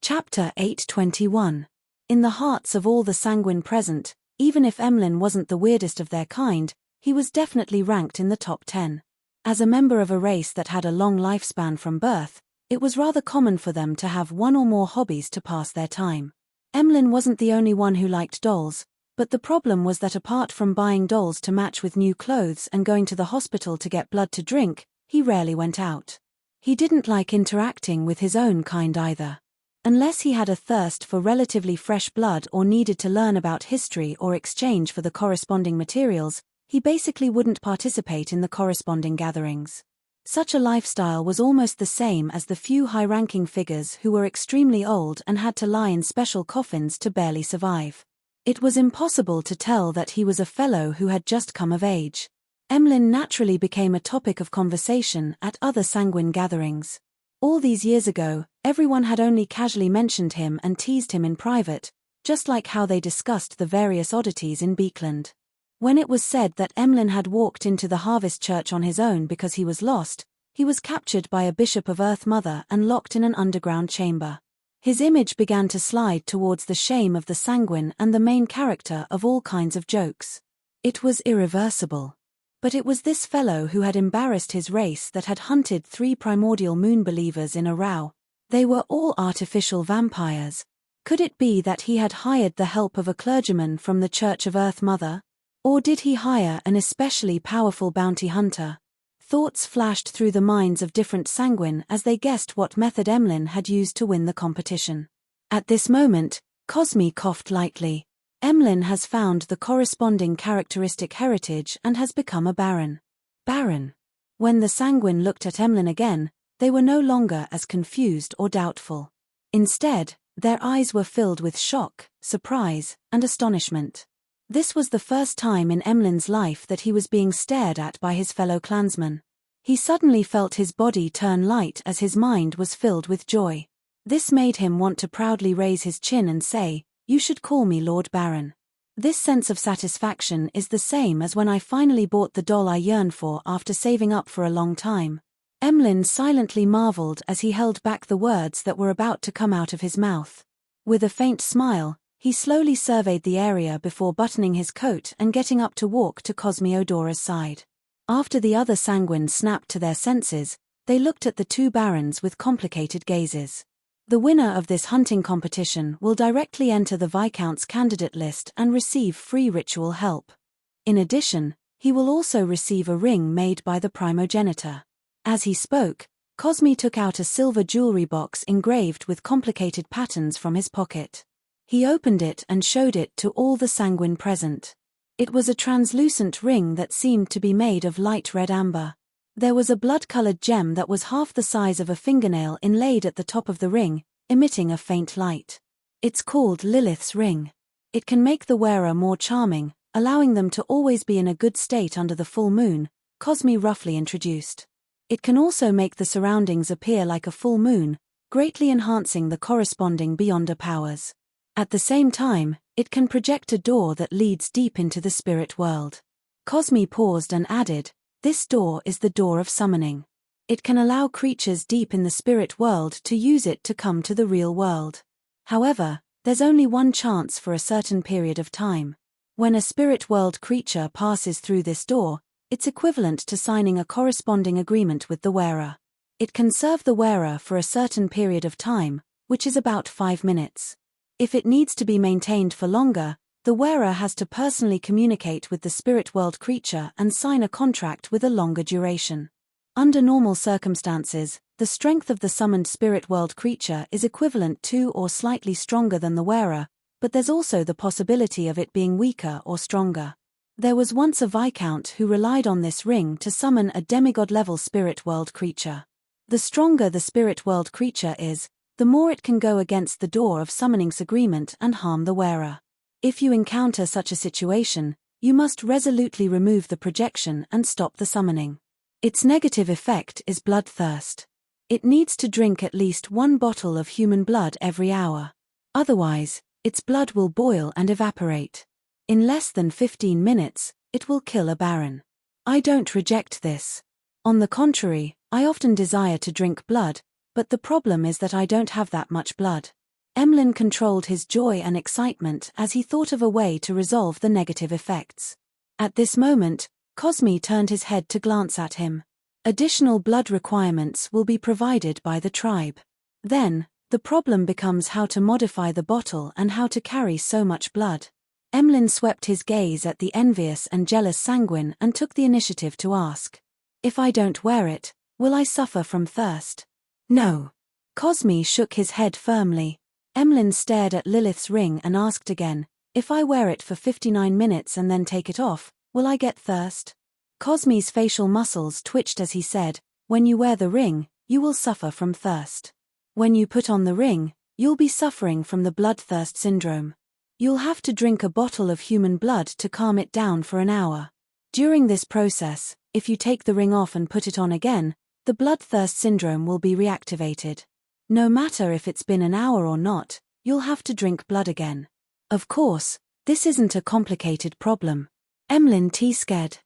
Chapter 821. In the hearts of all the sanguine present, even if Emlyn wasn't the weirdest of their kind, he was definitely ranked in the top 10. As a member of a race that had a long lifespan from birth, it was rather common for them to have one or more hobbies to pass their time. Emlyn wasn't the only one who liked dolls, but the problem was that apart from buying dolls to match with new clothes and going to the hospital to get blood to drink, he rarely went out. He didn't like interacting with his own kind either. Unless he had a thirst for relatively fresh blood or needed to learn about history or exchange for the corresponding materials, he basically wouldn't participate in the corresponding gatherings. Such a lifestyle was almost the same as the few high-ranking figures who were extremely old and had to lie in special coffins to barely survive. It was impossible to tell that he was a fellow who had just come of age. Emlyn naturally became a topic of conversation at other sanguine gatherings. All these years ago, everyone had only casually mentioned him and teased him in private, just like how they discussed the various oddities in Beekland. When it was said that Emlyn had walked into the Harvest Church on his own because he was lost, he was captured by a bishop of Earth Mother and locked in an underground chamber. His image began to slide towards the shame of the sanguine and the main character of all kinds of jokes. It was irreversible. But it was this fellow who had embarrassed his race that had hunted 3 primordial moon believers in a row. They were all artificial vampires. Could it be that he had hired the help of a clergyman from the Church of Earth Mother? Or did he hire an especially powerful bounty hunter? Thoughts flashed through the minds of different sanguine as they guessed what method Emlyn had used to win the competition. At this moment, Cosme coughed lightly. Emlyn has found the corresponding characteristic heritage and has become a baron. Baron. When the sanguine looked at Emlyn again, they were no longer as confused or doubtful. Instead, their eyes were filled with shock, surprise, and astonishment. This was the first time in Emlyn's life that he was being stared at by his fellow clansmen. He suddenly felt his body turn light as his mind was filled with joy. This made him want to proudly raise his chin and say, "You should call me Lord Baron." This sense of satisfaction is the same as when I finally bought the doll I yearned for after saving up for a long time. Emlyn silently marveled as he held back the words that were about to come out of his mouth. With a faint smile, he slowly surveyed the area before buttoning his coat and getting up to walk to Cosme-Odora's side. After the other sanguines snapped to their senses, they looked at the 2 barons with complicated gazes. The winner of this hunting competition will directly enter the Viscount's candidate list and receive free ritual help. In addition, he will also receive a ring made by the primogenitor. As he spoke, Cosme took out a silver jewelry box engraved with complicated patterns from his pocket. He opened it and showed it to all the sanguine present. It was a translucent ring that seemed to be made of light red amber. There was a blood-colored gem that was half the size of a fingernail inlaid at the top of the ring, emitting a faint light. It's called Lilith's ring. It can make the wearer more charming, allowing them to always be in a good state under the full moon, Cosme roughly introduced. It can also make the surroundings appear like a full moon, greatly enhancing the corresponding Beyonder powers. At the same time, it can project a door that leads deep into the spirit world. Cosme paused and added, "This door is the door of summoning. It can allow creatures deep in the spirit world to use it to come to the real world. However, there's only one chance for a certain period of time. When a spirit world creature passes through this door, it's equivalent to signing a corresponding agreement with the wearer. It can serve the wearer for a certain period of time, which is about 5 minutes. If it needs to be maintained for longer, the wearer has to personally communicate with the spirit world creature and sign a contract with a longer duration. Under normal circumstances, the strength of the summoned spirit world creature is equivalent to or slightly stronger than the wearer, but there's also the possibility of it being weaker or stronger. There was once a viscount who relied on this ring to summon a demigod-level spirit world creature. The stronger the spirit world creature is, the more it can go against the door of summoning's agreement and harm the wearer. If you encounter such a situation, you must resolutely remove the projection and stop the summoning. Its negative effect is bloodthirst. It needs to drink at least 1 bottle of human blood every hour. Otherwise, its blood will boil and evaporate. In less than 15 minutes, it will kill a baron. I don't reject this. On the contrary, I often desire to drink blood, but the problem is that I don't have that much blood. Emlyn controlled his joy and excitement as he thought of a way to resolve the negative effects. At this moment, Cosme turned his head to glance at him. Additional blood requirements will be provided by the tribe. Then, the problem becomes how to modify the bottle and how to carry so much blood. Emlyn swept his gaze at the envious and jealous Sanguine and took the initiative to ask. If I don't wear it, will I suffer from thirst? No. Cosme shook his head firmly. Emlyn stared at Lilith's ring and asked again, if I wear it for 59 minutes and then take it off, will I get thirst? Cosme's facial muscles twitched as he said, when you wear the ring, you will suffer from thirst. When you put on the ring, you'll be suffering from the bloodthirst syndrome. You'll have to drink a bottle of human blood to calm it down for an hour. During this process, if you take the ring off and put it on again, the bloodthirst syndrome will be reactivated. No matter if it's been an hour or not, you'll have to drink blood again. Of course, this isn't a complicated problem. Emlyn scared.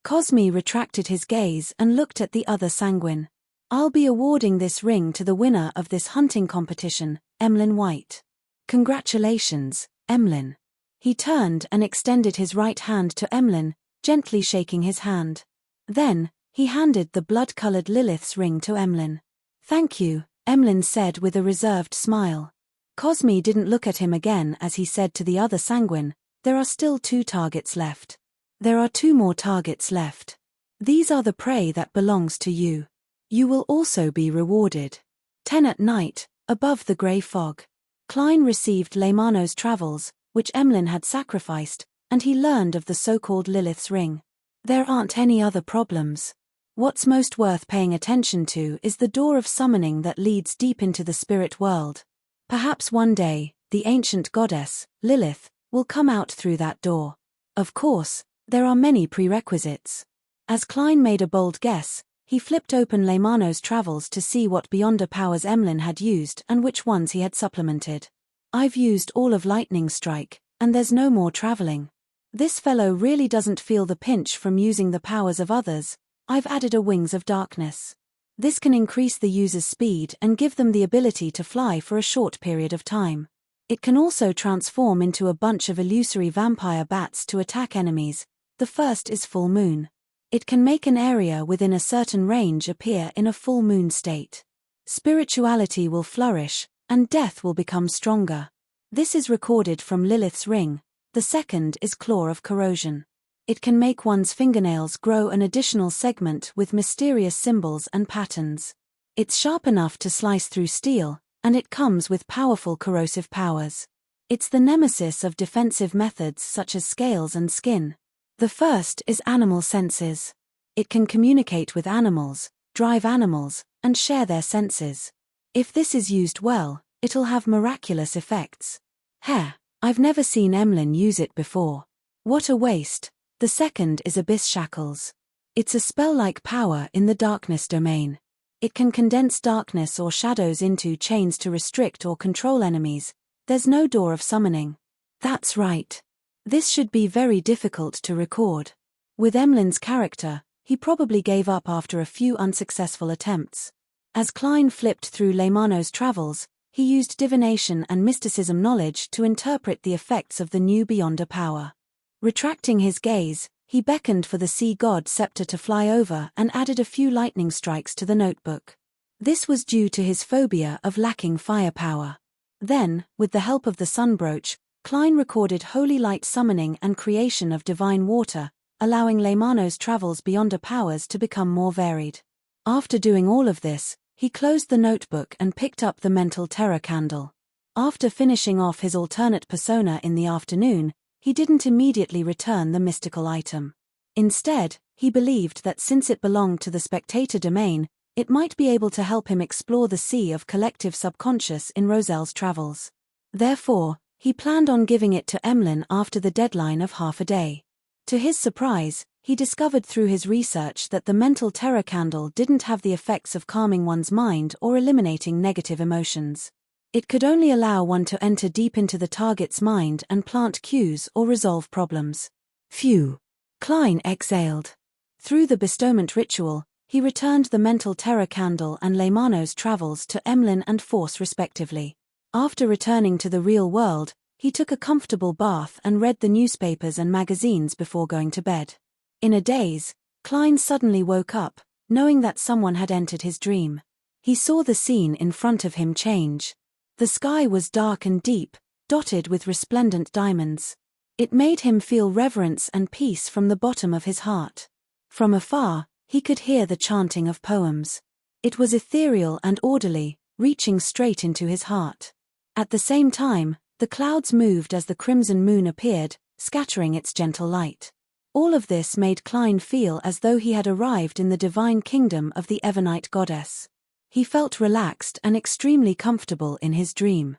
Cosme retracted his gaze and looked at the other Sanguine. I'll be awarding this ring to the winner of this hunting competition, Emlyn White. Congratulations, Emlyn. He turned and extended his right hand to Emlyn, gently shaking his hand. Then, he handed the blood-colored Lilith's ring to Emlyn. Thank you, Emlyn said with a reserved smile. Cosme didn't look at him again as he said to the other Sanguine, there are still 2 targets left. There are 2 more targets left. These are the prey that belongs to you. You will also be rewarded. 10 at night, above the grey fog. Klein received Leymano's travels, which Emlyn had sacrificed, and he learned of the so-called Lilith's ring. There aren't any other problems. What's most worth paying attention to is the door of summoning that leads deep into the spirit world. Perhaps one day, the ancient goddess, Lilith, will come out through that door. Of course, there are many prerequisites. As Klein made a bold guess, he flipped open Leymano's travels to see what Beyonder powers Emlyn had used and which ones he had supplemented. I've used all of Lightning Strike, and there's no more traveling. This fellow really doesn't feel the pinch from using the powers of others. I've added a Wings of Darkness. This can increase the user's speed and give them the ability to fly for a short period of time. It can also transform into a bunch of illusory vampire bats to attack enemies. The first is Full Moon. It can make an area within a certain range appear in a full moon state. Spirituality will flourish, and death will become stronger. This is recorded from Lilith's ring. The second is Claw of Corrosion. It can make one's fingernails grow an additional segment with mysterious symbols and patterns. It's sharp enough to slice through steel, and it comes with powerful corrosive powers. It's the nemesis of defensive methods such as scales and skin. The first is Animal Senses. It can communicate with animals, drive animals, and share their senses. If this is used well, it'll have miraculous effects. I've never seen Emlyn use it before. What a waste. The second is Abyss Shackles. It's a spell-like power in the darkness domain. It can condense darkness or shadows into chains to restrict or control enemies. There's no door of summoning. That's right. This should be very difficult to record. With Emlyn's character, he probably gave up after a few unsuccessful attempts. As Klein flipped through Leymano's travels, he used divination and mysticism knowledge to interpret the effects of the new Beyonder power. Retracting his gaze, he beckoned for the sea god Scepter to fly over and added a few lightning strikes to the notebook. This was due to his phobia of lacking firepower. Then, with the help of the Sunbrooch, Klein recorded holy light summoning and creation of divine water, allowing Leymano's travels Beyonder powers to become more varied. After doing all of this, he closed the notebook and picked up the mental terror candle. After finishing off his alternate persona in the afternoon, he didn't immediately return the mystical item. Instead, he believed that since it belonged to the spectator domain, it might be able to help him explore the sea of collective subconscious in Roselle's travels. Therefore, he planned on giving it to Emlyn after the deadline of half a day. To his surprise, he discovered through his research that the mental terror candle didn't have the effects of calming one's mind or eliminating negative emotions. It could only allow one to enter deep into the target's mind and plant cues or resolve problems. Phew! Klein exhaled. Through the bestowment ritual, he returned the mental terror candle and Leymano's travels to Emlyn and Force respectively. After returning to the real world, he took a comfortable bath and read the newspapers and magazines before going to bed. In a daze, Klein suddenly woke up, knowing that someone had entered his dream. He saw the scene in front of him change. The sky was dark and deep, dotted with resplendent diamonds. It made him feel reverence and peace from the bottom of his heart. From afar, he could hear the chanting of poems. It was ethereal and orderly, reaching straight into his heart. At the same time, the clouds moved as the crimson moon appeared, scattering its gentle light. All of this made Klein feel as though he had arrived in the divine kingdom of the Evernite goddess. He felt relaxed and extremely comfortable in his dream.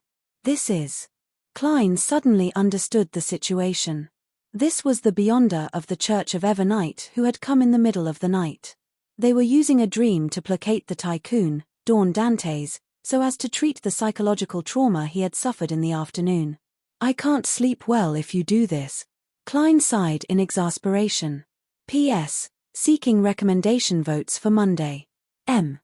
Klein suddenly understood the situation. This was the Beyonder of the Church of Evernite who had come in the middle of the night. They were using a dream to placate the tycoon, Dawn Dantes, so as to treat the psychological trauma he had suffered in the afternoon. "I can't sleep well if you do this," Klein sighed in exasperation. P.S. Seeking recommendation votes for Monday. M.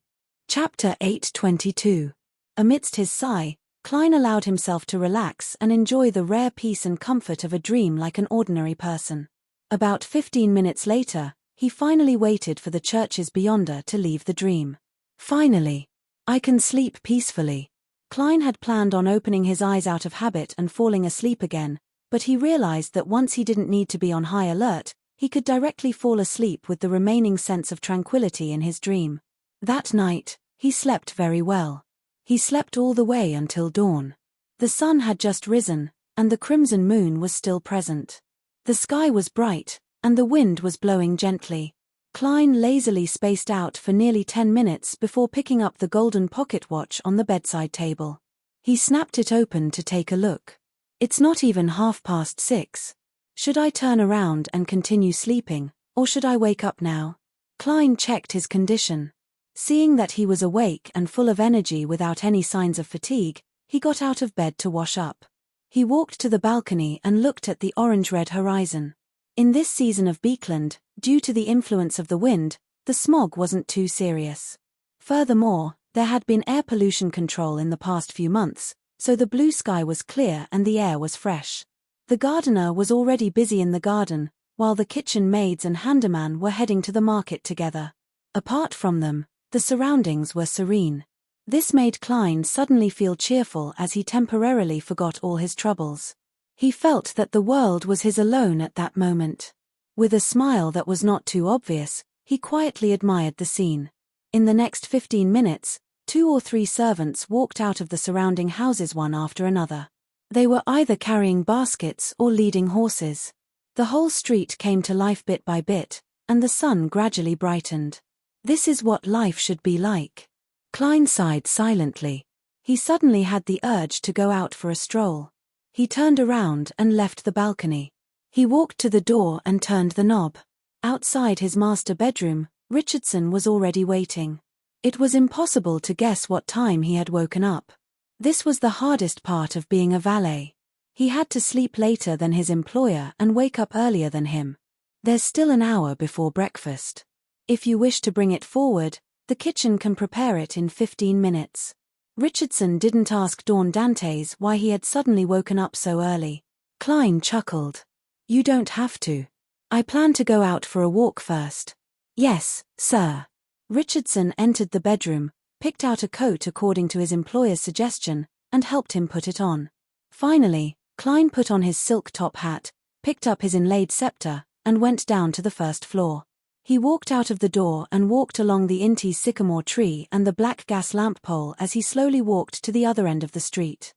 Chapter 822. Amidst his sigh, Klein allowed himself to relax and enjoy the rare peace and comfort of a dream like an ordinary person. About 15 minutes later, he finally waited for the church's Beyonder to leave the dream. Finally, I can sleep peacefully. Klein had planned on opening his eyes out of habit and falling asleep again, but he realized that once he didn't need to be on high alert, he could directly fall asleep with the remaining sense of tranquility in his dream. That night, he slept very well. He slept all the way until dawn. The sun had just risen, and the crimson moon was still present. The sky was bright, and the wind was blowing gently. Klein lazily spaced out for nearly 10 minutes before picking up the golden pocket watch on the bedside table. He snapped it open to take a look. It's not even 6:30. Should I turn around and continue sleeping, or should I wake up now? Klein checked his condition. Seeing that he was awake and full of energy without any signs of fatigue, he got out of bed to wash up. He walked to the balcony and looked at the orange-red horizon. In this season of Beekland, due to the influence of the wind, the smog wasn't too serious. Furthermore, there had been air pollution control in the past few months, so the blue sky was clear and the air was fresh. The gardener was already busy in the garden, while the kitchen maids and handyman were heading to the market together. Apart from them, the surroundings were serene. This made Klein suddenly feel cheerful as he temporarily forgot all his troubles. He felt that the world was his alone at that moment. With a smile that was not too obvious, he quietly admired the scene. In the next 15 minutes, 2 or 3 servants walked out of the surrounding houses one after another. They were either carrying baskets or leading horses. The whole street came to life bit by bit, and the sun gradually brightened. This is what life should be like. Klein sighed silently. He suddenly had the urge to go out for a stroll. He turned around and left the balcony. He walked to the door and turned the knob. Outside his master bedroom, Richardson was already waiting. It was impossible to guess what time he had woken up. This was the hardest part of being a valet. He had to sleep later than his employer and wake up earlier than him. There's still an hour before breakfast. If you wish to bring it forward, the kitchen can prepare it in 15 minutes. Richardson didn't ask Dawn Dantes why he had suddenly woken up so early. Klein chuckled. You don't have to. I plan to go out for a walk first. Yes, sir. Richardson entered the bedroom, picked out a coat according to his employer's suggestion, and helped him put it on. Finally, Klein put on his silk top hat, picked up his inlaid scepter, and went down to the first floor. He walked out of the door and walked along the Intis sycamore tree and the black gas lamp pole as he slowly walked to the other end of the street.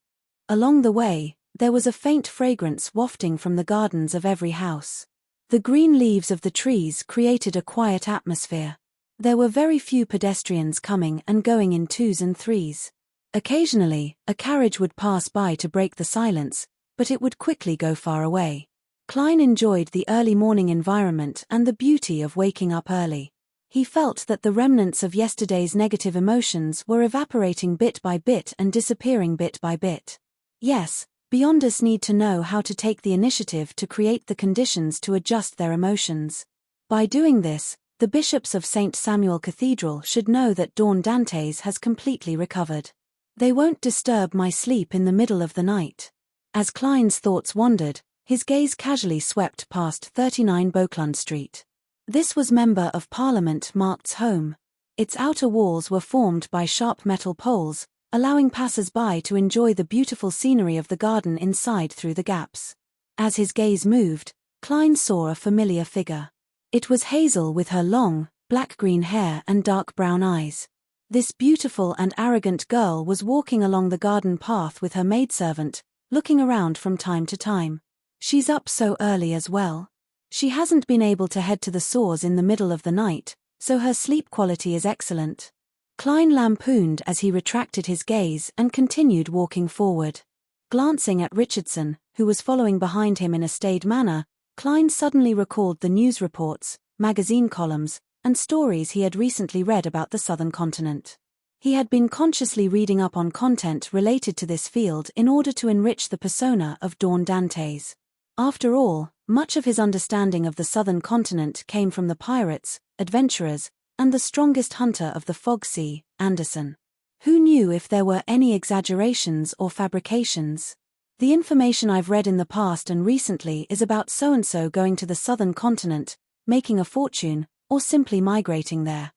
Along the way, there was a faint fragrance wafting from the gardens of every house. The green leaves of the trees created a quiet atmosphere. There were very few pedestrians coming and going in 2s and 3s. Occasionally, a carriage would pass by to break the silence, but it would quickly go far away. Klein enjoyed the early morning environment and the beauty of waking up early. He felt that the remnants of yesterday's negative emotions were evaporating bit by bit and disappearing bit by bit. Yes, Beyonders need to know how to take the initiative to create the conditions to adjust their emotions. By doing this, the bishops of St. Samuel Cathedral should know that Dawn Dantes has completely recovered. They won't disturb my sleep in the middle of the night. As Klein's thoughts wandered, his gaze casually swept past 39 Beauclund Street. This was Member of Parliament Markt's home. Its outer walls were formed by sharp metal poles, allowing passers-by to enjoy the beautiful scenery of the garden inside through the gaps. As his gaze moved, Klein saw a familiar figure. It was Hazel with her long, black-green hair and dark brown eyes. This beautiful and arrogant girl was walking along the garden path with her maidservant, looking around from time to time. She's up so early as well. She hasn't been able to head to the source in the middle of the night, so her sleep quality is excellent. Klein lampooned as he retracted his gaze and continued walking forward. Glancing at Richardson, who was following behind him in a staid manner, Klein suddenly recalled the news reports, magazine columns, and stories he had recently read about the southern continent. He had been consciously reading up on content related to this field in order to enrich the persona of Dawn Dantes. After all, much of his understanding of the southern continent came from the pirates, adventurers, and the strongest hunter of the fog sea, Anderson. Who knew if there were any exaggerations or fabrications? The information I've read in the past and recently is about so-and-so going to the southern continent, making a fortune, or simply migrating there.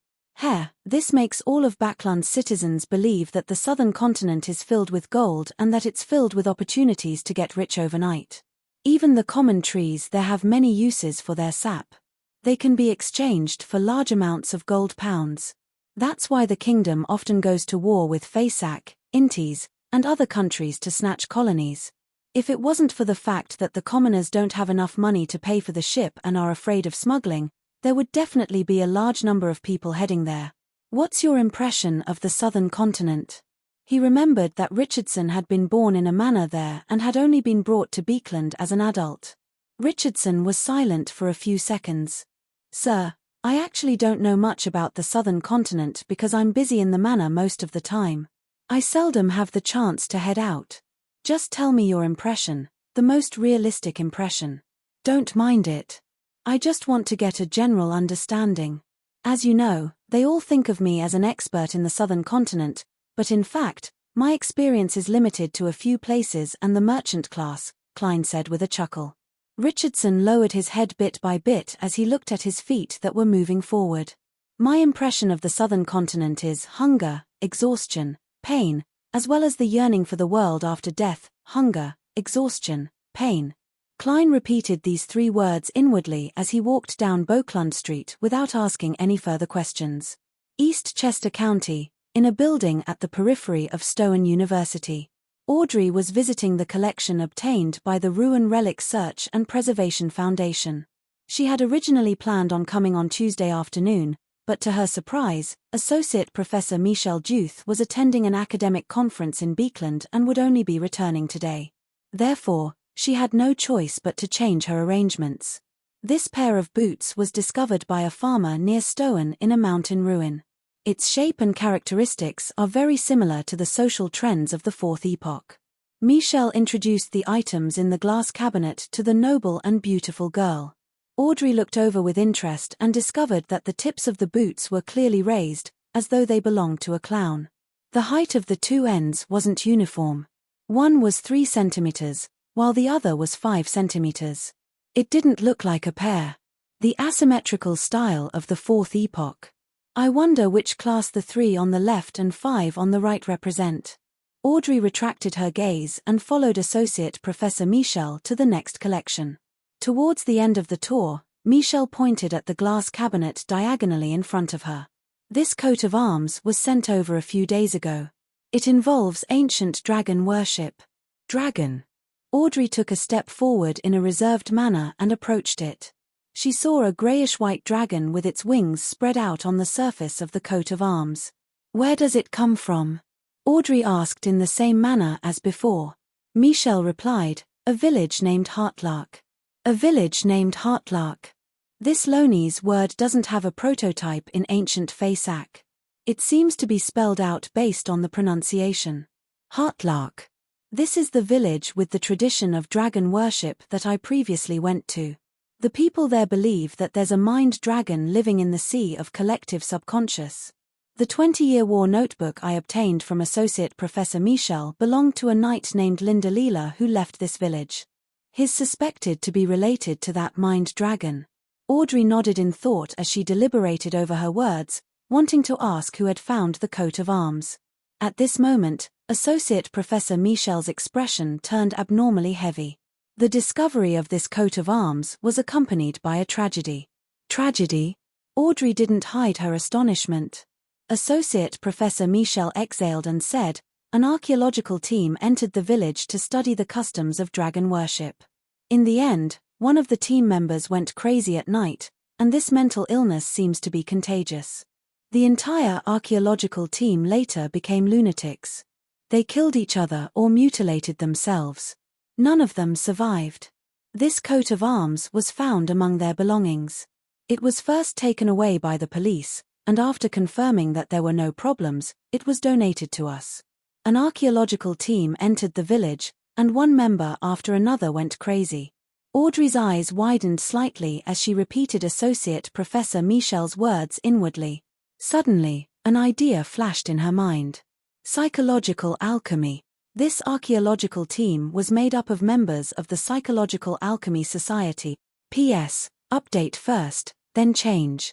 This makes all of Backland's citizens believe that the southern continent is filled with gold and that it's filled with opportunities to get rich overnight. Even the common trees there have many uses for their sap. They can be exchanged for large amounts of gold pounds. That's why the kingdom often goes to war with Faysac, Intis, and other countries to snatch colonies. If it wasn't for the fact that the commoners don't have enough money to pay for the ship and are afraid of smuggling, there would definitely be a large number of people heading there. What's your impression of the southern continent? He remembered that Richardson had been born in a manor there and had only been brought to Beekland as an adult. Richardson was silent for a few seconds. Sir, I actually don't know much about the southern continent because I'm busy in the manor most of the time. I seldom have the chance to head out. Just tell me your impression, the most realistic impression. Don't mind it. I just want to get a general understanding. As you know, they all think of me as an expert in the southern continent, but in fact, my experience is limited to a few places and the merchant class, Klein said with a chuckle. Richardson lowered his head bit by bit as he looked at his feet that were moving forward. My impression of the southern continent is hunger, exhaustion, pain, as well as the yearning for the world after death, hunger, exhaustion, pain. Klein repeated these three words inwardly as he walked down Beauclund Street without asking any further questions. East Chester County, in a building at the periphery of Stowen University. Audrey was visiting the collection obtained by the Ruin Relic Search and Preservation Foundation. She had originally planned on coming on Tuesday afternoon, but to her surprise, Associate Professor Michel Duth was attending an academic conference in Beekland and would only be returning today. Therefore, she had no choice but to change her arrangements. This pair of boots was discovered by a farmer near Stowen in a mountain ruin. Its shape and characteristics are very similar to the social trends of the Fourth Epoch. Michel introduced the items in the glass cabinet to the noble and beautiful girl. Audrey looked over with interest and discovered that the tips of the boots were clearly raised, as though they belonged to a clown. The height of the two ends wasn't uniform. One was 3 centimeters, while the other was 5 centimeters. It didn't look like a pair. The asymmetrical style of the Fourth Epoch. I wonder which class the 3 on the left and 5 on the right represent. Audrey retracted her gaze and followed Associate Professor Michel to the next collection. Towards the end of the tour, Michel pointed at the glass cabinet diagonally in front of her. This coat of arms was sent over a few days ago. It involves ancient dragon worship. Dragon. Audrey took a step forward in a reserved manner and approached it. She saw a greyish-white dragon with its wings spread out on the surface of the coat of arms. Where does it come from? Audrey asked in the same manner as before. Michel replied, a village named Heartlark. A village named Heartlark. This Lonese word doesn't have a prototype in ancient Faysac. It seems to be spelled out based on the pronunciation. Heartlark. This is the village with the tradition of dragon worship that I previously went to. The people there believe that there's a mind dragon living in the sea of collective subconscious. The 20-Year War notebook I obtained from Associate Professor Michel belonged to a knight named Lindelila who left this village. He's suspected to be related to that mind dragon. Audrey nodded in thought as she deliberated over her words, wanting to ask who had found the coat of arms. At this moment, Associate Professor Michel's expression turned abnormally heavy. The discovery of this coat of arms was accompanied by a tragedy. Tragedy? Audrey didn't hide her astonishment. Associate Professor Michel exhaled and said, an archaeological team entered the village to study the customs of dragon worship. In the end, one of the team members went crazy at night, and this mental illness seems to be contagious. The entire archaeological team later became lunatics. They killed each other or mutilated themselves. None of them survived. This coat of arms was found among their belongings. It was first taken away by the police, and after confirming that there were no problems, it was donated to us. An archaeological team entered the village, and one member after another went crazy. Audrey's eyes widened slightly as she repeated Associate Professor Michel's words inwardly. Suddenly, an idea flashed in her mind. Psychological alchemy. This archaeological team was made up of members of the Psychological Alchemy Society. P.S. Update first, then change.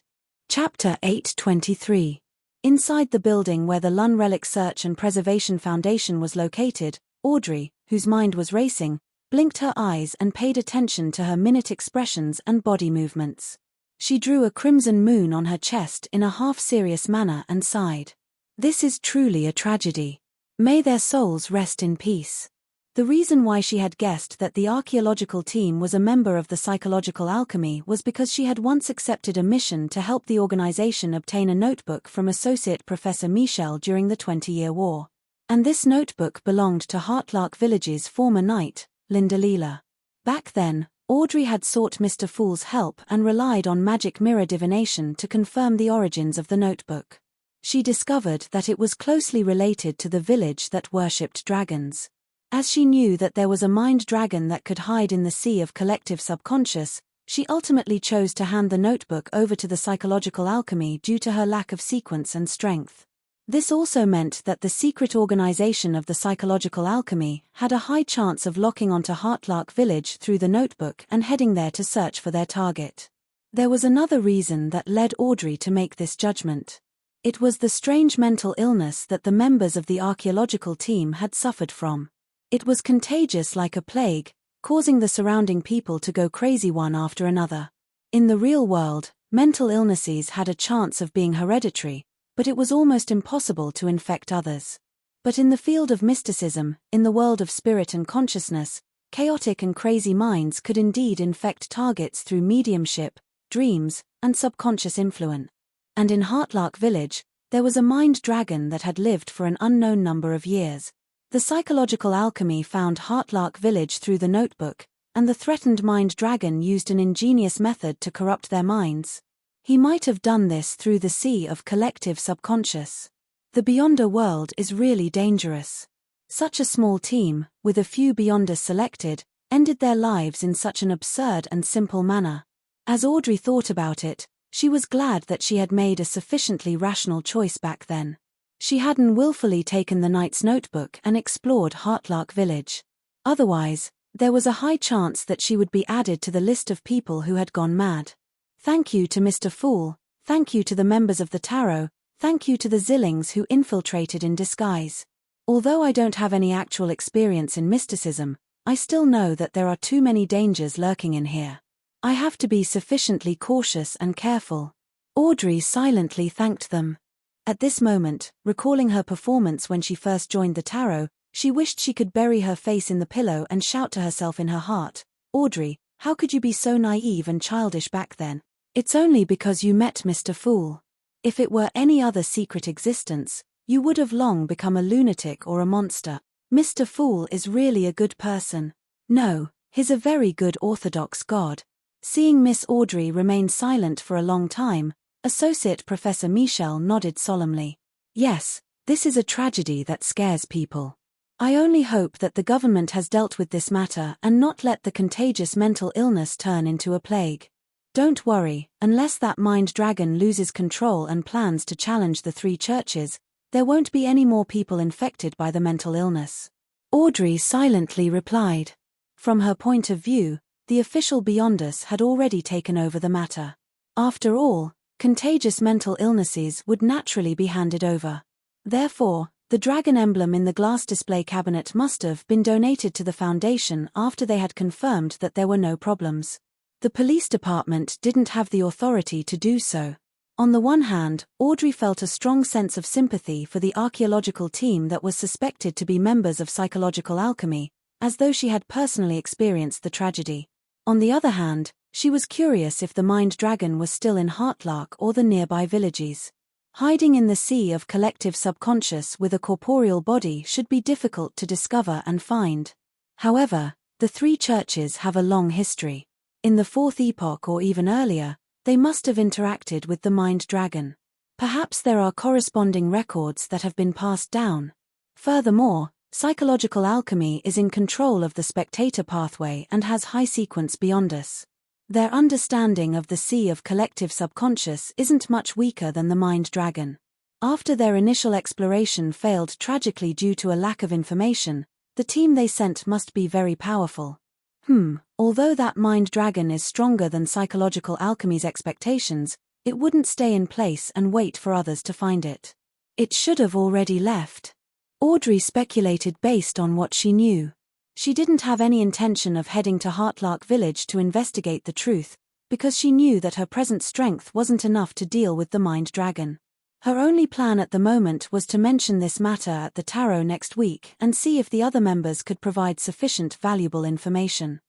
Chapter 823. Inside the building where the Lun Relic Search and Preservation Foundation was located, Audrey, whose mind was racing, blinked her eyes and paid attention to her minute expressions and body movements. She drew a crimson moon on her chest in a half-serious manner and sighed. This is truly a tragedy. May their souls rest in peace. The reason why she had guessed that the archaeological team was a member of the Psychological Alchemy was because she had once accepted a mission to help the organization obtain a notebook from Associate Professor Michel during the 20-Year War. And this notebook belonged to Heartlark Village's former knight, Lindelila. Back then, Audrey had sought Mr. Fool's help and relied on magic mirror divination to confirm the origins of the notebook. She discovered that it was closely related to the village that worshipped dragons. As she knew that there was a mind dragon that could hide in the sea of collective subconscious, she ultimately chose to hand the notebook over to the Psychological Alchemy due to her lack of sequence and strength. This also meant that the secret organization of the Psychological Alchemy had a high chance of locking onto Heartlark Village through the notebook and heading there to search for their target. There was another reason that led Audrey to make this judgment. It was the strange mental illness that the members of the archaeological team had suffered from. It was contagious like a plague, causing the surrounding people to go crazy one after another. In the real world, mental illnesses had a chance of being hereditary, but it was almost impossible to infect others. But in the field of mysticism, in the world of spirit and consciousness, chaotic and crazy minds could indeed infect targets through mediumship, dreams, and subconscious influence. And in Heartlark Village, there was a mind dragon that had lived for an unknown number of years. The Psychological Alchemy found Heartlark Village through the notebook, and the threatened mind dragon used an ingenious method to corrupt their minds. He might have done this through the sea of collective subconscious. The Beyonder world is really dangerous. Such a small team, with a few Beyonders selected, ended their lives in such an absurd and simple manner. As Audrey thought about it, she was glad that she had made a sufficiently rational choice back then. She hadn't willfully taken the knight's notebook and explored Heartlark Village. Otherwise, there was a high chance that she would be added to the list of people who had gone mad. Thank you to Mr. Fool, thank you to the members of the Tarot, thank you to the Zillings who infiltrated in disguise. Although I don't have any actual experience in mysticism, I still know that there are too many dangers lurking in here. I have to be sufficiently cautious and careful. Audrey silently thanked them. At this moment, recalling her performance when she first joined the Tarot, she wished she could bury her face in the pillow and shout to herself in her heart, "Audrey, how could you be so naive and childish back then? It's only because you met Mr. Fool. If it were any other secret existence, you would have long become a lunatic or a monster. Mr. Fool is really a good person. No, he's a very good orthodox god." Seeing Miss Audrey remain silent for a long time, Associate Professor Michel nodded solemnly. Yes, this is a tragedy that scares people. I only hope that the government has dealt with this matter and not let the contagious mental illness turn into a plague. Don't worry, unless that mind dragon loses control and plans to challenge the three churches, there won't be any more people infected by the mental illness. Audrey silently replied. From her point of view, the official beyond us had already taken over the matter. After all, contagious mental illnesses would naturally be handed over. Therefore, the dragon emblem in the glass display cabinet must have been donated to the foundation after they had confirmed that there were no problems. The police department didn't have the authority to do so. On the one hand, Audrey felt a strong sense of sympathy for the archaeological team that was suspected to be members of psychological alchemy, as though she had personally experienced the tragedy. On the other hand, she was curious if the mind dragon was still in Heartlark or the nearby villages. Hiding in the sea of collective subconscious with a corporeal body should be difficult to discover and find. However, the three churches have a long history. In the Fourth Epoch or even earlier, they must have interacted with the mind dragon. Perhaps there are corresponding records that have been passed down. Furthermore, psychological alchemy is in control of the spectator pathway and has high sequence beyond us. Their understanding of the sea of collective subconscious isn't much weaker than the mind dragon. After their initial exploration failed tragically due to a lack of information, the team they sent must be very powerful. Although that mind dragon is stronger than psychological alchemy's expectations, it wouldn't stay in place and wait for others to find it. It should have already left. Audrey speculated based on what she knew. She didn't have any intention of heading to Heartlark Village to investigate the truth, because she knew that her present strength wasn't enough to deal with the mind dragon. Her only plan at the moment was to mention this matter at the Tarot next week and see if the other members could provide sufficient valuable information.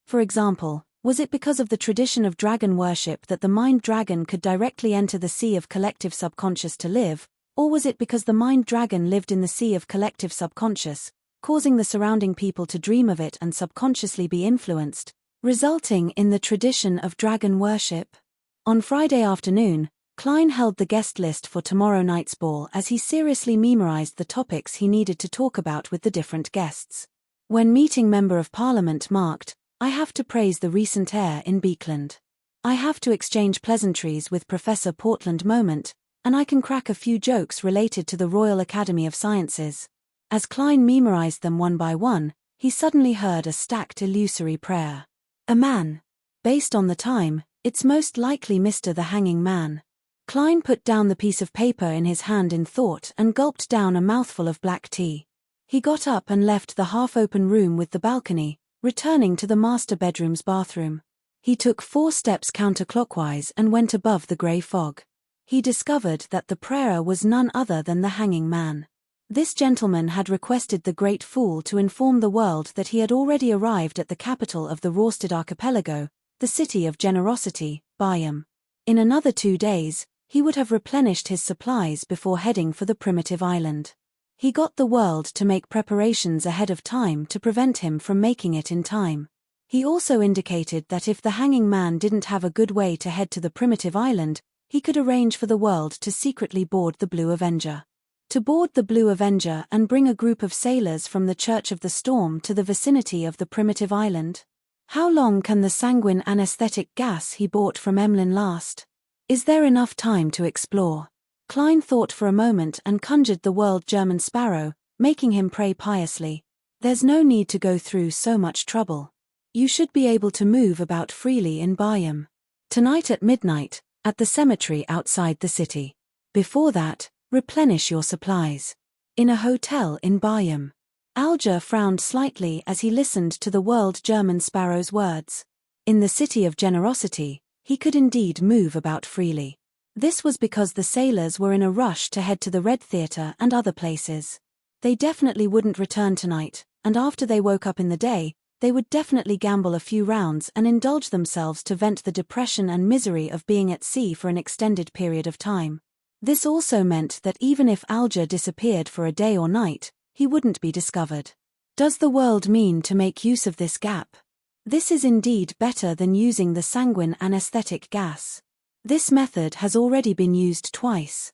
For example, was it because of the tradition of dragon worship that the mind dragon could directly enter the sea of collective subconscious to live, or was it because the mind dragon lived in the sea of collective subconscious, causing the surrounding people to dream of it and subconsciously be influenced, resulting in the tradition of dragon worship? On Friday afternoon, Klein held the guest list for tomorrow night's ball as he seriously memorized the topics he needed to talk about with the different guests. When meeting Member of Parliament marked, "I have to praise the recent air in Beekland. I have to exchange pleasantries with Professor Portland moment, and I can crack a few jokes related to the Royal Academy of Sciences." As Klein memorized them one by one, he suddenly heard a stacked illusory prayer. A man. Based on the time, it's most likely Mr. the Hanging Man. Klein put down the piece of paper in his hand in thought and gulped down a mouthful of black tea. He got up and left the half-open room with the balcony, returning to the master bedroom's bathroom. He took 4 steps counterclockwise and went above the grey fog. He discovered that the prayer was none other than the Hanging Man. This gentleman had requested the Great Fool to inform the world that he had already arrived at the capital of the Rorsted Archipelago, the city of Generosity, Byam. In another 2 days, he would have replenished his supplies before heading for the primitive island. He got the world to make preparations ahead of time to prevent him from making it in time. He also indicated that if the Hanging Man didn't have a good way to head to the primitive island, he could arrange for the world to secretly board the Blue Avenger. To board the Blue Avenger and bring a group of sailors from the Church of the Storm to the vicinity of the primitive island? How long can the sanguine anesthetic gas he bought from Emlyn last? Is there enough time to explore? Klein thought for a moment and conjured the world German sparrow, making him pray piously. There's no need to go through so much trouble. You should be able to move about freely in Byam. Tonight at midnight, at the cemetery outside the city. Before that, replenish your supplies. In a hotel in Byam. Alger frowned slightly as he listened to the world German sparrow's words. In the city of Generosity, he could indeed move about freely. This was because the sailors were in a rush to head to the Red Theatre and other places. They definitely wouldn't return tonight, and after they woke up in the day, they would definitely gamble a few rounds and indulge themselves to vent the depression and misery of being at sea for an extended period of time. This also meant that even if Alger disappeared for a day or night, he wouldn't be discovered. Does the world mean to make use of this gap? This is indeed better than using the sanguine anesthetic gas. This method has already been used twice.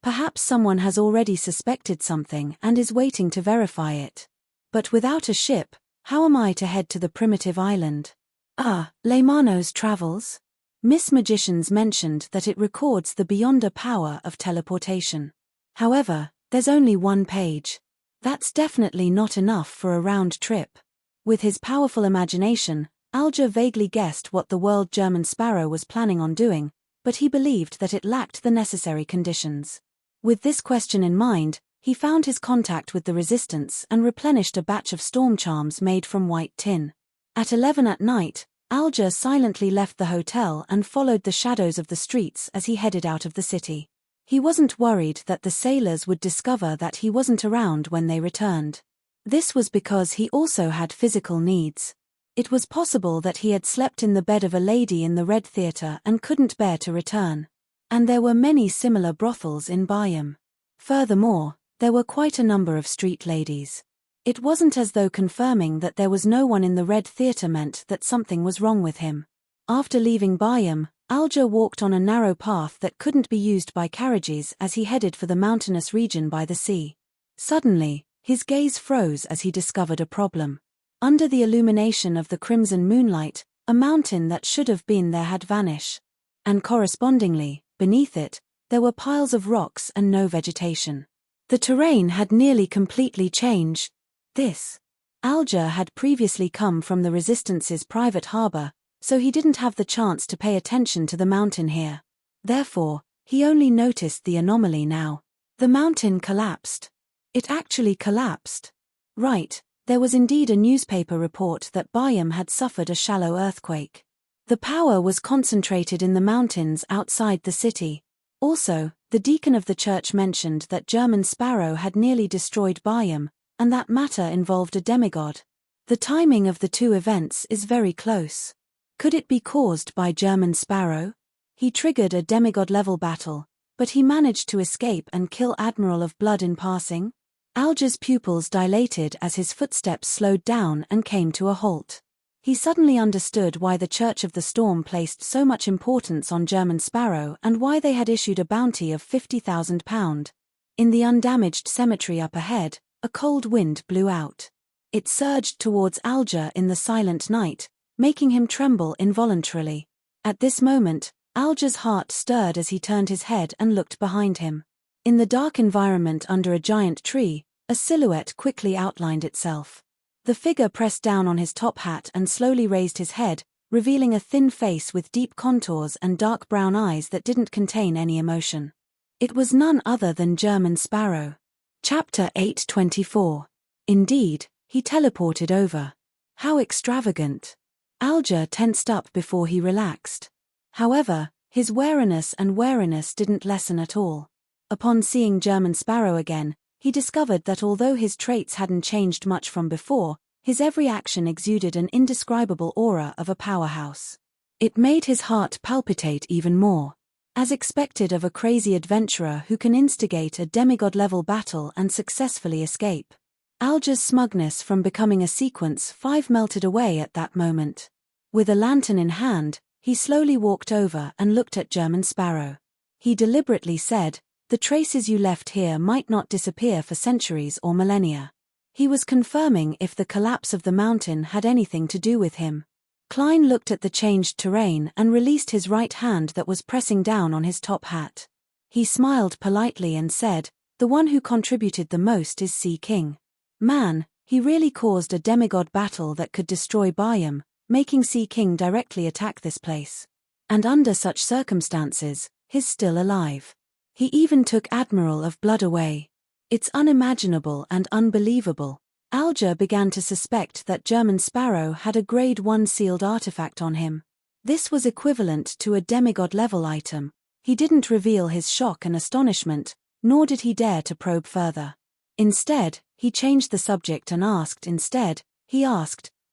Perhaps someone has already suspected something and is waiting to verify it. But without a ship, how am I to head to the primitive island? Leymano's travels? Miss Magicians mentioned that it records the beyonder power of teleportation. However, there's only one page. That's definitely not enough for a round trip. With his powerful imagination, Alger vaguely guessed what the world German Sparrow was planning on doing, but he believed that it lacked the necessary conditions. With this question in mind, he found his contact with the resistance and replenished a batch of storm charms made from white tin. At 11 at night, Alger silently left the hotel and followed the shadows of the streets as he headed out of the city. He wasn't worried that the sailors would discover that he wasn't around when they returned. This was because he also had physical needs. It was possible that he had slept in the bed of a lady in the Red Theatre and couldn't bear to return. And there were many similar brothels in Bayam. Furthermore, there were quite a number of street ladies. It wasn't as though confirming that there was no one in the Red Theatre meant that something was wrong with him. After leaving Bayam, Alger walked on a narrow path that couldn't be used by carriages as he headed for the mountainous region by the sea. Suddenly, his gaze froze as he discovered a problem. Under the illumination of the crimson moonlight, a mountain that should have been there had vanished. And correspondingly, beneath it, there were piles of rocks and no vegetation. The terrain had nearly completely changed. Alger had previously come from the Resistance's private harbour, so he didn't have the chance to pay attention to the mountain here. Therefore, he only noticed the anomaly now. The mountain collapsed. It actually collapsed. Right, there was indeed a newspaper report that Bayam had suffered a shallow earthquake. The power was concentrated in the mountains outside the city. Also, the deacon of the church mentioned that German Sparrow had nearly destroyed Bayam, and that matter involved a demigod. The timing of the two events is very close. Could it be caused by German Sparrow? He triggered a demigod-level battle, but he managed to escape and kill Admiral of Blood in passing. Alger's pupils dilated as his footsteps slowed down and came to a halt. He suddenly understood why the Church of the Storm placed so much importance on German Sparrow and why they had issued a bounty of £50,000. In the undamaged cemetery up ahead, a cold wind blew out. It surged towards Alger in the silent night, making him tremble involuntarily. At this moment, Alger's heart stirred as he turned his head and looked behind him. In the dark environment under a giant tree, a silhouette quickly outlined itself. The figure pressed down on his top hat and slowly raised his head, revealing a thin face with deep contours and dark brown eyes that didn't contain any emotion. It was none other than German Sparrow. Chapter 824. Indeed, he teleported over. How extravagant. Alger tensed up before he relaxed. However, his wariness didn't lessen at all. Upon seeing German Sparrow again, he discovered that although his traits hadn't changed much from before, his every action exuded an indescribable aura of a powerhouse. It made his heart palpitate even more. As expected of a crazy adventurer who can instigate a demigod-level battle and successfully escape. Alger's smugness from becoming a sequence 5 melted away at that moment. With a lantern in hand, he slowly walked over and looked at German Sparrow. He deliberately said, "The traces you left here might not disappear for centuries or millennia." He was confirming if the collapse of the mountain had anything to do with him. Klein looked at the changed terrain and released his right hand that was pressing down on his top hat. He smiled politely and said, "The one who contributed the most is Sea King. Man, he really caused a demigod battle that could destroy Bayam, making Sea King directly attack this place. And under such circumstances, he's still alive. He even took Admiral of Blood away. It's unimaginable and unbelievable." Alger began to suspect that German Sparrow had a Grade 1 sealed artifact on him. This was equivalent to a demigod-level item. He didn't reveal his shock and astonishment, nor did he dare to probe further. Instead, he changed the subject and asked,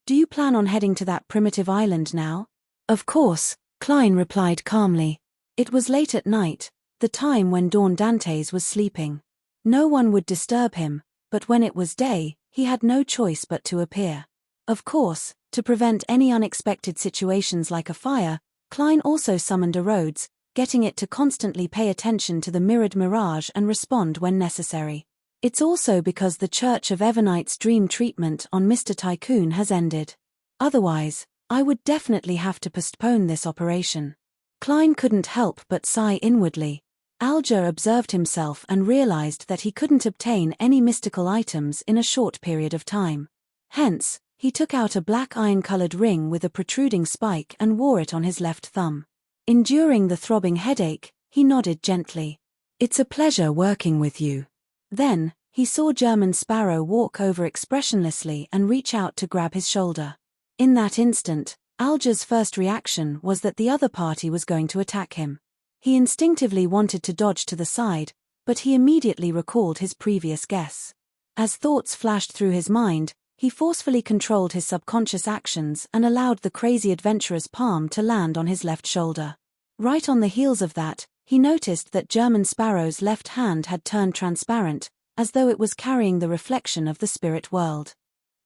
"Do you plan on heading to that primitive island now?" "Of course," Klein replied calmly. It was late at night, the time when Dawn Dantes was sleeping. No one would disturb him, but when it was day, he had no choice but to appear. Of course, to prevent any unexpected situations like a fire, Klein also summoned a Rhodes, getting it to constantly pay attention to the mirrored mirage and respond when necessary. It's also because the Church of Evernight's dream treatment on Mr. Tycoon has ended. Otherwise, I would definitely have to postpone this operation. Klein couldn't help but sigh inwardly. Alger observed himself and realized that he couldn't obtain any mystical items in a short period of time. Hence, he took out a black iron-colored ring with a protruding spike and wore it on his left thumb. Enduring the throbbing headache, he nodded gently. "It's a pleasure working with you." Then, he saw German Sparrow walk over expressionlessly and reach out to grab his shoulder. In that instant, Alger's first reaction was that the other party was going to attack him. He instinctively wanted to dodge to the side, but he immediately recalled his previous guess. As thoughts flashed through his mind, he forcefully controlled his subconscious actions and allowed the crazy adventurer's palm to land on his left shoulder. Right on the heels of that, he noticed that German Sparrow's left hand had turned transparent, as though it was carrying the reflection of the spirit world.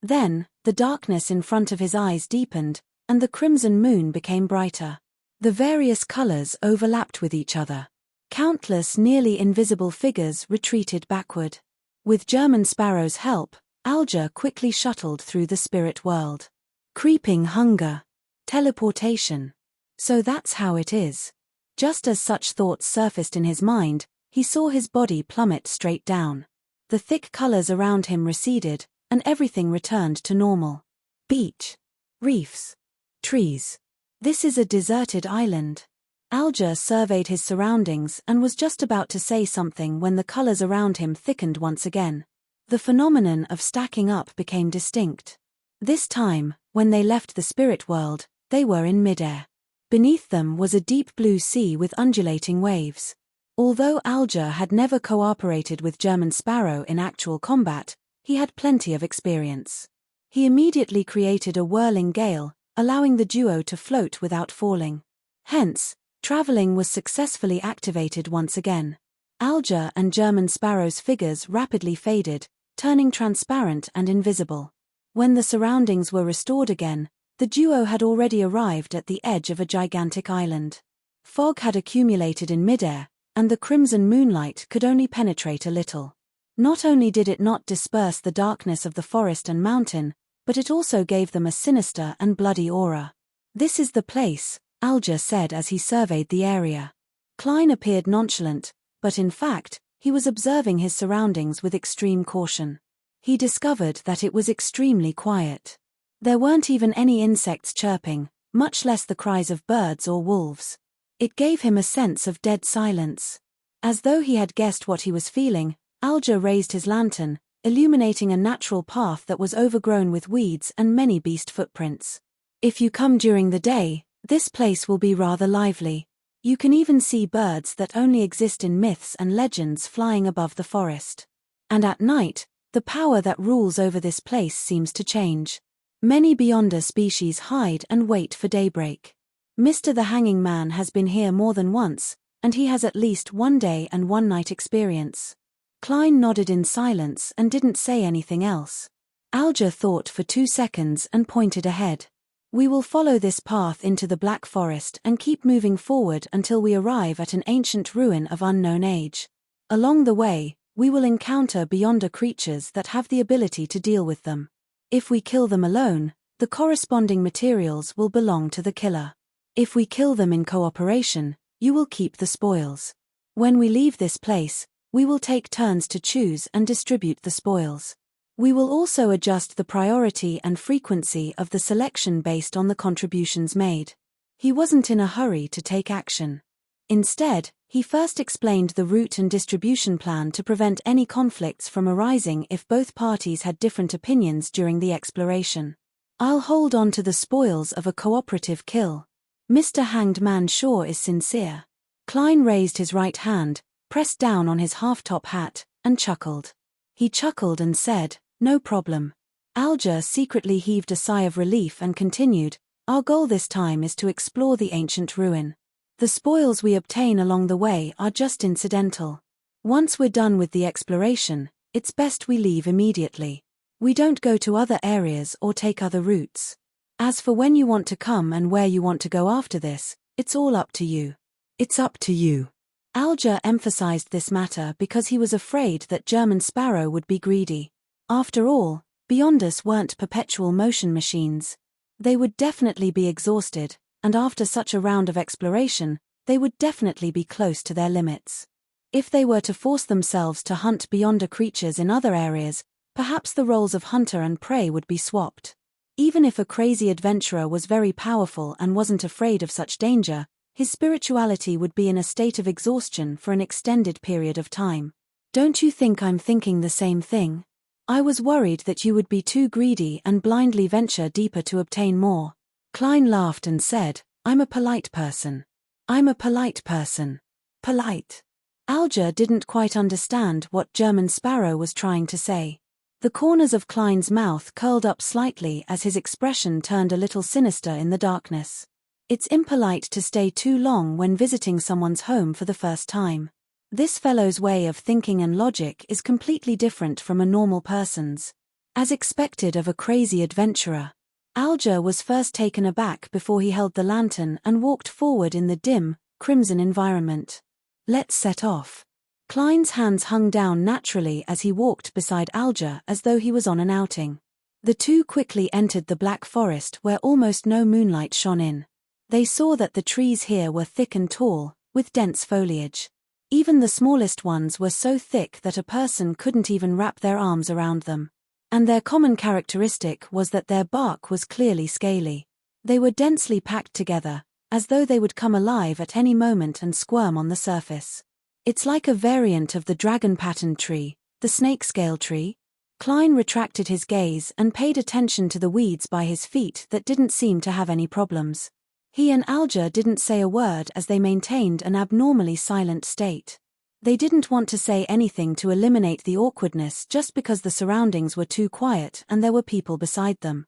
Then, the darkness in front of his eyes deepened, and the crimson moon became brighter. The various colors overlapped with each other. Countless nearly invisible figures retreated backward. With German Sparrow's help, Alger quickly shuttled through the spirit world. Creeping hunger. Teleportation. So that's how it is. Just as such thoughts surfaced in his mind, he saw his body plummet straight down. The thick colors around him receded, and everything returned to normal. Beach. Reefs. Trees. This is a deserted island. Alger surveyed his surroundings and was just about to say something when the colors around him thickened once again. The phenomenon of stacking up became distinct. This time, when they left the spirit world, they were in midair. Beneath them was a deep blue sea with undulating waves. Although Alger had never cooperated with German Sparrow in actual combat, he had plenty of experience. He immediately created a whirling gale, allowing the duo to float without falling. Hence, traveling was successfully activated once again. Alger and German Sparrow's figures rapidly faded, turning transparent and invisible. When the surroundings were restored again, the duo had already arrived at the edge of a gigantic island. Fog had accumulated in midair, and the crimson moonlight could only penetrate a little. Not only did it not disperse the darkness of the forest and mountain, but it also gave them a sinister and bloody aura. "This is the place," Alger said as he surveyed the area. Klein appeared nonchalant, but in fact, he was observing his surroundings with extreme caution. He discovered that it was extremely quiet. There weren't even any insects chirping, much less the cries of birds or wolves. It gave him a sense of dead silence. As though he had guessed what he was feeling, Alger raised his lantern, illuminating a natural path that was overgrown with weeds and many beast footprints. "If you come during the day, this place will be rather lively. You can even see birds that only exist in myths and legends flying above the forest. And at night, the power that rules over this place seems to change. Many Beyonder species hide and wait for daybreak. Mr. the Hanging Man has been here more than once, and he has at least one day and one night experience." Klein nodded in silence and didn't say anything else. Alger thought for 2 seconds and pointed ahead. "We will follow this path into the Black Forest and keep moving forward until we arrive at an ancient ruin of unknown age. Along the way, we will encounter Beyonder creatures that have the ability to deal with them. If we kill them alone, the corresponding materials will belong to the killer. If we kill them in cooperation, you will keep the spoils. When we leave this place, we will take turns to choose and distribute the spoils. We will also adjust the priority and frequency of the selection based on the contributions made." He wasn't in a hurry to take action. Instead, he first explained the route and distribution plan to prevent any conflicts from arising if both parties had different opinions during the exploration. "I'll hold on to the spoils of a cooperative kill. Mr. Hanged Man sure is sincere." Klein raised his right hand, pressed down on his half-top hat, and chuckled. He chuckled and said, "No problem." Alger secretly heaved a sigh of relief and continued, "Our goal this time is to explore the ancient ruin. The spoils we obtain along the way are just incidental. Once we're done with the exploration, it's best we leave immediately. We don't go to other areas or take other routes. As for when you want to come and where you want to go after this, it's all up to you." "It's up to you." Alger emphasized this matter because he was afraid that German Sparrow would be greedy. After all, Beyonders weren't perpetual motion machines. They would definitely be exhausted, and after such a round of exploration, they would definitely be close to their limits. If they were to force themselves to hunt beyond creatures in other areas, perhaps the roles of hunter and prey would be swapped. Even if a crazy adventurer was very powerful and wasn't afraid of such danger, his spirituality would be in a state of exhaustion for an extended period of time. Don't you think I'm thinking the same thing? I was worried that you would be too greedy and blindly venture deeper to obtain more. Klein laughed and said, I'm a polite person. I'm a polite person. Polite. Alger didn't quite understand what German Sparrow was trying to say. The corners of Klein's mouth curled up slightly as his expression turned a little sinister in the darkness. It's impolite to stay too long when visiting someone's home for the first time. This fellow's way of thinking and logic is completely different from a normal person's. As expected of a crazy adventurer, Alger was first taken aback before he held the lantern and walked forward in the dim, crimson environment. Let's set off. Klein's hands hung down naturally as he walked beside Alger as though he was on an outing. The two quickly entered the black forest where almost no moonlight shone in. They saw that the trees here were thick and tall, with dense foliage. Even the smallest ones were so thick that a person couldn't even wrap their arms around them. And their common characteristic was that their bark was clearly scaly. They were densely packed together, as though they would come alive at any moment and squirm on the surface. It's like a variant of the dragon-patterned tree, the snake-scale tree. Klein retracted his gaze and paid attention to the weeds by his feet that didn't seem to have any problems. He and Alger didn't say a word as they maintained an abnormally silent state. They didn't want to say anything to eliminate the awkwardness just because the surroundings were too quiet and there were people beside them.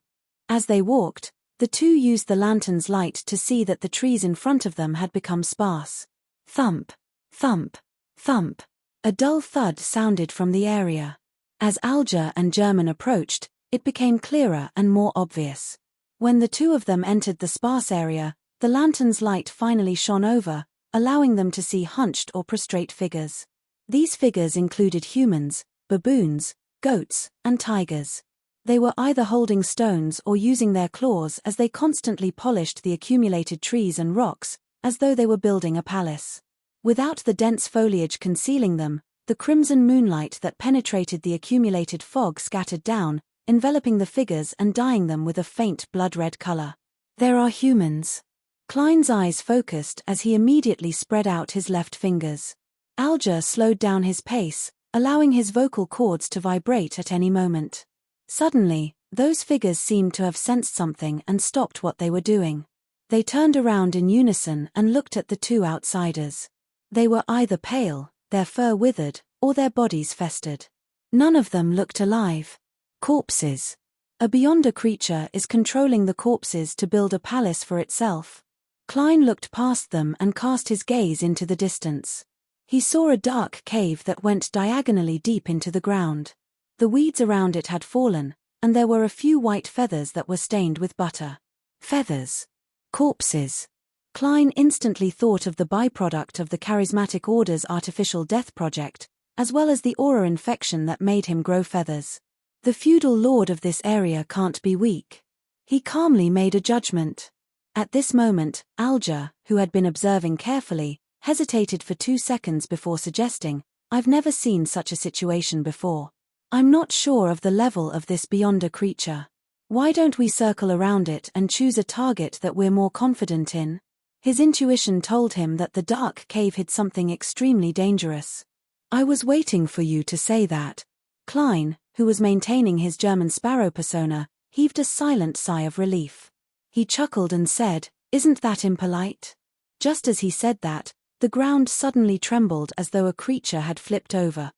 As they walked, the two used the lantern's light to see that the trees in front of them had become sparse. Thump, thump, thump. A dull thud sounded from the area. As Alger and German approached, it became clearer and more obvious. When the two of them entered the sparse area, the lantern's light finally shone over, allowing them to see hunched or prostrate figures. These figures included humans, baboons, goats, and tigers. They were either holding stones or using their claws as they constantly polished the accumulated trees and rocks, as though they were building a palace. Without the dense foliage concealing them, the crimson moonlight that penetrated the accumulated fog scattered down, enveloping the figures and dyeing them with a faint blood-red color. There are humans. Klein's eyes focused as he immediately spread out his left fingers. Alger slowed down his pace, allowing his vocal cords to vibrate at any moment. Suddenly, those figures seemed to have sensed something and stopped what they were doing. They turned around in unison and looked at the two outsiders. They were either pale, their fur withered, or their bodies festered. None of them looked alive. Corpses. A Beyonder creature is controlling the corpses to build a palace for itself. Klein looked past them and cast his gaze into the distance. He saw a dark cave that went diagonally deep into the ground. The weeds around it had fallen, and there were a few white feathers that were stained with butter. Feathers. Corpses. Klein instantly thought of the byproduct of the Charismatic Order's artificial death project, as well as the aura infection that made him grow feathers. The feudal lord of this area can't be weak. He calmly made a judgment. At this moment, Alger, who had been observing carefully, hesitated for 2 seconds before suggesting, I've never seen such a situation before. I'm not sure of the level of this Beyonder creature. Why don't we circle around it and choose a target that we're more confident in? His intuition told him that the dark cave hid something extremely dangerous. I was waiting for you to say that. Klein, who was maintaining his German Sparrow persona, heaved a silent sigh of relief. He chuckled and said, Isn't that impolite? Just as he said that, the ground suddenly trembled as though a creature had flipped over.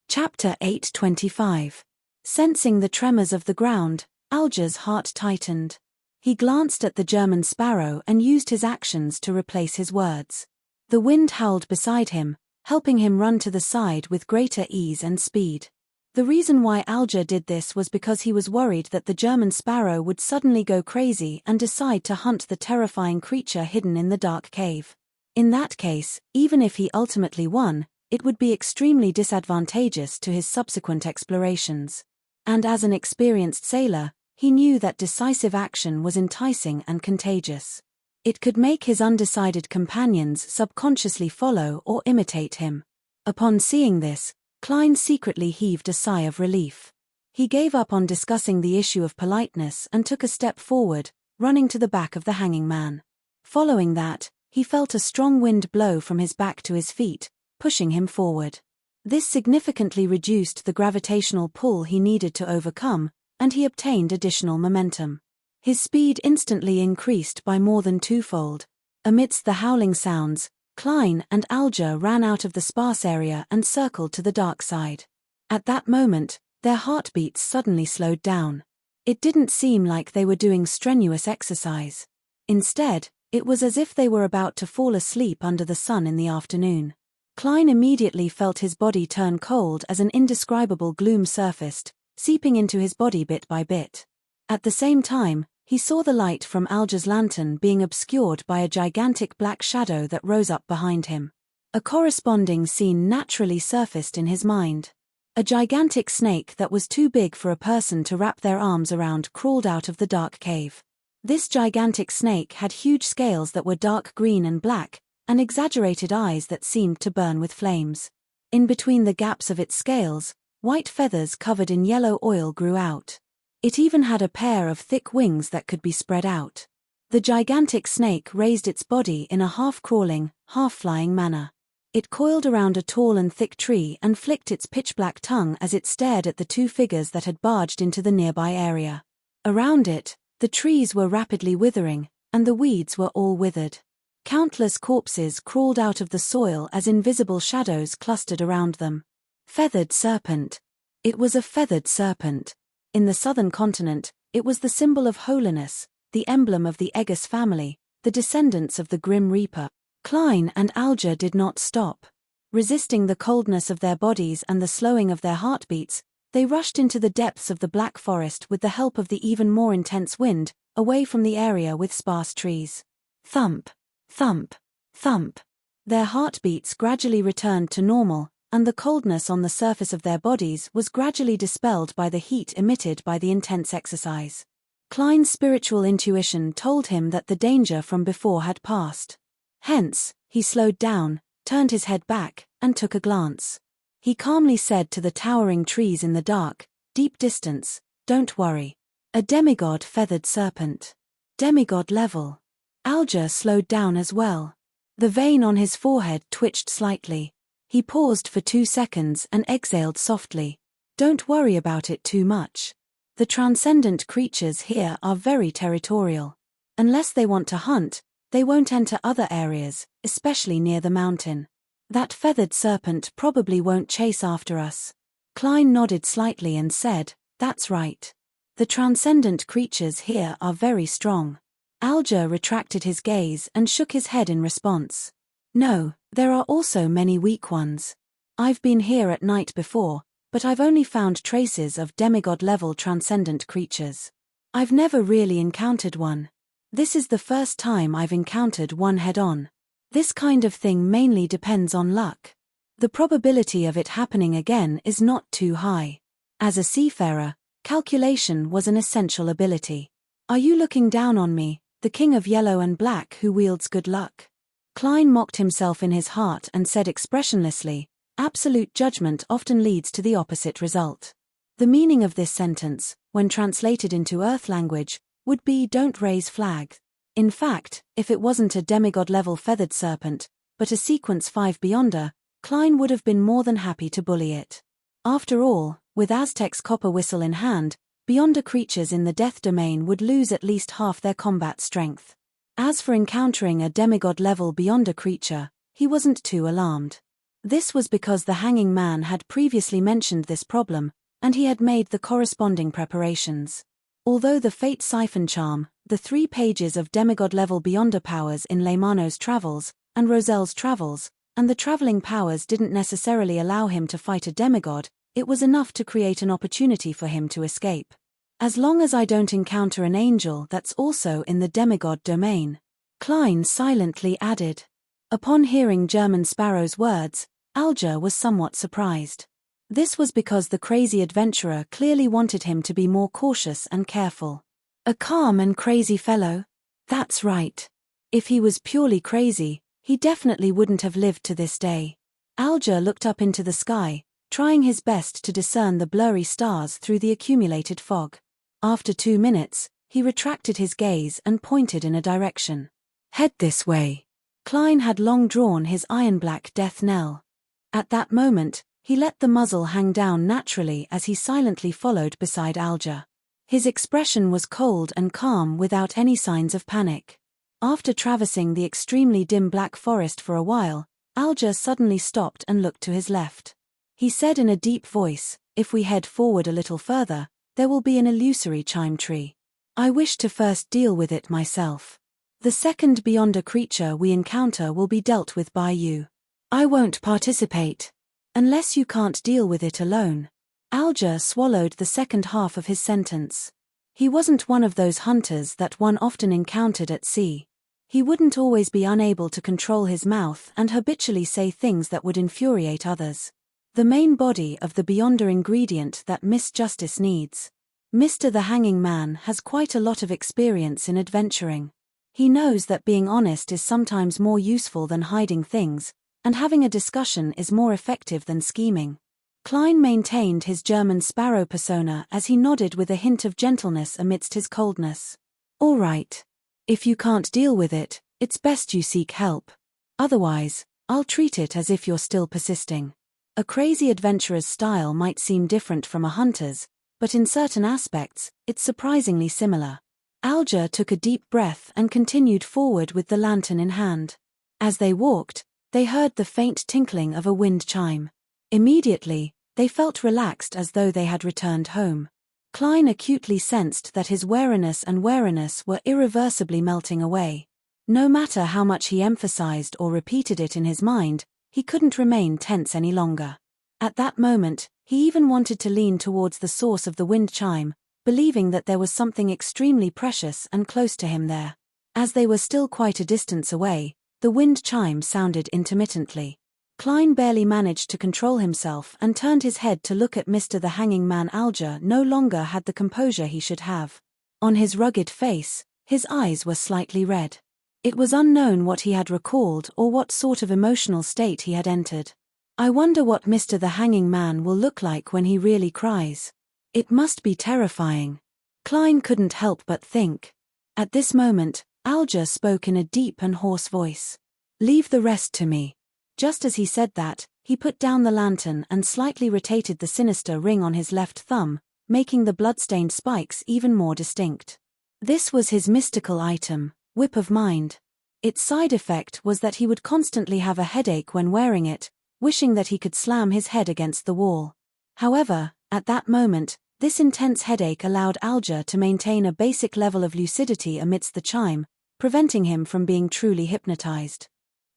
Chapter 825. Sensing the tremors of the ground, Alger's heart tightened. He glanced at the German Sparrow and used his actions to replace his words. The wind howled beside him, helping him run to the side with greater ease and speed. The reason why Alger did this was because he was worried that the German Sparrow would suddenly go crazy and decide to hunt the terrifying creature hidden in the dark cave. In that case, even if he ultimately won, it would be extremely disadvantageous to his subsequent explorations. And as an experienced sailor, he knew that decisive action was enticing and contagious. It could make his undecided companions subconsciously follow or imitate him. Upon seeing this, Klein secretly heaved a sigh of relief. He gave up on discussing the issue of politeness and took a step forward, running to the back of the hanging man. Following that, he felt a strong wind blow from his back to his feet, pushing him forward. This significantly reduced the gravitational pull he needed to overcome, and he obtained additional momentum. His speed instantly increased by more than twofold. Amidst the howling sounds, Klein and Alger ran out of the sparse area and circled to the dark side. At that moment, their heartbeats suddenly slowed down. It didn't seem like they were doing strenuous exercise. Instead, it was as if they were about to fall asleep under the sun in the afternoon. Klein immediately felt his body turn cold as an indescribable gloom surfaced, seeping into his body bit by bit. At the same time, he saw the light from Alger's lantern being obscured by a gigantic black shadow that rose up behind him. A corresponding scene naturally surfaced in his mind. A gigantic snake that was too big for a person to wrap their arms around crawled out of the dark cave. This gigantic snake had huge scales that were dark green and black, and exaggerated eyes that seemed to burn with flames. In between the gaps of its scales, white feathers covered in yellow oil grew out. It even had a pair of thick wings that could be spread out. The gigantic snake raised its body in a half-crawling, half-flying manner. It coiled around a tall and thick tree and flicked its pitch-black tongue as it stared at the two figures that had barged into the nearby area. Around it, the trees were rapidly withering, and the weeds were all withered. Countless corpses crawled out of the soil as invisible shadows clustered around them. Feathered serpent. It was a feathered serpent. In the southern continent, it was the symbol of holiness, the emblem of the Aegis family, the descendants of the Grim Reaper. Klein and Alger did not stop. Resisting the coldness of their bodies and the slowing of their heartbeats, they rushed into the depths of the black forest with the help of the even more intense wind, away from the area with sparse trees. Thump, thump, thump. Their heartbeats gradually returned to normal, and the coldness on the surface of their bodies was gradually dispelled by the heat emitted by the intense exercise. Klein's spiritual intuition told him that the danger from before had passed. Hence, he slowed down, turned his head back, and took a glance. He calmly said to the towering trees in the dark, deep distance, "Don't worry. A demigod feathered serpent. Demigod level." Alger slowed down as well. The vein on his forehead twitched slightly. He paused for 2 seconds and exhaled softly. "Don't worry about it too much. The transcendent creatures here are very territorial. Unless they want to hunt, they won't enter other areas, especially near the mountain. That feathered serpent probably won't chase after us." Klein nodded slightly and said, "That's right. The transcendent creatures here are very strong." Alger retracted his gaze and shook his head in response. "No, there are also many weak ones. I've been here at night before, but I've only found traces of demigod-level transcendent creatures. I've never really encountered one. This is the first time I've encountered one head-on. This kind of thing mainly depends on luck. The probability of it happening again is not too high. As a seafarer, calculation was an essential ability. Are you looking down on me, the king of yellow and black who wields good luck?" Klein mocked himself in his heart and said expressionlessly, "Absolute judgment often leads to the opposite result." The meaning of this sentence, when translated into Earth language, would be "don't raise flag." In fact, if it wasn't a demigod-level feathered serpent, but a Sequence 5 Beyonder, Klein would have been more than happy to bully it. After all, with Aztec's copper whistle in hand, Beyonder creatures in the death domain would lose at least half their combat strength. As for encountering a demigod-level Beyonder creature, he wasn't too alarmed. This was because the hanging man had previously mentioned this problem, and he had made the corresponding preparations. Although the Fate Siphon Charm, the 3 pages of demigod-level Beyonder powers in Leymano's Travels, and Roselle's Travels, and the traveling powers didn't necessarily allow him to fight a demigod, it was enough to create an opportunity for him to escape. "As long as I don't encounter an angel that's also in the demigod domain," Klein silently added. Upon hearing German Sparrow's words, Alger was somewhat surprised. This was because the crazy adventurer clearly wanted him to be more cautious and careful. "A calm and crazy fellow? That's right. If he was purely crazy, he definitely wouldn't have lived to this day. Alger looked up into the sky, trying his best to discern the blurry stars through the accumulated fog. After 2 minutes, he retracted his gaze and pointed in a direction. Head this way. Klein had long drawn his iron-black death knell. At that moment, he let the muzzle hang down naturally as he silently followed beside Alger. His expression was cold and calm without any signs of panic. After traversing the extremely dim black forest for a while, Alger suddenly stopped and looked to his left. He said in a deep voice, "If we head forward a little further, there will be an illusory chime tree. I wish to first deal with it myself. The second beyonder creature we encounter will be dealt with by you. I won't participate. Unless you can't deal with it alone." Alger swallowed the second half of his sentence. He wasn't one of those hunters that one often encountered at sea. He wouldn't always be unable to control his mouth and habitually say things that would infuriate others. The main body of the beyonder ingredient that Miss Justice needs. Mr. the Hanging Man has quite a lot of experience in adventuring. He knows that being honest is sometimes more useful than hiding things, and having a discussion is more effective than scheming. Klein maintained his German sparrow persona as he nodded with a hint of gentleness amidst his coldness. "All right. If you can't deal with it, it's best you seek help. Otherwise, I'll treat it as if you're still persisting." A crazy adventurer's style might seem different from a hunter's, but in certain aspects, it's surprisingly similar. Alger took a deep breath and continued forward with the lantern in hand. As they walked, they heard the faint tinkling of a wind chime. Immediately, they felt relaxed as though they had returned home. Klein acutely sensed that his wariness and wariness were irreversibly melting away. No matter how much he emphasized or repeated it in his mind, he couldn't remain tense any longer. At that moment, he even wanted to lean towards the source of the wind chime, believing that there was something extremely precious and close to him there. As they were still quite a distance away, the wind chime sounded intermittently. Klein barely managed to control himself and turned his head to look at Mr. the Hanging Man. Alger no longer had the composure he should have. On his rugged face, his eyes were slightly red. It was unknown what he had recalled or what sort of emotional state he had entered. "I wonder what Mr. the Hanging Man will look like when he really cries. It must be terrifying." Klein couldn't help but think. At this moment, Alger spoke in a deep and hoarse voice. "Leave the rest to me." Just as he said that, he put down the lantern and slightly rotated the sinister ring on his left thumb, making the blood-stained spikes even more distinct. This was his mystical item, Whip of Mind. Its side effect was that he would constantly have a headache when wearing it, wishing that he could slam his head against the wall. However, at that moment, this intense headache allowed Alger to maintain a basic level of lucidity amidst the chime, preventing him from being truly hypnotized.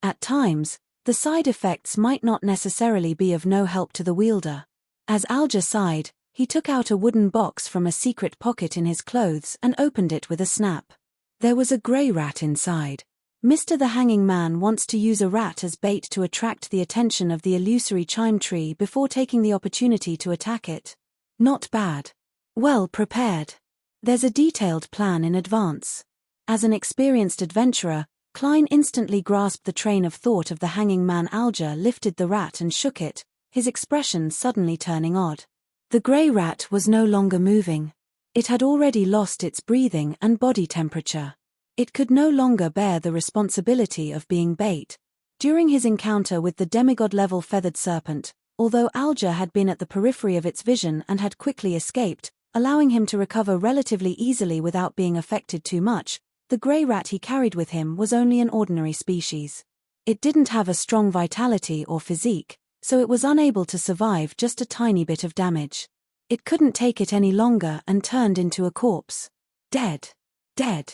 At times, the side effects might not necessarily be of no help to the wielder. As Alger sighed, he took out a wooden box from a secret pocket in his clothes and opened it with a snap. There was a grey rat inside. Mr. the Hanging Man wants to use a rat as bait to attract the attention of the illusory chime tree before taking the opportunity to attack it. Not bad. Well prepared. There's a detailed plan in advance. As an experienced adventurer, Klein instantly grasped the train of thought of the Hanging Man. Alger lifted the rat and shook it, his expression suddenly turning odd. The grey rat was no longer moving. It had already lost its breathing and body temperature. It could no longer bear the responsibility of being bait. During his encounter with the demigod-level feathered serpent, although Alger had been at the periphery of its vision and had quickly escaped, allowing him to recover relatively easily without being affected too much, the grey rat he carried with him was only an ordinary species. It didn't have a strong vitality or physique, so it was unable to survive just a tiny bit of damage. It couldn't take it any longer and turned into a corpse. Dead. Dead.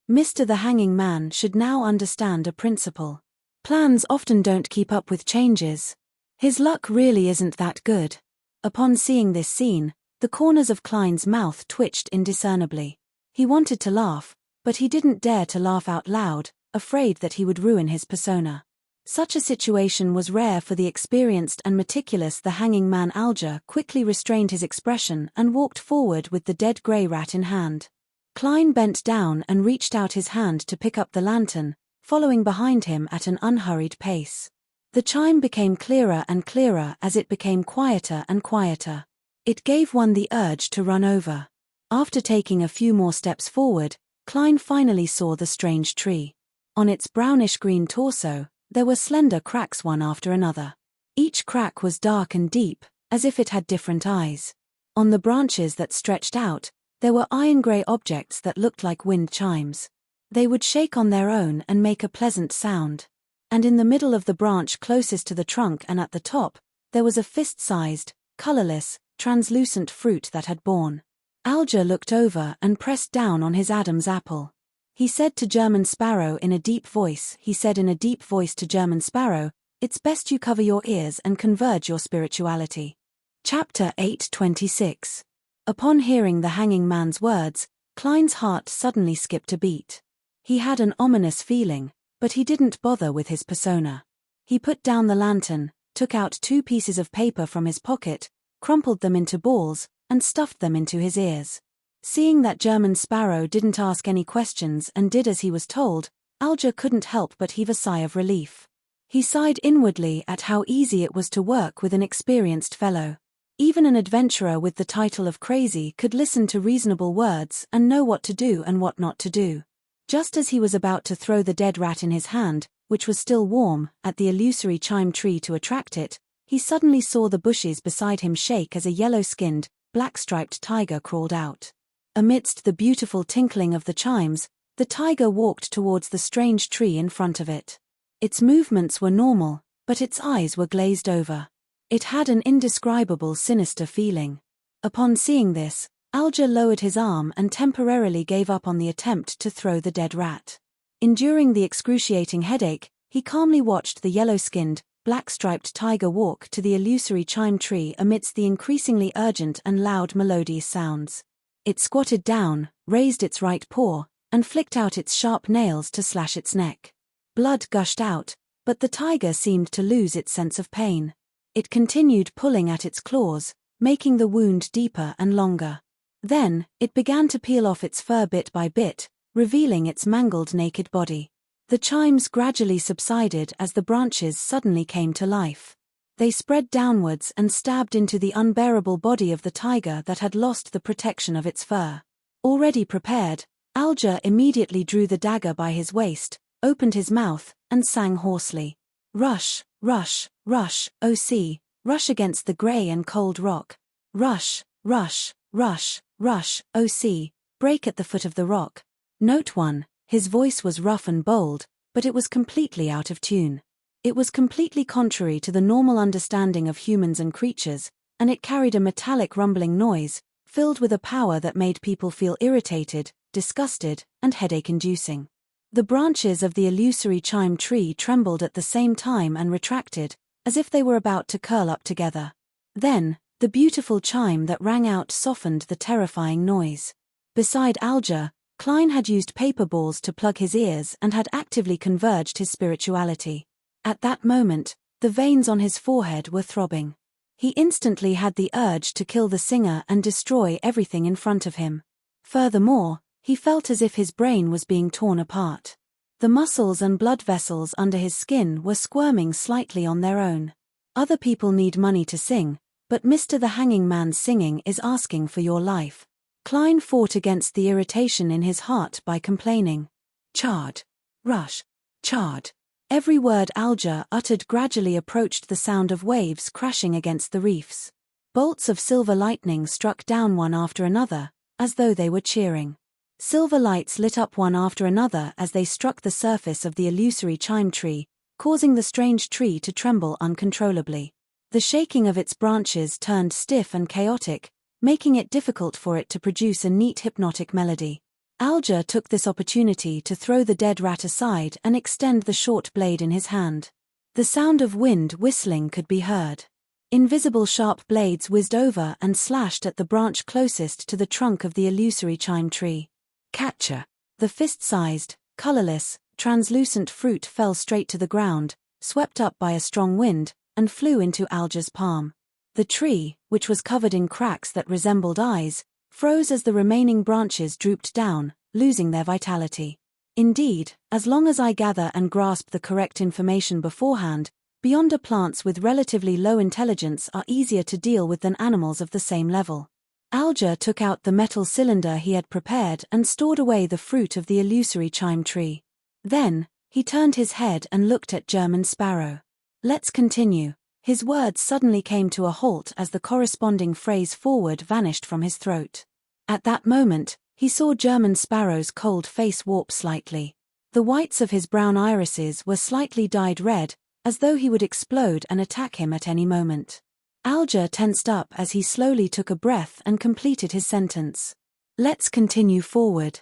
Mr. the Hanging Man should now understand a principle. Plans often don't keep up with changes. His luck really isn't that good. Upon seeing this scene, the corners of Klein's mouth twitched indiscernibly. He wanted to laugh, but he didn't dare to laugh out loud, afraid that he would ruin his persona. Such a situation was rare for the experienced and meticulous the Hanging Man. Alger quickly restrained his expression and walked forward with the dead grey rat in hand. Klein bent down and reached out his hand to pick up the lantern, following behind him at an unhurried pace. The chime became clearer and clearer as it became quieter and quieter. It gave one the urge to run over. After taking a few more steps forward, Klein finally saw the strange tree. On its brownish-green torso, there were slender cracks one after another. Each crack was dark and deep, as if it had different eyes. On the branches that stretched out, there were iron-grey objects that looked like wind chimes. They would shake on their own and make a pleasant sound. And in the middle of the branch closest to the trunk and at the top, there was a fist-sized, colorless, translucent fruit that had borne. Alger looked over and pressed down on his Adam's apple. He said to German Sparrow in a deep voice, to German Sparrow, "It's best you cover your ears and converge your spirituality." Chapter 8:26. Upon hearing the hanging man's words, Klein's heart suddenly skipped a beat. He had an ominous feeling, but he didn't bother with his persona. He put down the lantern, took out 2 pieces of paper from his pocket, crumpled them into balls, and stuffed them into his ears. Seeing that German Sparrow didn't ask any questions and did as he was told, Alger couldn't help but heave a sigh of relief. He sighed inwardly at how easy it was to work with an experienced fellow. Even an adventurer with the title of crazy could listen to reasonable words and know what to do and what not to do. Just as he was about to throw the dead rat in his hand, which was still warm, at the illusory chime tree to attract it, he suddenly saw the bushes beside him shake as a yellow-skinned, black-striped tiger crawled out. Amidst the beautiful tinkling of the chimes, the tiger walked towards the strange tree in front of it. Its movements were normal, but its eyes were glazed over. It had an indescribable sinister feeling. Upon seeing this, Alger lowered his arm and temporarily gave up on the attempt to throw the dead rat. Enduring the excruciating headache, he calmly watched the yellow-skinned, black-striped tiger walk to the illusory chime tree amidst the increasingly urgent and loud melodious sounds. It squatted down, raised its right paw, and flicked out its sharp nails to slash its neck. Blood gushed out, but the tiger seemed to lose its sense of pain. It continued pulling at its claws, making the wound deeper and longer. Then, it began to peel off its fur bit by bit, revealing its mangled naked body. The chimes gradually subsided as the branches suddenly came to life. They spread downwards and stabbed into the unbearable body of the tiger that had lost the protection of its fur. Already prepared, Alger immediately drew the dagger by his waist, opened his mouth, and sang hoarsely. "Rush, rush, rush, O sea, rush against the grey and cold rock. Rush, rush, rush, rush, O sea, break at the foot of the rock." Note 1, his voice was rough and bold, but it was completely out of tune. It was completely contrary to the normal understanding of humans and creatures, and it carried a metallic rumbling noise, filled with a power that made people feel irritated, disgusted, and headache-inducing. The branches of the illusory chime tree trembled at the same time and retracted, as if they were about to curl up together. Then, the beautiful chime that rang out softened the terrifying noise. Beside Alger, Klein had used paper balls to plug his ears and had actively converged his spirituality. At that moment, the veins on his forehead were throbbing. He instantly had the urge to kill the singer and destroy everything in front of him. Furthermore, he felt as if his brain was being torn apart. The muscles and blood vessels under his skin were squirming slightly on their own. Other people need money to sing, but Mr. the Hanging Man's singing is asking for your life. Klein fought against the irritation in his heart by complaining. "Chard. Rush. Chard." Every word Alger uttered gradually approached the sound of waves crashing against the reefs. Bolts of silver lightning struck down one after another, as though they were cheering. Silver lights lit up one after another as they struck the surface of the illusory chime tree, causing the strange tree to tremble uncontrollably. The shaking of its branches turned stiff and chaotic, making it difficult for it to produce a neat hypnotic melody. Alger took this opportunity to throw the dead rat aside and extend the short blade in his hand. The sound of wind whistling could be heard. Invisible sharp blades whizzed over and slashed at the branch closest to the trunk of the illusory chime tree. Catcher. The fist-sized, colorless, translucent fruit fell straight to the ground, swept up by a strong wind, and flew into Alger's palm. The tree, which was covered in cracks that resembled eyes, froze as the remaining branches drooped down, losing their vitality. Indeed, as long as I gather and grasp the correct information beforehand, beyonder plants with relatively low intelligence are easier to deal with than animals of the same level. Alger took out the metal cylinder he had prepared and stored away the fruit of the illusory chime tree. Then, he turned his head and looked at German Sparrow. "Let's continue." His words suddenly came to a halt as the corresponding phrase forward vanished from his throat. At that moment, he saw German Sparrow's cold face warp slightly. The whites of his brown irises were slightly dyed red, as though he would explode and attack him at any moment. Alger tensed up as he slowly took a breath and completed his sentence. "Let's continue forward."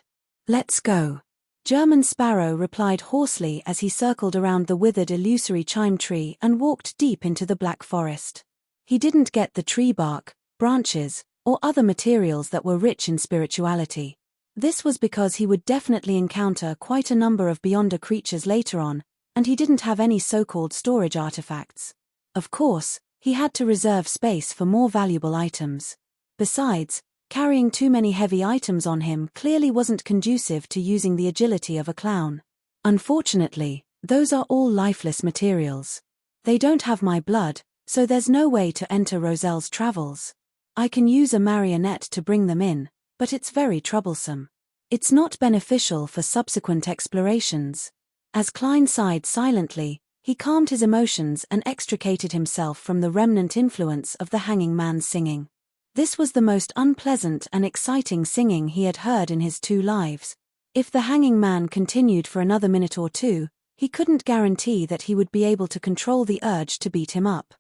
"Let's go." German Sparrow replied hoarsely as he circled around the withered illusory chime tree and walked deep into the black forest. He didn't get the tree bark, branches, or other materials that were rich in spirituality. This was because he would definitely encounter quite a number of beyonder creatures later on, and he didn't have any so-called storage artifacts. Of course, he had to reserve space for more valuable items. Besides, carrying too many heavy items on him clearly wasn't conducive to using the agility of a clown. Unfortunately, those are all lifeless materials. They don't have my blood, so there's no way to enter Roselle's travels. I can use a marionette to bring them in, but it's very troublesome. It's not beneficial for subsequent explorations. As Klein sighed silently, he calmed his emotions and extricated himself from the remnant influence of the hanging man's singing. This was the most unpleasant and exciting singing he had heard in his 2 lives. If the hanging man continued for another minute or two, he couldn't guarantee that he would be able to control the urge to beat him up.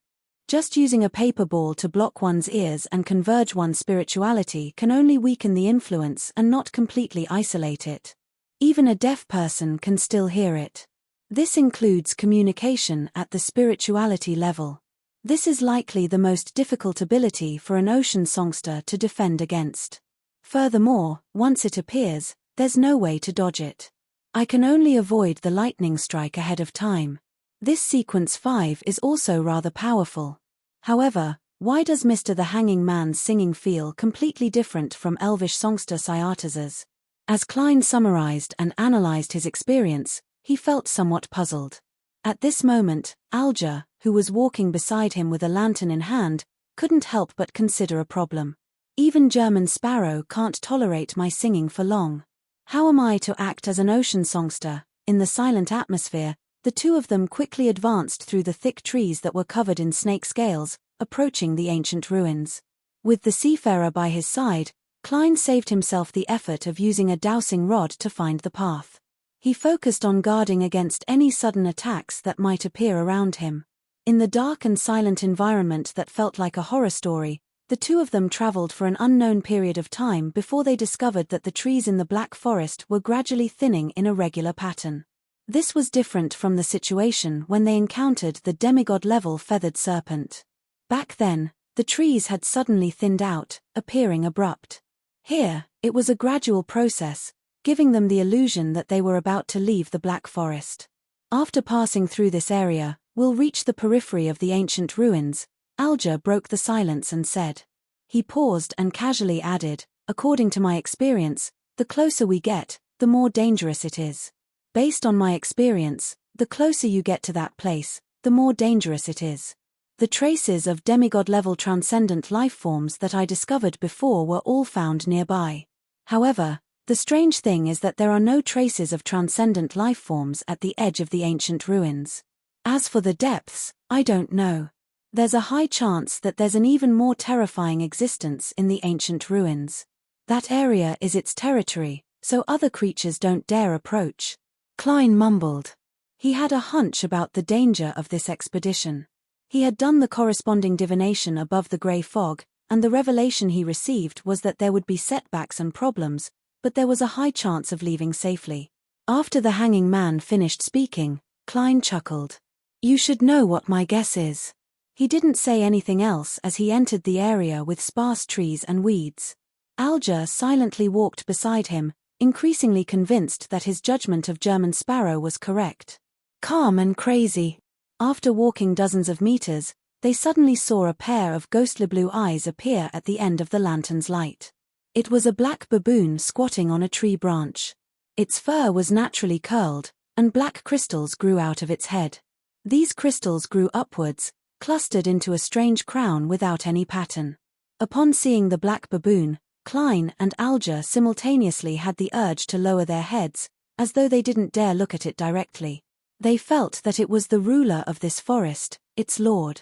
Just using a paper ball to block one's ears and converge one's spirituality can only weaken the influence and not completely isolate it. Even a deaf person can still hear it. This includes communication at the spirituality level. This is likely the most difficult ability for an ocean songster to defend against. Furthermore, once it appears, there's no way to dodge it. I can only avoid the lightning strike ahead of time. This sequence 5 is also rather powerful. However, why does Mr. the Hanging Man's singing feel completely different from elvish songster Cyatas's? As Klein summarized and analyzed his experience, he felt somewhat puzzled. At this moment, Alger, who was walking beside him with a lantern in hand, couldn't help but consider a problem. Even German Sparrow can't tolerate my singing for long. How am I to act as an ocean songster? In the silent atmosphere, the two of them quickly advanced through the thick trees that were covered in snake scales, approaching the ancient ruins. With the seafarer by his side, Klein saved himself the effort of using a dowsing rod to find the path. He focused on guarding against any sudden attacks that might appear around him. In the dark and silent environment that felt like a horror story, the two of them traveled for an unknown period of time before they discovered that the trees in the Black Forest were gradually thinning in a regular pattern. This was different from the situation when they encountered the demigod-level feathered serpent. Back then, the trees had suddenly thinned out, appearing abrupt. Here, it was a gradual process, giving them the illusion that they were about to leave the Black Forest. After passing through this area, we'll reach the periphery of the ancient ruins. Alger broke the silence and said. He paused and casually added, according to my experience, the closer we get, the more dangerous it is. Based on my experience, the closer you get to that place, the more dangerous it is. The traces of demigod-level transcendent life forms that I discovered before were all found nearby. However, the strange thing is that there are no traces of transcendent life forms at the edge of the ancient ruins. As for the depths, I don't know. There's a high chance that there's an even more terrifying existence in the ancient ruins. That area is its territory, so other creatures don't dare approach. Klein mumbled. He had a hunch about the danger of this expedition. He had done the corresponding divination above the grey fog, and the revelation he received was that there would be setbacks and problems, but there was a high chance of leaving safely. After the hanging man finished speaking, Klein chuckled. You should know what my guess is. He didn't say anything else as he entered the area with sparse trees and weeds. Alger silently walked beside him, increasingly convinced that his judgment of German Sparrow was correct. Calm and crazy. After walking dozens of meters, they suddenly saw a pair of ghostly blue eyes appear at the end of the lantern's light. It was a black baboon squatting on a tree branch. Its fur was naturally curled, and black crystals grew out of its head. These crystals grew upwards, clustered into a strange crown without any pattern. Upon seeing the black baboon, Klein and Alger simultaneously had the urge to lower their heads, as though they didn't dare look at it directly. They felt that it was the ruler of this forest, its lord.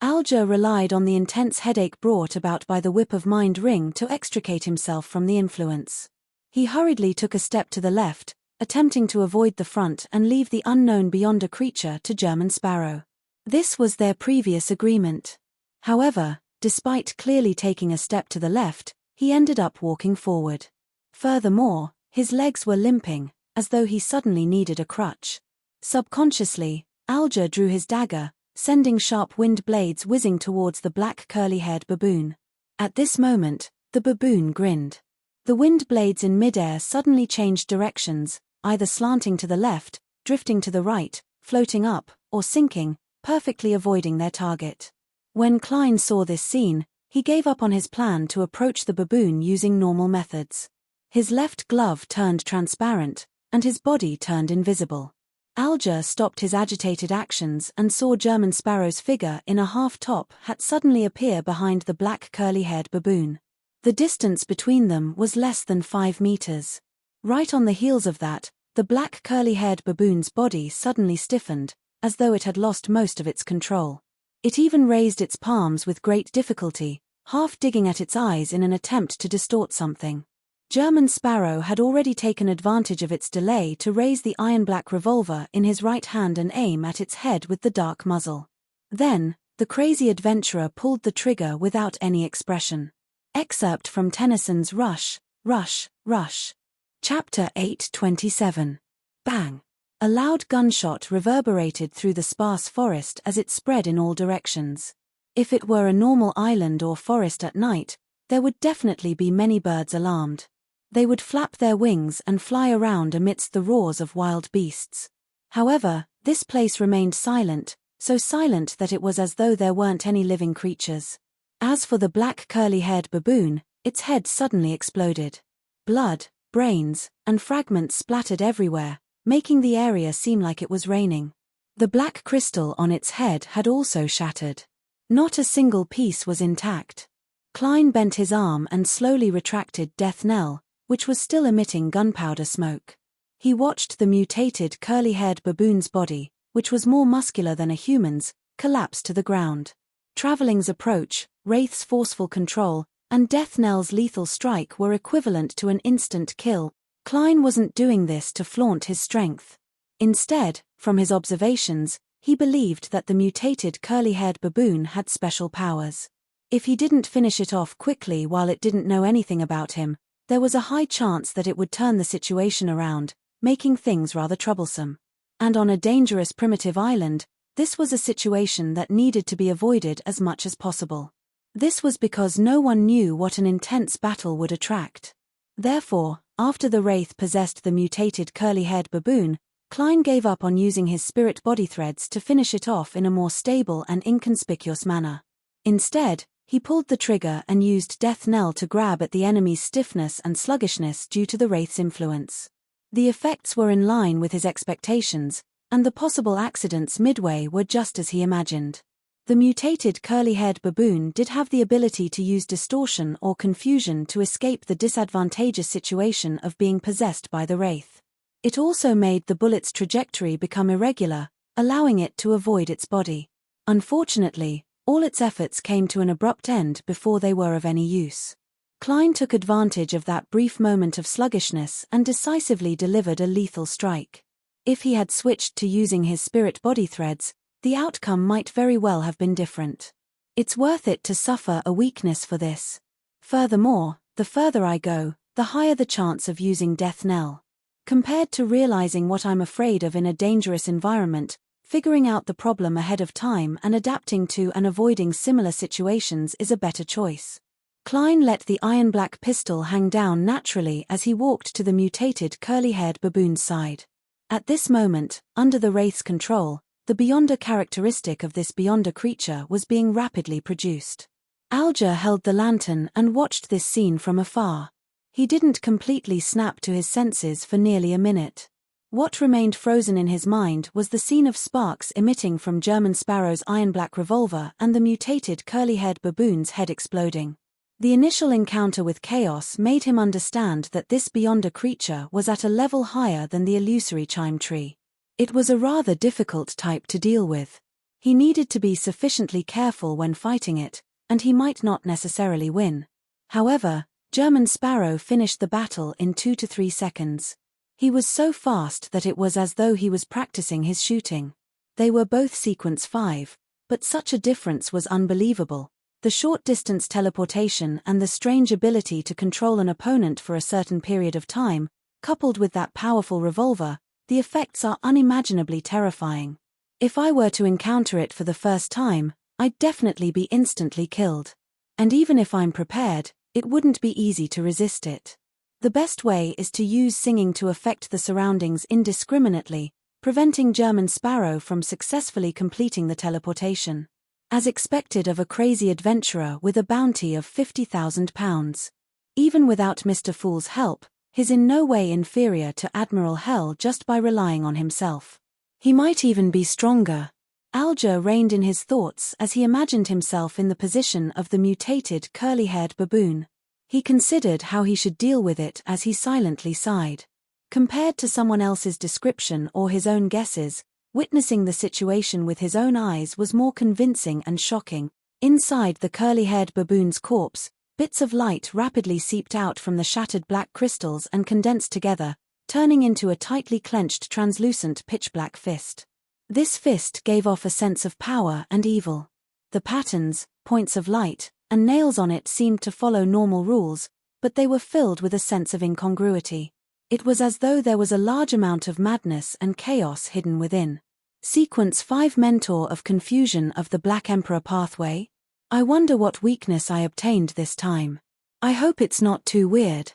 Alger relied on the intense headache brought about by the whip of mind ring to extricate himself from the influence. He hurriedly took a step to the left, attempting to avoid the front and leave the unknown beyonder creature to German Sparrow. This was their previous agreement. However, despite clearly taking a step to the left, he ended up walking forward. Furthermore, his legs were limping, as though he suddenly needed a crutch. Subconsciously, Alger drew his dagger, sending sharp wind blades whizzing towards the black curly-haired baboon. At this moment, the baboon grinned. The wind blades in midair suddenly changed directions, either slanting to the left, drifting to the right, floating up, or sinking, perfectly avoiding their target. When Klein saw this scene, he gave up on his plan to approach the baboon using normal methods. His left glove turned transparent, and his body turned invisible. Alger stopped his agitated actions and saw German Sparrow's figure in a half-top hat suddenly appear behind the black curly-haired baboon. The distance between them was less than 5 meters. Right on the heels of that, the black curly-haired baboon's body suddenly stiffened, as though it had lost most of its control. It even raised its palms with great difficulty, half digging at its eyes in an attempt to distort something. German Sparrow had already taken advantage of its delay to raise the iron-black revolver in his right hand and aim at its head with the dark muzzle. Then, the crazy adventurer pulled the trigger without any expression. Excerpt from Tennyson's Rush, Rush, Rush. Chapter 8:27. Bang! A loud gunshot reverberated through the sparse forest as it spread in all directions. If it were a normal island or forest at night, there would definitely be many birds alarmed. They would flap their wings and fly around amidst the roars of wild beasts. However, this place remained silent, so silent that it was as though there weren't any living creatures. As for the black curly-haired baboon, its head suddenly exploded. Blood, brains, and fragments splattered everywhere, making the area seem like it was raining. The black crystal on its head had also shattered. Not a single piece was intact. Klein bent his arm and slowly retracted Death Knell, which was still emitting gunpowder smoke. He watched the mutated curly-haired baboon's body, which was more muscular than a human's, collapse to the ground. Traveling's approach, Wraith's forceful control, and Death Knell's lethal strike were equivalent to an instant kill. Klein wasn't doing this to flaunt his strength. Instead, from his observations, he believed that the mutated curly-haired baboon had special powers. If he didn't finish it off quickly while it didn't know anything about him, there was a high chance that it would turn the situation around, making things rather troublesome. And on a dangerous primitive island, this was a situation that needed to be avoided as much as possible. This was because no one knew what an intense battle would attract. Therefore, after the Wraith possessed the mutated curly-haired baboon, Klein gave up on using his spirit body threads to finish it off in a more stable and inconspicuous manner. Instead, he pulled the trigger and used Death Knell to grab at the enemy's stiffness and sluggishness due to the Wraith's influence. The effects were in line with his expectations, and the possible accidents midway were just as he imagined. The mutated curly-haired baboon did have the ability to use distortion or confusion to escape the disadvantageous situation of being possessed by the Wraith. It also made the bullet's trajectory become irregular, allowing it to avoid its body. Unfortunately, all its efforts came to an abrupt end before they were of any use. Klein took advantage of that brief moment of sluggishness and decisively delivered a lethal strike. If he had switched to using his spirit body threads, the outcome might very well have been different. It's worth it to suffer a weakness for this. Furthermore, the further I go, the higher the chance of using Death Knell. Compared to realizing what I'm afraid of in a dangerous environment, figuring out the problem ahead of time and adapting to and avoiding similar situations is a better choice. Klein let the iron-black pistol hang down naturally as he walked to the mutated curly-haired baboon's side. At this moment, under the Wraith's control, the beyonder characteristic of this beyonder creature was being rapidly produced. Alger held the lantern and watched this scene from afar. He didn't completely snap to his senses for nearly a minute. What remained frozen in his mind was the scene of sparks emitting from German Sparrow's iron-black revolver and the mutated curly-haired baboon's head exploding. The initial encounter with chaos made him understand that this Beyonder creature was at a level higher than the illusory chime tree. It was a rather difficult type to deal with. He needed to be sufficiently careful when fighting it, and he might not necessarily win. However, German Sparrow finished the battle in 2 to 3 seconds. He was so fast that it was as though he was practicing his shooting. They were both sequence 5, but such a difference was unbelievable. The short-distance teleportation and the strange ability to control an opponent for a certain period of time, coupled with that powerful revolver, the effects are unimaginably terrifying. If I were to encounter it for the first time, I'd definitely be instantly killed. And even if I'm prepared, it wouldn't be easy to resist it. The best way is to use singing to affect the surroundings indiscriminately, preventing German Sparrow from successfully completing the teleportation. As expected of a crazy adventurer with a bounty of £50,000. Even without Mr. Fool's help, he's in no way inferior to Admiral Hell just by relying on himself. He might even be stronger. Alger reigned in his thoughts as he imagined himself in the position of the mutated curly-haired baboon. He considered how he should deal with it as he silently sighed. Compared to someone else's description or his own guesses, witnessing the situation with his own eyes was more convincing and shocking. Inside the curly-haired baboon's corpse, bits of light rapidly seeped out from the shattered black crystals and condensed together, turning into a tightly clenched translucent pitch-black fist. This fist gave off a sense of power and evil. The patterns, points of light, and nails on it seemed to follow normal rules, but they were filled with a sense of incongruity. It was as though there was a large amount of madness and chaos hidden within. Sequence 5 Mentor of Confusion of the Black Emperor Pathway? I wonder what weakness I obtained this time. I hope it's not too weird.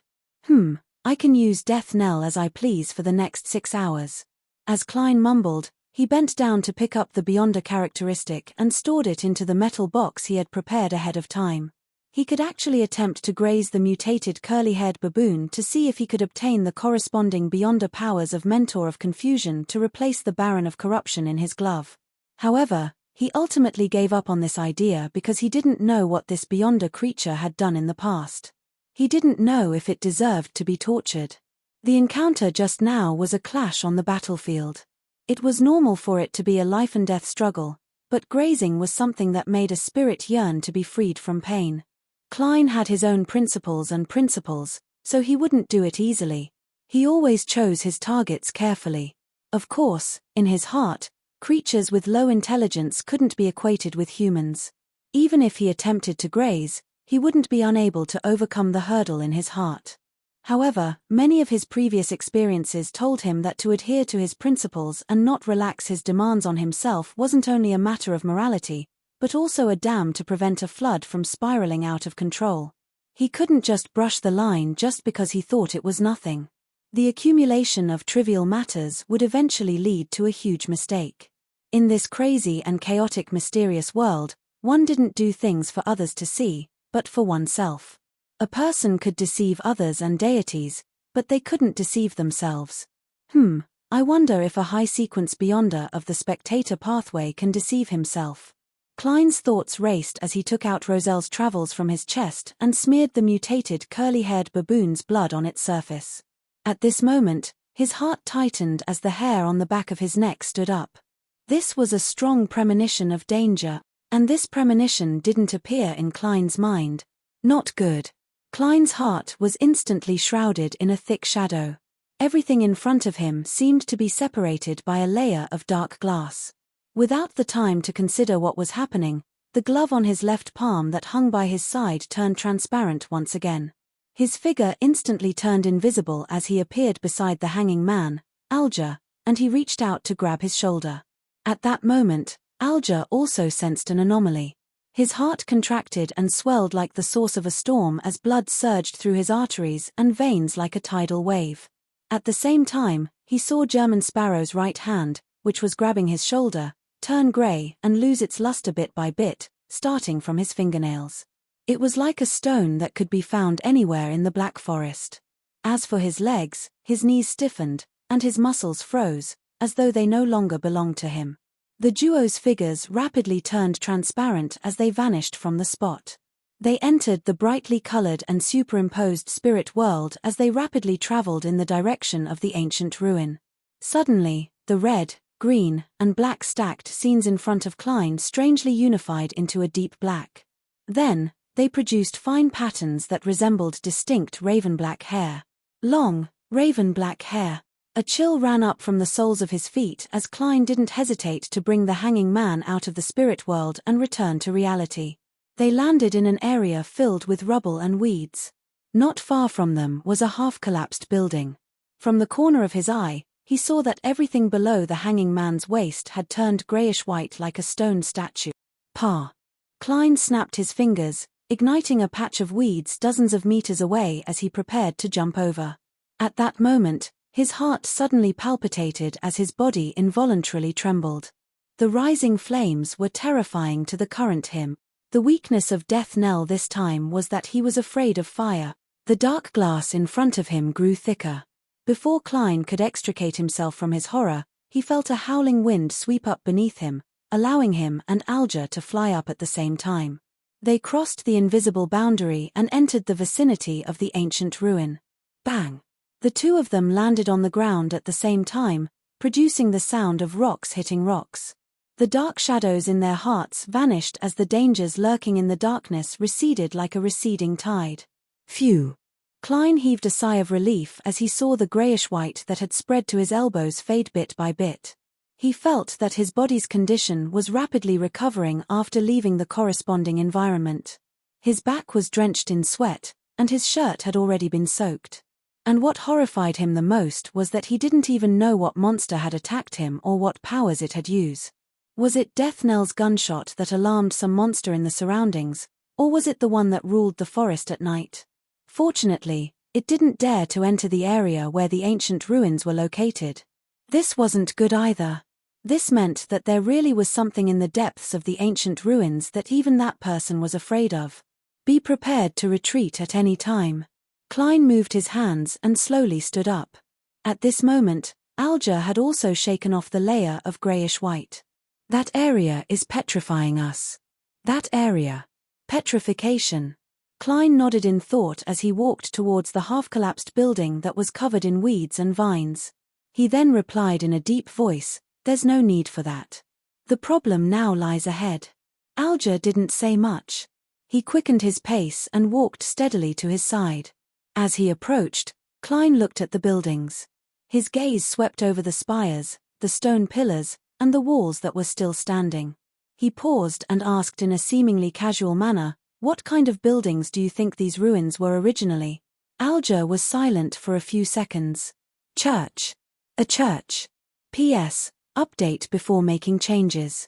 I can use Death Knell as I please for the next 6 hours. As Klein mumbled, he bent down to pick up the Beyonder characteristic and stored it into the metal box he had prepared ahead of time. He could actually attempt to graze the mutated curly-haired baboon to see if he could obtain the corresponding Beyonder powers of Mentor of Confusion to replace the Baron of Corruption in his glove. However, he ultimately gave up on this idea because he didn't know what this Beyonder creature had done in the past. He didn't know if it deserved to be tortured. The encounter just now was a clash on the battlefield. It was normal for it to be a life-and-death struggle, but grazing was something that made a spirit yearn to be freed from pain. Klein had his own principles, so he wouldn't do it easily. He always chose his targets carefully. Of course, in his heart, creatures with low intelligence couldn't be equated with humans. Even if he attempted to graze, he wouldn't be unable to overcome the hurdle in his heart. However, many of his previous experiences told him that to adhere to his principles and not relax his demands on himself wasn't only a matter of morality, but also a dam to prevent a flood from spiraling out of control. He couldn't just brush the line just because he thought it was nothing. The accumulation of trivial matters would eventually lead to a huge mistake. In this crazy and chaotic mysterious world, one didn't do things for others to see, but for oneself. A person could deceive others and deities, but they couldn't deceive themselves. I wonder if a high-sequence Beyonder of the Spectator Pathway can deceive himself. Klein's thoughts raced as he took out Roselle's travels from his chest and smeared the mutated curly-haired baboon's blood on its surface. At this moment, his heart tightened as the hair on the back of his neck stood up. This was a strong premonition of danger, and this premonition didn't appear in Klein's mind. Not good. Klein's heart was instantly shrouded in a thick shadow. Everything in front of him seemed to be separated by a layer of dark glass. Without the time to consider what was happening, the glove on his left palm that hung by his side turned transparent once again. His figure instantly turned invisible as he appeared beside the hanging man, Alger, and he reached out to grab his shoulder. At that moment, Alger also sensed an anomaly. His heart contracted and swelled like the source of a storm as blood surged through his arteries and veins like a tidal wave. At the same time, he saw German Sparrow's right hand, which was grabbing his shoulder, turn grey and lose its luster bit by bit, starting from his fingernails. It was like a stone that could be found anywhere in the Black Forest. As for his legs, his knees stiffened, and his muscles froze, as though they no longer belonged to him. The duo's figures rapidly turned transparent as they vanished from the spot. They entered the brightly colored and superimposed spirit world as they rapidly traveled in the direction of the ancient ruin. Suddenly, the red, green, and black stacked scenes in front of Klein strangely unified into a deep black. Then, they produced fine patterns that resembled distinct raven-black hair. Long, raven-black hair. A chill ran up from the soles of his feet as Klein didn't hesitate to bring the hanging man out of the spirit world and return to reality. They landed in an area filled with rubble and weeds. Not far from them was a half-collapsed building. From the corner of his eye, he saw that everything below the hanging man's waist had turned grayish-white like a stone statue. Pa! Klein snapped his fingers, igniting a patch of weeds dozens of meters away as he prepared to jump over. At that moment, his heart suddenly palpitated as his body involuntarily trembled. The rising flames were terrifying to the current him. The weakness of Death Knell this time was that he was afraid of fire. The dark glass in front of him grew thicker. Before Klein could extricate himself from his horror, he felt a howling wind sweep up beneath him, allowing him and Alger to fly up at the same time. They crossed the invisible boundary and entered the vicinity of the ancient ruin. Bang! The two of them landed on the ground at the same time, producing the sound of rocks hitting rocks. The dark shadows in their hearts vanished as the dangers lurking in the darkness receded like a receding tide. Phew! Klein heaved a sigh of relief as he saw the grayish-white that had spread to his elbows fade bit by bit. He felt that his body's condition was rapidly recovering after leaving the corresponding environment. His back was drenched in sweat, and his shirt had already been soaked. And what horrified him the most was that he didn't even know what monster had attacked him or what powers it had used. Was it Death Knell's gunshot that alarmed some monster in the surroundings, or was it the one that ruled the forest at night? Fortunately, it didn't dare to enter the area where the ancient ruins were located. This wasn't good either. This meant that there really was something in the depths of the ancient ruins that even that person was afraid of. Be prepared to retreat at any time. Klein moved his hands and slowly stood up. At this moment, Alger had also shaken off the layer of grayish-white. That area is petrifying us. That area. Petrification. Klein nodded in thought as he walked towards the half-collapsed building that was covered in weeds and vines. He then replied in a deep voice, "There's no need for that. The problem now lies ahead." Alger didn't say much. He quickened his pace and walked steadily to his side. As he approached, Klein looked at the buildings. His gaze swept over the spires, the stone pillars, and the walls that were still standing. He paused and asked in a seemingly casual manner, "What kind of buildings do you think these ruins were originally?" Alger was silent for a few seconds. "Church. A church. P.S. Update before making changes.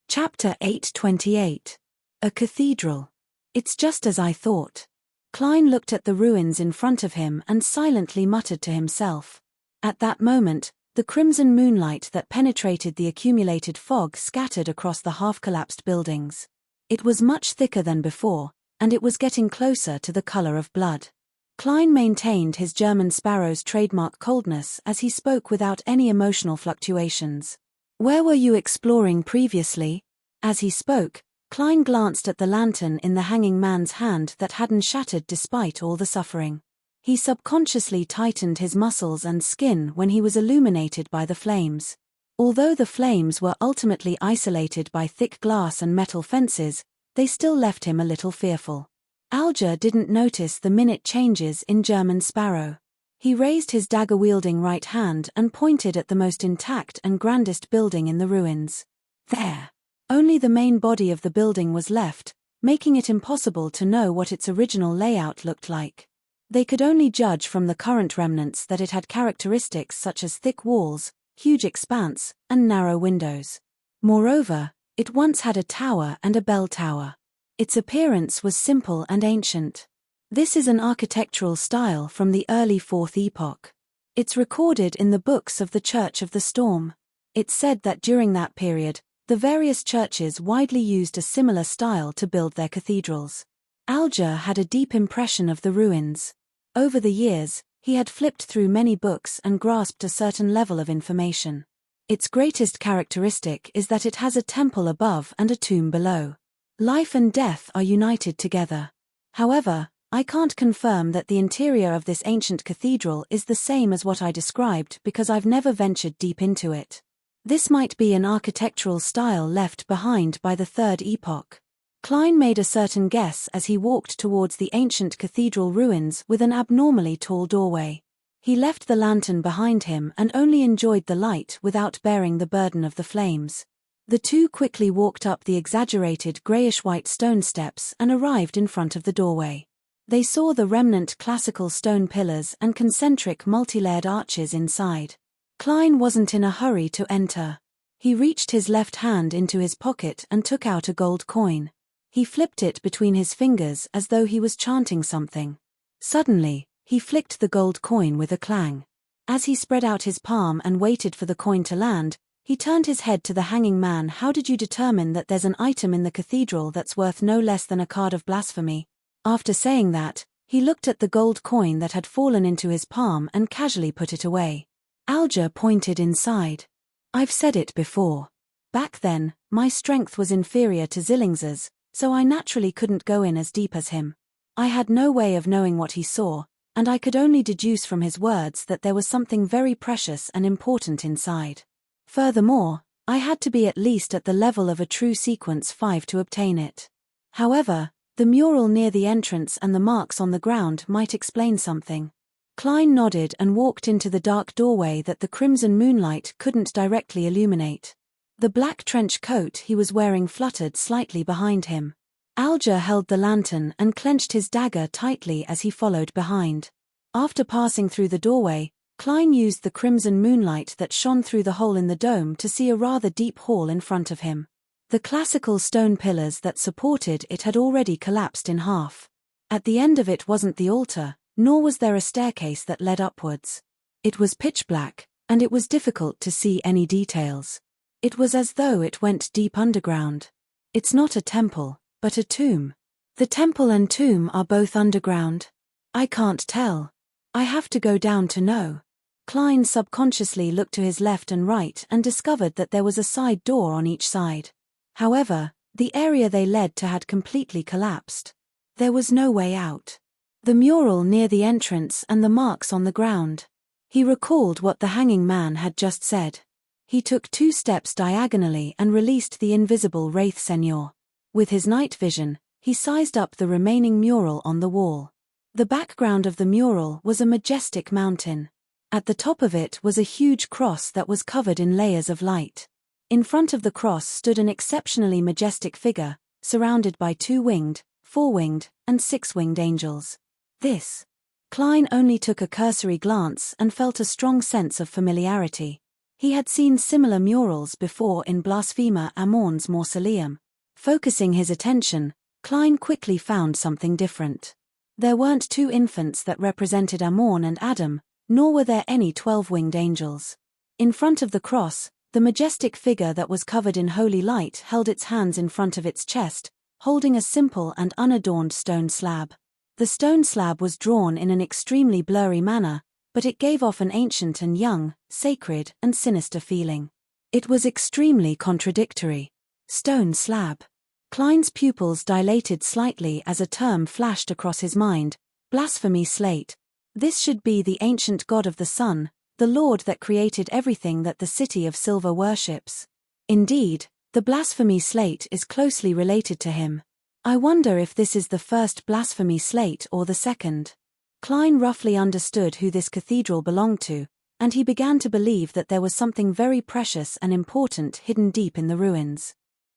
Chapter 828. A cathedral. It's just as I thought." Klein looked at the ruins in front of him and silently muttered to himself. At that moment, the crimson moonlight that penetrated the accumulated fog scattered across the half-collapsed buildings. It was much thicker than before, and it was getting closer to the color of blood. Klein maintained his German sparrow's trademark coldness as he spoke without any emotional fluctuations. "Where were you exploring previously?" As he spoke, Klein glanced at the lantern in the hanging man's hand that hadn't shattered despite all the suffering. He subconsciously tightened his muscles and skin when he was illuminated by the flames. Although the flames were ultimately isolated by thick glass and metal fences, they still left him a little fearful. Alger didn't notice the minute changes in German Sparrow. He raised his dagger-wielding right hand and pointed at the most intact and grandest building in the ruins. There. Only the main body of the building was left, making it impossible to know what its original layout looked like. They could only judge from the current remnants that it had characteristics such as thick walls, huge expanse, and narrow windows. Moreover, it once had a tower and a bell tower. Its appearance was simple and ancient. This is an architectural style from the early Fourth Epoch. It's recorded in the books of the Church of the Storm. It's said that during that period, the various churches widely used a similar style to build their cathedrals. Alger had a deep impression of the ruins. Over the years, he had flipped through many books and grasped a certain level of information. Its greatest characteristic is that it has a temple above and a tomb below. Life and death are united together. However, I can't confirm that the interior of this ancient cathedral is the same as what I described because I've never ventured deep into it. This might be an architectural style left behind by the Third Epoch. Klein made a certain guess as he walked towards the ancient cathedral ruins with an abnormally tall doorway. He left the lantern behind him and only enjoyed the light without bearing the burden of the flames. The two quickly walked up the exaggerated grayish-white stone steps and arrived in front of the doorway. They saw the remnant classical stone pillars and concentric multi-layered arches inside. Klein wasn't in a hurry to enter. He reached his left hand into his pocket and took out a gold coin. He flipped it between his fingers as though he was chanting something. Suddenly, he flicked the gold coin with a clang. As he spread out his palm and waited for the coin to land, he turned his head to the hanging man. "How did you determine that there's an item in the cathedral that's worth no less than a card of blasphemy?" After saying that, he looked at the gold coin that had fallen into his palm and casually put it away. Alger pointed inside. "I've said it before. Back then, my strength was inferior to Zillings's, so I naturally couldn't go in as deep as him. I had no way of knowing what he saw, and I could only deduce from his words that there was something very precious and important inside. Furthermore, I had to be at least at the level of a true sequence 5 to obtain it. However, the mural near the entrance and the marks on the ground might explain something." Klein nodded and walked into the dark doorway that the crimson moonlight couldn't directly illuminate. The black trench coat he was wearing fluttered slightly behind him. Alger held the lantern and clenched his dagger tightly as he followed behind. After passing through the doorway, Klein used the crimson moonlight that shone through the hole in the dome to see a rather deep hall in front of him. The classical stone pillars that supported it had already collapsed in half. At the end of it wasn't the altar, nor was there a staircase that led upwards. It was pitch black, and it was difficult to see any details. It was as though it went deep underground. "It's not a temple, but a tomb. The temple and tomb are both underground. I can't tell. I have to go down to know." Klein subconsciously looked to his left and right and discovered that there was a side door on each side. However, the area they led to had completely collapsed. There was no way out. The mural near the entrance and the marks on the ground. He recalled what the hanging man had just said. He took 2 steps diagonally and released the invisible Wraith Senor. With his night vision, he sized up the remaining mural on the wall. The background of the mural was a majestic mountain. At the top of it was a huge cross that was covered in layers of light. In front of the cross stood an exceptionally majestic figure, surrounded by 2 winged, 4-winged, and 6-winged angels. This. Klein only took a cursory glance and felt a strong sense of familiarity. He had seen similar murals before in Blasphemer Amon's mausoleum. Focusing his attention, Klein quickly found something different. There weren't 2 infants that represented Amon and Adam, nor were there any 12-winged angels. In front of the cross, the majestic figure that was covered in holy light held its hands in front of its chest, holding a simple and unadorned stone slab. The stone slab was drawn in an extremely blurry manner, but it gave off an ancient and young, sacred and sinister feeling. It was extremely contradictory. Stone slab. Klein's pupils dilated slightly as a term flashed across his mind: blasphemy slate. This should be the ancient god of the sun, the lord that created everything that the city of Silver worships. Indeed, the blasphemy slate is closely related to him. I wonder if this is the first blasphemy slate or the second. Klein roughly understood who this cathedral belonged to, and he began to believe that there was something very precious and important hidden deep in the ruins.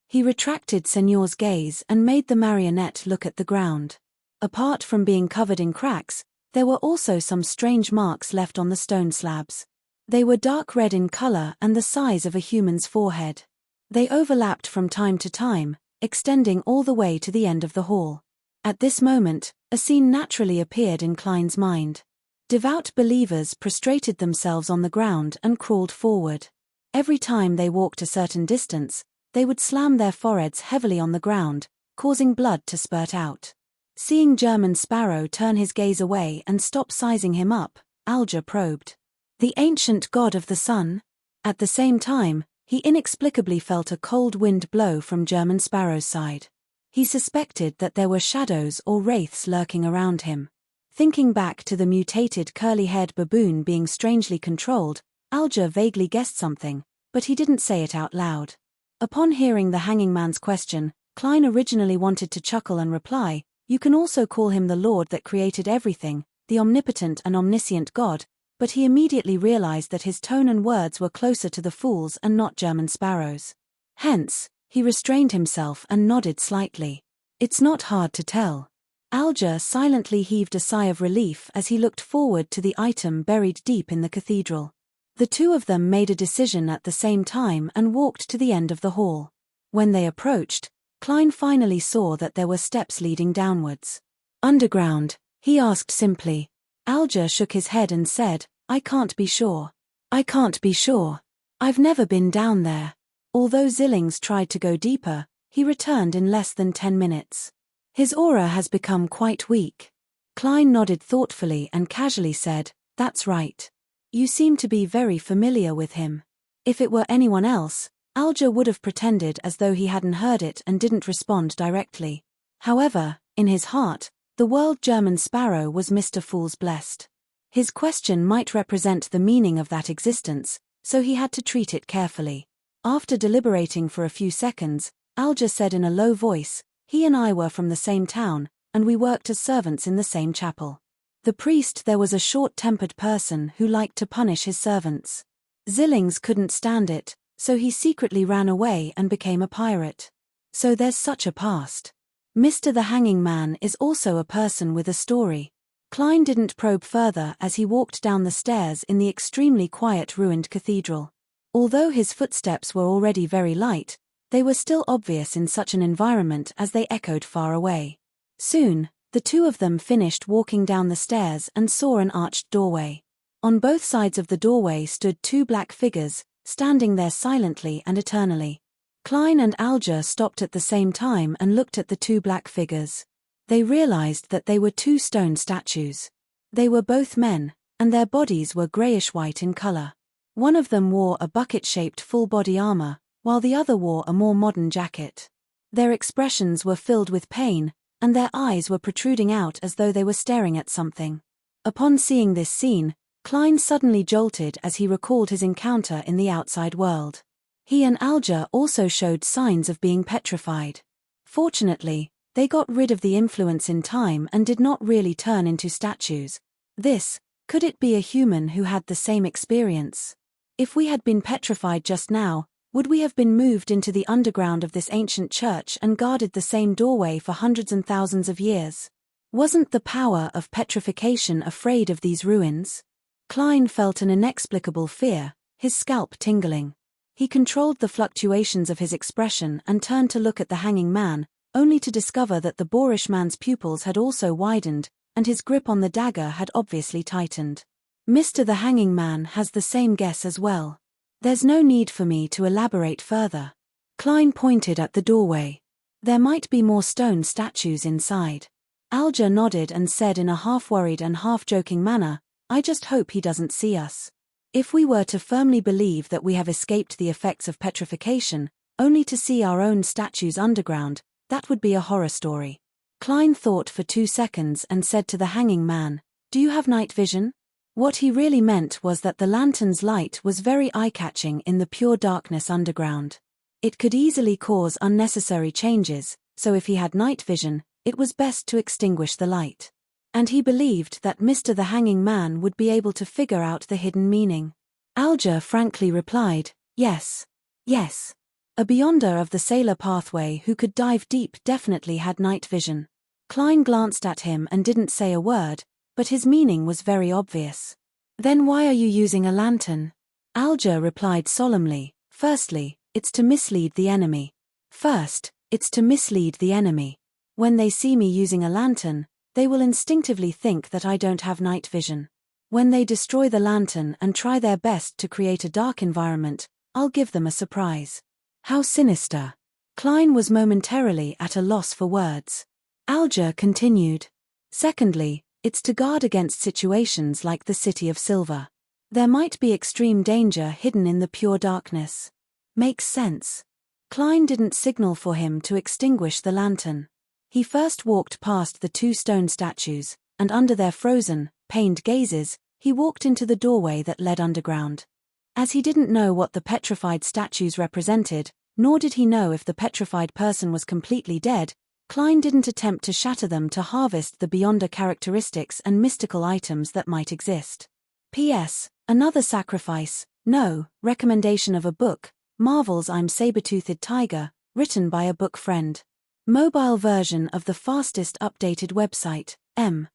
He retracted Senor's gaze and made the marionette look at the ground. Apart from being covered in cracks, there were also some strange marks left on the stone slabs. They were dark red in color and the size of a human's forehead. They overlapped from time to time, extending all the way to the end of the hall. At this moment, a scene naturally appeared in Klein's mind. Devout believers prostrated themselves on the ground and crawled forward. Every time they walked a certain distance, they would slam their foreheads heavily on the ground, causing blood to spurt out. Seeing German Sparrow turn his gaze away and stop sizing him up, Alger probed. The ancient god of the sun? At the same time, he inexplicably felt a cold wind blow from German Sparrow's side. He suspected that there were shadows or wraiths lurking around him. Thinking back to the mutated curly-haired baboon being strangely controlled, Alger vaguely guessed something, but he didn't say it out loud. Upon hearing the hanging man's question, Klein originally wanted to chuckle and reply, "You can also call him the Lord that created everything, the omnipotent and omniscient God," but he immediately realized that his tone and words were closer to the fool's and not German Sparrow's. Hence, he restrained himself and nodded slightly. "It's not hard to tell." Alger silently heaved a sigh of relief as he looked forward to the item buried deep in the cathedral. The two of them made a decision at the same time and walked to the end of the hall. When they approached, Klein finally saw that there were steps leading downwards. "Underground?" he asked simply. Alger shook his head and said, "I can't be sure. I can't be sure. I've never been down there." Although Zillings tried to go deeper, he returned in less than 10 minutes. "His aura has become quite weak." Klein nodded thoughtfully and casually said, "That's right. You seem to be very familiar with him." If it were anyone else, Alger would have pretended as though he hadn't heard it and didn't respond directly. However, in his heart, the world German Sparrow was Mr. Fool's blessed. His question might represent the meaning of that existence, so he had to treat it carefully. After deliberating for a few seconds, Alger said in a low voice, "He and I were from the same town, and we worked as servants in the same chapel. The priest there was a short-tempered person who liked to punish his servants. Zillings couldn't stand it, so he secretly ran away and became a pirate. So there's such a past. Mr. the Hanging Man is also a person with a story." Klein didn't probe further as he walked down the stairs in the extremely quiet ruined cathedral. Although his footsteps were already very light, they were still obvious in such an environment as they echoed far away. Soon, the two of them finished walking down the stairs and saw an arched doorway. On both sides of the doorway stood two black figures, standing there silently and eternally. Klein and Alger stopped at the same time and looked at the two black figures. They realized that they were two stone statues. They were both men, and their bodies were grayish-white in color. One of them wore a bucket-shaped full-body armor, while the other wore a more modern jacket. Their expressions were filled with pain, and their eyes were protruding out as though they were staring at something. Upon seeing this scene, Klein suddenly jolted as he recalled his encounter in the outside world. He and Alger also showed signs of being petrified. Fortunately, they got rid of the influence in time and did not really turn into statues. Could it be a human who had the same experience? If we had been petrified just now, would we have been moved into the underground of this ancient church and guarded the same doorway for hundreds and thousands of years? Wasn't the power of petrification afraid of these ruins? Klein felt an inexplicable fear, his scalp tingling. He controlled the fluctuations of his expression and turned to look at the hanging man, only to discover that the boorish man's pupils had also widened, and his grip on the dagger had obviously tightened. "Mr. the Hanging Man has the same guess as well. There's no need for me to elaborate further." Klein pointed at the doorway. "There might be more stone statues inside." Alger nodded and said in a half-worried and half-joking manner, "I just hope he doesn't see us. If we were to firmly believe that we have escaped the effects of petrification, only to see our own statues underground, that would be a horror story." Klein thought for 2 seconds and said to the hanging man, "Do you have night vision?" What he really meant was that the lantern's light was very eye-catching in the pure darkness underground. It could easily cause unnecessary changes, so if he had night vision, it was best to extinguish the light. And he believed that Mr. the Hanging Man would be able to figure out the hidden meaning. Alger frankly replied, "Yes. Yes. A beyonder of the sailor pathway who could dive deep definitely had night vision." Klein glanced at him and didn't say a word, but his meaning was very obvious. "Then why are you using a lantern?" Alger replied solemnly, "Firstly, it's to mislead the enemy. When they see me using a lantern, they will instinctively think that I don't have night vision. When they destroy the lantern and try their best to create a dark environment, I'll give them a surprise." How sinister. Klein was momentarily at a loss for words. Alger continued. Secondly, it's to guard against situations like the City of Silver. There might be extreme danger hidden in the pure darkness. Makes sense. Klein didn't signal for him to extinguish the lantern. He first walked past the 2 stone statues, and under their frozen, pained gazes, he walked into the doorway that led underground. As he didn't know what the petrified statues represented, nor did he know if the petrified person was completely dead, Klein didn't attempt to shatter them to harvest the beyonder characteristics and mystical items that might exist. P.S. Another sacrifice, no, recommendation of a book, Marvel's I'm Saber-Toothed Tiger, written by a book friend. Mobile version of the fastest updated website, M.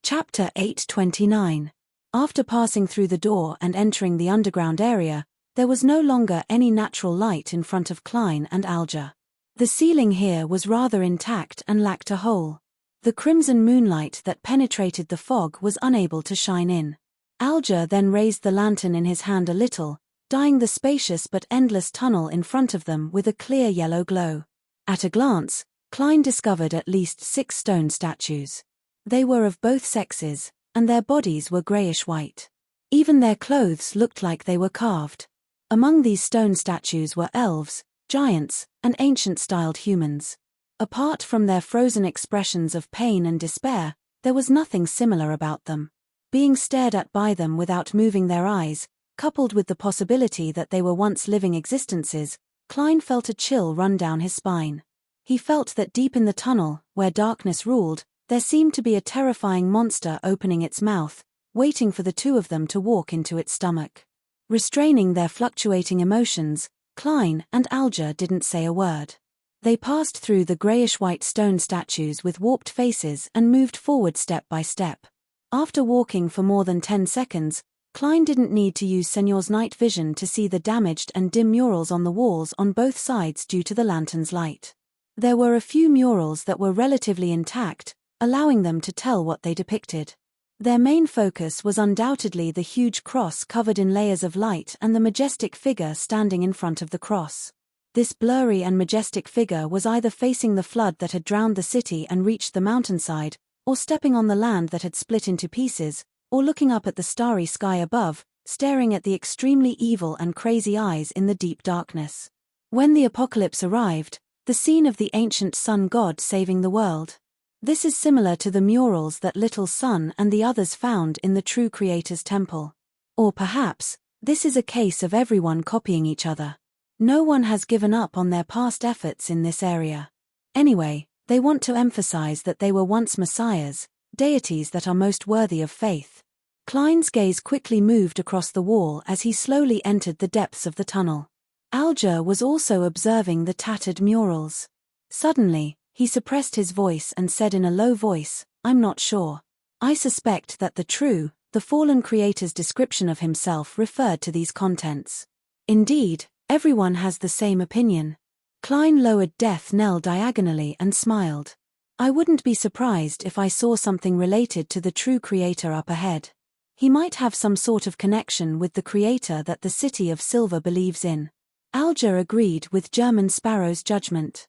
Chapter 829. After passing through the door and entering the underground area, there was no longer any natural light in front of Klein and Alger. The ceiling here was rather intact and lacked a hole. The crimson moonlight that penetrated the fog was unable to shine in. Alger then raised the lantern in his hand a little, dyeing the spacious but endless tunnel in front of them with a clear yellow glow. At a glance, Klein discovered at least 6 stone statues. They were of both sexes, and their bodies were grayish-white. Even their clothes looked like they were carved. Among these stone statues were elves, giants, and ancient-styled humans. Apart from their frozen expressions of pain and despair, there was nothing similar about them. Being stared at by them without moving their eyes, coupled with the possibility that they were once living existences, Klein felt a chill run down his spine. He felt that deep in the tunnel, where darkness ruled, there seemed to be a terrifying monster opening its mouth, waiting for the 2 of them to walk into its stomach. Restraining their fluctuating emotions, Klein and Alger didn't say a word. They passed through the grayish-white stone statues with warped faces and moved forward step by step. After walking for more than 10 seconds, Klein didn't need to use Señor's night vision to see the damaged and dim murals on the walls on both sides due to the lantern's light. There were a few murals that were relatively intact, allowing them to tell what they depicted. Their main focus was undoubtedly the huge cross covered in layers of light and the majestic figure standing in front of the cross. This blurry and majestic figure was either facing the flood that had drowned the city and reached the mountainside, or stepping on the land that had split into pieces, or looking up at the starry sky above, staring at the extremely evil and crazy eyes in the deep darkness. When the apocalypse arrived, the scene of the ancient sun god saving the world. This is similar to the murals that Little Sun and the others found in the true Creator's temple. Or perhaps, this is a case of everyone copying each other. No one has given up on their past efforts in this area. Anyway, they want to emphasize that they were once messiahs, deities that are most worthy of faith. Klein's gaze quickly moved across the wall as he slowly entered the depths of the tunnel. Alger was also observing the tattered murals. Suddenly, he suppressed his voice and said in a low voice, "I'm not sure. I suspect that the fallen creator's description of himself referred to these contents. Indeed, everyone has the same opinion." Klein lowered death knell diagonally and smiled. "I wouldn't be surprised if I saw something related to the true creator up ahead. He might have some sort of connection with the creator that the City of Silver believes in." Alger agreed with German Sparrow's judgment.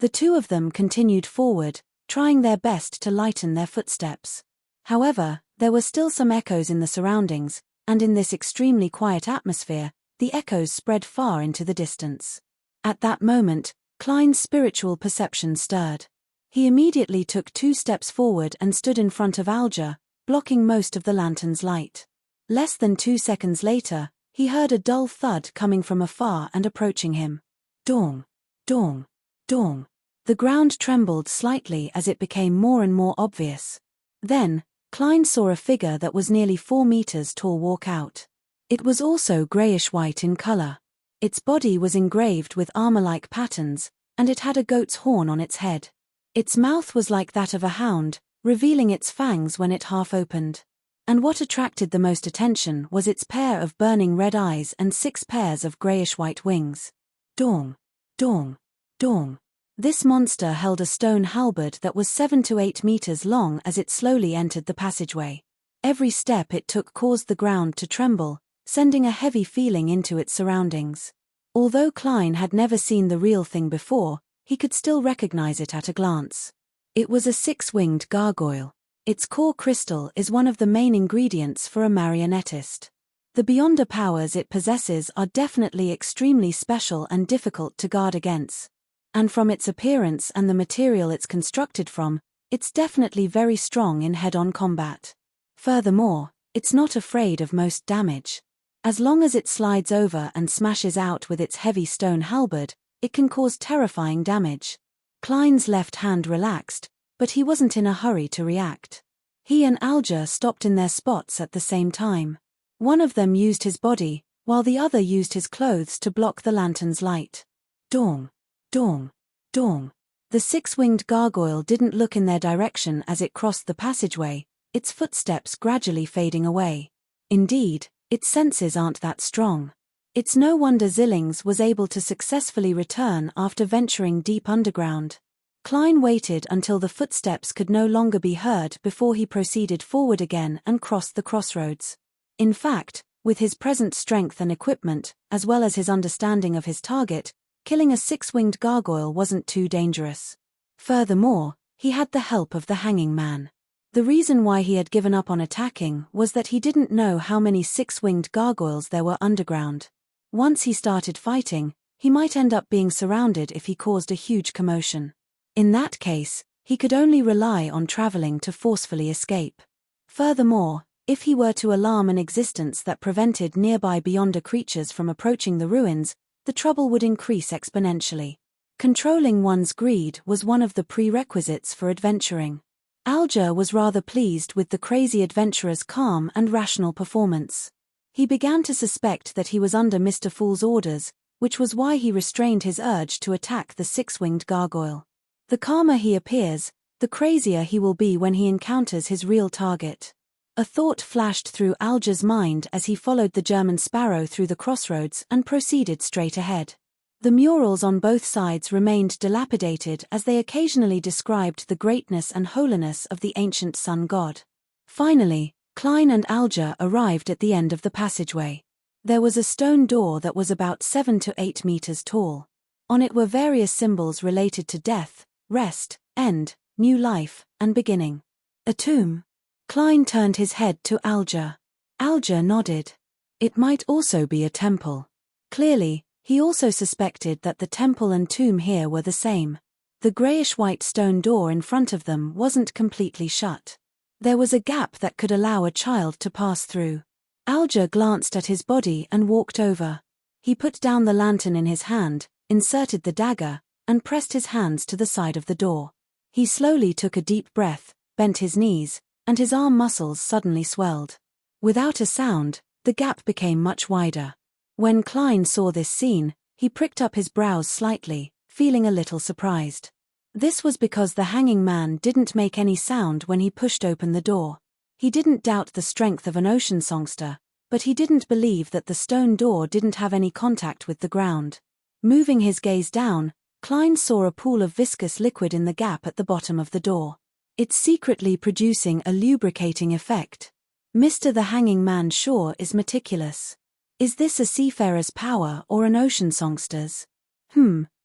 The 2 of them continued forward, trying their best to lighten their footsteps. However, there were still some echoes in the surroundings, and in this extremely quiet atmosphere, the echoes spread far into the distance. At that moment, Klein's spiritual perception stirred. He immediately took 2 steps forward and stood in front of Alger, blocking most of the lantern's light. Less than 2 seconds later, he heard a dull thud coming from afar and approaching him. Dong, dong, dong. The ground trembled slightly as it became more and more obvious. Then, Klein saw a figure that was nearly 4 meters tall walk out. It was also grayish-white in color. Its body was engraved with armor-like patterns, and it had a goat's horn on its head. Its mouth was like that of a hound, revealing its fangs when it half opened. And what attracted the most attention was its pair of burning red eyes and 6 pairs of grayish-white wings. Dong, dong, dong. This monster held a stone halberd that was 7 to 8 meters long as it slowly entered the passageway. Every step it took caused the ground to tremble, sending a heavy feeling into its surroundings. Although Klein had never seen the real thing before, he could still recognize it at a glance. It was a six-winged gargoyle. Its core crystal is one of the main ingredients for a marionettist. The beyonder powers it possesses are definitely extremely special and difficult to guard against. And from its appearance and the material it's constructed from, it's definitely very strong in head-on combat. Furthermore, it's not afraid of most damage. As long as it slides over and smashes out with its heavy stone halberd, it can cause terrifying damage. Klein's left hand relaxed, but he wasn't in a hurry to react. He and Alger stopped in their spots at the same time. One of them used his body, while the other used his clothes to block the lantern's light. Dong, dong, dong. The six-winged gargoyle didn't look in their direction as it crossed the passageway, its footsteps gradually fading away. Indeed, its senses aren't that strong. It's no wonder Zillings was able to successfully return after venturing deep underground. Klein waited until the footsteps could no longer be heard before he proceeded forward again and crossed the crossroads. In fact, with his present strength and equipment, as well as his understanding of his target, killing a six-winged gargoyle wasn't too dangerous. Furthermore, he had the help of the hanging man. The reason why he had given up on attacking was that he didn't know how many six-winged gargoyles there were underground. Once he started fighting, he might end up being surrounded if he caused a huge commotion. In that case, he could only rely on traveling to forcefully escape. Furthermore, if he were to alarm an existence that prevented nearby beyonder creatures from approaching the ruins, the trouble would increase exponentially. Controlling one's greed was one of the prerequisites for adventuring. Alger was rather pleased with the crazy adventurer's calm and rational performance. He began to suspect that he was under Mr. Fool's orders, which was why he restrained his urge to attack the six-winged gargoyle. The calmer he appears, the crazier he will be when he encounters his real target. A thought flashed through Alger's mind as he followed the German sparrow through the crossroads and proceeded straight ahead. The murals on both sides remained dilapidated as they occasionally described the greatness and holiness of the ancient sun god. Finally, Klein and Alger arrived at the end of the passageway. There was a stone door that was about 7 to 8 meters tall. On it were various symbols related to death, rest, end, new life, and beginning. A tomb. Klein turned his head to Alger. Alger nodded. It might also be a temple. Clearly, he also suspected that the temple and tomb here were the same. The grayish-white stone door in front of them wasn't completely shut. There was a gap that could allow a child to pass through. Alger glanced at his body and walked over. He put down the lantern in his hand, inserted the dagger, and pressed his hands to the side of the door. He slowly took a deep breath, bent his knees, and his arm muscles suddenly swelled. Without a sound, the gap became much wider. When Klein saw this scene, he pricked up his brows slightly, feeling a little surprised. This was because the hanging man didn't make any sound when he pushed open the door. He didn't doubt the strength of an ocean songster, but he didn't believe that the stone door didn't have any contact with the ground. Moving his gaze down, Klein saw a pool of viscous liquid in the gap at the bottom of the door. It's secretly producing a lubricating effect. Mr. the Hanging Man sure is meticulous. Is this a seafarer's power or an ocean songster's?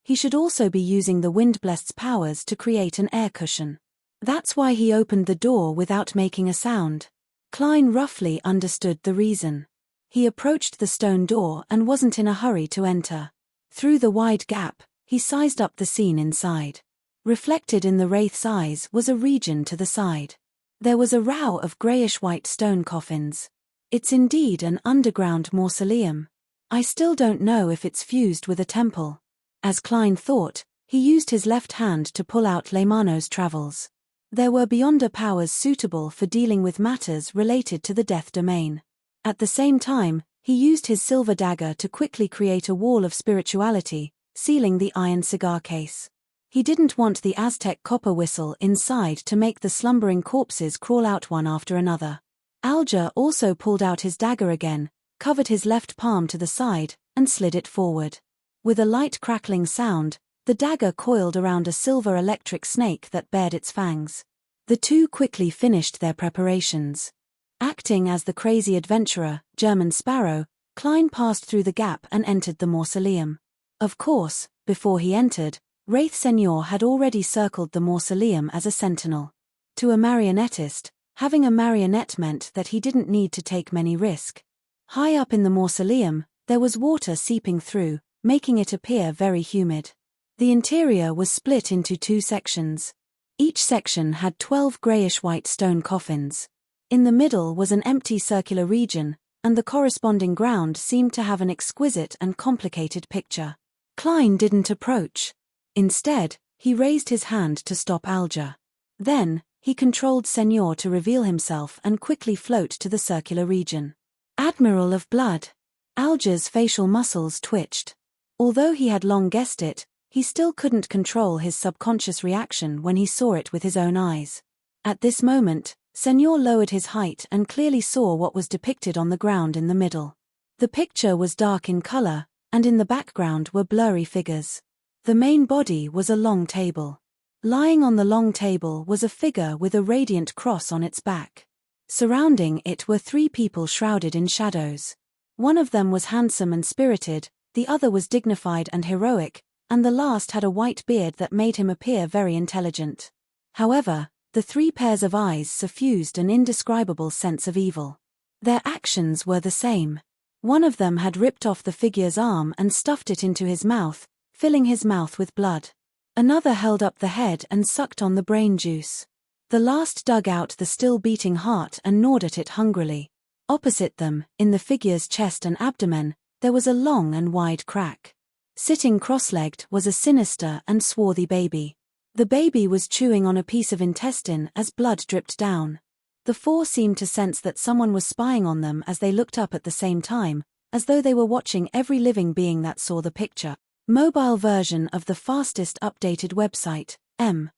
He should also be using the Windblast's powers to create an air cushion. That's why he opened the door without making a sound. Klein roughly understood the reason. He approached the stone door and wasn't in a hurry to enter. Through the wide gap, he sized up the scene inside. Reflected in the wraith's eyes was a region to the side. There was a row of grayish-white stone coffins. It's indeed an underground mausoleum. I still don't know if it's fused with a temple. As Klein thought, he used his left hand to pull out Leymano's travels. There were beyonder powers suitable for dealing with matters related to the death domain. At the same time, he used his silver dagger to quickly create a wall of spirituality, sealing the iron cigar case. He didn't want the Aztec copper whistle inside to make the slumbering corpses crawl out one after another. Alger also pulled out his dagger again, covered his left palm to the side, and slid it forward. With a light crackling sound, the dagger coiled around a silver electric snake that bared its fangs. The two quickly finished their preparations. Acting as the crazy adventurer, German Sparrow, Klein passed through the gap and entered the mausoleum. Of course, before he entered, Wraith Senor had already circled the mausoleum as a sentinel. To a marionettist, having a marionette meant that he didn't need to take many risks. High up in the mausoleum, there was water seeping through, making it appear very humid. The interior was split into 2 sections. Each section had 12 grayish-white stone coffins. In the middle was an empty circular region, and the corresponding ground seemed to have an exquisite and complicated picture. Klein didn't approach. Instead, he raised his hand to stop Alger. Then, he controlled Senor to reveal himself and quickly float to the circular region. Admiral of Blood. Alger's facial muscles twitched. Although he had long guessed it, he still couldn't control his subconscious reaction when he saw it with his own eyes. At this moment, Senor lowered his height and clearly saw what was depicted on the ground in the middle. The picture was dark in color, and in the background were blurry figures. The main body was a long table. Lying on the long table was a figure with a radiant cross on its back. Surrounding it were 3 people shrouded in shadows. One of them was handsome and spirited, the other was dignified and heroic, and the last had a white beard that made him appear very intelligent. However, the 3 pairs of eyes suffused an indescribable sense of evil. Their actions were the same. One of them had ripped off the figure's arm and stuffed it into his mouth, filling his mouth with blood. Another held up the head and sucked on the brain juice. The last dug out the still beating heart and gnawed at it hungrily. Opposite them, in the figure's chest and abdomen, there was a long and wide crack. Sitting cross-legged was a sinister and swarthy baby. The baby was chewing on a piece of intestine as blood dripped down. The 4 seemed to sense that someone was spying on them as they looked up at the same time, as though they were watching every living being that saw the picture. Mobile version of the fastest updated website, M.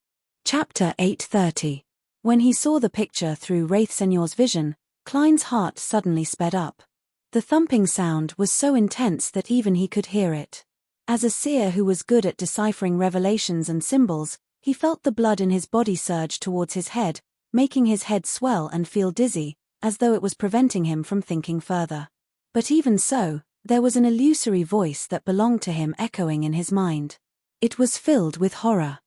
Chapter 830. When he saw the picture through Wraith Senor's vision, Klein's heart suddenly sped up. The thumping sound was so intense that even he could hear it. As a seer who was good at deciphering revelations and symbols, he felt the blood in his body surge towards his head, making his head swell and feel dizzy, as though it was preventing him from thinking further. But even so, there was an illusory voice that belonged to him echoing in his mind. It was filled with horror.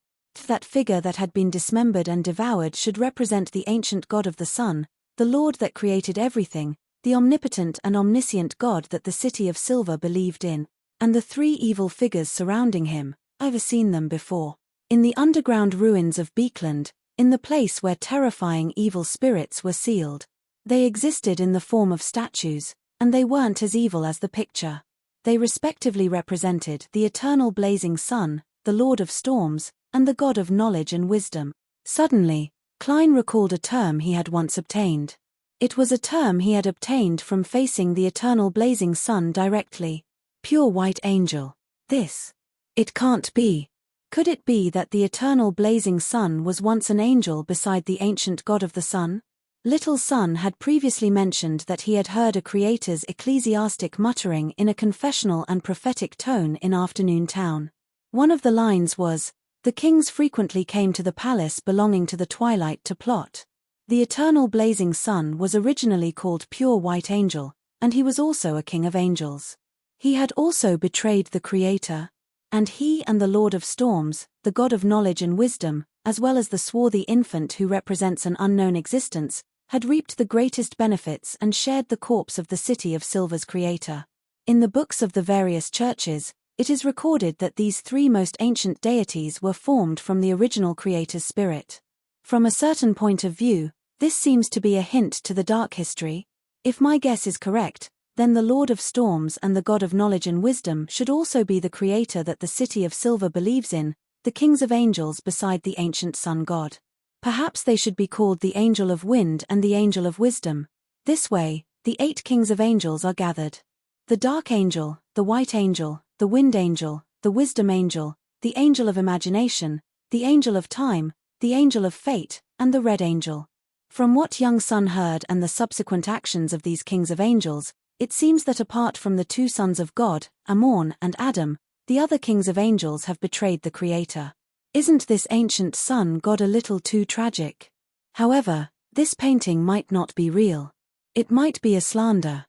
That figure that had been dismembered and devoured should represent the ancient God of the sun, the Lord that created everything, the omnipotent and omniscient God that the City of Silver believed in, and the 3 evil figures surrounding him. I've seen them before. In the underground ruins of Beekland, in the place where terrifying evil spirits were sealed. They existed in the form of statues, and they weren't as evil as the picture. They respectively represented the eternal blazing sun, the Lord of Storms, and the God of Knowledge and Wisdom. Suddenly, Klein recalled a term he had once obtained. It was a term he had obtained from facing the eternal blazing sun directly. Pure white angel. It can't be. Could it be that the eternal blazing sun was once an angel beside the ancient God of the sun? Little Sun had previously mentioned that he had heard a creator's ecclesiastic muttering in a confessional and prophetic tone in Afternoon Town. One of the lines was, "The kings frequently came to the palace belonging to the twilight to plot." The eternal blazing sun was originally called Pure White Angel, and he was also a king of angels. He had also betrayed the Creator. And he and the Lord of Storms, the God of Knowledge and Wisdom, as well as the swarthy infant who represents an unknown existence, had reaped the greatest benefits and shared the corpse of the City of Silver's creator. In the books of the various churches, it is recorded that these 3 most ancient deities were formed from the original creator's spirit. From a certain point of view, this seems to be a hint to the dark history. If my guess is correct, then the Lord of Storms and the God of Knowledge and Wisdom should also be the creator that the City of Silver believes in, the kings of angels beside the ancient sun god. Perhaps they should be called the Angel of Wind and the Angel of Wisdom. This way, the 8 kings of angels are gathered. The Dark Angel, the White Angel, the Wind Angel, the Wisdom Angel, the Angel of Imagination, the Angel of Time, the Angel of Fate, and the Red Angel. From what Young Sun heard and the subsequent actions of these kings of angels, it seems that apart from the 2 sons of God, Amorn and Adam, the other kings of angels have betrayed the Creator. Isn't this ancient sun god a little too tragic? However, this painting might not be real. It might be a slander.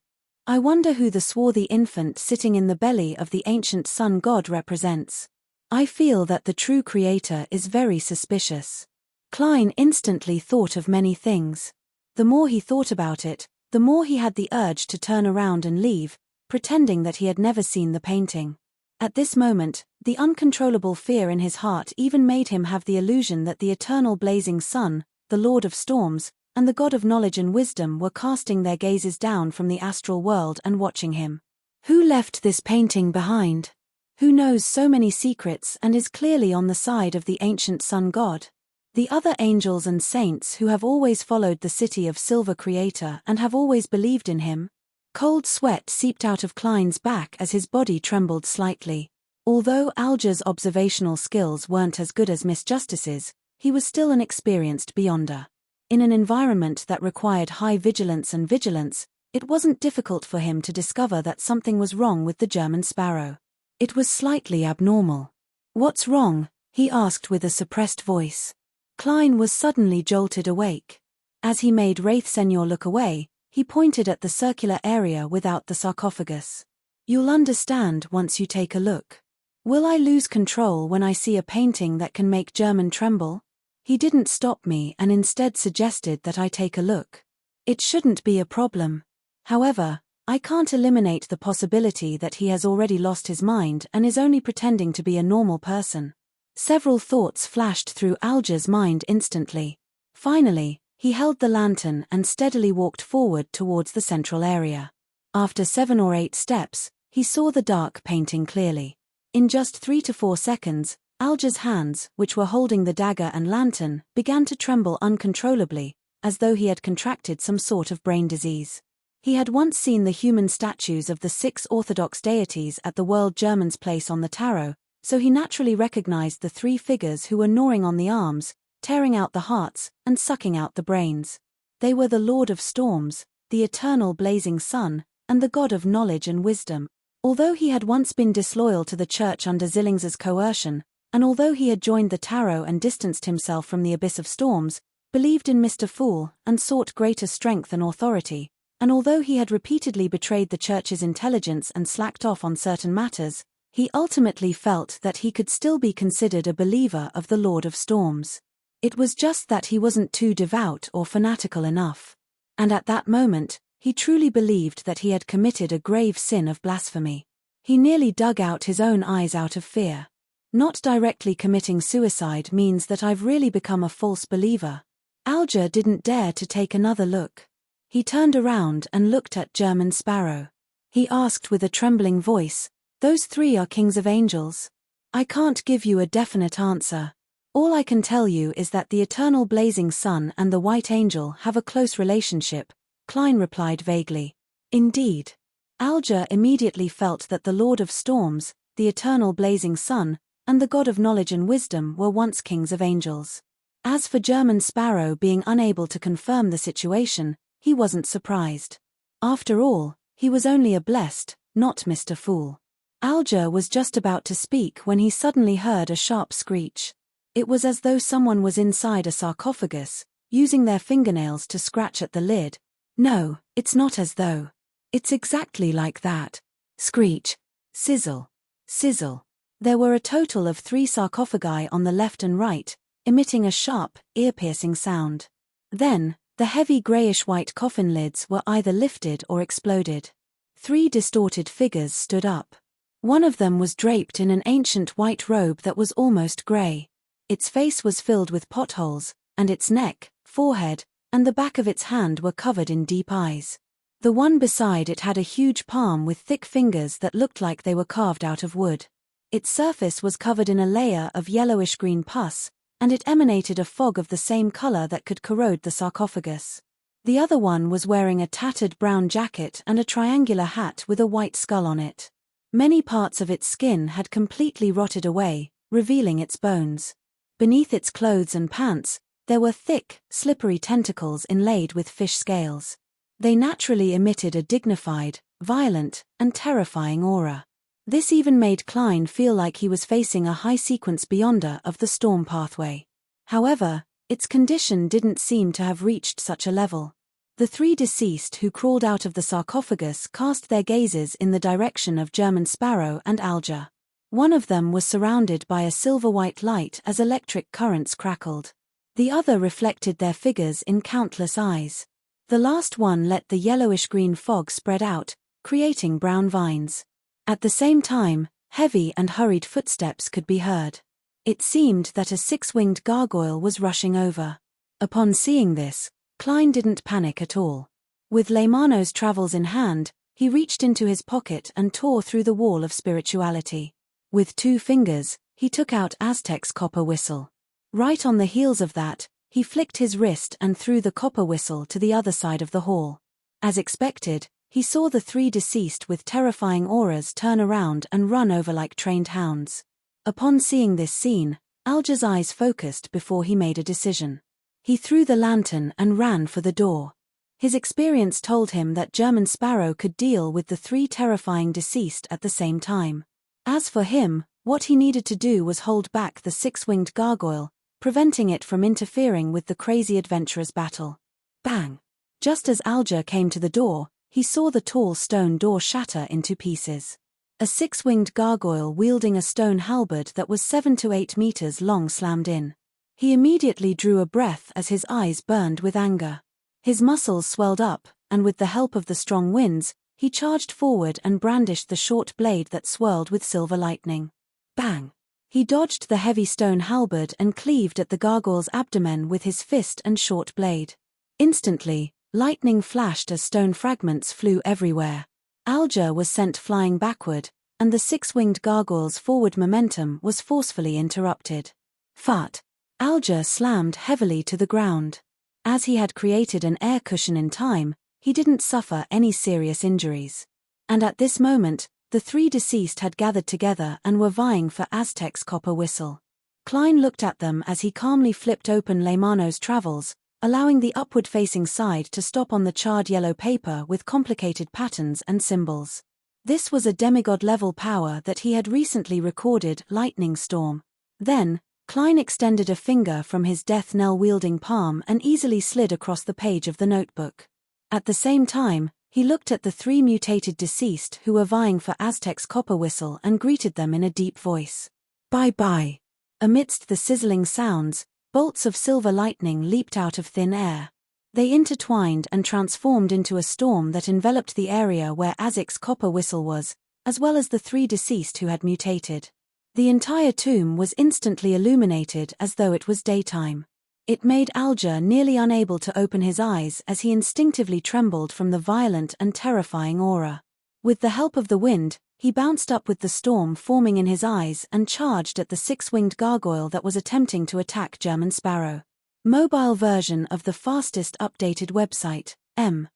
I wonder who the swarthy infant sitting in the belly of the ancient sun god represents. I feel that the true creator is very suspicious. Klein instantly thought of many things. The more he thought about it, the more he had the urge to turn around and leave, pretending that he had never seen the painting. At this moment, the uncontrollable fear in his heart even made him have the illusion that the eternal blazing sun, the Lord of Storms, and the God of Knowledge and Wisdom were casting their gazes down from the astral world and watching him. Who left this painting behind? Who knows so many secrets and is clearly on the side of the ancient sun god? The other angels and saints who have always followed the city of Silver Creator and have always believed in him? Cold sweat seeped out of Klein's back as his body trembled slightly. Although Alger's observational skills weren't as good as Miss Justice's, he was still an experienced beyonder. In an environment that required high vigilance and vigilance, it wasn't difficult for him to discover that something was wrong with the German sparrow. It was slightly abnormal. "What's wrong?" he asked with a suppressed voice. Klein was suddenly jolted awake. As he made Wraith Senior look away, he pointed at the circular area without the sarcophagus. "You'll understand once you take a look. Will I lose control when I see a painting that can make German tremble?" He didn't stop me and instead suggested that I take a look. "It shouldn't be a problem. However, I can't eliminate the possibility that he has already lost his mind and is only pretending to be a normal person." Several thoughts flashed through Alger's mind instantly. Finally, he held the lantern and steadily walked forward towards the central area. After 7 or 8 steps, he saw the dark painting clearly. In just 3 to 4 seconds, Alger's hands, which were holding the dagger and lantern, began to tremble uncontrollably, as though he had contracted some sort of brain disease. He had once seen the human statues of the 6 Orthodox deities at the World German's place on the tarot, so he naturally recognized the 3 figures who were gnawing on the arms, tearing out the hearts, and sucking out the brains. They were the Lord of Storms, the eternal blazing sun, and the God of Knowledge and Wisdom. Although he had once been disloyal to the church under Zillings's coercion, and although he had joined the tarot and distanced himself from the abyss of storms, believed in Mr. Fool and sought greater strength and authority, and although he had repeatedly betrayed the church's intelligence and slacked off on certain matters, he ultimately felt that he could still be considered a believer of the Lord of Storms. It was just that he wasn't too devout or fanatical enough. And at that moment, he truly believed that he had committed a grave sin of blasphemy. He nearly dug out his own eyes out of fear. Not directly committing suicide means that I've really become a false believer. Alger didn't dare to take another look. He turned around and looked at German Sparrow. He asked with a trembling voice, "Those 3 are kings of angels?" "I can't give you a definite answer. All I can tell you is that the eternal blazing sun and the white angel have a close relationship," Klein replied vaguely. "Indeed." Alger immediately felt that the Lord of Storms, the eternal blazing sun, and the God of Knowledge and Wisdom were once kings of angels. As for German Sparrow being unable to confirm the situation, he wasn't surprised. After all, he was only a blessed, not Mr. Fool. Alger was just about to speak when he suddenly heard a sharp screech. It was as though someone was inside a sarcophagus, using their fingernails to scratch at the lid. No, it's not as though. It's exactly like that. Screech. Sizzle. Sizzle. There were a total of 3 sarcophagi on the left and right, emitting a sharp, ear-piercing sound. Then, the heavy greyish-white coffin lids were either lifted or exploded. 3 distorted figures stood up. One of them was draped in an ancient white robe that was almost grey. Its face was filled with potholes, and its neck, forehead, and the back of its hand were covered in deep eyes. The one beside it had a huge palm with thick fingers that looked like they were carved out of wood. Its surface was covered in a layer of yellowish-green pus, and it emanated a fog of the same color that could corrode the sarcophagus. The other one was wearing a tattered brown jacket and a triangular hat with a white skull on it. Many parts of its skin had completely rotted away, revealing its bones. Beneath its clothes and pants, there were thick, slippery tentacles inlaid with fish scales. They naturally emitted a dignified, violent, and terrifying aura. This even made Klein feel like he was facing a high-sequence beyonder of the storm pathway. However, its condition didn't seem to have reached such a level. The 3 deceased who crawled out of the sarcophagus cast their gazes in the direction of German Sparrow and Alger. One of them was surrounded by a silver-white light as electric currents crackled. The other reflected their figures in countless eyes. The last one let the yellowish-green fog spread out, creating brown vines. At the same time, heavy and hurried footsteps could be heard. It seemed that a six-winged gargoyle was rushing over. Upon seeing this, Klein didn't panic at all. With Leymano's travels in hand, he reached into his pocket and tore through the wall of spirituality. With 2 fingers, he took out Aztec's copper whistle. Right on the heels of that, he flicked his wrist and threw the copper whistle to the other side of the hall. As expected, he saw the 3 deceased with terrifying auras turn around and run over like trained hounds. Upon seeing this scene, Alger's eyes focused before he made a decision. He threw the lantern and ran for the door. His experience told him that German Sparrow could deal with the 3 terrifying deceased at the same time. As for him, what he needed to do was hold back the 6-winged gargoyle, preventing it from interfering with the crazy adventurer's battle. Bang! Just as Alger came to the door, he saw the tall stone door shatter into pieces. A 6-winged gargoyle wielding a stone halberd that was 7 to 8 meters long slammed in. He immediately drew a breath as his eyes burned with anger. His muscles swelled up, and with the help of the strong winds, he charged forward and brandished the short blade that swirled with silver lightning. Bang! He dodged the heavy stone halberd and cleaved at the gargoyle's abdomen with his fist and short blade. Instantly, lightning flashed as stone fragments flew everywhere. Alger was sent flying backward, and the 6-winged gargoyle's forward momentum was forcefully interrupted. Fart! Alger slammed heavily to the ground. As he had created an air cushion in time, he didn't suffer any serious injuries. And at this moment, the 3 deceased had gathered together and were vying for Aztec's copper whistle. Klein looked at them as he calmly flipped open Leymano's travels, allowing the upward-facing side to stop on the charred yellow paper with complicated patterns and symbols. This was a demigod-level power that he had recently recorded, Lightning Storm. Then, Klein extended a finger from his death knell-wielding palm and easily slid across the page of the notebook. At the same time, he looked at the 3 mutated deceased who were vying for Aztec's copper whistle and greeted them in a deep voice. Bye-bye. Amidst the sizzling sounds, bolts of silver lightning leaped out of thin air. They intertwined and transformed into a storm that enveloped the area where Aztec's copper whistle was, as well as the 3 deceased who had mutated. The entire tomb was instantly illuminated as though it was daytime. It made Alger nearly unable to open his eyes as he instinctively trembled from the violent and terrifying aura. With the help of the wind, he bounced up with the storm forming in his eyes and charged at the 6-winged gargoyle that was attempting to attack German Sparrow. Mobile version of the fastest updated website, M.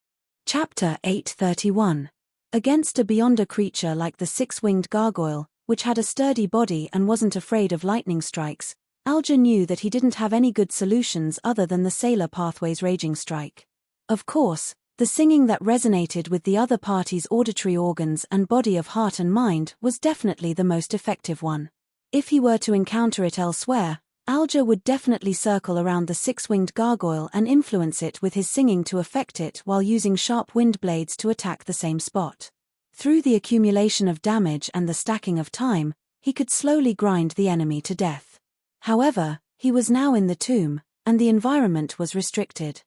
Chapter 831. Against a beyonder creature like the 6-winged gargoyle, which had a sturdy body and wasn't afraid of lightning strikes, Alger knew that he didn't have any good solutions other than the Sailor Pathway's Raging Strike. Of course, the singing that resonated with the other party's auditory organs and body of heart and mind was definitely the most effective one. If he were to encounter it elsewhere, Alger would definitely circle around the 6-winged gargoyle and influence it with his singing to affect it while using sharp wind blades to attack the same spot. Through the accumulation of damage and the stacking of time, he could slowly grind the enemy to death. However, he was now in the tomb, and the environment was restricted.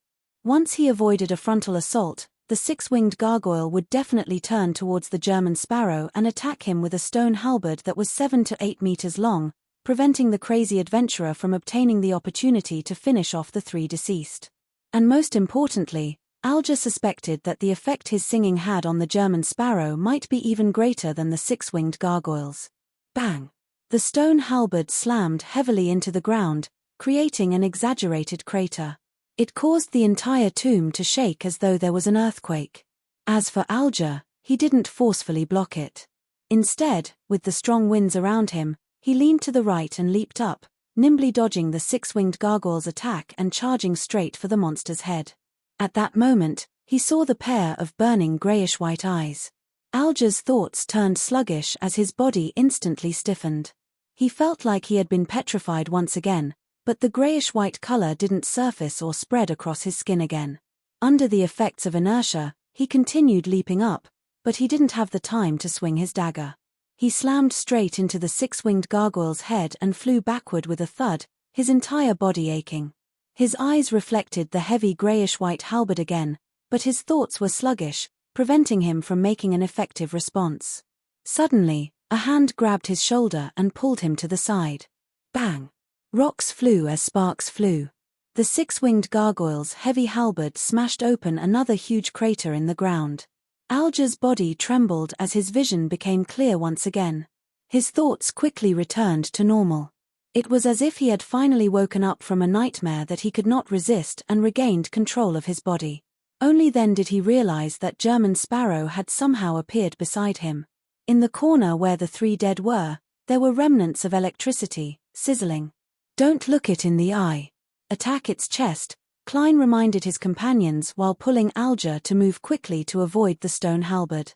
Once he avoided a frontal assault, the 6-winged gargoyle would definitely turn towards the German Sparrow and attack him with a stone halberd that was 7 to 8 meters long, preventing the crazy adventurer from obtaining the opportunity to finish off the 3 deceased. And most importantly, Alger suspected that the effect his singing had on the German Sparrow might be even greater than the 6-winged gargoyle's. Bang! The stone halberd slammed heavily into the ground, creating an exaggerated crater. It caused the entire tomb to shake as though there was an earthquake. As for Alger, he didn't forcefully block it. Instead, with the strong winds around him, he leaned to the right and leaped up, nimbly dodging the 6-winged gargoyle's attack and charging straight for the monster's head. At that moment, he saw the pair of burning grayish-white eyes. Alger's thoughts turned sluggish as his body instantly stiffened. He felt like he had been petrified once again, but the grayish-white color didn't surface or spread across his skin again. Under the effects of inertia, he continued leaping up, but he didn't have the time to swing his dagger. He slammed straight into the six-winged gargoyle's head and flew backward with a thud, his entire body aching. His eyes reflected the heavy grayish-white halberd again, but his thoughts were sluggish, preventing him from making an effective response. Suddenly, a hand grabbed his shoulder and pulled him to the side. Bang! Rocks flew as sparks flew. The six-winged gargoyle's heavy halberd smashed open another huge crater in the ground. Alger's body trembled as his vision became clear once again. His thoughts quickly returned to normal. It was as if he had finally woken up from a nightmare that he could not resist and regained control of his body. Only then did he realize that German Sparrow had somehow appeared beside him. In the corner where the three dead were, there were remnants of electricity, sizzling. "Don't look it in the eye. Attack its chest," Klein reminded his companions while pulling Alger to move quickly to avoid the stone halberd.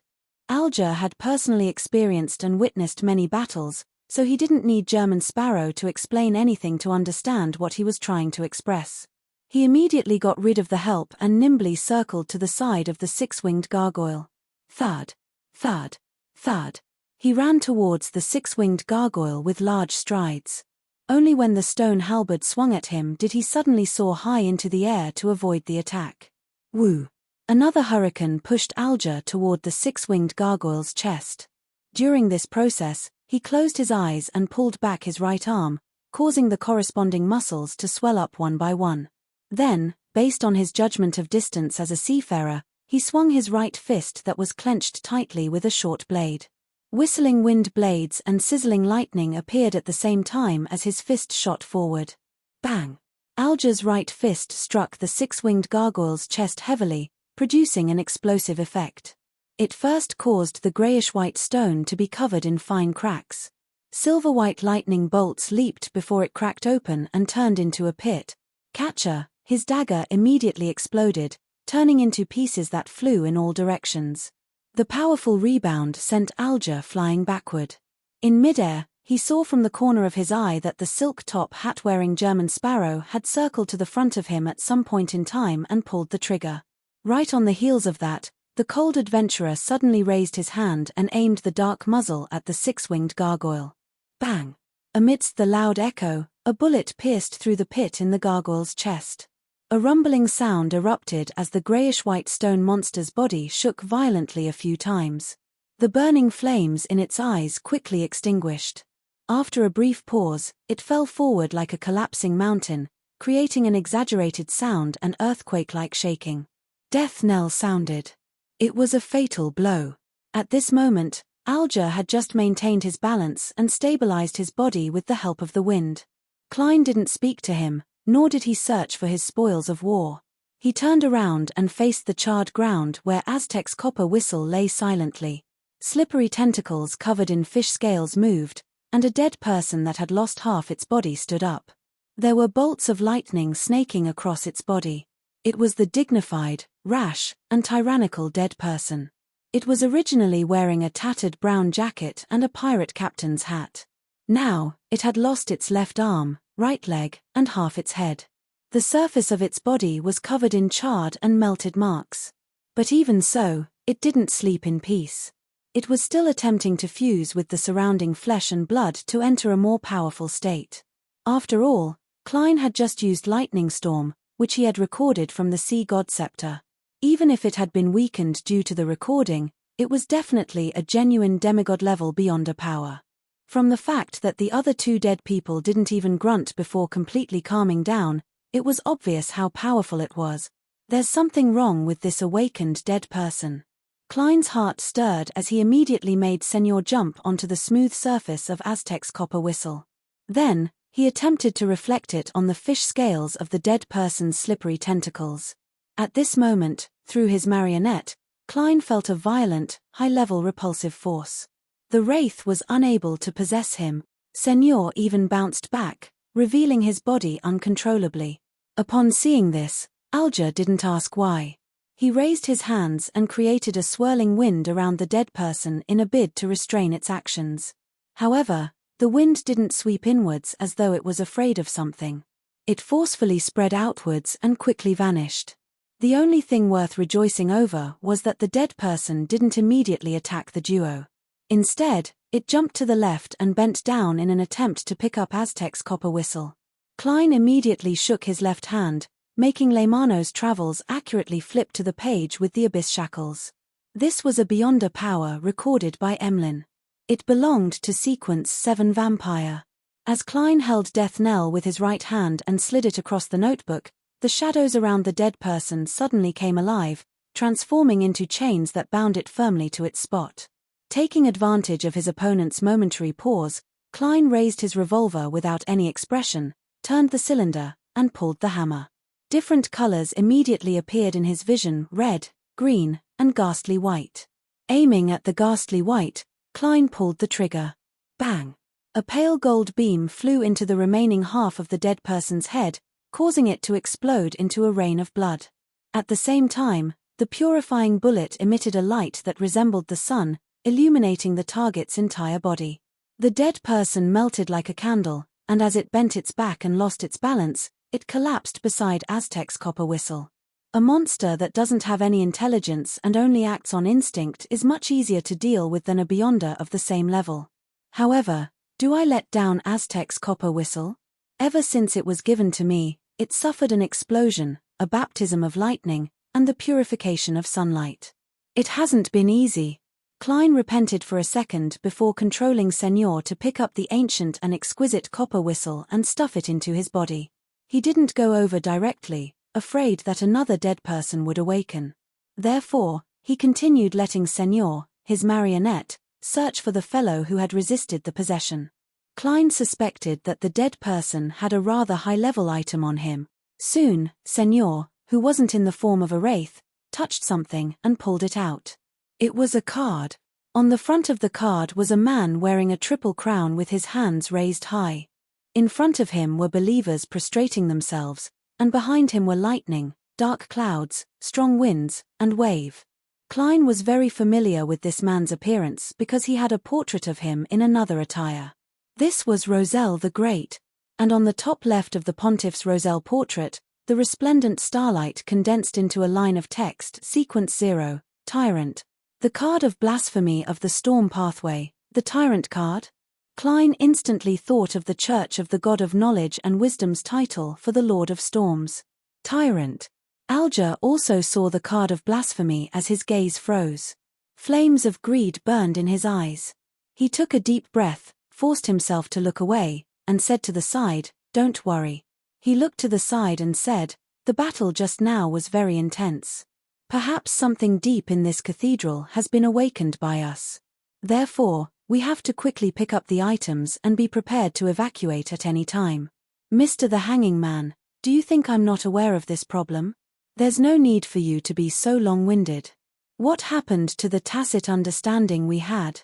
Alger had personally experienced and witnessed many battles, so he didn't need German Sparrow to explain anything to understand what he was trying to express. He immediately got rid of the help and nimbly circled to the side of the six-winged gargoyle. Thud, thud, thud. He ran towards the six-winged gargoyle with large strides. Only when the stone halberd swung at him did he suddenly soar high into the air to avoid the attack. Woo! Another hurricane pushed Alger toward the six-winged gargoyle's chest. During this process, he closed his eyes and pulled back his right arm, causing the corresponding muscles to swell up one by one. Then, based on his judgment of distance as a seafarer, he swung his right fist that was clenched tightly with a short blade. Whistling wind blades and sizzling lightning appeared at the same time as his fist shot forward. Bang! Alger's right fist struck the six-winged gargoyle's chest heavily, producing an explosive effect. It first caused the grayish-white stone to be covered in fine cracks. Silver-white lightning bolts leaped before it cracked open and turned into a pit. Catcher, his dagger immediately exploded, turning into pieces that flew in all directions. The powerful rebound sent Alger flying backward. In midair, he saw from the corner of his eye that the silk-top hat-wearing German Sparrow had circled to the front of him at some point in time and pulled the trigger. Right on the heels of that, the cold adventurer suddenly raised his hand and aimed the dark muzzle at the six-winged gargoyle. Bang! Amidst the loud echo, a bullet pierced through the pit in the gargoyle's chest. A rumbling sound erupted as the grayish-white stone monster's body shook violently a few times. The burning flames in its eyes quickly extinguished. After a brief pause, it fell forward like a collapsing mountain, creating an exaggerated sound and earthquake-like shaking. Death knell sounded. It was a fatal blow. At this moment, Alger had just maintained his balance and stabilized his body with the help of the wind. Klein didn't speak to him, nor did he search for his spoils of war. He turned around and faced the charred ground where Aztec's copper whistle lay silently. Slippery tentacles covered in fish scales moved, and a dead person that had lost half its body stood up. There were bolts of lightning snaking across its body. It was the dignified, rash, and tyrannical dead person. It was originally wearing a tattered brown jacket and a pirate captain's hat. Now, it had lost its left arm, right leg, and half its head. The surface of its body was covered in charred and melted marks. But even so, it didn't sleep in peace. It was still attempting to fuse with the surrounding flesh and blood to enter a more powerful state. After all, Klein had just used Lightning Storm, which he had recorded from the Sea God Scepter. Even if it had been weakened due to the recording, it was definitely a genuine demigod level beyond a power. From the fact that the other two dead people didn't even grunt before completely calming down, it was obvious how powerful it was. There's something wrong with this awakened dead person. Klein's heart stirred as he immediately made Senor jump onto the smooth surface of Aztec's copper whistle. Then, he attempted to reflect it on the fish scales of the dead person's slippery tentacles. At this moment, through his marionette, Klein felt a violent, high-level repulsive force. The wraith was unable to possess him. Senor even bounced back, revealing his body uncontrollably. Upon seeing this, Alger didn't ask why. He raised his hands and created a swirling wind around the dead person in a bid to restrain its actions. However, the wind didn't sweep inwards as though it was afraid of something. It forcefully spread outwards and quickly vanished. The only thing worth rejoicing over was that the dead person didn't immediately attack the duo. Instead, It jumped to the left and bent down in an attempt to pick up Aztec's copper whistle. Klein immediately shook his left hand, making Leymano's travels accurately flip to the page with the abyss shackles. This was a Beyonder power recorded by Emlyn. It belonged to Sequence 7 Vampire. As Klein held Death Knell with his right hand and slid it across the notebook, the shadows around the dead person suddenly came alive, transforming into chains that bound it firmly to its spot. Taking advantage of his opponent's momentary pause, Klein raised his revolver without any expression, turned the cylinder, and pulled the hammer. Different colors immediately appeared in his vision: red, green, and ghastly white. Aiming at the ghastly white, Klein pulled the trigger. Bang! A pale gold beam flew into the remaining half of the dead person's head, causing it to explode into a rain of blood. At the same time, the purifying bullet emitted a light that resembled the sun, illuminating the target's entire body. The dead person melted like a candle, and as it bent its back and lost its balance, it collapsed beside Aztec's copper whistle. A monster that doesn't have any intelligence and only acts on instinct is much easier to deal with than a Beyonder of the same level. However, do I let down Aztec's copper whistle? Ever since it was given to me, it suffered an explosion, a baptism of lightning, and the purification of sunlight. It hasn't been easy. Klein repented for a second before controlling Senor to pick up the ancient and exquisite copper whistle and stuff it into his body. He didn't go over directly, afraid that another dead person would awaken. Therefore, he continued letting Senor, his marionette, search for the fellow who had resisted the possession. Klein suspected that the dead person had a rather high-level item on him. Soon, Senor, who wasn't in the form of a wraith, touched something and pulled it out. It was a card. On the front of the card was a man wearing a triple crown with his hands raised high. In front of him were believers prostrating themselves, and behind him were lightning, dark clouds, strong winds, and wave. Klein was very familiar with this man's appearance because he had a portrait of him in another attire. This was Roselle the Great, and on the top left of the pontiff's Roselle portrait, the resplendent starlight condensed into a line of text: Sequence 0, Tyrant. The card of blasphemy of the storm pathway, the Tyrant card? Klein instantly thought of the Church of the God of Knowledge and Wisdom's title for the Lord of Storms. Tyrant. Alger also saw the card of blasphemy as his gaze froze. Flames of greed burned in his eyes. He took a deep breath, forced himself to look away, and said to the side, "Don't worry." He looked to the side and said, "The battle just now was very intense. Perhaps something deep in this cathedral has been awakened by us. Therefore, we have to quickly pick up the items and be prepared to evacuate at any time. Mr. the Hanging Man, do you think I'm not aware of this problem? There's no need for you to be so long-winded. What happened to the tacit understanding we had?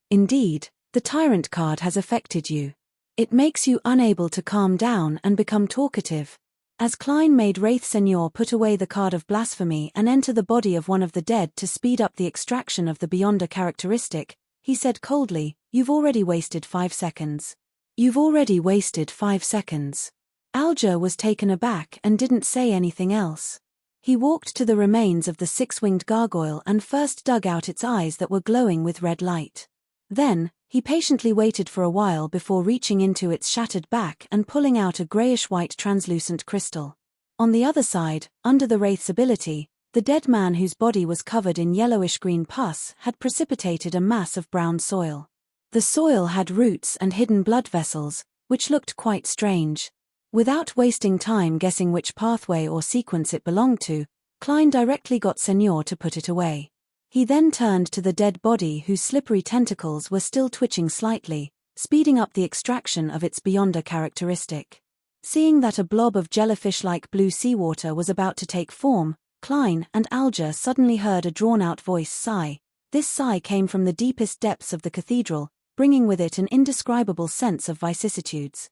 Indeed, the Tyrant card has affected you. It makes you unable to calm down and become talkative." As Klein made Wraith Senor put away the card of blasphemy and enter the body of one of the dead to speed up the extraction of the Beyonder characteristic, he said coldly, "You've already wasted 5 seconds. You've already wasted 5 seconds. Alger was taken aback and didn't say anything else. He walked to the remains of the 6-winged gargoyle and first dug out its eyes that were glowing with red light. Then, he patiently waited for a while before reaching into its shattered back and pulling out a grayish-white translucent crystal. On the other side, under the Wraith's ability, the dead man whose body was covered in yellowish-green pus had precipitated a mass of brown soil. The soil had roots and hidden blood vessels, which looked quite strange. Without wasting time guessing which pathway or sequence it belonged to, Klein directly got Senor to put it away. He then turned to the dead body whose slippery tentacles were still twitching slightly, speeding up the extraction of its Beyonder characteristic. Seeing that a blob of jellyfish-like blue seawater was about to take form, Klein and Alger suddenly heard a drawn-out voice sigh. This sigh came from the deepest depths of the cathedral, bringing with it an indescribable sense of vicissitudes.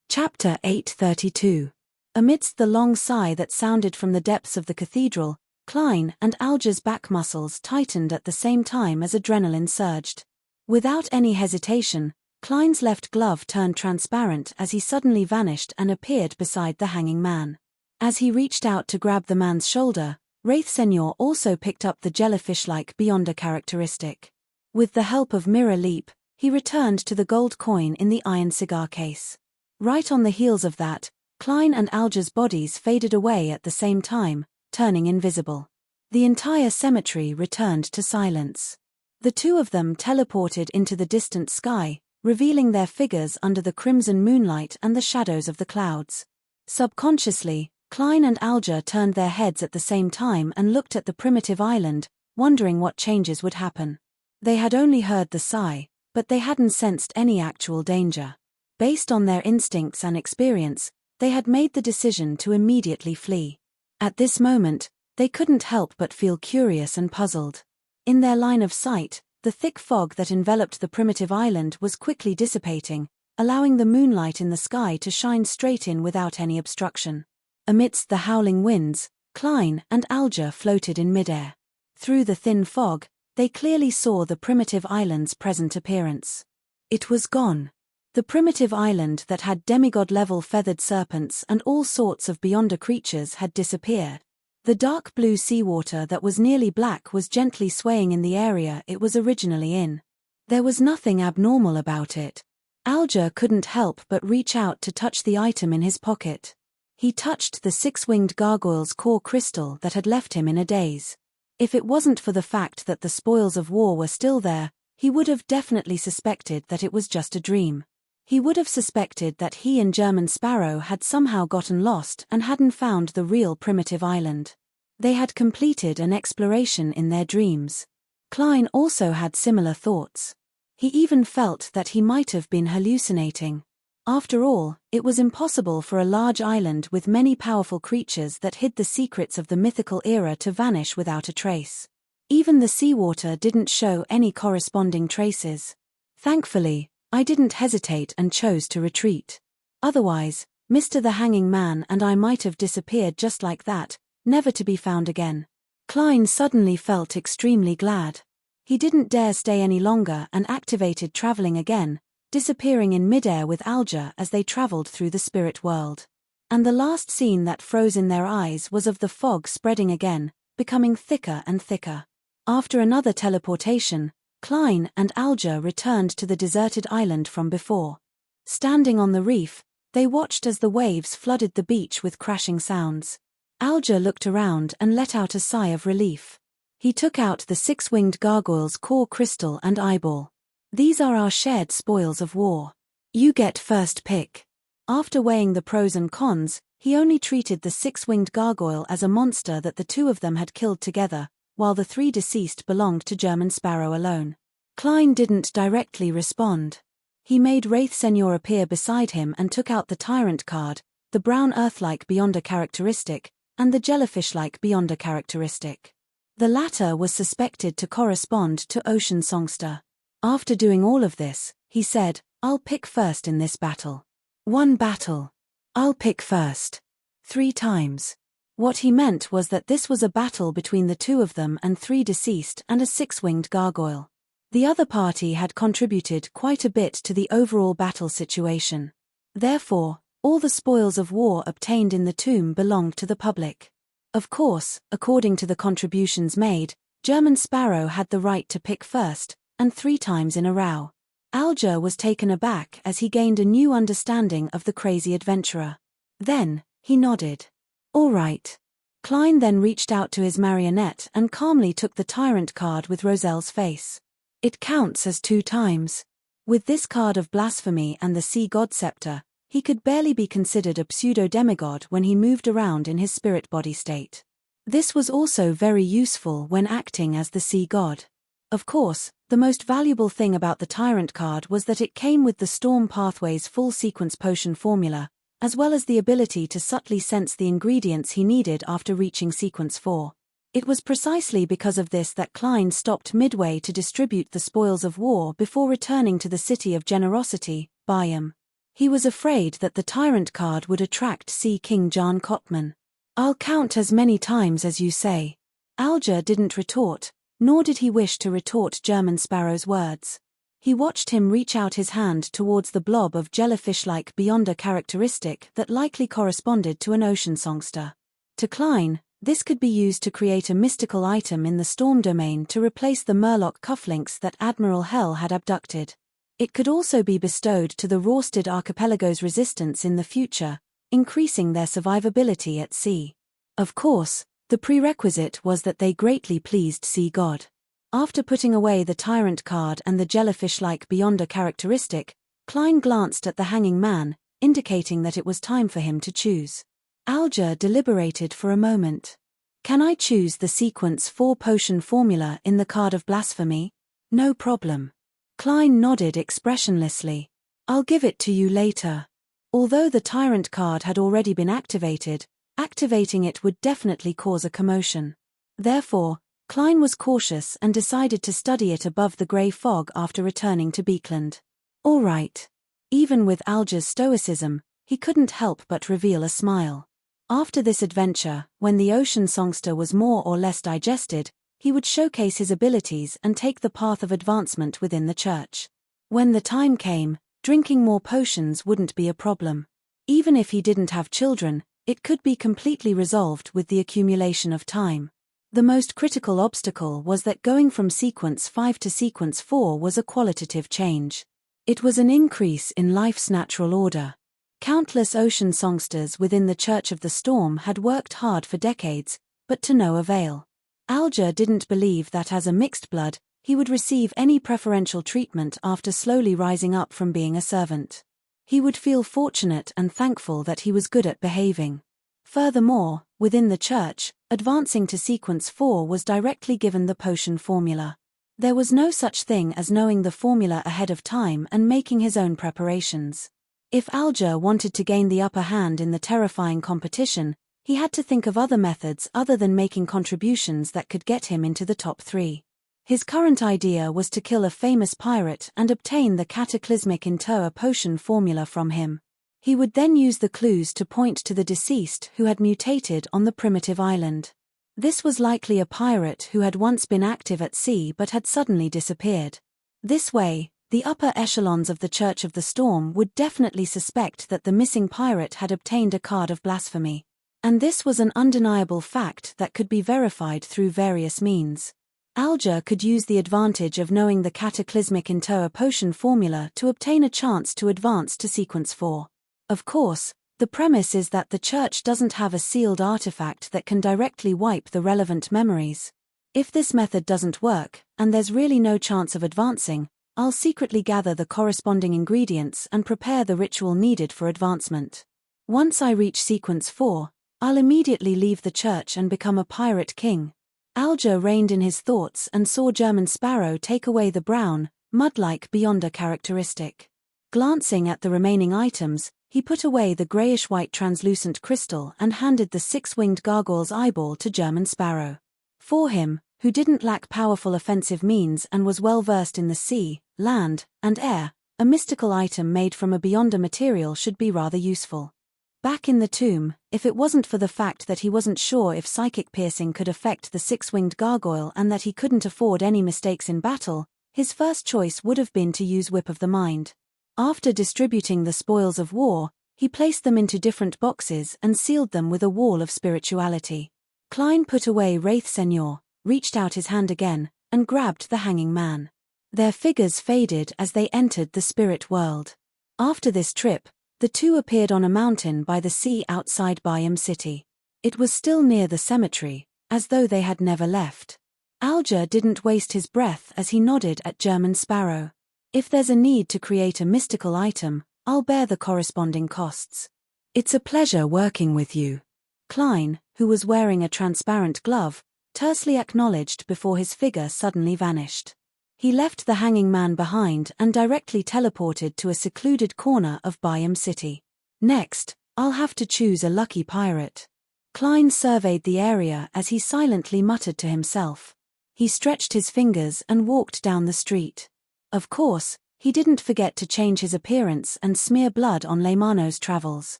Chapter 832. Amidst the long sigh that sounded from the depths of the cathedral, Klein and Alger's back muscles tightened at the same time as adrenaline surged. Without any hesitation, Klein's left glove turned transparent as he suddenly vanished and appeared beside the hanging man. As he reached out to grab the man's shoulder, Wraith Senor also picked up the jellyfish-like Beyonder characteristic. With the help of Mirror Leap, He returned to the gold coin in the iron cigar case. Right on the heels of that, Klein and Alger's bodies faded away at the same time, turning invisible. The entire cemetery returned to silence. The two of them teleported into the distant sky, revealing their figures under the crimson moonlight and the shadows of the clouds. Subconsciously, Klein and Alger turned their heads at the same time and looked at the primitive island, wondering what changes would happen. They had only heard the sigh, but they hadn't sensed any actual danger. Based on their instincts and experience, they had made the decision to immediately flee. At this moment, they couldn't help but feel curious and puzzled. In their line of sight, the thick fog that enveloped the primitive island was quickly dissipating, allowing the moonlight in the sky to shine straight in without any obstruction. Amidst the howling winds, Klein and Alger floated in midair. Through the thin fog, they clearly saw the primitive island's present appearance. It was gone. The primitive island that had demigod-level feathered serpents and all sorts of beyonder creatures had disappeared. The dark blue seawater that was nearly black was gently swaying in the area it was originally in. There was nothing abnormal about it. Alger couldn't help but reach out to touch the item in his pocket. He touched the six-winged gargoyle's core crystal that had left him in a daze. If it wasn't for the fact that the spoils of war were still there, he would have definitely suspected that it was just a dream. He would have suspected that he and German Sparrow had somehow gotten lost and hadn't found the real primitive island. They had completed an exploration in their dreams. Klein also had similar thoughts. He even felt that he might have been hallucinating. After all, it was impossible for a large island with many powerful creatures that hid the secrets of the mythical era to vanish without a trace. Even the seawater didn't show any corresponding traces. Thankfully, I didn't hesitate and chose to retreat. Otherwise, Mr. the Hanging Man and I might have disappeared just like that, never to be found again. Klein suddenly felt extremely glad. He didn't dare stay any longer and activated traveling again, disappearing in midair with Alger as they traveled through the spirit world. And the last scene that froze in their eyes was of the fog spreading again, becoming thicker and thicker. After another teleportation, Klein and Alger returned to the deserted island from before. Standing on the reef, they watched as the waves flooded the beach with crashing sounds. Alger looked around and let out a sigh of relief. He took out the six-winged gargoyle's core crystal and eyeball. These are our shared spoils of war. You get first pick. After weighing the pros and cons, he only treated the six-winged gargoyle as a monster that the two of them had killed together, while the three deceased belonged to German Sparrow alone. Klein didn't directly respond. He made Wraith Senior appear beside him and took out the Tyrant card, the brown earth-like Beyonder characteristic, and the jellyfish-like Beyonder characteristic. The latter was suspected to correspond to Ocean Songster. After doing all of this, he said, "I'll pick first in this battle." One battle. I'll pick first. 3 times. What he meant was that this was a battle between the two of them and 3 deceased and a 6-winged gargoyle. The other party had contributed quite a bit to the overall battle situation. Therefore, all the spoils of war obtained in the tomb belonged to the public. Of course, according to the contributions made, German Sparrow had the right to pick first, and 3 times in a row. Alger was taken aback as he gained a new understanding of the crazy adventurer. Then, he nodded. All right. Klein then reached out to his marionette and calmly took the Tyrant card with Roselle's face. It counts as 2 times. With this card of blasphemy and the Sea God Scepter, he could barely be considered a pseudo-demigod when he moved around in his spirit body state. This was also very useful when acting as the Sea God. Of course, the most valuable thing about the Tyrant card was that it came with the Storm Pathway's full sequence potion formula, as well as the ability to subtly sense the ingredients he needed after reaching sequence 4. It was precisely because of this that Klein stopped midway to distribute the spoils of war before returning to the City of Generosity, Bayam. He was afraid that the Tyrant card would attract Sea King Jan Kotman. "I'll count as many times as you say." Alger didn't retort, nor did he wish to retort German Sparrow's words. He watched him reach out his hand towards the blob of jellyfish-like Beyonder characteristic that likely corresponded to an ocean songster. To Klein, this could be used to create a mystical item in the storm domain to replace the Murloc cufflinks that Admiral Hell had abducted. It could also be bestowed to the Rorsted Archipelago's resistance in the future, increasing their survivability at sea. Of course, the prerequisite was that they greatly pleased sea god. After putting away the tyrant card and the jellyfish-like Beyonder characteristic, Klein glanced at the hanging man, indicating that it was time for him to choose. Alger deliberated for a moment. Can I choose the sequence 4 potion formula in the card of blasphemy? No problem. Klein nodded expressionlessly. I'll give it to you later. Although the tyrant card had already been activated, activating it would definitely cause a commotion. Therefore, Klein was cautious and decided to study it above the grey fog after returning to Beekland. All right. Even with Alger's stoicism, he couldn't help but reveal a smile. After this adventure, when the ocean songster was more or less digested, he would showcase his abilities and take the path of advancement within the church. When the time came, drinking more potions wouldn't be a problem. Even if he didn't have children, it could be completely resolved with the accumulation of time. The most critical obstacle was that going from sequence 5 to sequence 4 was a qualitative change. It was an increase in life's natural order. Countless ocean songsters within the Church of the Storm had worked hard for decades, but to no avail. Alger didn't believe that as a mixed blood, he would receive any preferential treatment after slowly rising up from being a servant. He would feel fortunate and thankful that he was good at behaving. Furthermore, within the church, advancing to sequence 4 was directly given the potion formula. There was no such thing as knowing the formula ahead of time and making his own preparations. If Alger wanted to gain the upper hand in the terrifying competition, he had to think of other methods other than making contributions that could get him into the top 3. His current idea was to kill a famous pirate and obtain the cataclysmic Intoa potion formula from him. He would then use the clues to point to the deceased who had mutated on the primitive island. This was likely a pirate who had once been active at sea but had suddenly disappeared. This way, the upper echelons of the Church of the Storm would definitely suspect that the missing pirate had obtained a card of blasphemy. And this was an undeniable fact that could be verified through various means. Alger could use the advantage of knowing the cataclysmic Intoa potion formula to obtain a chance to advance to sequence 4. Of course, the premise is that the Church doesn't have a sealed artifact that can directly wipe the relevant memories. If this method doesn't work, and there's really no chance of advancing, I'll secretly gather the corresponding ingredients and prepare the ritual needed for advancement. Once I reach sequence 4, I'll immediately leave the church and become a pirate king. Alger reined in his thoughts and saw German Sparrow take away the brown, mud-like Beyonder characteristic. Glancing at the remaining items, he put away the greyish-white translucent crystal and handed the 6-winged gargoyle's eyeball to German Sparrow. For him, who didn't lack powerful offensive means and was well versed in the sea, land, and air, a mystical item made from a Beyonder material should be rather useful. Back in the tomb, if it wasn't for the fact that he wasn't sure if psychic piercing could affect the 6-winged gargoyle and that he couldn't afford any mistakes in battle, his first choice would have been to use Whip of the Mind. After distributing the spoils of war, he placed them into different boxes and sealed them with a wall of spirituality. Klein put away Wraith Seigneur, reached out his hand again, and grabbed the hanging man. Their figures faded as they entered the spirit world. After this trip, the two appeared on a mountain by the sea outside Bayam City. It was still near the cemetery, as though they had never left. Alger didn't waste his breath as he nodded at German Sparrow. If there's a need to create a mystical item, I'll bear the corresponding costs. It's a pleasure working with you. Klein, who was wearing a transparent glove, tersely acknowledged before his figure suddenly vanished. He left the hanging man behind and directly teleported to a secluded corner of Bayam City. Next, I'll have to choose a lucky pirate. Klein surveyed the area as he silently muttered to himself. He stretched his fingers and walked down the street. Of course, he didn't forget to change his appearance and smear blood on Leymano's travels.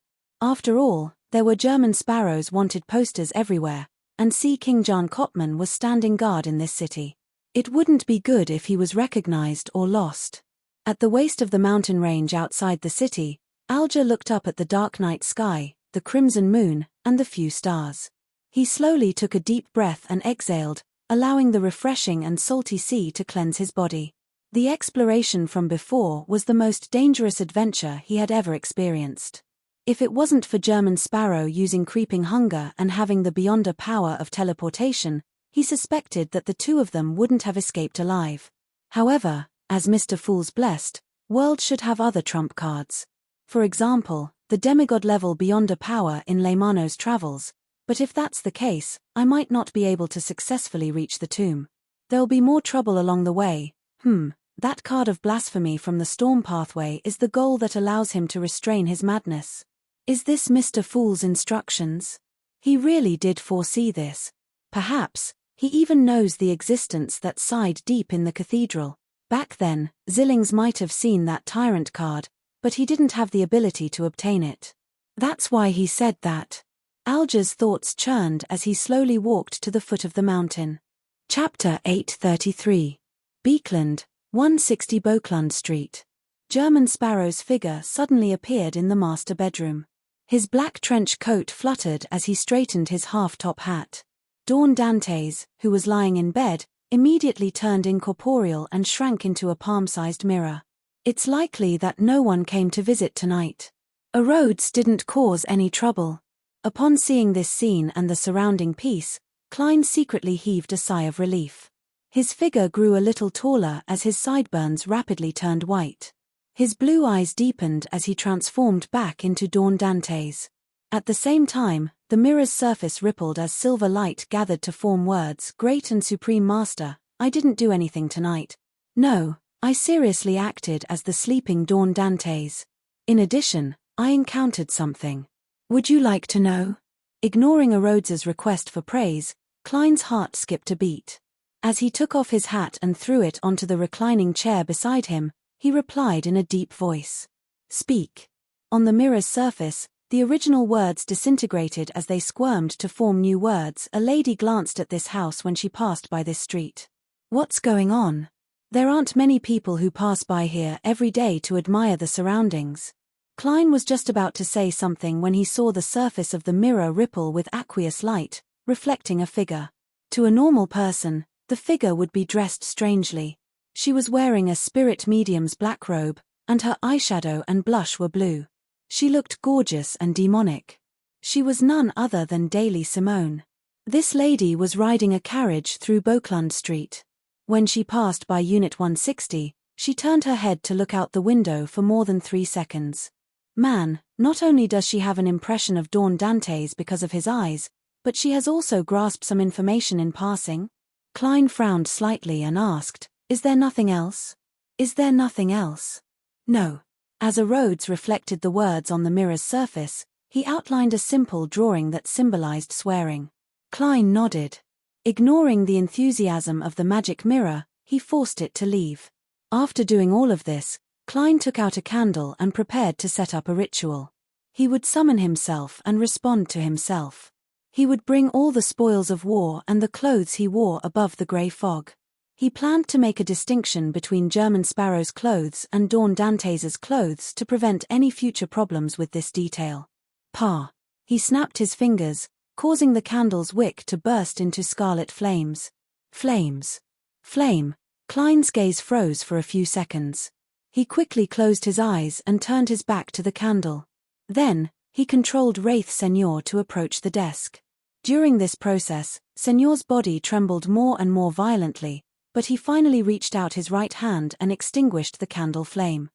After all, there were German Sparrow's wanted posters everywhere, and Sea King Jan Kottman was standing guard in this city. It wouldn't be good if he was recognized or lost. At the waist of the mountain range outside the city, Alger looked up at the dark night sky, the crimson moon, and the few stars. He slowly took a deep breath and exhaled, allowing the refreshing and salty sea to cleanse his body. The exploration from before was the most dangerous adventure he had ever experienced. If it wasn't for German Sparrow using creeping hunger and having the beyonder power of teleportation, he suspected that the two of them wouldn't have escaped alive. However, as Mr. Fool's blessed, world should have other trump cards. For example, the demigod-level beyonder power in Leymano's travels, but if that's the case, I might not be able to successfully reach the tomb. There'll be more trouble along the way. That card of blasphemy from the storm pathway is the goal that allows him to restrain his madness. Is this Mr. Fool's instructions? He really did foresee this. Perhaps, he even knows the existence that sighed deep in the cathedral. Back then, Zillings might have seen that tyrant card, but he didn't have the ability to obtain it. That's why he said that. Alger's thoughts churned as he slowly walked to the foot of the mountain. Chapter 833. Beekland, 160 Boklund Street. German Sparrow's figure suddenly appeared in the master bedroom. His black trench coat fluttered as he straightened his half-top hat. Dawn Dantes, who was lying in bed, immediately turned incorporeal and shrank into a palm-sized mirror. It's likely that no one came to visit tonight. Rhodes didn't cause any trouble. Upon seeing this scene and the surrounding peace, Klein secretly heaved a sigh of relief. His figure grew a little taller as his sideburns rapidly turned white. His blue eyes deepened as he transformed back into Dawn Dantes. At the same time, the mirror's surface rippled as silver light gathered to form words, "Great and Supreme Master, I didn't do anything tonight. No, I seriously acted as the sleeping Dawn Dantes. In addition, I encountered something. Would you like to know?" Ignoring Rhodes's request for praise, Klein's heart skipped a beat. As he took off his hat and threw it onto the reclining chair beside him, he replied in a deep voice. "Speak." On the mirror's surface, the original words disintegrated as they squirmed to form new words. "A lady glanced at this house when she passed by this street." What's going on? There aren't many people who pass by here every day to admire the surroundings. Klein was just about to say something when he saw the surface of the mirror ripple with aqueous light, reflecting a figure. To a normal person, the figure would be dressed strangely. She was wearing a spirit medium's black robe, and her eyeshadow and blush were blue. She looked gorgeous and demonic. She was none other than Daly Simone. This lady was riding a carriage through Boklund Street. When she passed by Unit 160, she turned her head to look out the window for more than 3 seconds. Man, not only does she have an impression of Dawn Dantes because of his eyes, but she has also grasped some information in passing. Klein frowned slightly and asked, "Is there nothing else? Is there nothing else?" No. As Rhodes reflected the words on the mirror's surface, he outlined a simple drawing that symbolized swearing. Klein nodded. Ignoring the enthusiasm of the magic mirror, he forced it to leave. After doing all of this, Klein took out a candle and prepared to set up a ritual. He would summon himself and respond to himself. He would bring all the spoils of war and the clothes he wore above the grey fog. He planned to make a distinction between German Sparrow's clothes and Dawn Dantes's clothes to prevent any future problems with this detail. Pa! He snapped his fingers, causing the candle's wick to burst into scarlet flames. Flames. Flame. Klein's gaze froze for a few seconds. He quickly closed his eyes and turned his back to the candle. Then, he controlled Wraith Senor to approach the desk. During this process, Senor's body trembled more and more violently, but he finally reached out his right hand and extinguished the candle flame.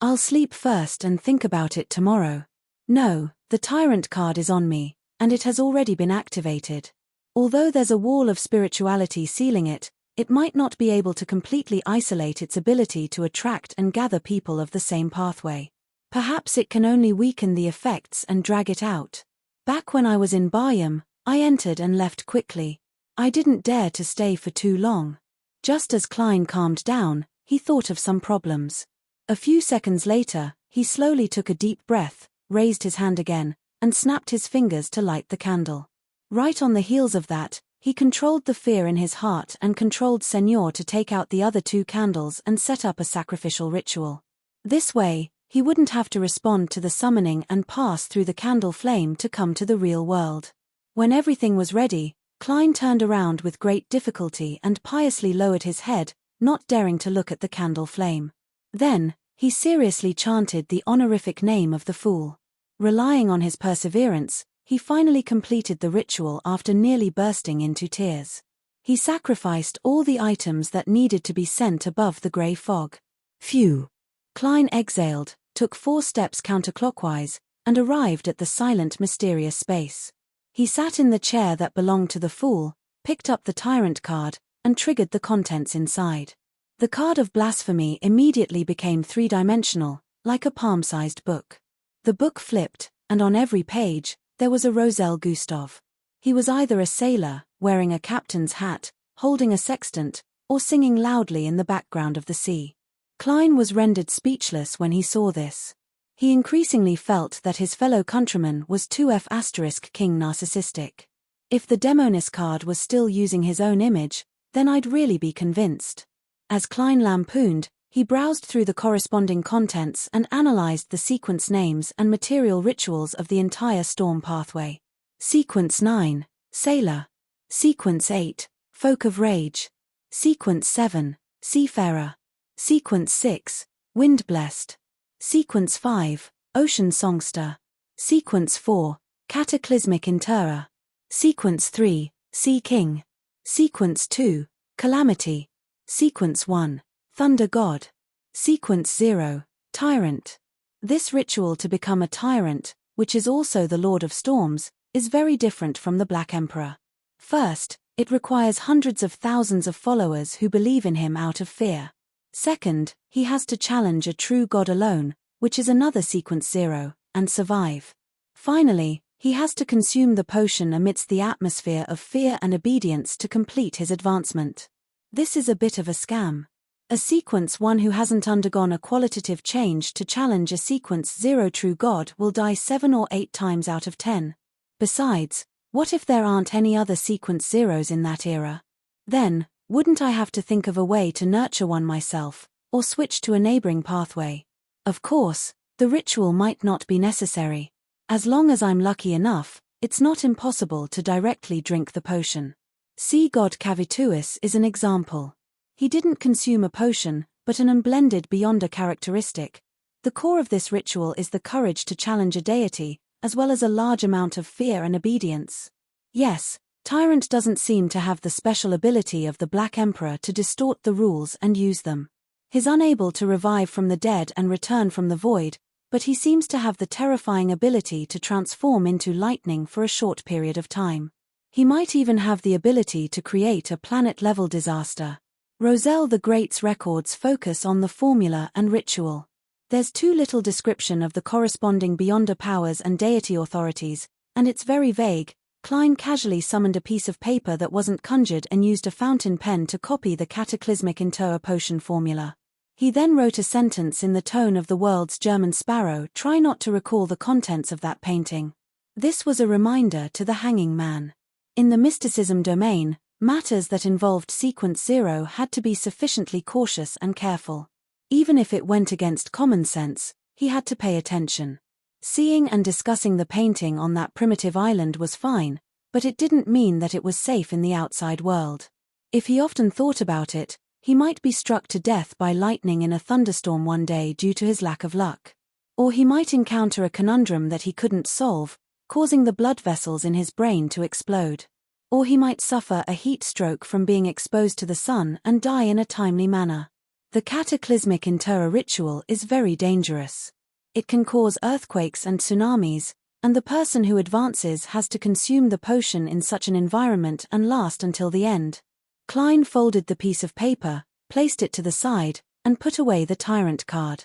"I'll sleep first and think about it tomorrow. No, the Tyrant card is on me, and it has already been activated. Although there's a wall of spirituality sealing it, it might not be able to completely isolate its ability to attract and gather people of the same pathway. Perhaps it can only weaken the effects and drag it out. Back when I was in Bayam, I entered and left quickly. I didn't dare to stay for too long." Just as Klein calmed down, he thought of some problems. A few seconds later, he slowly took a deep breath, raised his hand again, and snapped his fingers to light the candle. Right on the heels of that, he controlled the fear in his heart and controlled Senor to take out the other 2 candles and set up a sacrificial ritual. This way, he wouldn't have to respond to the summoning and pass through the candle flame to come to the real world. When everything was ready, Klein turned around with great difficulty and piously lowered his head, not daring to look at the candle flame. Then, he seriously chanted the honorific name of the fool. Relying on his perseverance, he finally completed the ritual after nearly bursting into tears. He sacrificed all the items that needed to be sent above the grey fog. Phew! Klein exhaled, took 4 steps counterclockwise, and arrived at the silent, mysterious space. He sat in the chair that belonged to the fool, picked up the tyrant card, and triggered the contents inside. The card of blasphemy immediately became 3-dimensional, like a palm-sized book. The book flipped, and on every page, there was a Roselle Gustave. He was either a sailor, wearing a captain's hat, holding a sextant, or singing loudly in the background of the sea. Klein was rendered speechless when he saw this. He increasingly felt that his fellow countryman was 2F** king narcissistic. If the Demonis card was still using his own image, then I'd really be convinced. As Klein lampooned, he browsed through the corresponding contents and analyzed the sequence names and material rituals of the entire storm pathway. Sequence 9, Sailor. Sequence 8, Folk of Rage. Sequence 7, Seafarer. Sequence 6, Wind Blessed. Sequence 5, Ocean Songster. Sequence 4, Cataclysmic Interrer. Sequence 3, Sea King. Sequence 2, Calamity. Sequence 1, Thunder God. Sequence 0, Tyrant. This ritual to become a tyrant, which is also the Lord of Storms, is very different from the Black Emperor. First, it requires hundreds of thousands of followers who believe in him out of fear. Second, he has to challenge a true god alone, which is another sequence 0, and survive. Finally, he has to consume the potion amidst the atmosphere of fear and obedience to complete his advancement. This is a bit of a scam. A sequence 1 who hasn't undergone a qualitative change to challenge a sequence 0 true god will die 7 or 8 times out of 10. Besides, what if there aren't any other sequence 0s in that era? Then, wouldn't I have to think of a way to nurture one myself, or switch to a neighboring pathway? Of course, the ritual might not be necessary. As long as I'm lucky enough, it's not impossible to directly drink the potion. Sea god Cavituus is an example. He didn't consume a potion, but an unblended beyond a characteristic. The core of this ritual is the courage to challenge a deity, as well as a large amount of fear and obedience. Yes, Tyrant doesn't seem to have the special ability of the Black Emperor to distort the rules and use them. He's unable to revive from the dead and return from the void, but he seems to have the terrifying ability to transform into lightning for a short period of time. He might even have the ability to create a planet-level disaster. Roselle the Great's records focus on the formula and ritual. There's too little description of the corresponding Beyonder powers and deity authorities, and it's very vague. Klein casually summoned a piece of paper that wasn't conjured and used a fountain pen to copy the Cataclysmic Interrer potion formula. He then wrote a sentence in the tone of the world's German sparrow. Try not to recall the contents of that painting. This was a reminder to the hanging man. In the mysticism domain, matters that involved sequence 0 had to be sufficiently cautious and careful. Even if it went against common sense, he had to pay attention. Seeing and discussing the painting on that primitive island was fine, but it didn't mean that it was safe in the outside world. If he often thought about it, he might be struck to death by lightning in a thunderstorm one day due to his lack of luck. Or he might encounter a conundrum that he couldn't solve, causing the blood vessels in his brain to explode. Or he might suffer a heat stroke from being exposed to the sun and die in a timely manner. The Cataclysmic Interrer ritual is very dangerous. It can cause earthquakes and tsunamis, and the person who advances has to consume the potion in such an environment and last until the end. Klein folded the piece of paper, placed it to the side, and put away the tyrant card.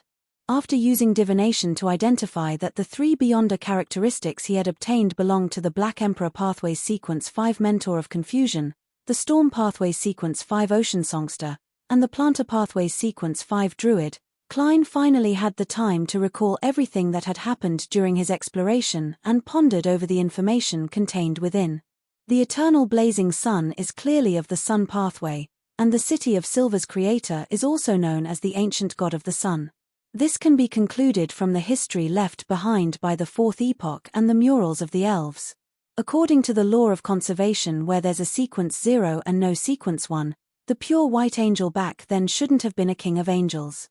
After using divination to identify that the 3 Beyonder characteristics he had obtained belonged to the Black Emperor Pathways Sequence 5 Mentor of Confusion, the Storm Pathways Sequence 5 Ocean Songster, and the Planter Pathways Sequence 5 Druid, Klein finally had the time to recall everything that had happened during his exploration and pondered over the information contained within. The eternal blazing sun is clearly of the sun pathway, and the city of Silver's creator is also known as the ancient god of the sun. This can be concluded from the history left behind by the Fourth Epoch and the murals of the elves. According to the law of conservation, where there's a sequence 0 and no sequence 1, The pure white angel back then shouldn't have been a king of angels.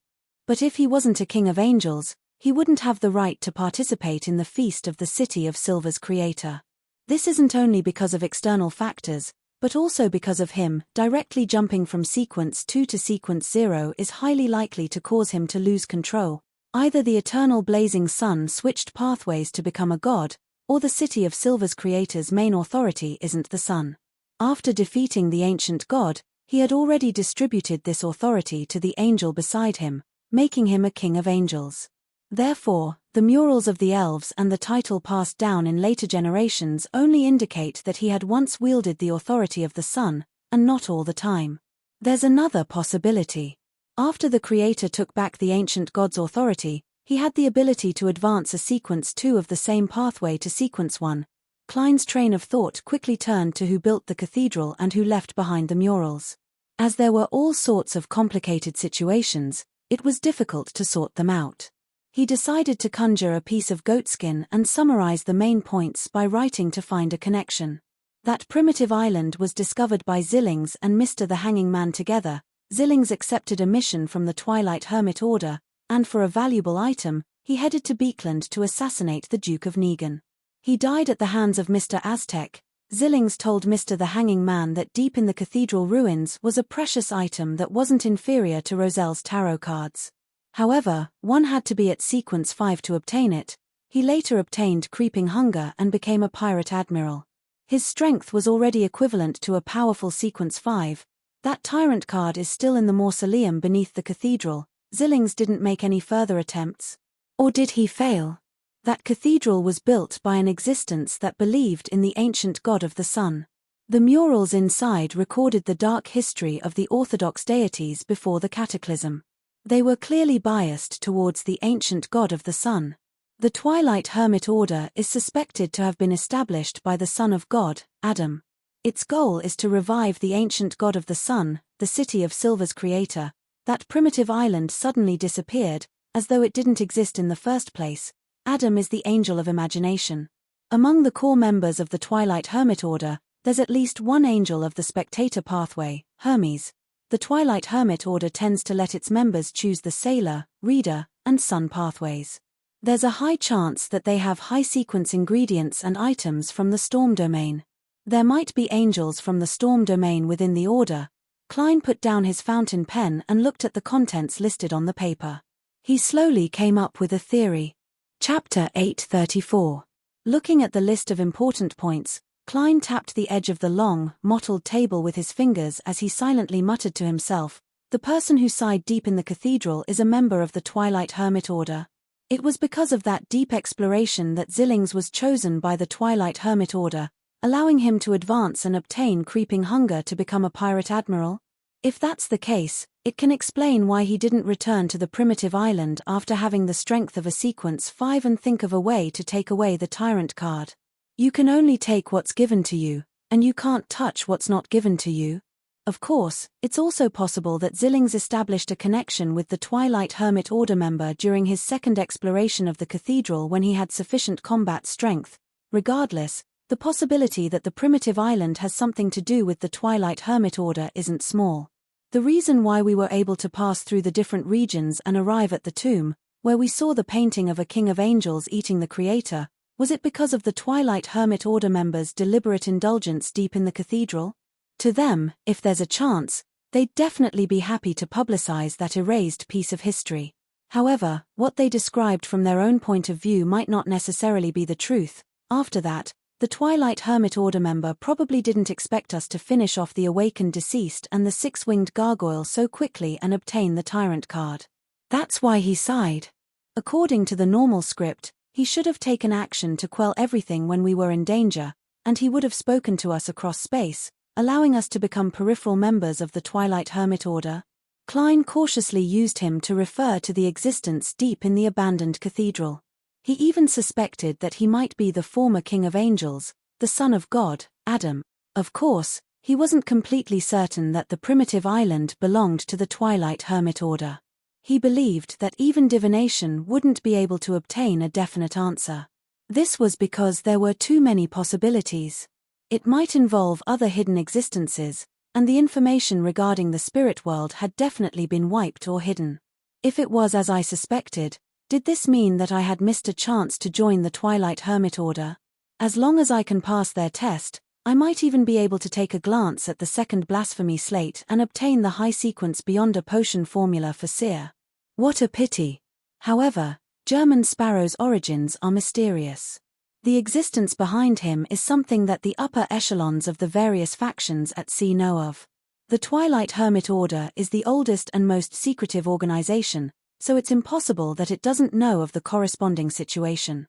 But if he wasn't a king of angels, he wouldn't have the right to participate in the feast of the City of Silver's creator. This isn't only because of external factors, but also because of him. Directly jumping from sequence 2 to sequence 0 is highly likely to cause him to lose control. Either the eternal blazing sun switched pathways to become a god, or the City of Silver's creator's main authority isn't the sun. After defeating the ancient god, he had already distributed this authority to the angel beside him, making him a king of angels. Therefore, the murals of the elves and the title passed down in later generations only indicate that he had once wielded the authority of the sun, and not all the time. There's another possibility. After the creator took back the ancient god's authority, he had the ability to advance a sequence 2 of the same pathway to sequence 1. Klein's train of thought quickly turned to who built the cathedral and who left behind the murals. As there were all sorts of complicated situations, it was difficult to sort them out. He decided to conjure a piece of goatskin and summarize the main points by writing to find a connection. That primitive island was discovered by Zillings and Mr. the Hanging Man together. Zillings accepted a mission from the Twilight Hermit Order, and for a valuable item, he headed to Beekland to assassinate the Duke of Negan. He died at the hands of Mr. Aztec. Zillings told Mr. the Hanging Man that deep in the cathedral ruins was a precious item that wasn't inferior to Roselle's tarot cards. However, one had to be at sequence 5 to obtain it. He later obtained creeping hunger and became a pirate admiral. His strength was already equivalent to a powerful sequence 5. That tyrant card is still in the mausoleum beneath the cathedral. Zillings didn't make any further attempts. Or did he fail? That cathedral was built by an existence that believed in the ancient god of the sun. The murals inside recorded the dark history of the Orthodox deities before the cataclysm. They were clearly biased towards the ancient god of the sun. The Twilight Hermit Order is suspected to have been established by the son of God, Adam. Its goal is to revive the ancient god of the sun, the City of Silver's creator. That primitive island suddenly disappeared, as though it didn't exist in the first place. Adam is the angel of imagination. Among the core members of the Twilight Hermit Order, there's at least one angel of the spectator pathway, Hermes. The Twilight Hermit Order tends to let its members choose the sailor, reader, and sun pathways. There's a high chance that they have high-sequence ingredients and items from the storm domain. There might be angels from the storm domain within the order. Klein put down his fountain pen and looked at the contents listed on the paper. He slowly came up with a theory. Chapter 834. Looking at the list of important points, Klein tapped the edge of the long, mottled table with his fingers as he silently muttered to himself, "The person who sighed deep in the cathedral is a member of the Twilight Hermit Order." It was because of that deep exploration that Zillings was chosen by the Twilight Hermit Order, allowing him to advance and obtain creeping hunger to become a pirate admiral. If that's the case, it can explain why he didn't return to the primitive island after having the strength of a sequence 5 and think of a way to take away the tyrant card. You can only take what's given to you, and you can't touch what's not given to you. Of course, it's also possible that Zillings established a connection with the Twilight Hermit Order member during his second exploration of the cathedral when he had sufficient combat strength. Regardless, the possibility that the primitive island has something to do with the Twilight Hermit Order isn't small. The reason why we were able to pass through the different regions and arrive at the tomb, where we saw the painting of a king of angels eating the creator, was it because of the Twilight Hermit Order members' deliberate indulgence deep in the cathedral? To them, if there's a chance, they'd definitely be happy to publicize that erased piece of history. However, what they described from their own point of view might not necessarily be the truth. After that, the Twilight Hermit Order member probably didn't expect us to finish off the awakened deceased and the six-winged gargoyle so quickly and obtain the tyrant card. That's why he sighed. According to the normal script, he should have taken action to quell everything when we were in danger, and he would have spoken to us across space, allowing us to become peripheral members of the Twilight Hermit Order. Klein cautiously used him to refer to the existence deep in the abandoned cathedral. He even suspected that he might be the former King of Angels, the son of God, Adam. Of course, he wasn't completely certain that the primitive island belonged to the Twilight Hermit Order. He believed that even divination wouldn't be able to obtain a definite answer. This was because there were too many possibilities. It might involve other hidden existences, and the information regarding the spirit world had definitely been wiped or hidden. If it was as I suspected, did this mean that I had missed a chance to join the Twilight Hermit Order? As long as I can pass their test, I might even be able to take a glance at the second blasphemy slate and obtain the high sequence Beyonder potion formula for Seer. What a pity. However, German Sparrow's origins are mysterious. The existence behind him is something that the upper echelons of the various factions at sea know of. The Twilight Hermit Order is the oldest and most secretive organization, so it's impossible that it doesn't know of the corresponding situation.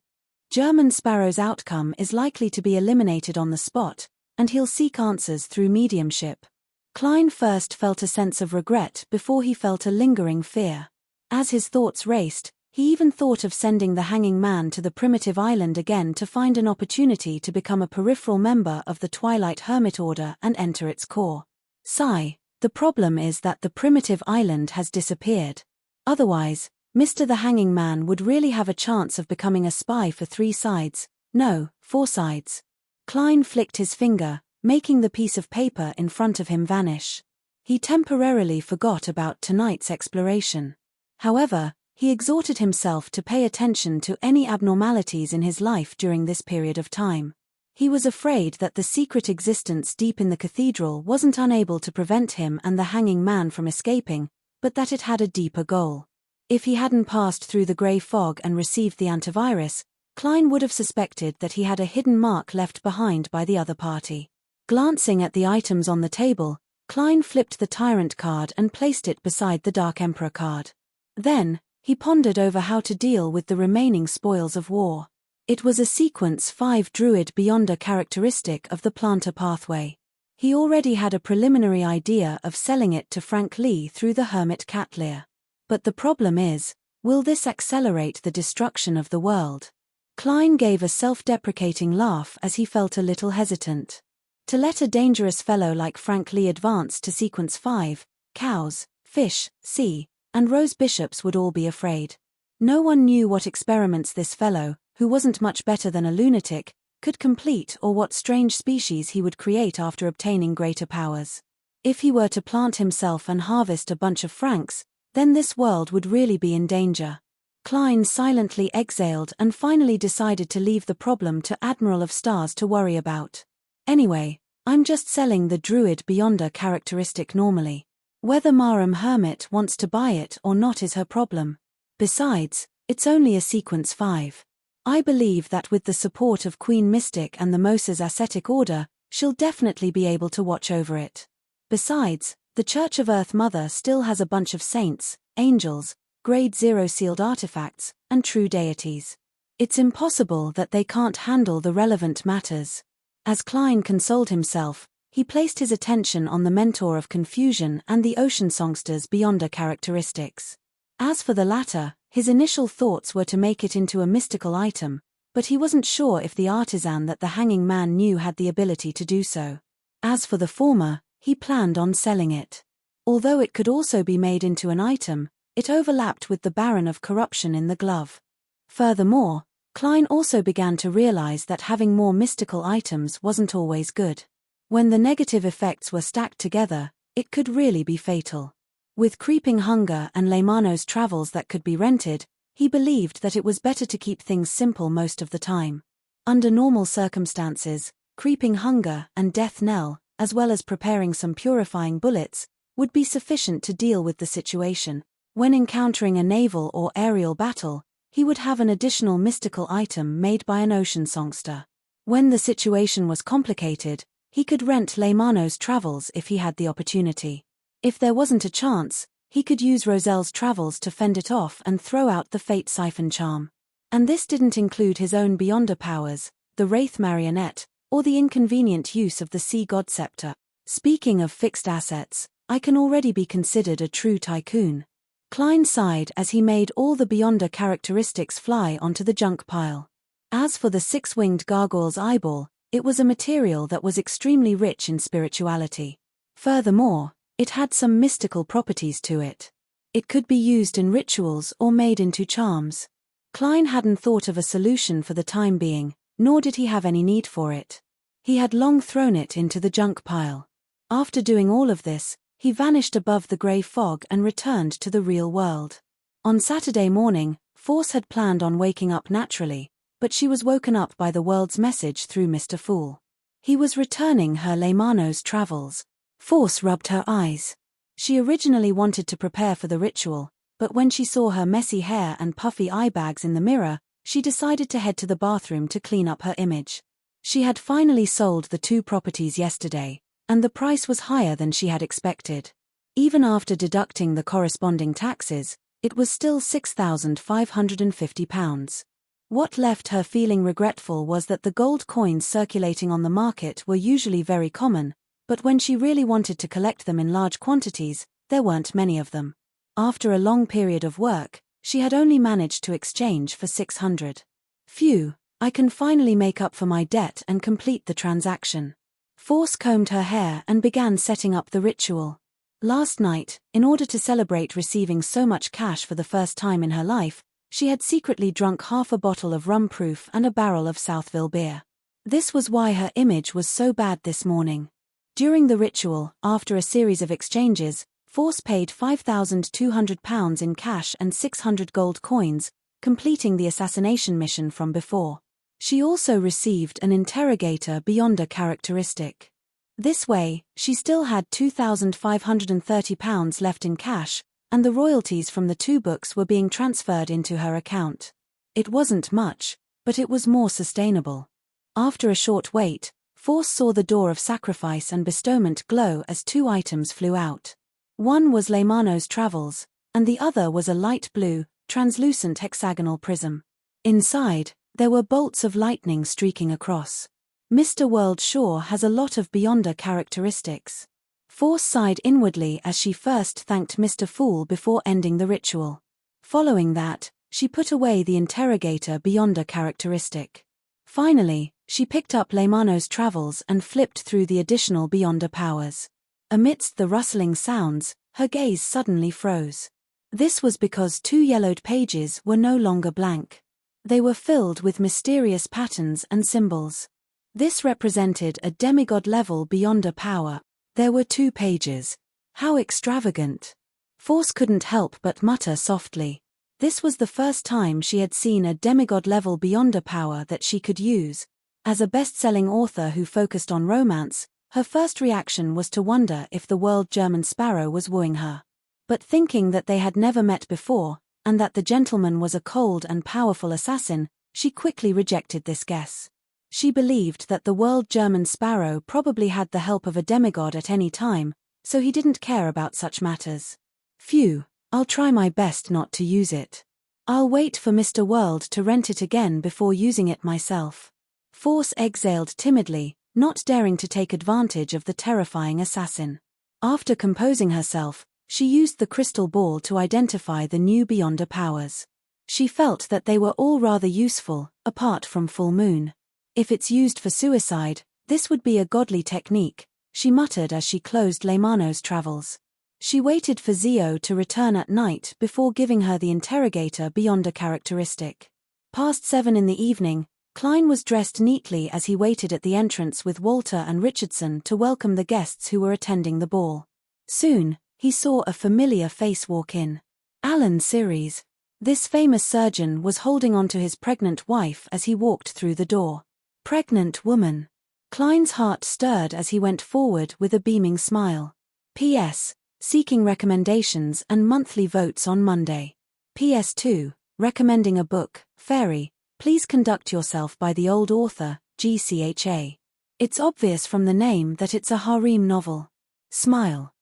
German Sparrow's outcome is likely to be eliminated on the spot, and he'll seek answers through mediumship. Klein first felt a sense of regret before he felt a lingering fear. As his thoughts raced, he even thought of sending the Hanging Man to the primitive island again to find an opportunity to become a peripheral member of the Twilight Hermit Order and enter its core. Sigh, the problem is that the primitive island has disappeared. Otherwise, Mr. the Hanging Man would really have a chance of becoming a spy for 3 sides, no, 4 sides. Klein flicked his finger, making the piece of paper in front of him vanish. He temporarily forgot about tonight's exploration. However, he exhorted himself to pay attention to any abnormalities in his life during this period of time. He was afraid that the secret existence deep in the cathedral wasn't unable to prevent him and the Hanging Man from escaping, but that it had a deeper goal. If he hadn't passed through the grey fog and received the antivirus, Klein would have suspected that he had a hidden mark left behind by the other party. Glancing at the items on the table, Klein flipped the Tyrant card and placed it beside the Dark Emperor card. Then, he pondered over how to deal with the remaining spoils of war. It was a Sequence 5 Druid Beyonder characteristic of the Planter pathway. He already had a preliminary idea of selling it to Frank Lee through the Hermit Catlear. But the problem is, will this accelerate the destruction of the world? Klein gave a self-deprecating laugh as he felt a little hesitant. To let a dangerous fellow like Frank Lee advance to Sequence 5, cows, fish, sea, and rose bishops would all be afraid. No one knew what experiments this fellow, who wasn't much better than a lunatic, could complete or what strange species he would create after obtaining greater powers. If he were to plant himself and harvest a bunch of Franks, then this world would really be in danger. Klein silently exhaled and finally decided to leave the problem to Admiral of Stars to worry about. Anyway, I'm just selling the Druid Beyonder characteristic normally. Whether Marum Hermit wants to buy it or not is her problem. Besides, it's only a Sequence 5. I believe that with the support of Queen Mystic and the Moses Ascetic Order, she'll definitely be able to watch over it. Besides, the Church of Earth Mother still has a bunch of saints, angels, Grade 0 sealed artifacts, and true deities. It's impossible that they can't handle the relevant matters. As Klein consoled himself, he placed his attention on the Mentor of Confusion and the Ocean Songster's Beyonder characteristics. As for the latter, his initial thoughts were to make it into a mystical item, but he wasn't sure if the artisan that the Hanging Man knew had the ability to do so. As for the former, he planned on selling it. Although it could also be made into an item, it overlapped with the Baron of Corruption in the glove. Furthermore, Klein also began to realize that having more mystical items wasn't always good. When the negative effects were stacked together, it could really be fatal. With Creeping Hunger and Leymano's travels that could be rented, he believed that it was better to keep things simple most of the time. Under normal circumstances, Creeping Hunger and Death Knell, as well as preparing some purifying bullets, would be sufficient to deal with the situation. When encountering a naval or aerial battle, he would have an additional mystical item made by an ocean songster. When the situation was complicated, he could rent Leymano's travels if he had the opportunity. If there wasn't a chance, he could use Roselle's travels to fend it off and throw out the Fate Siphon charm. And this didn't include his own Beyonder powers, the Wraith Marionette, or the inconvenient use of the Sea God Scepter. Speaking of fixed assets, I can already be considered a true tycoon. Klein sighed as he made all the Beyonder characteristics fly onto the junk pile. As for the 6-winged gargoyle's eyeball, it was a material that was extremely rich in spirituality. Furthermore, it had some mystical properties to it. It could be used in rituals or made into charms. Klein hadn't thought of a solution for the time being, nor did he have any need for it. He had long thrown it into the junk pile. After doing all of this, he vanished above the grey fog and returned to the real world. On Saturday morning, Force had planned on waking up naturally, but she was woken up by the world's message through Mr. Fool. He was returning her Leymano's travels. Force rubbed her eyes. She originally wanted to prepare for the ritual, but when she saw her messy hair and puffy eye bags in the mirror, she decided to head to the bathroom to clean up her image. She had finally sold the 2 properties yesterday, and the price was higher than she had expected. Even after deducting the corresponding taxes, it was still £6,550. What left her feeling regretful was that the gold coins circulating on the market were usually very common, but when she really wanted to collect them in large quantities, there weren't many of them. After a long period of work, she had only managed to exchange for 600. Phew, I can finally make up for my debt and complete the transaction. Force combed her hair and began setting up the ritual. Last night, in order to celebrate receiving so much cash for the first time in her life, she had secretly drunk half a bottle of rum proof and a barrel of Southville beer. This was why her image was so bad this morning. During the ritual, after a series of exchanges, Force paid £5,200 in cash and 600 gold coins, completing the assassination mission from before. She also received an interrogator beyond a characteristic. This way, she still had £2,530 left in cash, and the royalties from the 2 books were being transferred into her account. It wasn't much, but it was more sustainable. After a short wait, Force saw the door of sacrifice and bestowment glow as 2 items flew out. One was Leymano's Travels, and the other was a light blue, translucent hexagonal prism. Inside, there were bolts of lightning streaking across. Mr. World sure has a lot of Beyonder characteristics. Force sighed inwardly as she first thanked Mr. Fool before ending the ritual. Following that, she put away the interrogator Beyonder characteristic. Finally, she picked up Leymano's Travels and flipped through the additional Beyonder powers. Amidst the rustling sounds, her gaze suddenly froze. This was because 2 yellowed pages were no longer blank. They were filled with mysterious patterns and symbols. This represented a demigod-level Beyonder power. There were 2 pages. How extravagant. Force couldn't help but mutter softly. This was the first time she had seen a demigod-level Beyonder power that she could use. As a best-selling author who focused on romance, her first reaction was to wonder if the world German sparrow was wooing her. But thinking that they had never met before, and that the gentleman was a cold and powerful assassin, she quickly rejected this guess. She believed that the world German sparrow probably had the help of a demigod at any time, so he didn't care about such matters. Phew, I'll try my best not to use it. I'll wait for Mr. World to rent it again before using it myself. Force exhaled timidly, not daring to take advantage of the terrifying assassin. After composing herself, she used the crystal ball to identify the new Beyonder powers. She felt that they were all rather useful, apart from full moon. If it's used for suicide, this would be a godly technique, she muttered as she closed Leymano's Travels. She waited for Zio to return at night before giving her the interrogator Beyonder characteristic. Past 7 in the evening, Klein was dressed neatly as he waited at the entrance with Walter and Richardson to welcome the guests who were attending the ball. Soon, he saw a familiar face walk in. Alan Series. This famous surgeon was holding on to his pregnant wife as he walked through the door. Pregnant woman. Klein's heart stirred as he went forward with a beaming smile. P.S. Seeking recommendations and monthly votes on Monday. PS2. Recommending a book, Fairy. Please conduct yourself by the old author, GCHA. It's obvious from the name that it's a harem novel. Smile.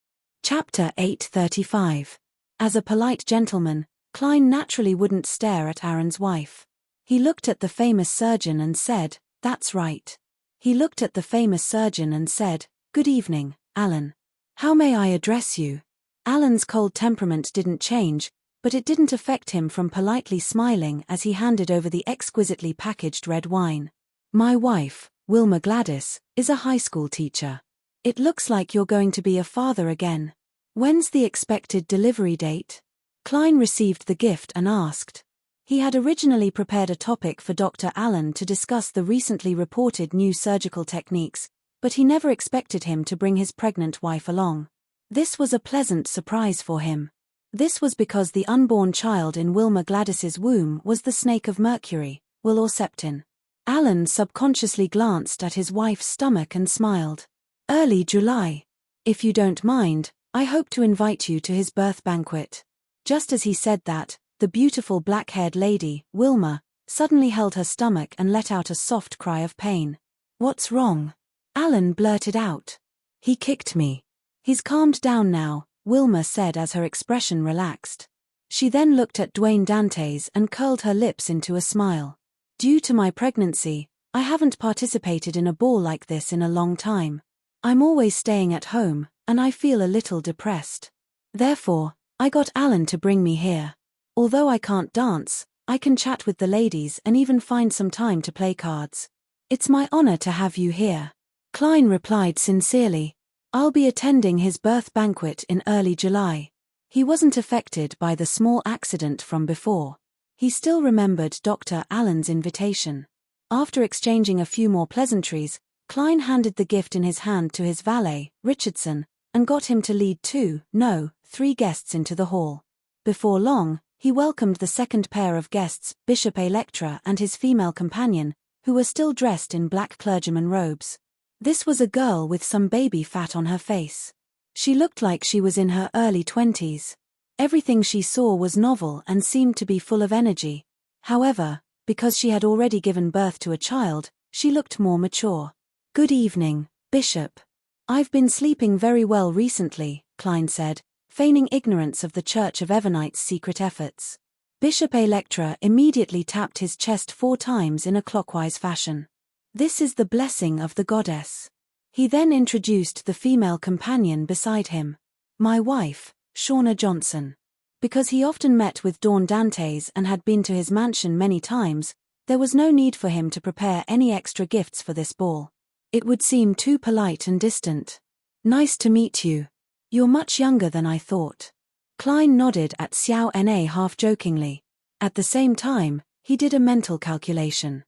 Chapter 835. As a polite gentleman, Klein naturally wouldn't stare at Aaron's wife. He looked at the famous surgeon and said, "That's right." He looked at the famous surgeon and said, "Good evening, Alan. How may I address you?" Alan's cold temperament didn't change, but it didn't affect him from politely smiling as he handed over the exquisitely packaged red wine. "My wife, Wilma Gladys, is a high school teacher. It looks like you're going to be a father again. When's the expected delivery date?" Klein received the gift and asked. He had originally prepared a topic for Dr. Allen to discuss the recently reported new surgical techniques, but he never expected him to bring his pregnant wife along. This was a pleasant surprise for him. This was because the unborn child in Wilma Gladys's womb was the snake of Mercury, Will or Septin. Alan subconsciously glanced at his wife's stomach and smiled. Early July. If you don't mind, I hope to invite you to his birth banquet. Just as he said that, the beautiful black-haired lady, Wilma, suddenly held her stomach and let out a soft cry of pain. What's wrong? Alan blurted out. He kicked me. He's calmed down now, Wilma said as her expression relaxed. She then looked at Dwayne Dantes and curled her lips into a smile. Due to my pregnancy, I haven't participated in a ball like this in a long time. I'm always staying at home, and I feel a little depressed. Therefore, I got Alan to bring me here. Although I can't dance, I can chat with the ladies and even find some time to play cards. It's my honor to have you here. Klein replied sincerely. I'll be attending his birth banquet in early July. He wasn't affected by the small accident from before. He still remembered Dr. Allen's invitation. After exchanging a few more pleasantries, Klein handed the gift in his hand to his valet, Richardson, and got him to lead 3 guests into the hall. Before long, he welcomed the second pair of guests, Bishop Electra and his female companion, who were still dressed in black clergyman robes. This was a girl with some baby fat on her face. She looked like she was in her early 20s. Everything she saw was novel and seemed to be full of energy. However, because she had already given birth to a child, she looked more mature. Good evening, Bishop. I've been sleeping very well recently, Klein said, feigning ignorance of the Church of Evernight's secret efforts. Bishop Electra immediately tapped his chest 4 times in a clockwise fashion. This is the blessing of the goddess. He then introduced the female companion beside him. My wife, Shauna Johnson. Because he often met with Dawn Dantes and had been to his mansion many times, there was no need for him to prepare any extra gifts for this ball. It would seem too polite and distant. Nice to meet you. You're much younger than I thought. Klein nodded at Xiao Na half-jokingly. At the same time, he did a mental calculation.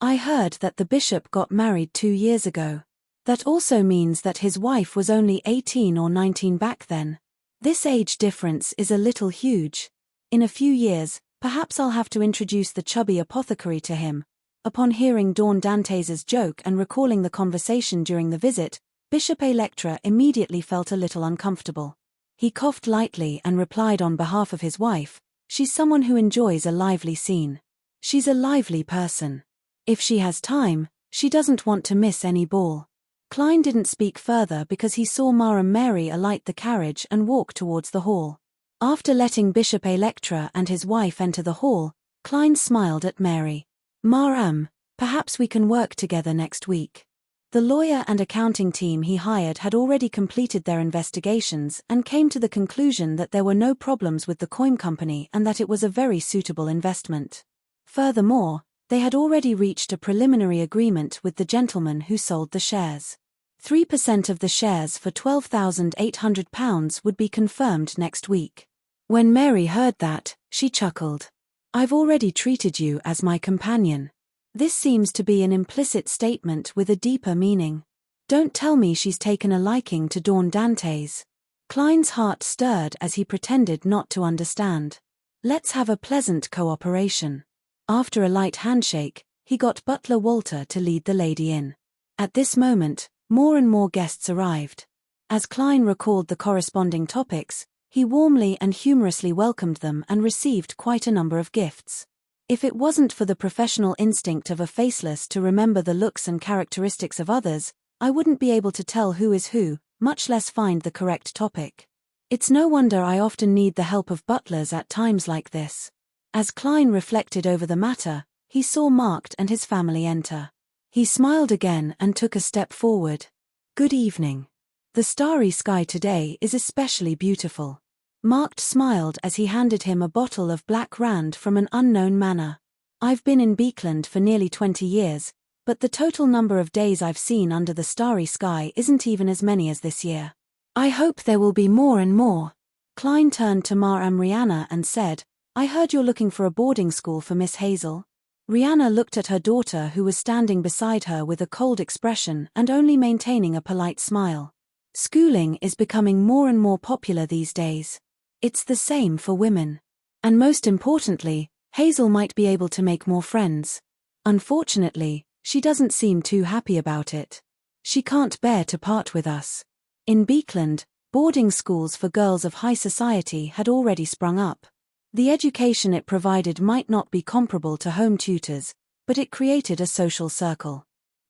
I heard that the bishop got married 2 years ago. That also means that his wife was only 18 or 19 back then. This age difference is a little huge. In a few years, perhaps I'll have to introduce the chubby apothecary to him. Upon hearing Dawn Dantes's joke and recalling the conversation during the visit, Bishop Electra immediately felt a little uncomfortable. He coughed lightly and replied on behalf of his wife, she's someone who enjoys a lively scene. She's a lively person. If she has time, she doesn't want to miss any ball. Klein didn't speak further because he saw Maram Mary alight the carriage and walk towards the hall. After letting Bishop Electra and his wife enter the hall, Klein smiled at Mary. Maram, perhaps we can work together next week. The lawyer and accounting team he hired had already completed their investigations and came to the conclusion that there were no problems with the coin company and that it was a very suitable investment. Furthermore, they had already reached a preliminary agreement with the gentleman who sold the shares. 3% of the shares for £12,800 would be confirmed next week. When Mary heard that, she chuckled. I've already treated you as my companion. This seems to be an implicit statement with a deeper meaning. Don't tell me she's taken a liking to Dawn Dantes. Klein's heart stirred as he pretended not to understand. Let's have a pleasant cooperation. After a light handshake, he got butler Walter to lead the lady in. At this moment, more and more guests arrived. As Klein recalled the corresponding topics, he warmly and humorously welcomed them and received quite a number of gifts. If it wasn't for the professional instinct of a faceless to remember the looks and characteristics of others, I wouldn't be able to tell who is who, much less find the correct topic. It's no wonder I often need the help of butlers at times like this. As Klein reflected over the matter, he saw Marked and his family enter. He smiled again and took a step forward. Good evening. The starry sky today is especially beautiful. Marked smiled as he handed him a bottle of Black Rand from an unknown manor. I've been in Beekland for nearly 20 years, but the total number of days I've seen under the starry sky isn't even as many as this year. I hope there will be more and more. Klein turned to Mar Amriana and said, I heard you're looking for a boarding school for Miss Hazel. Rihanna looked at her daughter, who was standing beside her with a cold expression and only maintaining a polite smile. Schooling is becoming more and more popular these days. It's the same for women. And most importantly, Hazel might be able to make more friends. Unfortunately, she doesn't seem too happy about it. She can't bear to part with us. In Beekland, boarding schools for girls of high society had already sprung up. The education it provided might not be comparable to home tutors, but it created a social circle.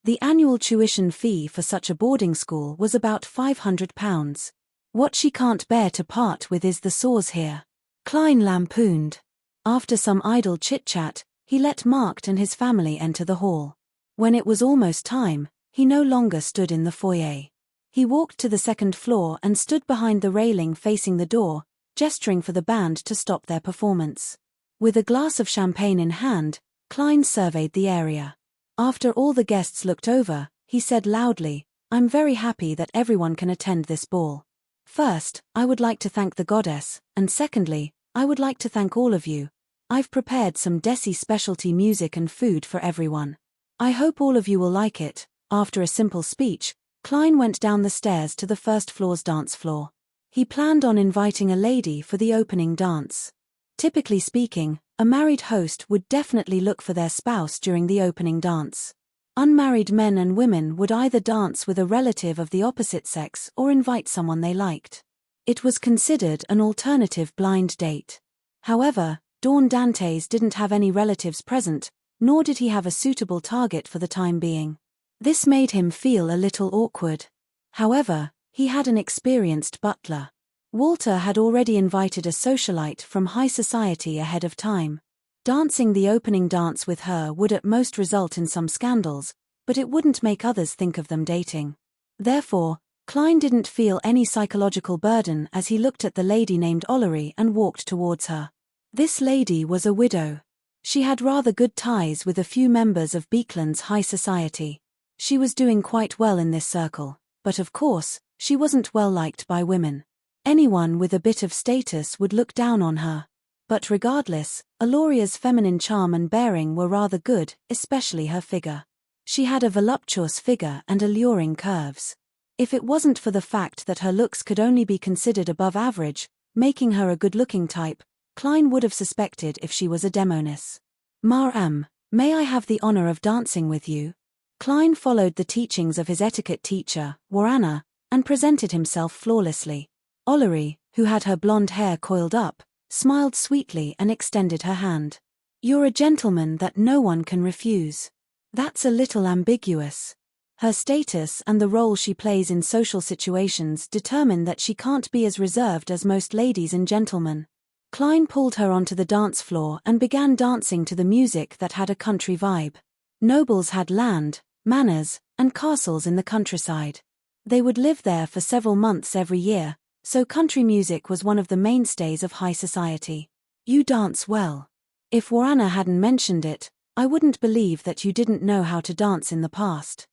The annual tuition fee for such a boarding school was about £500. What she can't bear to part with is the sores here. Klein lampooned. After some idle chit-chat, he let Mark and his family enter the hall. When it was almost time, he no longer stood in the foyer. He walked to the second floor and stood behind the railing facing the door, gesturing for the band to stop their performance. With a glass of champagne in hand, Klein surveyed the area. After all the guests looked over, he said loudly, "I'm very happy that everyone can attend this ball. First, I would like to thank the goddess, and secondly, I would like to thank all of you. I've prepared some Desi specialty music and food for everyone. I hope all of you will like it." After a simple speech, Klein went down the stairs to the first floor's dance floor. He planned on inviting a lady for the opening dance. Typically speaking, a married host would definitely look for their spouse during the opening dance. Unmarried men and women would either dance with a relative of the opposite sex or invite someone they liked. It was considered an alternative blind date. However, Dawn Dantes didn't have any relatives present, nor did he have a suitable target for the time being. This made him feel a little awkward. However, he had an experienced butler. Walter had already invited a socialite from high society ahead of time. Dancing the opening dance with her would at most result in some scandals, but it wouldn't make others think of them dating. Therefore, Klein didn't feel any psychological burden as he looked at the lady named Ollery and walked towards her. This lady was a widow. She had rather good ties with a few members of Beekland's high society. She was doing quite well in this circle, but of course, she wasn't well liked by women. Anyone with a bit of status would look down on her. But regardless, Aloria's feminine charm and bearing were rather good, especially her figure. She had a voluptuous figure and alluring curves. If it wasn't for the fact that her looks could only be considered above average, making her a good-looking type, Klein would have suspected if she was a demoness. "Ma'am, may I have the honor of dancing with you?" Klein followed the teachings of his etiquette teacher, Warana, and presented himself flawlessly. Ollery, who had her blonde hair coiled up, smiled sweetly and extended her hand. "You're a gentleman that no one can refuse." That's a little ambiguous. Her status and the role she plays in social situations determine that she can't be as reserved as most ladies and gentlemen. Klein pulled her onto the dance floor and began dancing to the music that had a country vibe. Nobles had land, manors, and castles in the countryside. They would live there for several months every year, so country music was one of the mainstays of high society. "You dance well. If Warana hadn't mentioned it, I wouldn't believe that you didn't know how to dance in the past."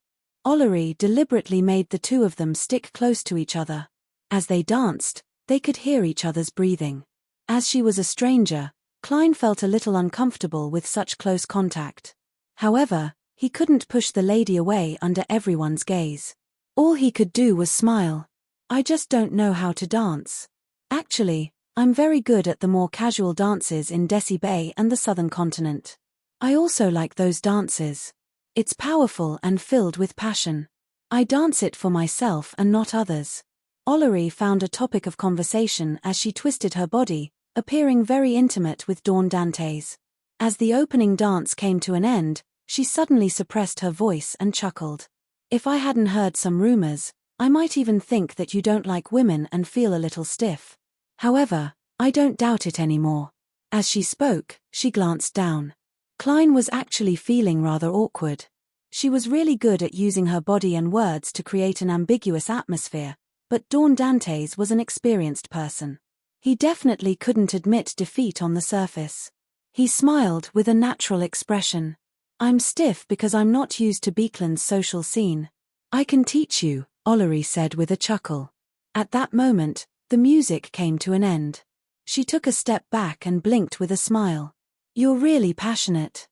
Ollery deliberately made the two of them stick close to each other. As they danced, they could hear each other's breathing. As she was a stranger, Klein felt a little uncomfortable with such close contact. However, he couldn't push the lady away under everyone's gaze. All he could do was smile. "I just don't know how to dance. Actually, I'm very good at the more casual dances in Desi Bay and the southern continent. I also like those dances. It's powerful and filled with passion. I dance it for myself and not others." Ollery found a topic of conversation as she twisted her body, appearing very intimate with Dawn Dantes. As the opening dance came to an end, she suddenly suppressed her voice and chuckled. "If I hadn't heard some rumors, I might even think that you don't like women and feel a little stiff. However, I don't doubt it anymore." As she spoke, she glanced down. Klein was actually feeling rather awkward. She was really good at using her body and words to create an ambiguous atmosphere, but Dawn Dantes was an experienced person. He definitely couldn't admit defeat on the surface. He smiled with a natural expression. "I'm stiff because I'm not used to Beekland's social scene." "I can teach you," Ollery said with a chuckle. At that moment, the music came to an end. She took a step back and blinked with a smile. "You're really passionate."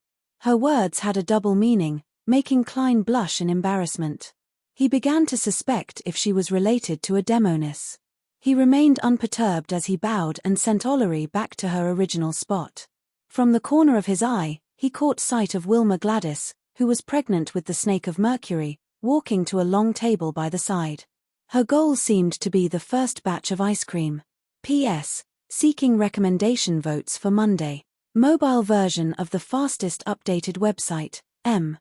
Her words had a double meaning, making Klein blush in embarrassment. He began to suspect if she was related to a demoness. He remained unperturbed as he bowed and sent Ollery back to her original spot. From the corner of his eye, he caught sight of Wilma Gladys, who was pregnant with the Snake of Mercury, walking to a long table by the side. Her goal seemed to be the first batch of ice cream. P.S. Seeking recommendation votes for Monday. Mobile version of the fastest updated website, M.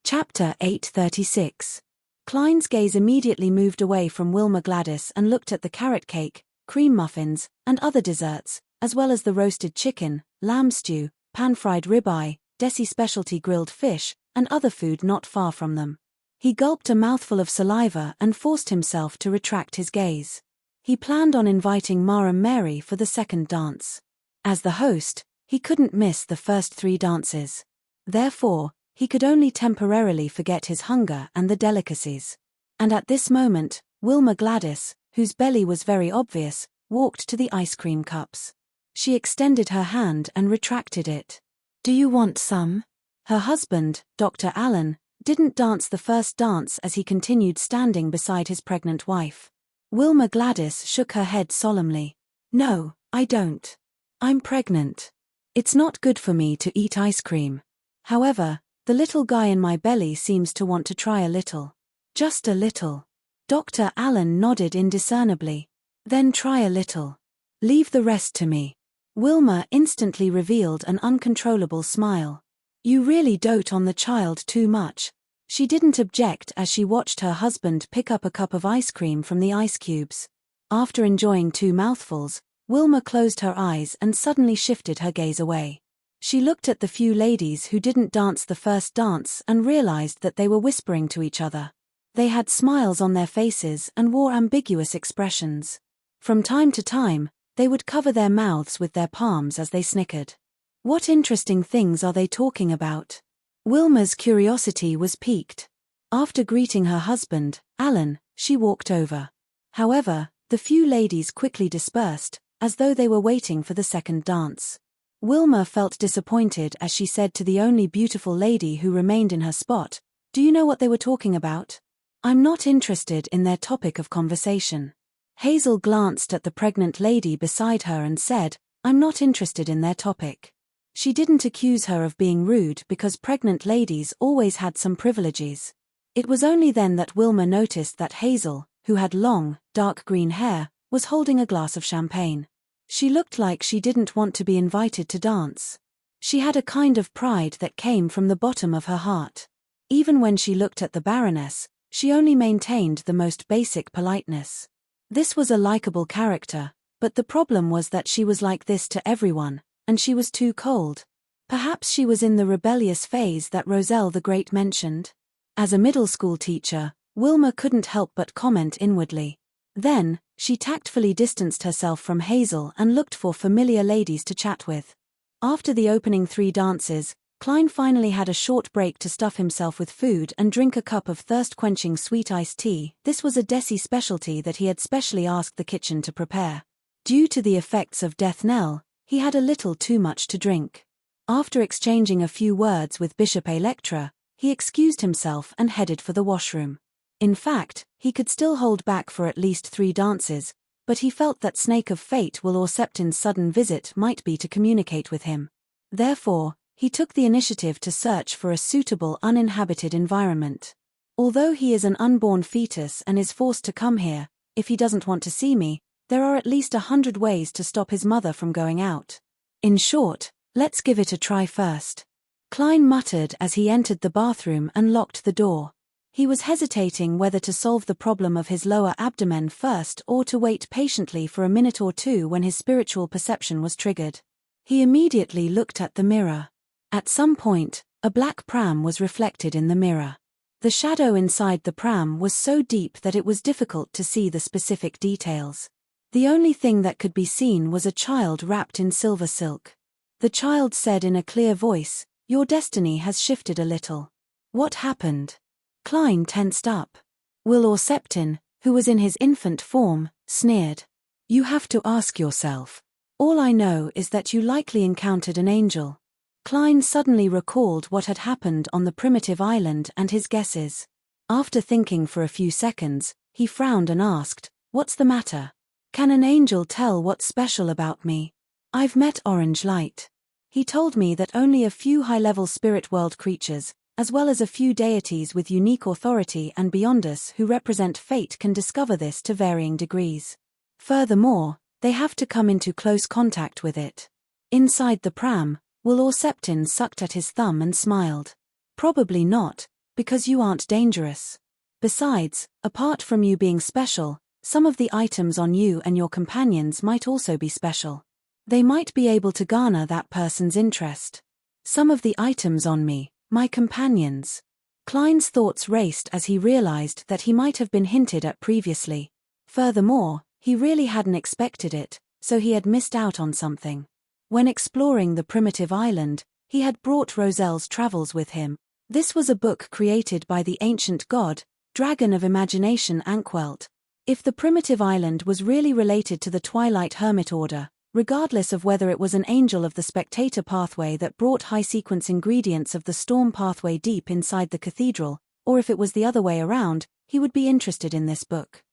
Chapter 836. Klein's gaze immediately moved away from Wilma Gladys and looked at the carrot cake, cream muffins, and other desserts, as well as the roasted chicken, lamb stew, pan-fried ribeye, Desi specialty grilled fish, and other food not far from them. He gulped a mouthful of saliva and forced himself to retract his gaze. He planned on inviting Ma and Mary for the second dance. As the host, he couldn't miss the first 3 dances. Therefore, he could only temporarily forget his hunger and the delicacies. And at this moment, Wilma Gladys, whose belly was very obvious, walked to the ice cream cups. She extended her hand and retracted it. "Do you want some?" Her husband, Dr. Allen, didn't dance the first dance as he continued standing beside his pregnant wife. Wilma Gladys shook her head solemnly. "No, I don't. I'm pregnant. It's not good for me to eat ice cream. However, the little guy in my belly seems to want to try a little. Just a little." Dr. Allen nodded indiscernibly. "Then try a little. Leave the rest to me." Wilma instantly revealed an uncontrollable smile. "You really dote on the child too much." She didn't object as she watched her husband pick up a cup of ice cream from the ice cubes. After enjoying 2 mouthfuls, Wilma closed her eyes and suddenly shifted her gaze away. She looked at the few ladies who didn't dance the first dance and realized that they were whispering to each other. They had smiles on their faces and wore ambiguous expressions. From time to time, they would cover their mouths with their palms as they snickered. What interesting things are they talking about? Wilma's curiosity was piqued. After greeting her husband, Alan, she walked over. However, the few ladies quickly dispersed, as though they were waiting for the second dance. Wilma felt disappointed as she said to the only beautiful lady who remained in her spot, "Do you know what they were talking about?" "I'm not interested in their topic of conversation." Hazel glanced at the pregnant lady beside her and said, "I'm not interested in their topic." She didn't accuse her of being rude because pregnant ladies always had some privileges. It was only then that Wilma noticed that Hazel, who had long, dark green hair, was holding a glass of champagne. She looked like she didn't want to be invited to dance. She had a kind of pride that came from the bottom of her heart. Even when she looked at the Baroness, she only maintained the most basic politeness. This was a likable character, but the problem was that she was like this to everyone, and she was too cold. Perhaps she was in the rebellious phase that Roselle the Great mentioned. As a middle school teacher, Wilma couldn't help but comment inwardly. Then, she tactfully distanced herself from Hazel and looked for familiar ladies to chat with. After the opening 3 dances, Klein finally had a short break to stuff himself with food and drink a cup of thirst-quenching sweet iced tea. This was a Desi specialty that he had specially asked the kitchen to prepare. Due to the effects of Death Knell, he had a little too much to drink. After exchanging a few words with Bishop Electra, he excused himself and headed for the washroom. In fact, he could still hold back for at least 3 dances, but he felt that Snake of Fate Will or Septin's sudden visit might be to communicate with him. Therefore, he took the initiative to search for a suitable uninhabited environment. "Although he is an unborn fetus and is forced to come here, if he doesn't want to see me, there are at least 100 ways to stop his mother from going out. In short, let's give it a try first." Klein muttered as he entered the bathroom and locked the door. He was hesitating whether to solve the problem of his lower abdomen first or to wait patiently for a minute or 2 when his spiritual perception was triggered. He immediately looked at the mirror. At some point, a black pram was reflected in the mirror. The shadow inside the pram was so deep that it was difficult to see the specific details. The only thing that could be seen was a child wrapped in silver silk. The child said in a clear voice, "Your destiny has shifted a little." What happened? Klein tensed up. Will or Septin, who was in his infant form, sneered. "You have to ask yourself. All I know is that you likely encountered an angel." Klein suddenly recalled what had happened on the primitive island and his guesses. After thinking for a few seconds, he frowned and asked, "What's the matter? Can an angel tell what's special about me? I've met Orange Light. He told me that only a few high-level spirit world creatures, as well as a few deities with unique authority and beyond us who represent fate, can discover this to varying degrees. Furthermore, they have to come into close contact with it." Inside the pram, Will Septin sucked at his thumb and smiled. "Probably not, because you aren't dangerous. Besides, apart from you being special, some of the items on you and your companions might also be special. They might be able to garner that person's interest." "Some of the items on me, my companions." Klein's thoughts raced as he realized that he might have been hinted at previously. Furthermore, he really hadn't expected it, so he had missed out on something. When exploring the primitive island, he had brought Roselle's travels with him. This was a book created by the ancient god, dragon of imagination Ankwelt. If the primitive island was really related to the Twilight Hermit Order, regardless of whether it was an angel of the spectator pathway that brought high-sequence ingredients of the storm pathway deep inside the cathedral, or if it was the other way around, he would be interested in this book.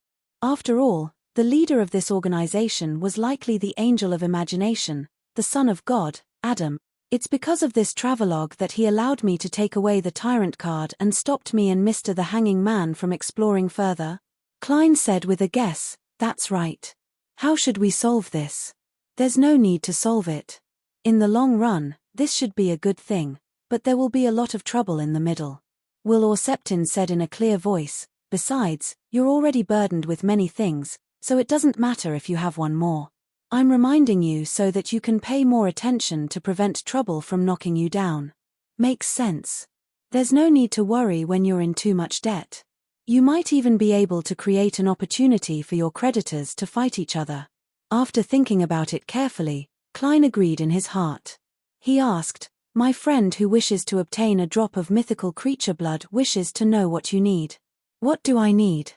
After all, the leader of this organization was likely the angel of imagination, the son of God, Adam. It's because of this travelogue that he allowed me to take away the tyrant card and stopped me and Mr. the Hanging Man from exploring further. Klein said with a guess, "That's right. How should we solve this?" "There's no need to solve it. In the long run, this should be a good thing, but there will be a lot of trouble in the middle." Will Septin said in a clear voice, "Besides, you're already burdened with many things, so it doesn't matter if you have one more. I'm reminding you so that you can pay more attention to prevent trouble from knocking you down." "Makes sense. There's no need to worry when you're in too much debt. You might even be able to create an opportunity for your creditors to fight each other." After thinking about it carefully, Klein agreed in his heart. He asked, "My friend who wishes to obtain a drop of mythical creature blood wishes to know what you need." "What do I need?"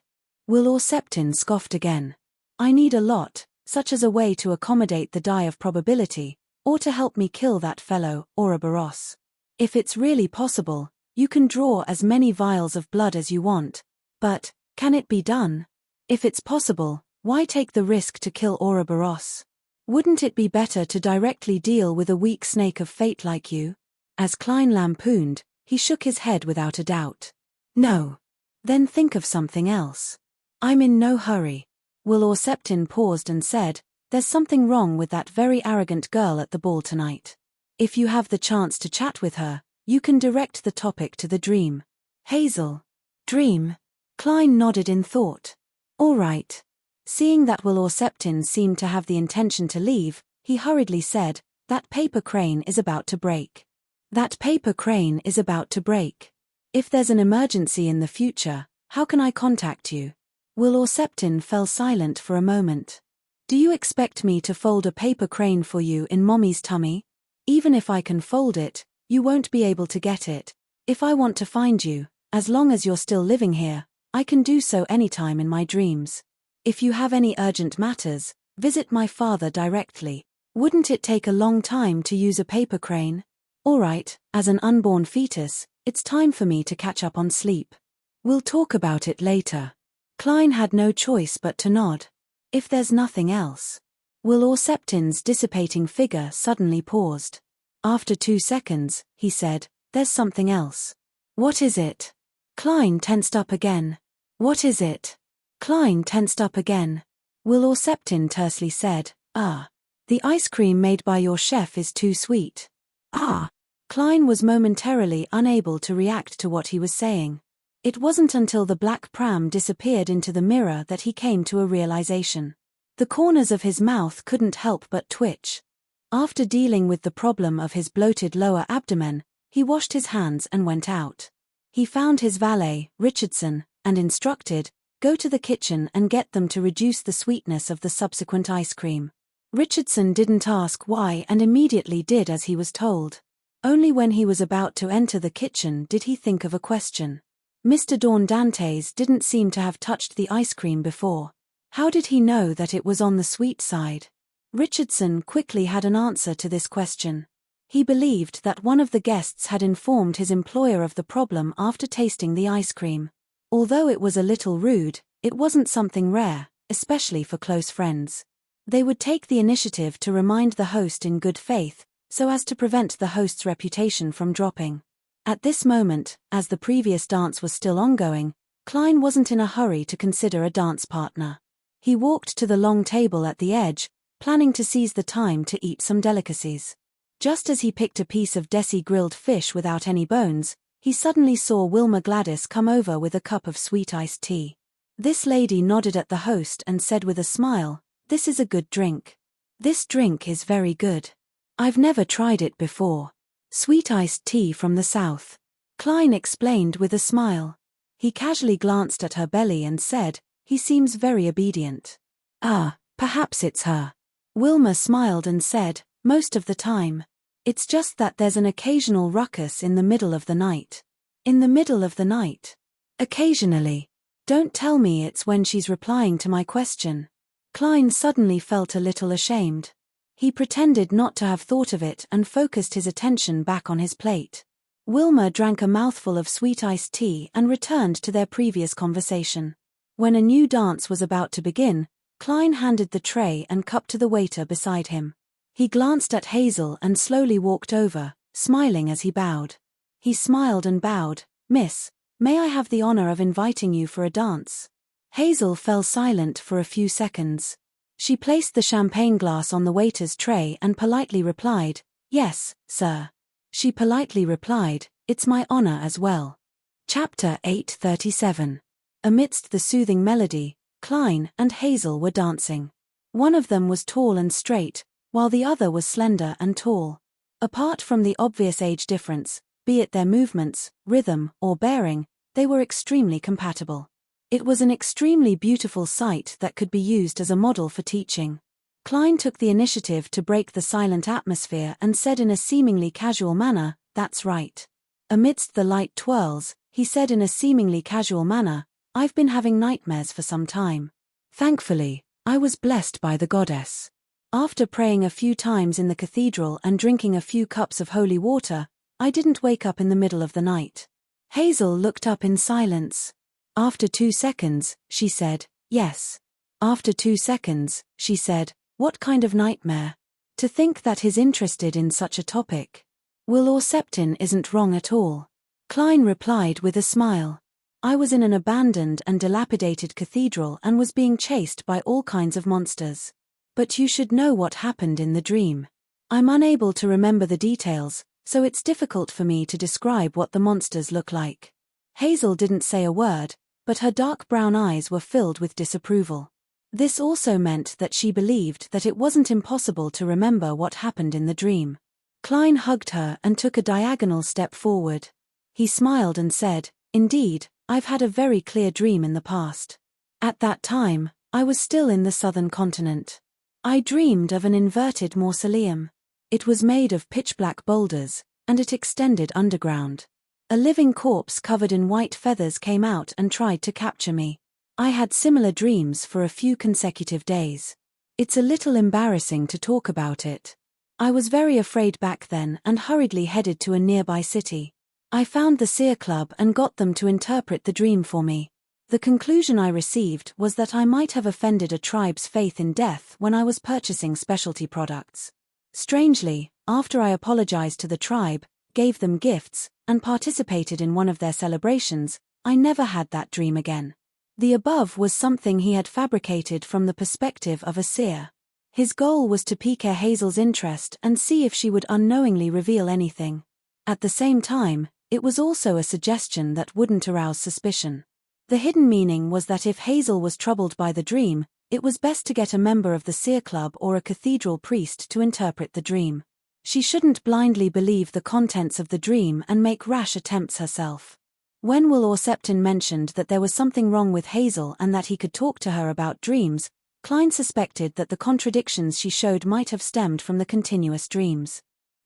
Will Septin scoffed again. "I need a lot, such as a way to accommodate the die of probability, or to help me kill that fellow, Ouroboros. If it's really possible, you can draw as many vials of blood as you want. But, can it be done? If it's possible, why take the risk to kill Ouroboros? Wouldn't it be better to directly deal with a weak snake of fate like you?" As Klein lampooned, he shook his head without a doubt. "No. Then think of something else." "I'm in no hurry." Will Septin paused and said, "There's something wrong with that very arrogant girl at the ball tonight. If you have the chance to chat with her, you can direct the topic to the dream." "Hazel. Dream?" Klein nodded in thought. "All right." Seeing that Will Septin seemed to have the intention to leave, he hurriedly said, "That paper crane is about to break." "That paper crane is about to break. If there's an emergency in the future, how can I contact you?" Will Septin fell silent for a moment. "Do you expect me to fold a paper crane for you in Mommy's tummy? Even if I can fold it, you won't be able to get it. If I want to find you, as long as you're still living here, I can do so anytime in my dreams. If you have any urgent matters, visit my father directly. Wouldn't it take a long time to use a paper crane? All right, as an unborn fetus, it's time for me to catch up on sleep. We'll talk about it later." Klein had no choice but to nod. "If there's nothing else." Will Septin's dissipating figure suddenly paused. After 2 seconds, he said, "There's something else." "What is it?" Klein tensed up again. "What is it?" Klein tensed up again. Will Septin tersely said, "The ice cream made by your chef is too sweet." "Ah." Klein was momentarily unable to react to what he was saying. It wasn't until the black pram disappeared into the mirror that he came to a realization. The corners of his mouth couldn't help but twitch. After dealing with the problem of his bloated lower abdomen, he washed his hands and went out. He found his valet, Richardson, and instructed, "Go to the kitchen and get them to reduce the sweetness of the subsequent ice cream." Richardson didn't ask why and immediately did as he was told. Only when he was about to enter the kitchen did he think of a question. Mr. Dawn Dantes didn't seem to have touched the ice cream before. How did he know that it was on the sweet side? Richardson quickly had an answer to this question. He believed that one of the guests had informed his employer of the problem after tasting the ice cream. Although it was a little rude, it wasn't something rare, especially for close friends. They would take the initiative to remind the host in good faith, so as to prevent the host's reputation from dropping. At this moment, as the previous dance was still ongoing, Klein wasn't in a hurry to consider a dance partner. He walked to the long table at the edge, planning to seize the time to eat some delicacies. Just as he picked a piece of desi grilled fish without any bones, he suddenly saw Wilma Gladys come over with a cup of sweet iced tea. This lady nodded at the host and said with a smile, "This is a good drink. This drink is very good. I've never tried it before. Sweet iced tea from the south," Klein explained with a smile. He casually glanced at her belly and said, "He seems very obedient." "Ah, perhaps it's her." Wilma smiled and said, "Most of the time. It's just that there's an occasional ruckus in the middle of the night." "In the middle of the night?" "Occasionally. Don't tell me it's when she's replying to my question." Klein suddenly felt a little ashamed. He pretended not to have thought of it and focused his attention back on his plate. Wilma drank a mouthful of sweet iced tea and returned to their previous conversation. When a new dance was about to begin, Klein handed the tray and cup to the waiter beside him. He glanced at Hazel and slowly walked over, smiling as he bowed. He smiled and bowed. "Miss, may I have the honor of inviting you for a dance?" Hazel fell silent for a few seconds. She placed the champagne glass on the waiter's tray and politely replied, "Yes, sir." She politely replied, "It's my honor as well." Chapter 837. Amidst the soothing melody, Klein and Hazel were dancing. One of them was tall and straight, while the other was slender and tall. Apart from the obvious age difference, be it their movements, rhythm, or bearing, they were extremely compatible. It was an extremely beautiful sight that could be used as a model for teaching. Klein took the initiative to break the silent atmosphere and said in a seemingly casual manner, "That's right." Amidst the light twirls, he said in a seemingly casual manner, "I've been having nightmares for some time. Thankfully, I was blessed by the goddess. After praying a few times in the cathedral and drinking a few cups of holy water, I didn't wake up in the middle of the night." Hazel looked up in silence. After 2 seconds, she said, "Yes." After 2 seconds, she said, "What kind of nightmare? To think that he's interested in such a topic. Will Orceptin isn't wrong at all." Klein replied with a smile. "I was in an abandoned and dilapidated cathedral and was being chased by all kinds of monsters. But you should know what happened in the dream. I'm unable to remember the details, so it's difficult for me to describe what the monsters look like." Hazel didn't say a word, but her dark brown eyes were filled with disapproval. This also meant that she believed that it wasn't impossible to remember what happened in the dream. Klein hugged her and took a diagonal step forward. He smiled and said, "Indeed, I've had a very clear dream in the past. At that time, I was still in the southern continent. I dreamed of an inverted mausoleum. It was made of pitch-black boulders, and it extended underground. A living corpse covered in white feathers came out and tried to capture me. I had similar dreams for a few consecutive days. It's a little embarrassing to talk about it. I was very afraid back then and hurriedly headed to a nearby city. I found the Seer Club and got them to interpret the dream for me. The conclusion I received was that I might have offended a tribe's faith in death when I was purchasing specialty products. Strangely, after I apologized to the tribe, gave them gifts, and participated in one of their celebrations, I never had that dream again." The above was something he had fabricated from the perspective of a seer. His goal was to pique Hazel's interest and see if she would unknowingly reveal anything. At the same time, it was also a suggestion that wouldn't arouse suspicion. The hidden meaning was that if Hazel was troubled by the dream, it was best to get a member of the Seer Club or a cathedral priest to interpret the dream. She shouldn't blindly believe the contents of the dream and make rash attempts herself. When Will Orceptin mentioned that there was something wrong with Hazel and that he could talk to her about dreams, Klein suspected that the contradictions she showed might have stemmed from the continuous dreams.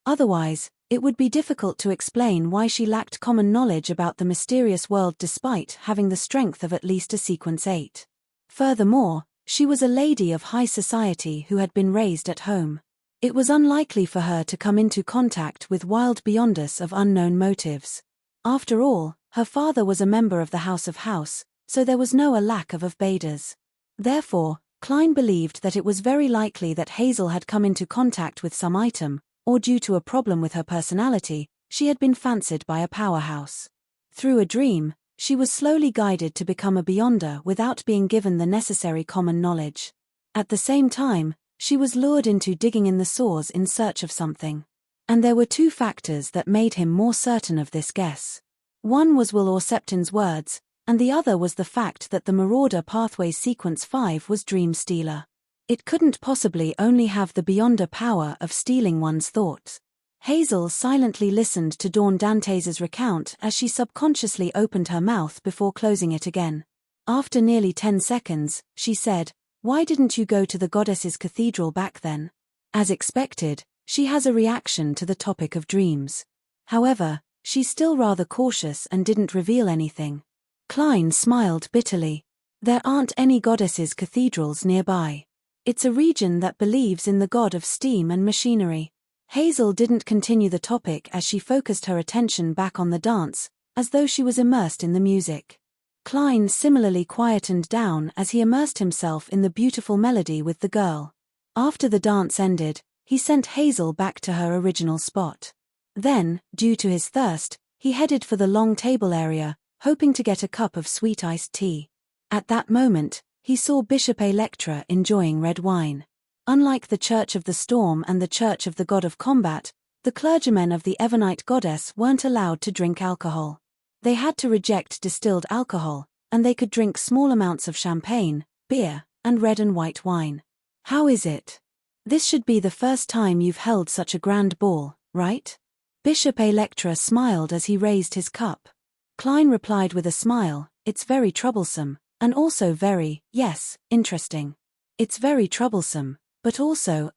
Otherwise, it would be difficult to explain why she lacked common knowledge about the mysterious world despite having the strength of at least a sequence 8. Furthermore, she was a lady of high society who had been raised at home. It was unlikely for her to come into contact with wild beyonders of unknown motives. After all, her father was a member of the House of House, so there was no lack of Baders. Therefore, Klein believed that it was very likely that Hazel had come into contact with some item, or due to a problem with her personality, she had been fancied by a powerhouse. Through a dream, she was slowly guided to become a beyonder without being given the necessary common knowledge. At the same time, she was lured into digging in the sores in search of something. And there were two factors that made him more certain of this guess. One was Will Orsepton's words, and the other was the fact that the Marauder Pathways Sequence 5 was Dream Stealer. It couldn't possibly only have the beyonder power of stealing one's thoughts. Hazel silently listened to Dawn Dantes' recount as she subconsciously opened her mouth before closing it again. After nearly 10 seconds, she said, "Why didn't you go to the goddess's cathedral back then?" As expected, she has a reaction to the topic of dreams. However, she's still rather cautious and didn't reveal anything. Klein smiled bitterly. There aren't any goddesses' cathedrals nearby. It's a region that believes in the god of steam and machinery. Hazel didn't continue the topic as she focused her attention back on the dance, as though she was immersed in the music. Klein similarly quietened down as he immersed himself in the beautiful melody with the girl. After the dance ended, he sent Hazel back to her original spot. Then, due to his thirst, he headed for the long table area, hoping to get a cup of sweet iced tea. At that moment, he saw Bishop Electra enjoying red wine. Unlike the Church of the Storm and the Church of the God of Combat, the clergymen of the Evernite goddess weren't allowed to drink alcohol. They had to reject distilled alcohol, and they could drink small amounts of champagne, beer, and red and white wine. "How is it? This should be the first time you've held such a grand ball, right?" Bishop Electra smiled as he raised his cup. Klein replied with a smile, "It's very troublesome, and also very, yes, interesting. It's very troublesome, but also,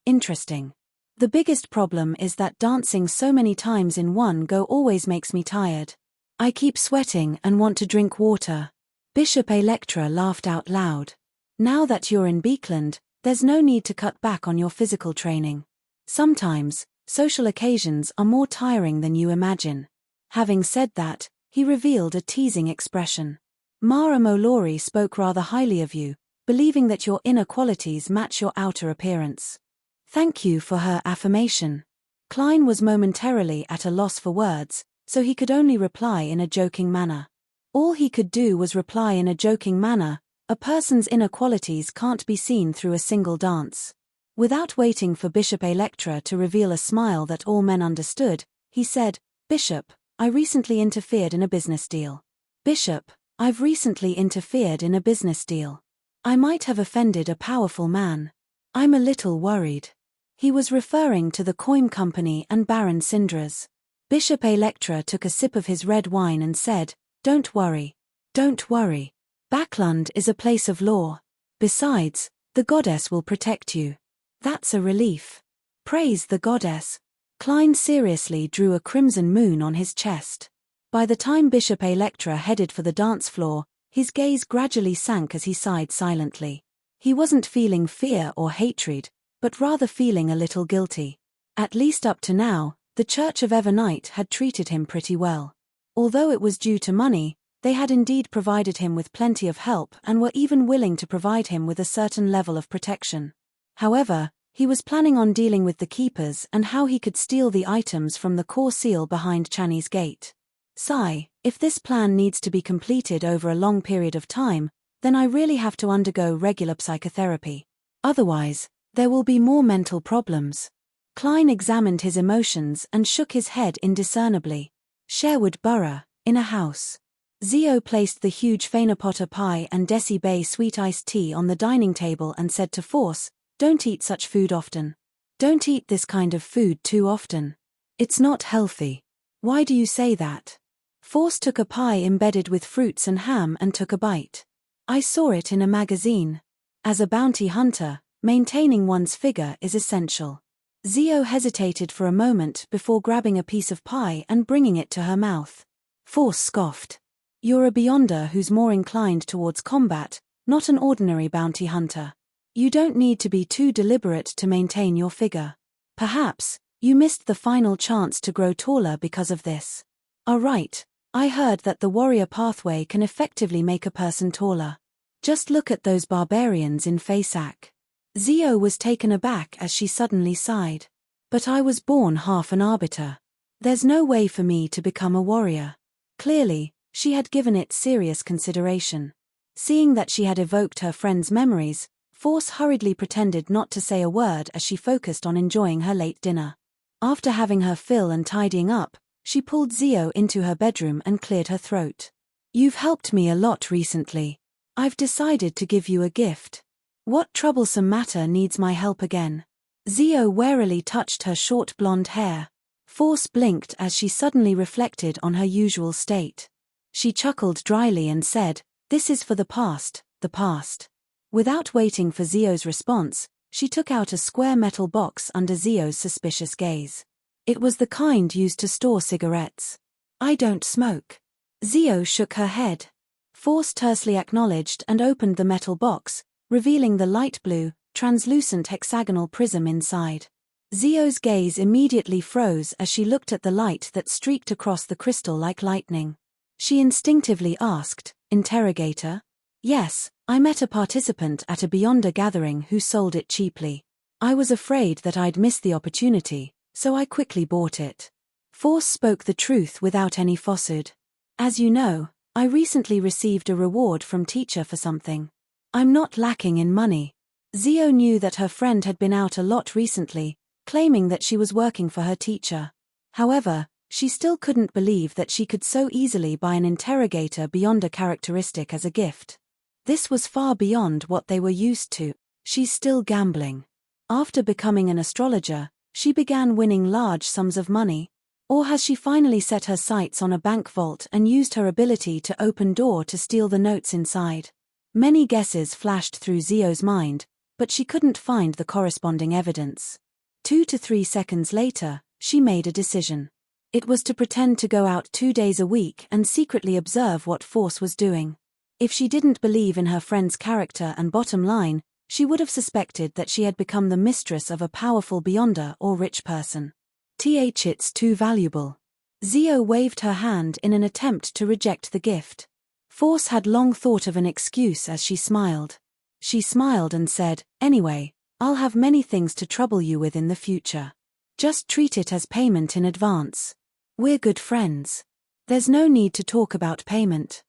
interesting. The biggest problem is that dancing so many times in one go always makes me tired. I keep sweating and want to drink water." Bishop Electra laughed out loud. "Now that you're in Beekland, there's no need to cut back on your physical training. Sometimes, social occasions are more tiring than you imagine." Having said that, he revealed a teasing expression. "Mara Molori spoke rather highly of you, believing that your inner qualities match your outer appearance." Thank you for her affirmation. Klein was momentarily at a loss for words, so he could only reply in a joking manner. All he could do was reply in a joking manner, a person's inner qualities can't be seen through a single dance. Without waiting for Bishop Electra to reveal a smile that all men understood, he said, "Bishop, I recently interfered in a business deal." "Bishop, I've recently interfered in a business deal. I might have offended a powerful man. I'm a little worried." He was referring to the Coim Company and Baron Syndras. Bishop Electra took a sip of his red wine and said, "Don't worry. Don't worry. Backlund is a place of law. Besides, the goddess will protect you." "That's a relief. Praise the goddess." Klein seriously drew a crimson moon on his chest. By the time Bishop Electra headed for the dance floor, his gaze gradually sank as he sighed silently. He wasn't feeling fear or hatred, but rather feeling a little guilty. At least up to now, the Church of Evernite had treated him pretty well. Although it was due to money, they had indeed provided him with plenty of help and were even willing to provide him with a certain level of protection. However, he was planning on dealing with the keepers and how he could steal the items from the core seal behind Channy's gate. Sigh, if this plan needs to be completed over a long period of time, then I really have to undergo regular psychotherapy. Otherwise, there will be more mental problems. Klein examined his emotions and shook his head indiscernibly. Sherwood Borough, in a house. Zio placed the huge Fainapotter pie and Desi Bay sweet iced tea on the dining table and said to Force, "Don't eat such food often. Don't eat this kind of food too often. It's not healthy." "Why do you say that?" Force took a pie embedded with fruits and ham and took a bite. "I saw it in a magazine. As a bounty hunter, maintaining one's figure is essential." Zio hesitated for a moment before grabbing a piece of pie and bringing it to her mouth. Force scoffed. "You're a beyonder who's more inclined towards combat, not an ordinary bounty hunter. You don't need to be too deliberate to maintain your figure. Perhaps, you missed the final chance to grow taller because of this. Alright, I heard that the warrior pathway can effectively make a person taller. Just look at those barbarians in Fasak. Zio was taken aback as she suddenly sighed. But I was born half an arbiter. There's no way for me to become a warrior. Clearly, she had given it serious consideration. Seeing that she had evoked her friend's memories, Force hurriedly pretended not to say a word as she focused on enjoying her late dinner. After having her fill and tidying up, she pulled Zio into her bedroom and cleared her throat. You've helped me a lot recently. I've decided to give you a gift. What troublesome matter needs my help again? Zio warily touched her short blonde hair. Force blinked as she suddenly reflected on her usual state. She chuckled dryly and said, "This is for the past, the past." Without waiting for Zio's response, she took out a square metal box under Zio's suspicious gaze. It was the kind used to store cigarettes. I don't smoke. Zio shook her head. Force tersely acknowledged and opened the metal box, revealing the light blue, translucent hexagonal prism inside. Zio's gaze immediately froze as she looked at the light that streaked across the crystal like lightning. She instinctively asked, "Interrogator?" "Yes, I met a participant at a Beyonder gathering who sold it cheaply. I was afraid that I'd miss the opportunity, so I quickly bought it." Force spoke the truth without any falsehood. "As you know, I recently received a reward from teacher for something. I'm not lacking in money." Zio knew that her friend had been out a lot recently, claiming that she was working for her teacher. However, she still couldn't believe that she could so easily buy an interrogator Beyonder characteristic as a gift. This was far beyond what they were used to. She's still gambling. After becoming an astrologer, she began winning large sums of money. Or has she finally set her sights on a bank vault and used her ability to open door to steal the notes inside? Many guesses flashed through Zio's mind, but she couldn't find the corresponding evidence. 2 to 3 seconds later, she made a decision. It was to pretend to go out 2 days a week and secretly observe what Force was doing. If she didn't believe in her friend's character and bottom line, she would have suspected that she had become the mistress of a powerful Beyonder or rich person. It's too valuable. Zio waved her hand in an attempt to reject the gift. Force had long thought of an excuse as she smiled. She smiled and said, "Anyway, I'll have many things to trouble you with in the future. Just treat it as payment in advance. We're good friends. There's no need to talk about payment."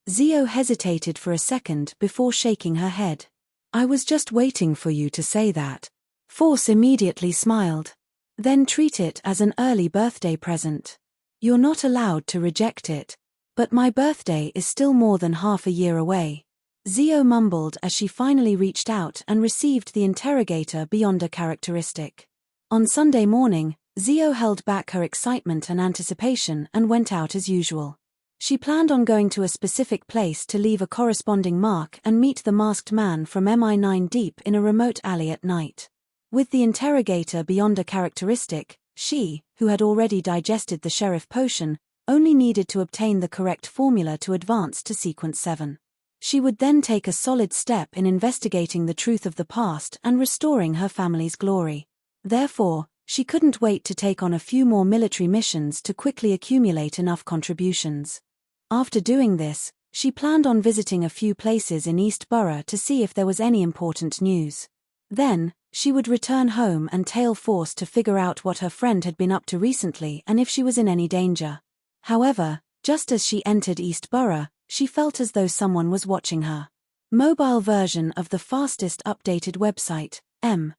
Zio hesitated for a second before shaking her head. "I was just waiting for you to say that." Force immediately smiled. "Then treat it as an early birthday present. You're not allowed to reject it. But my birthday is still more than half a year away." Zio mumbled as she finally reached out and received the interrogator Beyonder characteristic. On Sunday morning, Zio held back her excitement and anticipation and went out as usual. She planned on going to a specific place to leave a corresponding mark and meet the masked man from MI9 deep in a remote alley at night. With the interrogator Beyonder characteristic, she, who had already digested the sheriff potion, only needed to obtain the correct formula to advance to sequence 7. She would then take a solid step in investigating the truth of the past and restoring her family's glory. Therefore, she couldn't wait to take on a few more military missions to quickly accumulate enough contributions. After doing this, she planned on visiting a few places in East Borough to see if there was any important news. Then, she would return home and tail Force to figure out what her friend had been up to recently and if she was in any danger. However, just as she entered East Borough, she felt as though someone was watching her. Mobile version of the fastest updated website, M.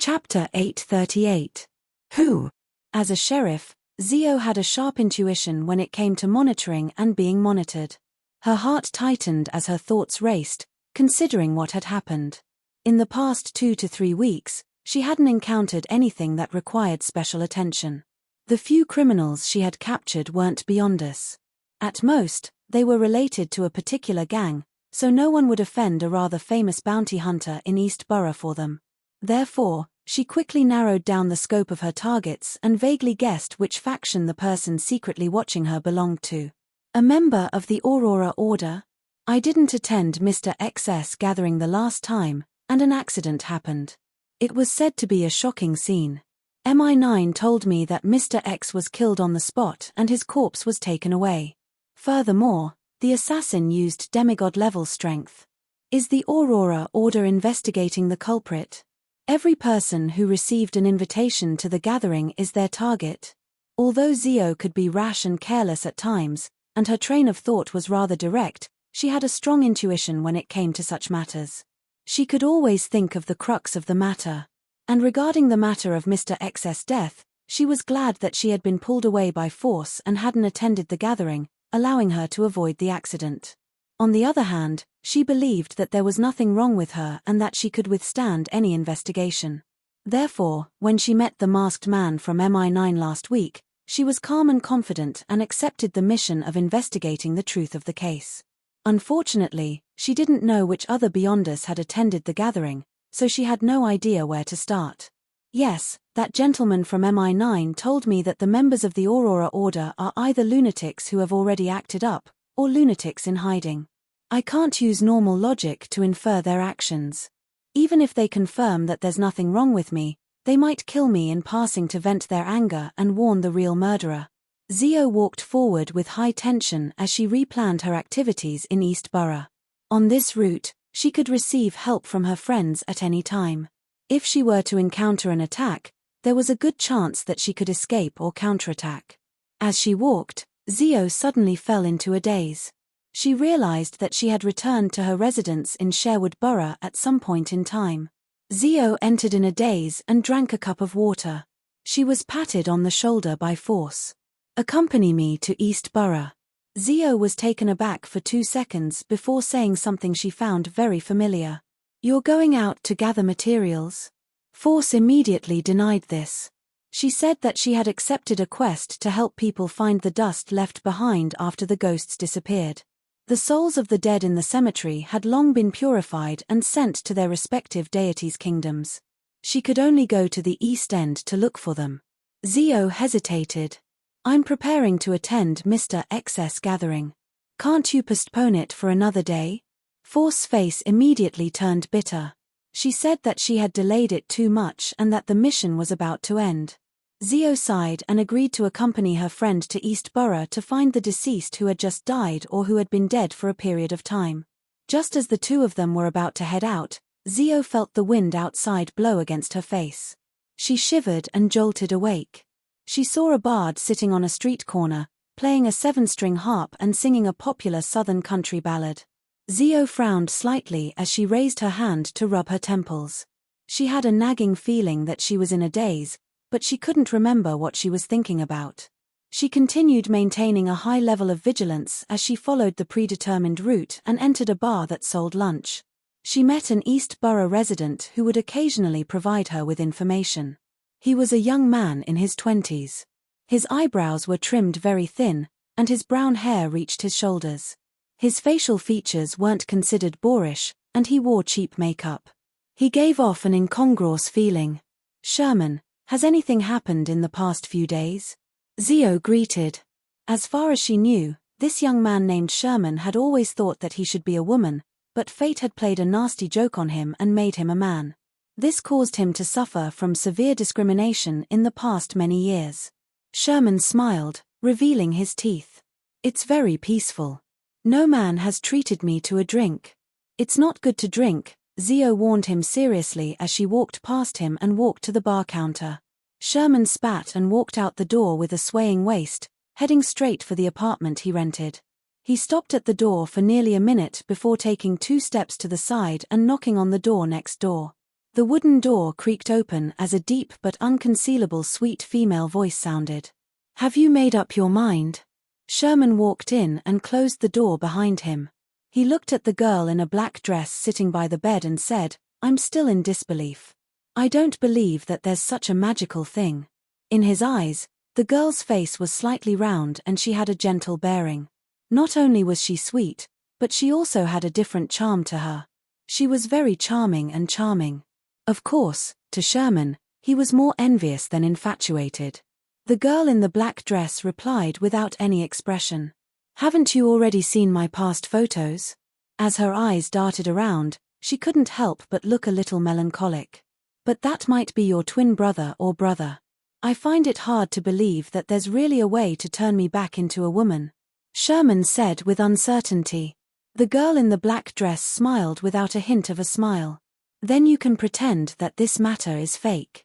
Chapter 838. Who? As a sheriff, Zio had a sharp intuition when it came to monitoring and being monitored. Her heart tightened as her thoughts raced, considering what had happened. In the past 2 to 3 weeks, she hadn't encountered anything that required special attention. The few criminals she had captured weren't beyond us. At most, they were related to a particular gang, so no one would offend a rather famous bounty hunter in East Borough for them. Therefore, she quickly narrowed down the scope of her targets and vaguely guessed which faction the person secretly watching her belonged to. A member of the Aurora Order? I didn't attend Mr. X's gathering the last time, and an accident happened. It was said to be a shocking scene. MI9 told me that Mr. X was killed on the spot and his corpse was taken away. Furthermore, the assassin used demigod-level strength. Is the Aurora Order investigating the culprit? Every person who received an invitation to the gathering is their target. Although Zio could be rash and careless at times, and her train of thought was rather direct, she had a strong intuition when it came to such matters. She could always think of the crux of the matter. And regarding the matter of Mr. X's death, she was glad that she had been pulled away by force and hadn't attended the gathering, allowing her to avoid the accident. On the other hand, she believed that there was nothing wrong with her and that she could withstand any investigation. Therefore, when she met the masked man from MI9 last week, she was calm and confident and accepted the mission of investigating the truth of the case. Unfortunately, she didn't know which other Beyonders had attended the gathering, so she had no idea where to start. Yes, that gentleman from MI9 told me that the members of the Aurora Order are either lunatics who have already acted up, or lunatics in hiding. I can't use normal logic to infer their actions. Even if they confirm that there's nothing wrong with me, they might kill me in passing to vent their anger and warn the real murderer. Zio walked forward with high tension as she replanned her activities in East Borough. On this route, she could receive help from her friends at any time. If she were to encounter an attack, there was a good chance that she could escape or counterattack. As she walked, Zio suddenly fell into a daze. She realized that she had returned to her residence in Sherwood Borough at some point in time. Zio entered in a daze and drank a cup of water. She was patted on the shoulder by force. "Accompany me to East Borough." Zio was taken aback for 2 seconds before saying something she found very familiar. "You're going out to gather materials?" Force immediately denied this. She said that she had accepted a quest to help people find the dust left behind after the ghosts disappeared. The souls of the dead in the cemetery had long been purified and sent to their respective deities' kingdoms. She could only go to the East End to look for them. Zio hesitated. "I'm preparing to attend Mr. X's gathering. Can't you postpone it for another day?" Force's face immediately turned bitter. She said that she had delayed it too much and that the mission was about to end. Zio sighed and agreed to accompany her friend to East Borough to find the deceased who had just died or who had been dead for a period of time. Just as the two of them were about to head out, Zio felt the wind outside blow against her face. She shivered and jolted awake. She saw a bard sitting on a street corner, playing a 7-string harp and singing a popular southern country ballad. Zio frowned slightly as she raised her hand to rub her temples. She had a nagging feeling that she was in a daze, but she couldn't remember what she was thinking about. She continued maintaining a high level of vigilance as she followed the predetermined route and entered a bar that sold lunch. She met an East Borough resident who would occasionally provide her with information. He was a young man in his 20s. His eyebrows were trimmed very thin, and his brown hair reached his shoulders. His facial features weren't considered boorish, and he wore cheap makeup. He gave off an incongruous feeling. "Sherman, has anything happened in the past few days?" Zio greeted. As far as she knew, this young man named Sherman had always thought that he should be a woman, but fate had played a nasty joke on him and made him a man. This caused him to suffer from severe discrimination in the past many years. Sherman smiled, revealing his teeth. "It's very peaceful. No man has treated me to a drink." "It's not good to drink," Zio warned him seriously as she walked past him and walked to the bar counter. Sherman spat and walked out the door with a swaying waist, heading straight for the apartment he rented. He stopped at the door for nearly a minute before taking 2 steps to the side and knocking on the door next door. The wooden door creaked open as a deep but unconcealable sweet female voice sounded. "Have you made up your mind?" Sherman walked in and closed the door behind him. He looked at the girl in a black dress sitting by the bed and said, "I'm still in disbelief. I don't believe that there's such a magical thing." In his eyes, the girl's face was slightly round and she had a gentle bearing. Not only was she sweet, but she also had a different charm to her. She was very charming and charming. Of course, to Sherman, he was more envious than infatuated. The girl in the black dress replied without any expression. "Haven't you already seen my past photos?" As her eyes darted around, She couldn't help but look a little melancholic. But that might be your twin brother or brother. I find it hard to believe that there's really a way to turn me back into a woman, Sherman said with uncertainty. The girl in the black dress smiled without a hint of a smile. Then you can pretend that this matter is fake.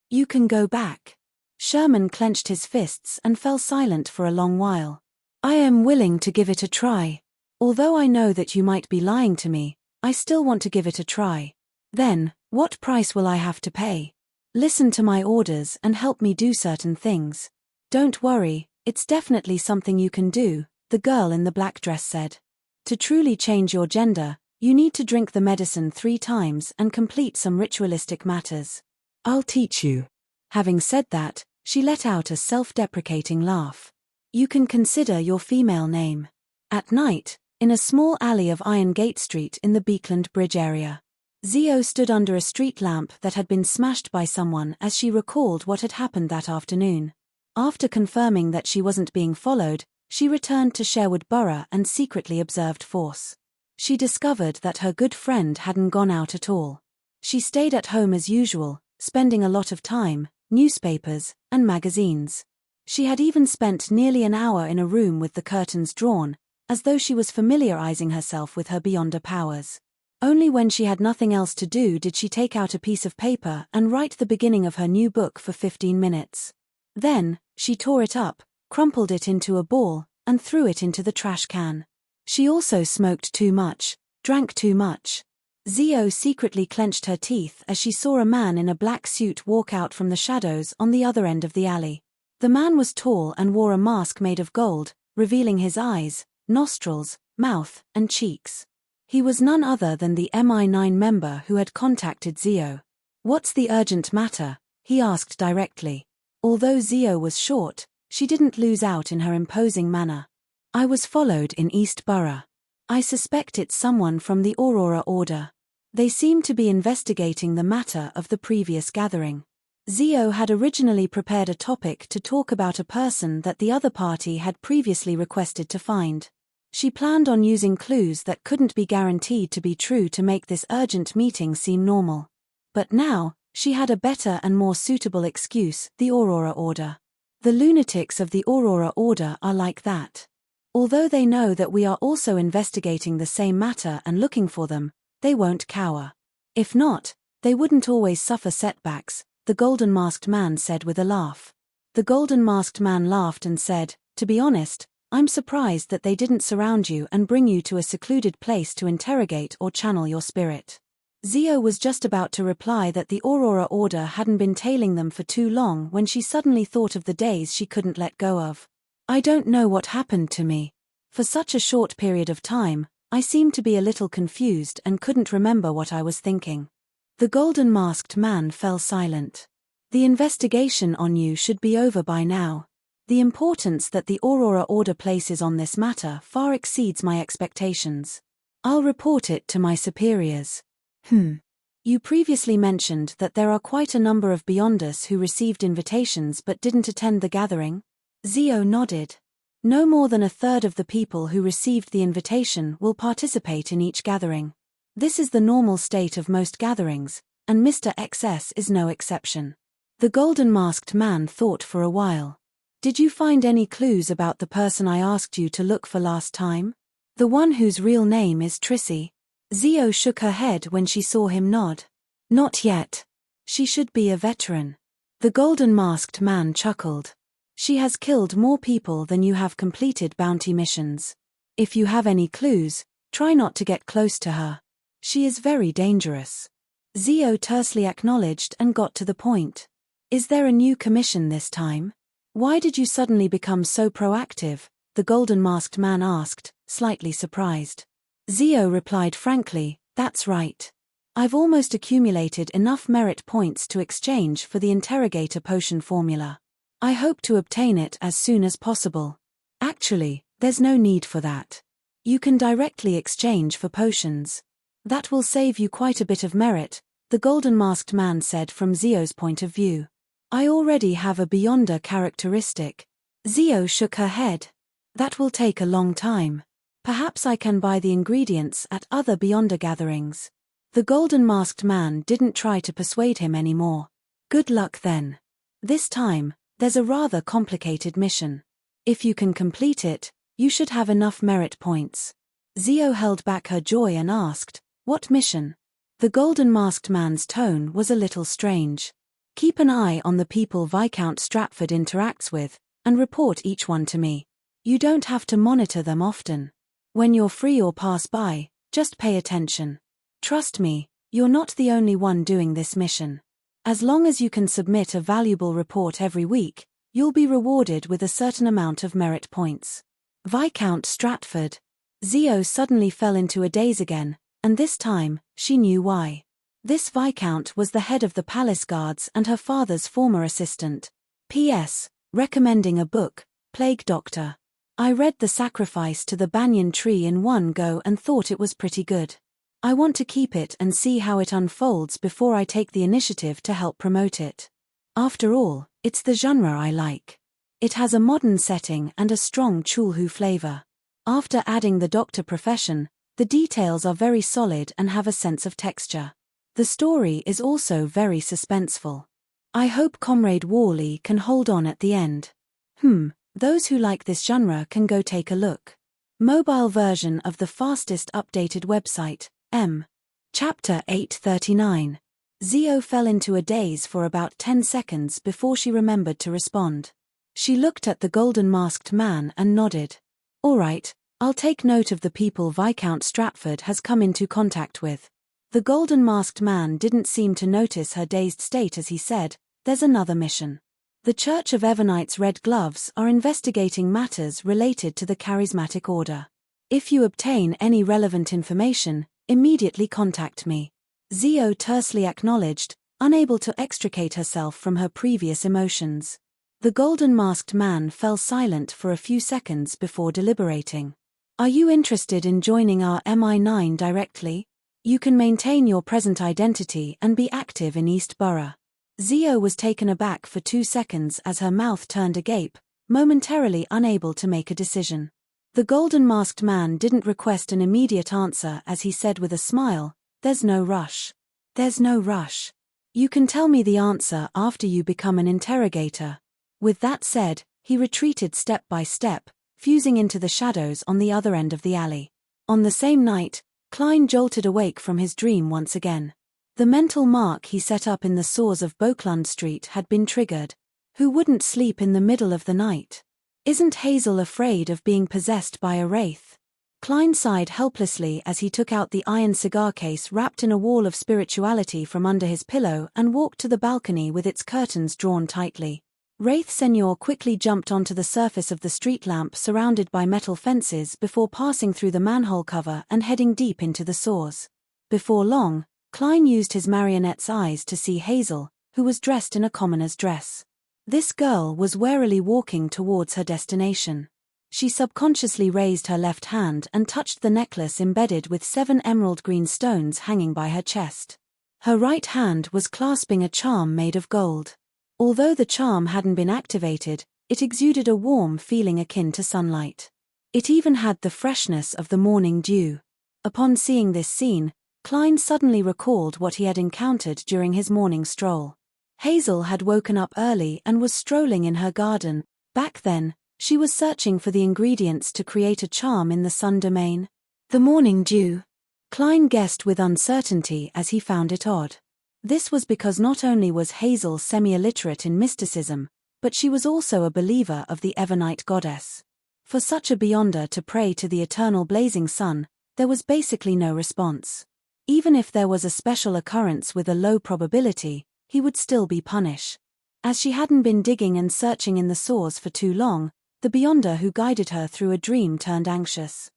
You can go back. Sherman clenched his fists and fell silent for a long while. I am willing to give it a try. Although I know that you might be lying to me, I still want to give it a try. Then, what price will I have to pay? Listen to my orders and help me do certain things. Don't worry, it's definitely something you can do, the girl in the black dress said. To truly change your gender, you need to drink the medicine 3 times and complete some ritualistic matters. I'll teach you. Having said that, she let out a self-deprecating laugh. You can consider your female name. At night, in a small alley of Iron Gate Street in the Beekland Bridge area, Zio stood under a street lamp that had been smashed by someone as she recalled what had happened that afternoon. After confirming that she wasn't being followed, she returned to Sherwood Borough and secretly observed Force. She discovered that her good friend hadn't gone out at all. She stayed at home as usual, spending a lot of time, newspapers, and magazines. She had even spent nearly an hour in a room with the curtains drawn, as though she was familiarizing herself with her beyonder powers. Only when she had nothing else to do did she take out a piece of paper and write the beginning of her new book for 15 minutes. Then, she tore it up, crumpled it into a ball, and threw it into the trash can. She also smoked too much, drank too much. Zio secretly clenched her teeth as she saw a man in a black suit walk out from the shadows on the other end of the alley. The man was tall and wore a mask made of gold, revealing his eyes, nostrils, mouth, and cheeks. He was none other than the MI9 member who had contacted Zio. What's the urgent matter? He asked directly. Although Zio was short, she didn't lose out in her imposing manner. I was followed in East Borough. I suspect it's someone from the Aurora Order. They seem to be investigating the matter of the previous gathering. Zio had originally prepared a topic to talk about a person that the other party had previously requested to find. She planned on using clues that couldn't be guaranteed to be true to make this urgent meeting seem normal. But now, she had a better and more suitable excuse: the Aurora Order. The lunatics of the Aurora Order are like that. Although they know that we are also investigating the same matter and looking for them, they won't cower. If not, they wouldn't always suffer setbacks, the Golden Masked Man said with a laugh. The Golden Masked Man laughed and said, to be honest, I'm surprised that they didn't surround you and bring you to a secluded place to interrogate or channel your spirit. Zio was just about to reply that the Aurora Order hadn't been tailing them for too long when she suddenly thought of the days she couldn't let go of. I don't know what happened to me. For such a short period of time, I seemed to be a little confused and couldn't remember what I was thinking. The Golden Masked Man fell silent. The investigation on you should be over by now. The importance that the Aurora Order places on this matter far exceeds my expectations. I'll report it to my superiors. You previously mentioned that there are quite a number of Beyonders who received invitations but didn't attend the gathering? Zio nodded. No more than 1/3 of the people who received the invitation will participate in each gathering. This is the normal state of most gatherings, and Mr. XS is no exception. The Golden Masked Man thought for a while. Did you find any clues about the person I asked you to look for last time? The one whose real name is Trissy? Zio shook her head when she saw him nod. Not yet. She should be a veteran. The Golden Masked Man chuckled. She has killed more people than you have completed bounty missions. If you have any clues, try not to get close to her. She is very dangerous. Zio tersely acknowledged and got to the point. Is there a new commission this time? Why did you suddenly become so proactive? The Golden Masked Man asked, slightly surprised. Zio replied frankly, that's right. I've almost accumulated enough merit points to exchange for the interrogator potion formula. I hope to obtain it as soon as possible. Actually, there's no need for that. You can directly exchange for potions. That will save you quite a bit of merit, the Golden Masked Man said from Zio's point of view. I already have a Beyonder characteristic. Zio shook her head. That will take a long time. Perhaps I can buy the ingredients at other Beyonder gatherings. The golden masked man didn't try to persuade him anymore. Good luck then. This time, there's a rather complicated mission. If you can complete it, you should have enough merit points. Zio held back her joy and asked, "What mission?" The golden masked man's tone was a little strange. "Keep an eye on the people Viscount Stratford interacts with, and report each one to me. You don't have to monitor them often. When you're free or pass by, just pay attention. Trust me, you're not the only one doing this mission. As long as you can submit a valuable report every week, you'll be rewarded with a certain amount of merit points." Viscount Stratford. Zio suddenly fell into a daze again, and this time, she knew why. This Viscount was the head of the palace guards and her father's former assistant. P.S. Recommending a book, Plague Doctor. I read The Sacrifice to the Banyan Tree in one go and thought it was pretty good. I want to keep it and see how it unfolds before I take the initiative to help promote it. After all, it's the genre I like. It has a modern setting and a strong Chulhu flavor. After adding the doctor profession, the details are very solid and have a sense of texture. The story is also very suspenseful. I hope Comrade Worley can hold on at the end. Those who like this genre can go take a look. Mobile version of the fastest updated website, M. Chapter 839. Zio fell into a daze for about 10 seconds before she remembered to respond. She looked at the golden masked man and nodded. "All right, I'll take note of the people Viscount Stratford has come into contact with." The golden masked man didn't seem to notice her dazed state as he said, "There's another mission. The Church of Evernight's Red Gloves are investigating matters related to the charismatic order. If you obtain any relevant information, immediately contact me." Zio tersely acknowledged, unable to extricate herself from her previous emotions. The golden masked man fell silent for a few seconds before deliberating. "Are you interested in joining our MI9 directly? You can maintain your present identity and be active in East Borough." Zio was taken aback for 2 seconds as her mouth turned agape, momentarily unable to make a decision. The golden masked man didn't request an immediate answer as he said with a smile, "There's no rush. There's no rush. You can tell me the answer after you become an interrogator." With that said, he retreated step by step, fusing into the shadows on the other end of the alley. On the same night, Klein jolted awake from his dream once again. The mental mark he set up in the soars of Boklund Street had been triggered. Who wouldn't sleep in the middle of the night? Isn't Hazel afraid of being possessed by a wraith? Klein sighed helplessly as he took out the iron cigar case wrapped in a wall of spirituality from under his pillow and walked to the balcony with its curtains drawn tightly. Wraith Senor quickly jumped onto the surface of the street lamp surrounded by metal fences before passing through the manhole cover and heading deep into the soars. Before long, Klein used his marionette's eyes to see Hazel, who was dressed in a commoner's dress. This girl was warily walking towards her destination. She subconsciously raised her left hand and touched the necklace embedded with 7 emerald green stones hanging by her chest. Her right hand was clasping a charm made of gold. Although the charm hadn't been activated, it exuded a warm feeling akin to sunlight. It even had the freshness of the morning dew. Upon seeing this scene, Klein suddenly recalled what he had encountered during his morning stroll. Hazel had woken up early and was strolling in her garden. Back then, she was searching for the ingredients to create a charm in the sun domain. The morning dew. Klein guessed with uncertainty as he found it odd. This was because not only was Hazel semi-illiterate in mysticism, but she was also a believer of the Evernight goddess. For such a beyonder to pray to the eternal blazing sun, there was basically no response. Even if there was a special occurrence with a low probability, he would still be punished. As she hadn't been digging and searching in the source for too long, the beyonder who guided her through a dream turned anxious.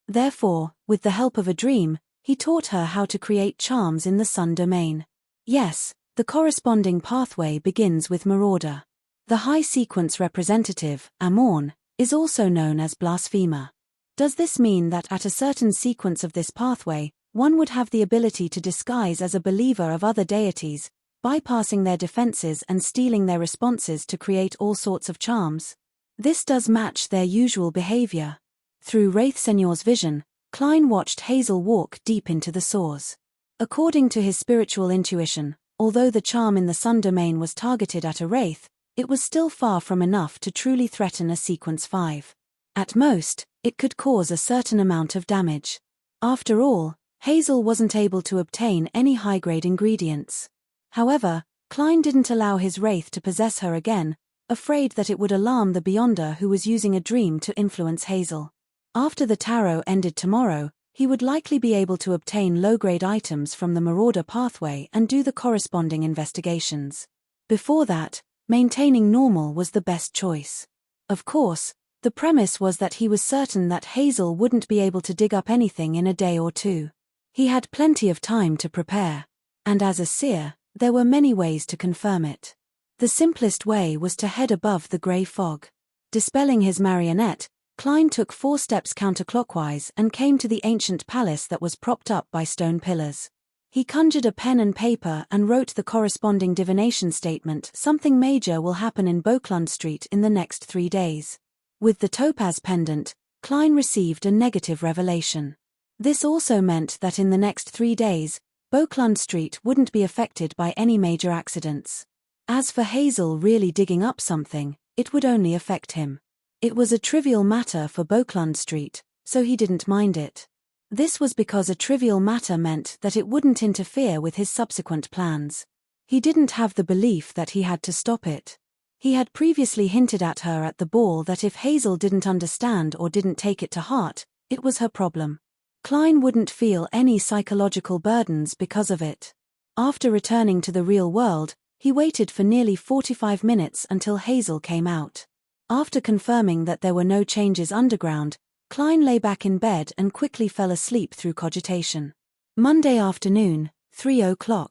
Therefore, with the help of a dream, he taught her how to create charms in the sun domain. Yes, the corresponding pathway begins with Marauder. The high sequence representative, Amorn, is also known as Blasphemer. Does this mean that at a certain sequence of this pathway, one would have the ability to disguise as a believer of other deities, bypassing their defenses and stealing their responses to create all sorts of charms? This does match their usual behavior. Through Wraith Senor's vision, Klein watched Hazel walk deep into the source. According to his spiritual intuition, although the charm in the Sun domain was targeted at a wraith, it was still far from enough to truly threaten a sequence 5. At most, it could cause a certain amount of damage. After all, Hazel wasn't able to obtain any high-grade ingredients. However, Klein didn't allow his wraith to possess her again, afraid that it would alarm the Beyonder who was using a dream to influence Hazel. After the tarot ended tomorrow, he would likely be able to obtain low-grade items from the Marauder pathway and do the corresponding investigations. Before that, maintaining normal was the best choice. Of course, the premise was that he was certain that Hazel wouldn't be able to dig up anything in a day or two. He had plenty of time to prepare. And as a seer, there were many ways to confirm it. The simplest way was to head above the grey fog. Dispelling his marionette, Klein took 4 steps counterclockwise and came to the ancient palace that was propped up by stone pillars. He conjured a pen and paper and wrote the corresponding divination statement: something major will happen in Boklund Street in the next 3 days. With the topaz pendant, Klein received a negative revelation. This also meant that in the next 3 days, Boklund Street wouldn't be affected by any major accidents. As for Hazel really digging up something, it would only affect him. It was a trivial matter for Boklund Street, so he didn't mind it. This was because a trivial matter meant that it wouldn't interfere with his subsequent plans. He didn't have the belief that he had to stop it. He had previously hinted at her at the ball that if Hazel didn't understand or didn't take it to heart, it was her problem. Klein wouldn't feel any psychological burdens because of it. After returning to the real world, he waited for nearly 45 minutes until Hazel came out. After confirming that there were no changes underground, Klein lay back in bed and quickly fell asleep through cogitation. Monday afternoon, 3:00.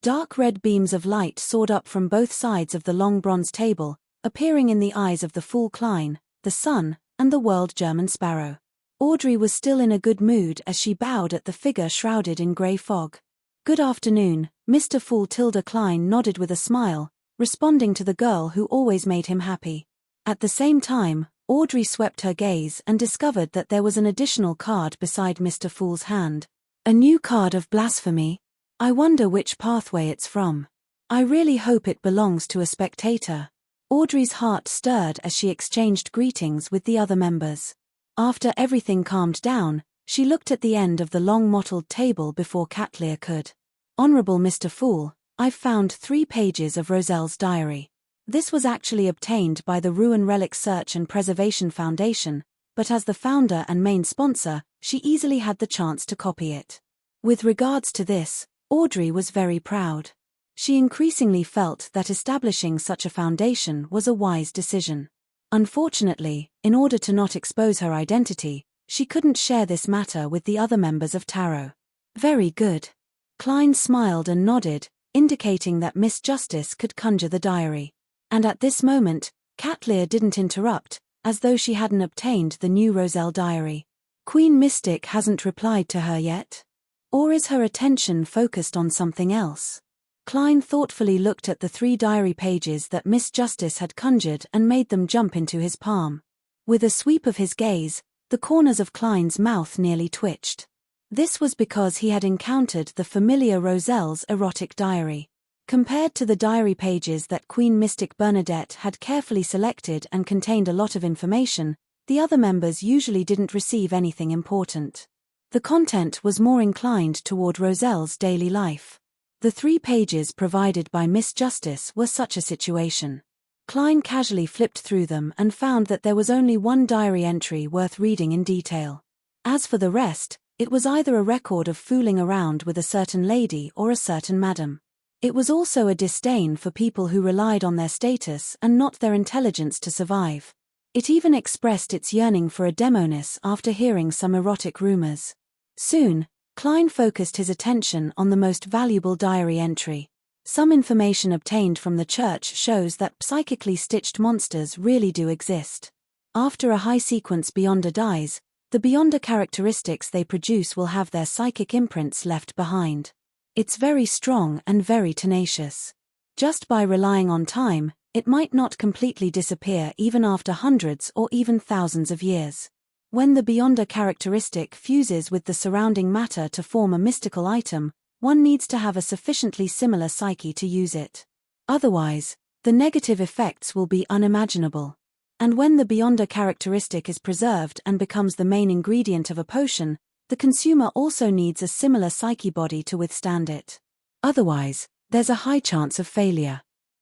Dark red beams of light soared up from both sides of the long bronze table, appearing in the eyes of the fool Klein, the sun, and the world German sparrow. Audrey was still in a good mood as she bowed at the figure shrouded in grey fog. "Good afternoon, Mr. Fool." Tilda Klein nodded with a smile, responding to the girl who always made him happy. At the same time, Audrey swept her gaze and discovered that there was an additional card beside Mr. Fool's hand. A new card of blasphemy? I wonder which pathway it's from. I really hope it belongs to a spectator. Audrey's heart stirred as she exchanged greetings with the other members. After everything calmed down, she looked at the end of the long mottled table before Catlear could. "Honorable Mr. Fool, I've found 3 pages of Roselle's diary. This was actually obtained by the Ruin Relic Search and Preservation Foundation, but as the founder and main sponsor, she easily had the chance to copy it." With regards to this, Audrey was very proud. She increasingly felt that establishing such a foundation was a wise decision. Unfortunately, in order to not expose her identity, she couldn't share this matter with the other members of Tarot. "Very good." Klein smiled and nodded, indicating that Miss Justice could conjure the diary. And at this moment, Catlear didn't interrupt, as though she hadn't obtained the new Roselle diary. "Queen Mystic hasn't replied to her yet? Or is her attention focused on something else?" Klein thoughtfully looked at the 3 diary pages that Miss Justice had conjured and made them jump into his palm. With a sweep of his gaze, the corners of Klein's mouth nearly twitched. This was because he had encountered the familiar Roselle's erotic diary. Compared to the diary pages that Queen Mystic Bernadette had carefully selected and contained a lot of information, the other members usually didn't receive anything important. The content was more inclined toward Roselle's daily life. The 3 pages provided by Miss Justice were such a situation. Klein casually flipped through them and found that there was only one diary entry worth reading in detail. As for the rest, it was either a record of fooling around with a certain lady or a certain madam. It was also a disdain for people who relied on their status and not their intelligence to survive. It even expressed its yearning for a demoness after hearing some erotic rumors. Soon, Klein focused his attention on the most valuable diary entry. Some information obtained from the church shows that psychically stitched monsters really do exist. After a high sequence Beyonder dies, the Beyonder characteristics they produce will have their psychic imprints left behind. It's very strong and very tenacious. Just by relying on time, it might not completely disappear even after hundreds or even thousands of years. When the Beyonder characteristic fuses with the surrounding matter to form a mystical item, one needs to have a sufficiently similar psyche to use it. Otherwise, the negative effects will be unimaginable. And when the beyonder characteristic is preserved and becomes the main ingredient of a potion, the consumer also needs a similar psyche body to withstand it. Otherwise, there's a high chance of failure.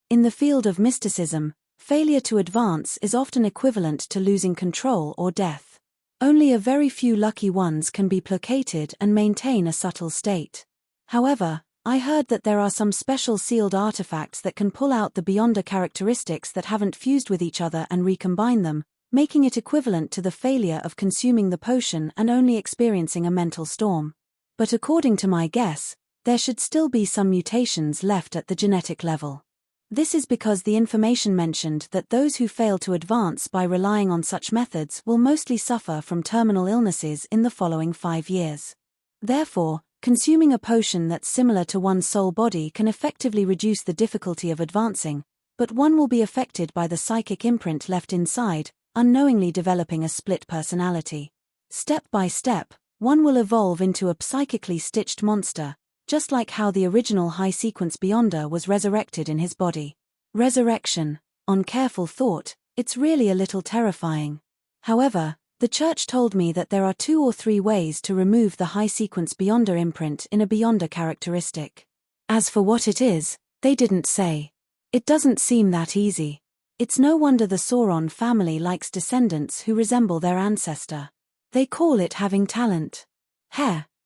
In the field of mysticism, failure to advance is often equivalent to losing control or death. Only a very few lucky ones can be placated and maintain a subtle state. However, I heard that there are some special sealed artifacts that can pull out the beyonder characteristics that haven't fused with each other and recombine them, making it equivalent to the failure of consuming the potion and only experiencing a mental storm. But according to my guess, there should still be some mutations left at the genetic level. This is because the information mentioned that those who fail to advance by relying on such methods will mostly suffer from terminal illnesses in the following 5 years. Therefore, consuming a potion that's similar to one's soul body can effectively reduce the difficulty of advancing, but one will be affected by the psychic imprint left inside, unknowingly developing a split personality. Step by step, one will evolve into a psychically stitched monster, just like how the original high-sequence beyonder was resurrected in his body. Resurrection, on careful thought, it's really a little terrifying. However, the church told me that there are 2 or 3 ways to remove the high-sequence beyonder imprint in a beyonder characteristic. As for what it is, they didn't say. It doesn't seem that easy. It's no wonder the Sauron family likes descendants who resemble their ancestor. They call it having talent.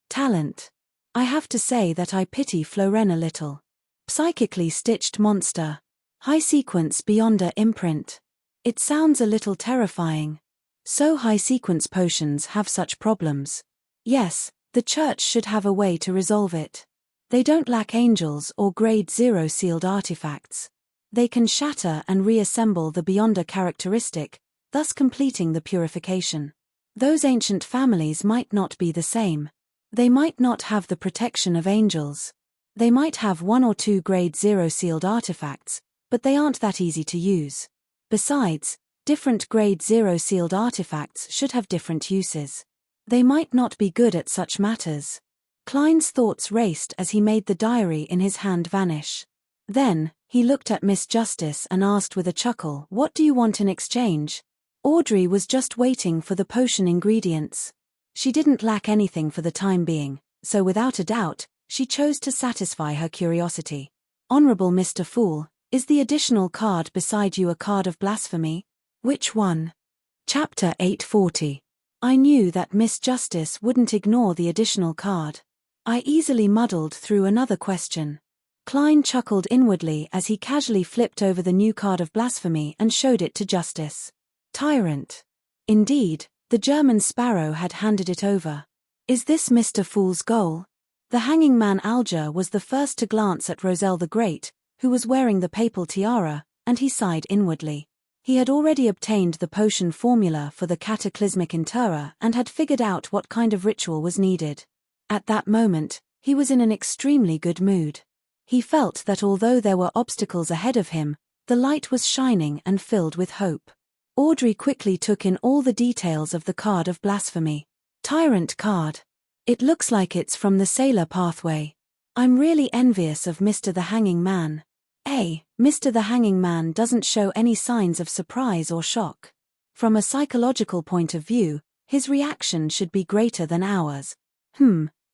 Talent. I have to say that I pity Floren a little. Psychically stitched monster. High-sequence beyonder imprint. It sounds a little terrifying. So high-sequence potions have such problems. Yes, the church should have a way to resolve it. They don't lack angels or grade 0 sealed artifacts. They can shatter and reassemble the beyonder characteristic, thus completing the purification. Those ancient families might not be the same. They might not have the protection of angels. They might have 1 or 2 grade 0 sealed artifacts, but they aren't that easy to use. Besides, different grade 0 sealed artifacts should have different uses. They might not be good at such matters. Klein's thoughts raced as he made the diary in his hand vanish. Then, he looked at Miss Justice and asked with a chuckle, "What do you want in exchange?" Audrey was just waiting for the potion ingredients. She didn't lack anything for the time being, so without a doubt, she chose to satisfy her curiosity. "Honorable Mr. Fool, is the additional card beside you a card of blasphemy?" "Which one?" Chapter 840. I knew that Miss Justice wouldn't ignore the additional card. I easily muddled through another question. Klein chuckled inwardly as he casually flipped over the new card of blasphemy and showed it to Justice. Tyrant. Indeed, the German sparrow had handed it over. Is this Mr. Fool's goal? The hanging man Alger was the first to glance at Roselle the Great, who was wearing the papal tiara, and he sighed inwardly. He had already obtained the potion formula for the cataclysmic interrer and had figured out what kind of ritual was needed. At that moment, he was in an extremely good mood. He felt that although there were obstacles ahead of him, the light was shining and filled with hope. Audrey quickly took in all the details of the card of blasphemy. Tyrant card. It looks like it's from the Sailor Pathway. I'm really envious of Mr. the Hanging Man. Mr. the Hanging Man doesn't show any signs of surprise or shock. From a psychological point of view, his reaction should be greater than ours.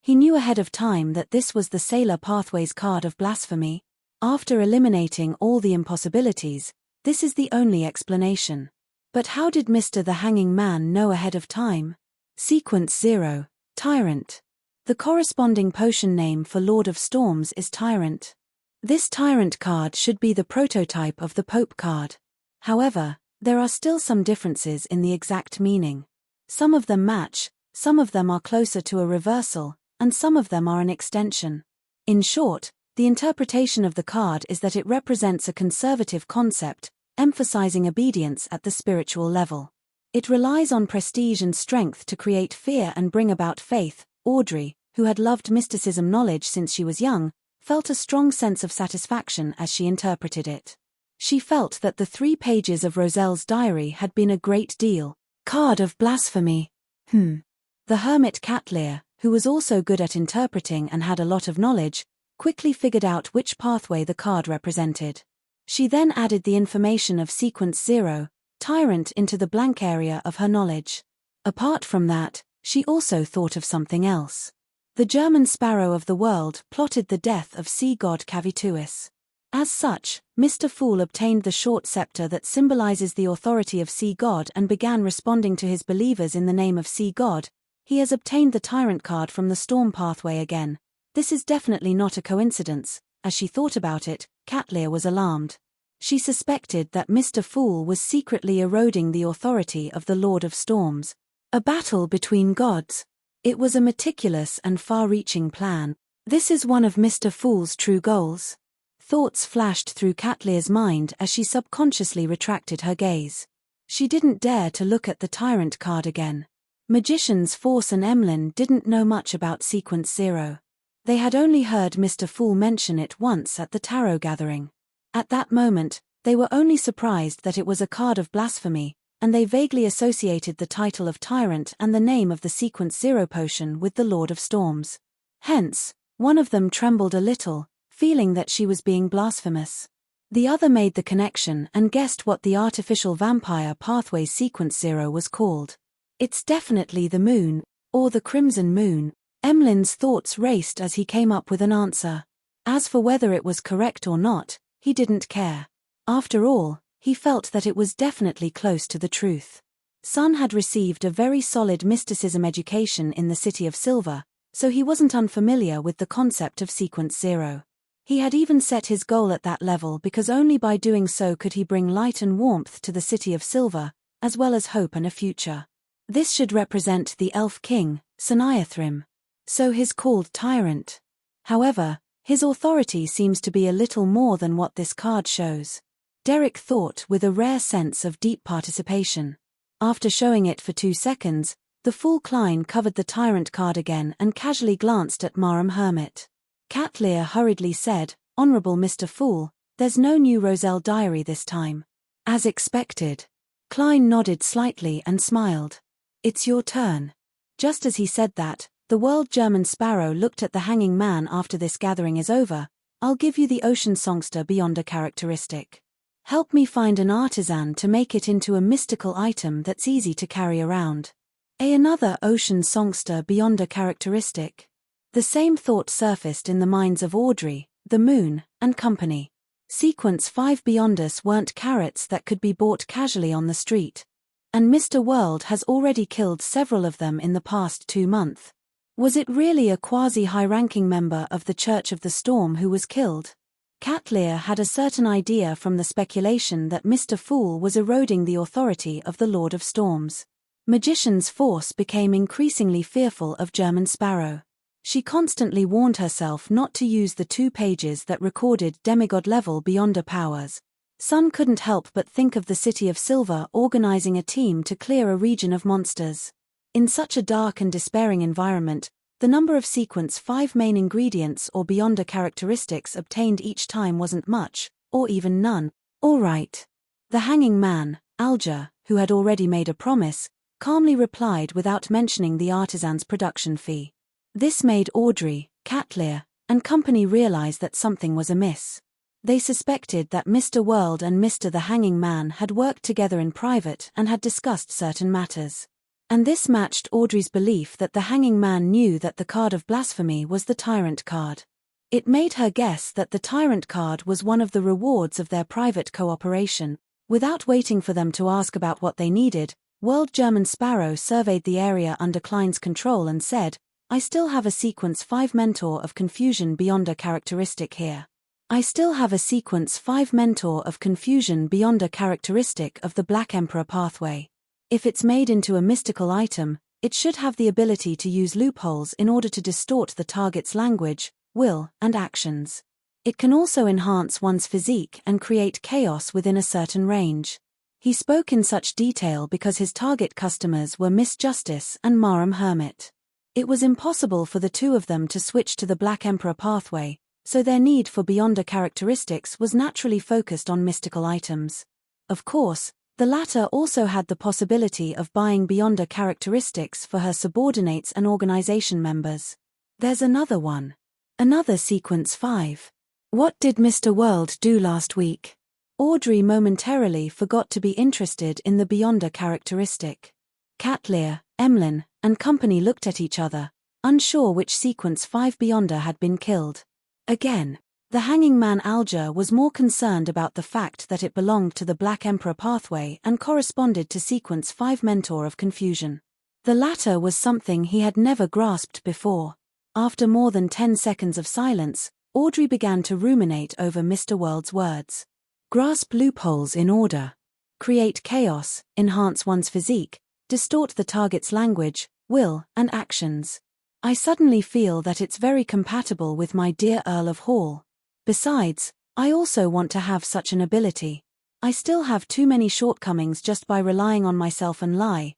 He knew ahead of time that this was the Sailor Pathway's card of blasphemy. After eliminating all the impossibilities, this is the only explanation. But how did Mr. the Hanging Man know ahead of time? Sequence 0, Tyrant. The corresponding potion name for Lord of Storms is Tyrant. This Tyrant card should be the prototype of the Pope card. However, there are still some differences in the exact meaning. Some of them match, some of them are closer to a reversal, and some of them are an extension. In short, the interpretation of the card is that it represents a conservative concept, emphasizing obedience at the spiritual level. It relies on prestige and strength to create fear and bring about faith. Audrey, who had loved mysticism knowledge since she was young, felt a strong sense of satisfaction as she interpreted it. She felt that the 3 pages of Roselle's diary had been a great deal. Card of blasphemy. The hermit Catlear, who was also good at interpreting and had a lot of knowledge, quickly figured out which pathway the card represented. She then added the information of sequence 0, Tyrant, into the blank area of her knowledge. Apart from that, she also thought of something else. The German sparrow of the world plotted the death of sea god Cavituis. As such, Mr. Fool obtained the short scepter that symbolizes the authority of sea god and began responding to his believers in the name of sea god. He has obtained the Tyrant card from the storm pathway again. This is definitely not a coincidence. As she thought about it, Catlear was alarmed. She suspected that Mr. Fool was secretly eroding the authority of the Lord of Storms. A battle between gods. It was a meticulous and far-reaching plan. This is one of Mr. Fool's true goals. Thoughts flashed through Catlear's mind as she subconsciously retracted her gaze. She didn't dare to look at the Tyrant card again. Magicians Force and Emlyn didn't know much about Sequence 0. They had only heard Mr. Fool mention it once at the tarot gathering. At that moment, they were only surprised that it was a card of blasphemy, and they vaguely associated the title of Tyrant and the name of the Sequence 0 potion with the Lord of Storms. Hence, one of them trembled a little, feeling that she was being blasphemous. The other made the connection and guessed what the artificial vampire pathway Sequence 0 was called. It's definitely the moon, or the crimson moon. Emlyn's thoughts raced as he came up with an answer. As for whether it was correct or not, he didn't care. After all, he felt that it was definitely close to the truth. Sun had received a very solid mysticism education in the City of Silver, so he wasn't unfamiliar with the concept of Sequence 0. He had even set his goal at that level because only by doing so could he bring light and warmth to the City of Silver, as well as hope and a future. This should represent the Elf King, Saniathrim. So he's called Tyrant. However, his authority seems to be a little more than what this card shows. Derek thought with a rare sense of deep participation. After showing it for 2 seconds, the Fool Klein covered the Tyrant card again and casually glanced at Marham Hermit. Catlear hurriedly said, "Honorable Mr. Fool, there's no new Roselle diary this time." As expected. Klein nodded slightly and smiled. "It's your turn." Just as he said that, the World German Sparrow looked at the hanging man. "After this gathering is over, I'll give you the Ocean Songster Beyond a characteristic. Help me find an artisan to make it into a mystical item that's easy to carry around." Another Ocean Songster Beyond a characteristic. The same thought surfaced in the minds of Audrey, the Moon, and company. Sequence 5 beyond us weren't carrots that could be bought casually on the street. And Mr. World has already killed several of them in the past 2 months. Was it really a quasi-high-ranking member of the Church of the Storm who was killed? Catlear had a certain idea from the speculation that Mr. Fool was eroding the authority of the Lord of Storms. Magician's Force became increasingly fearful of German Sparrow. She constantly warned herself not to use the 2 pages that recorded demigod-level Beyonder powers. Sun couldn't help but think of the City of Silver organizing a team to clear a region of monsters. In such a dark and despairing environment, the number of Sequence 5 main ingredients or Beyonder characteristics obtained each time wasn't much, or even none. All right. The hanging man, Alger, who had already made a promise, calmly replied without mentioning the artisan's production fee. This made Audrey, Catlear, and company realize that something was amiss. They suspected that Mr. World and Mr. the Hanging Man had worked together in private and had discussed certain matters. And this matched Audrey's belief that the Hanging Man knew that the card of blasphemy was the Tyrant card. It made her guess that the Tyrant card was one of the rewards of their private cooperation. Without waiting for them to ask about what they needed, World German Sparrow surveyed the area under Klein's control and said, "I still have a Sequence 5 Mentor of Confusion Beyonder characteristic here. I still have a Sequence 5 Mentor of Confusion Beyonder characteristic of the Black Emperor pathway. If it's made into a mystical item, it should have the ability to use loopholes in order to distort the target's language, will, and actions. It can also enhance one's physique and create chaos within a certain range." He spoke in such detail because his target customers were Miss Justice and Marham Hermit. It was impossible for the 2 of them to switch to the Black Emperor pathway, so their need for Beyonder characteristics was naturally focused on mystical items. Of course, The latter also had the possibility of buying Beyonder characteristics for her subordinates and organization members. There's another one. Another sequence 5. What did Mr. World do last week? Audrey momentarily forgot to be interested in the Beyonder characteristic. Catlear, Emlyn, and company looked at each other, unsure which sequence 5 Beyonder had been killed. Again, the hanging man Alger was more concerned about the fact that it belonged to the Black Emperor pathway and corresponded to sequence 5 Mentor of Confusion. The latter was something he had never grasped before. After more than 10 seconds of silence, Audrey began to ruminate over Mr. World's words. Grasp loopholes in order. Create chaos, enhance one's physique, distort the target's language, will, and actions. I suddenly feel that it's very compatible with my dear Earl of Hall. Besides, I also want to have such an ability. I still have too many shortcomings just by relying on myself and lie.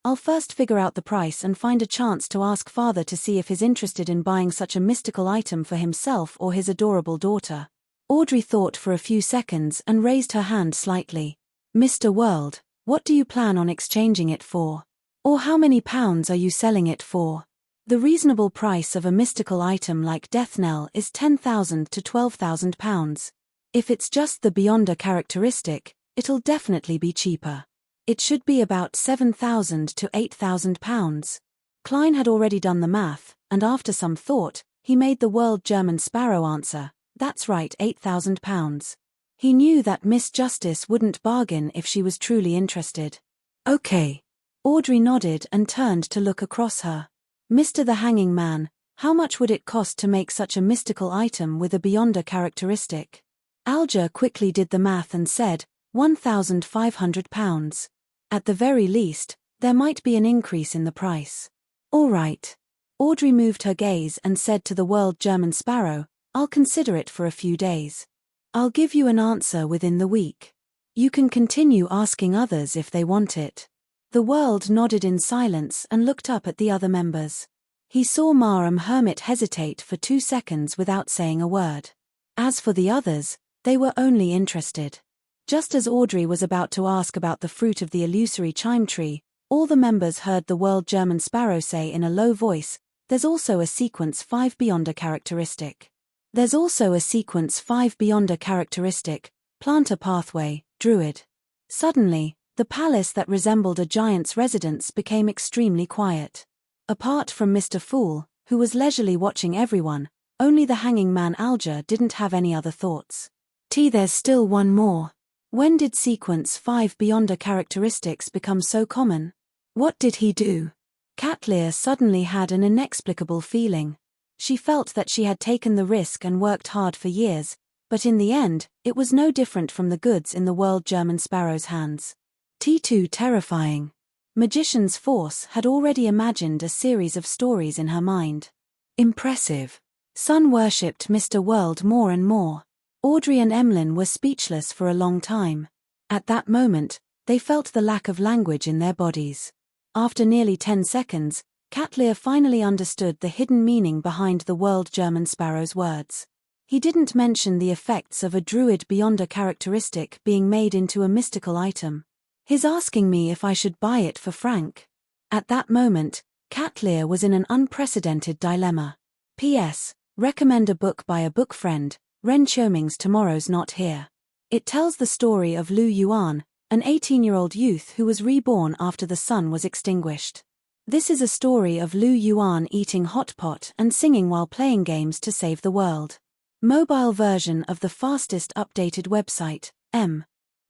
I'll first figure out the price and find a chance to ask father to see if he's interested in buying such a mystical item for himself or his adorable daughter. Audrey thought for a few seconds and raised her hand slightly. Mr. World, what do you plan on exchanging it for? Or how many pounds are you selling it for? The reasonable price of a mystical item like Death Knell is £10,000 to £12,000. If it's just the Beyonder characteristic, it'll definitely be cheaper. It should be about £7,000 to £8,000. Klein had already done the math, and after some thought, he made the World German Sparrow answer, that's right, £8,000. He knew that Miss Justice wouldn't bargain if she was truly interested. Okay. Audrey nodded and turned to look across her. Mr. the Hanging Man, how much would it cost to make such a mystical item with a Beyonder characteristic? Alger quickly did the math and said, £1,500. At the very least, there might be an increase in the price. All right. Audrey moved her gaze and said to the World German Sparrow, I'll consider it for a few days. I'll give you an answer within the week. You can continue asking others if they want it. The World nodded in silence and looked up at the other members. He saw Marham Hermit hesitate for 2 seconds without saying a word. As for the others, they were only interested. Just as Audrey was about to ask about the fruit of the illusory chime tree, all the members heard the World German Sparrow say in a low voice, there's also a sequence 5 Beyonder characteristic. There's also a sequence 5 Beyonder characteristic, Planter Pathway, Druid. Suddenly, the palace that resembled a giant's residence became extremely quiet. Apart from Mr. Fool, who was leisurely watching everyone, only the hanging man Alger didn't have any other thoughts. There's still one more. When did sequence 5 Beyonder characteristics become so common? What did he do? Catlear suddenly had an inexplicable feeling. She felt that she had taken the risk and worked hard for years, but in the end, it was no different from the goods in the World German Sparrow's hands. T2 terrifying. Magician's Force had already imagined a series of stories in her mind. Impressive. Sun worshipped Mr. World more and more. Audrey and Emlyn were speechless for a long time. At that moment, they felt the lack of language in their bodies. After nearly 10 seconds, Catlear finally understood the hidden meaning behind the World German Sparrow's words. He didn't mention the effects of a Druid Beyonder characteristic being made into a mystical item. He's asking me if I should buy it for Frank. At that moment, Catlear was in an unprecedented dilemma. P.S. Recommend a book by a book friend. Ren Xiaoming's Tomorrow's Not Here. It tells the story of Lu Yuan, an 18-year-old youth who was reborn after the sun was extinguished. This is a story of Lu Yuan eating hot pot and singing while playing games to save the world. Mobile version of the fastest updated website, M.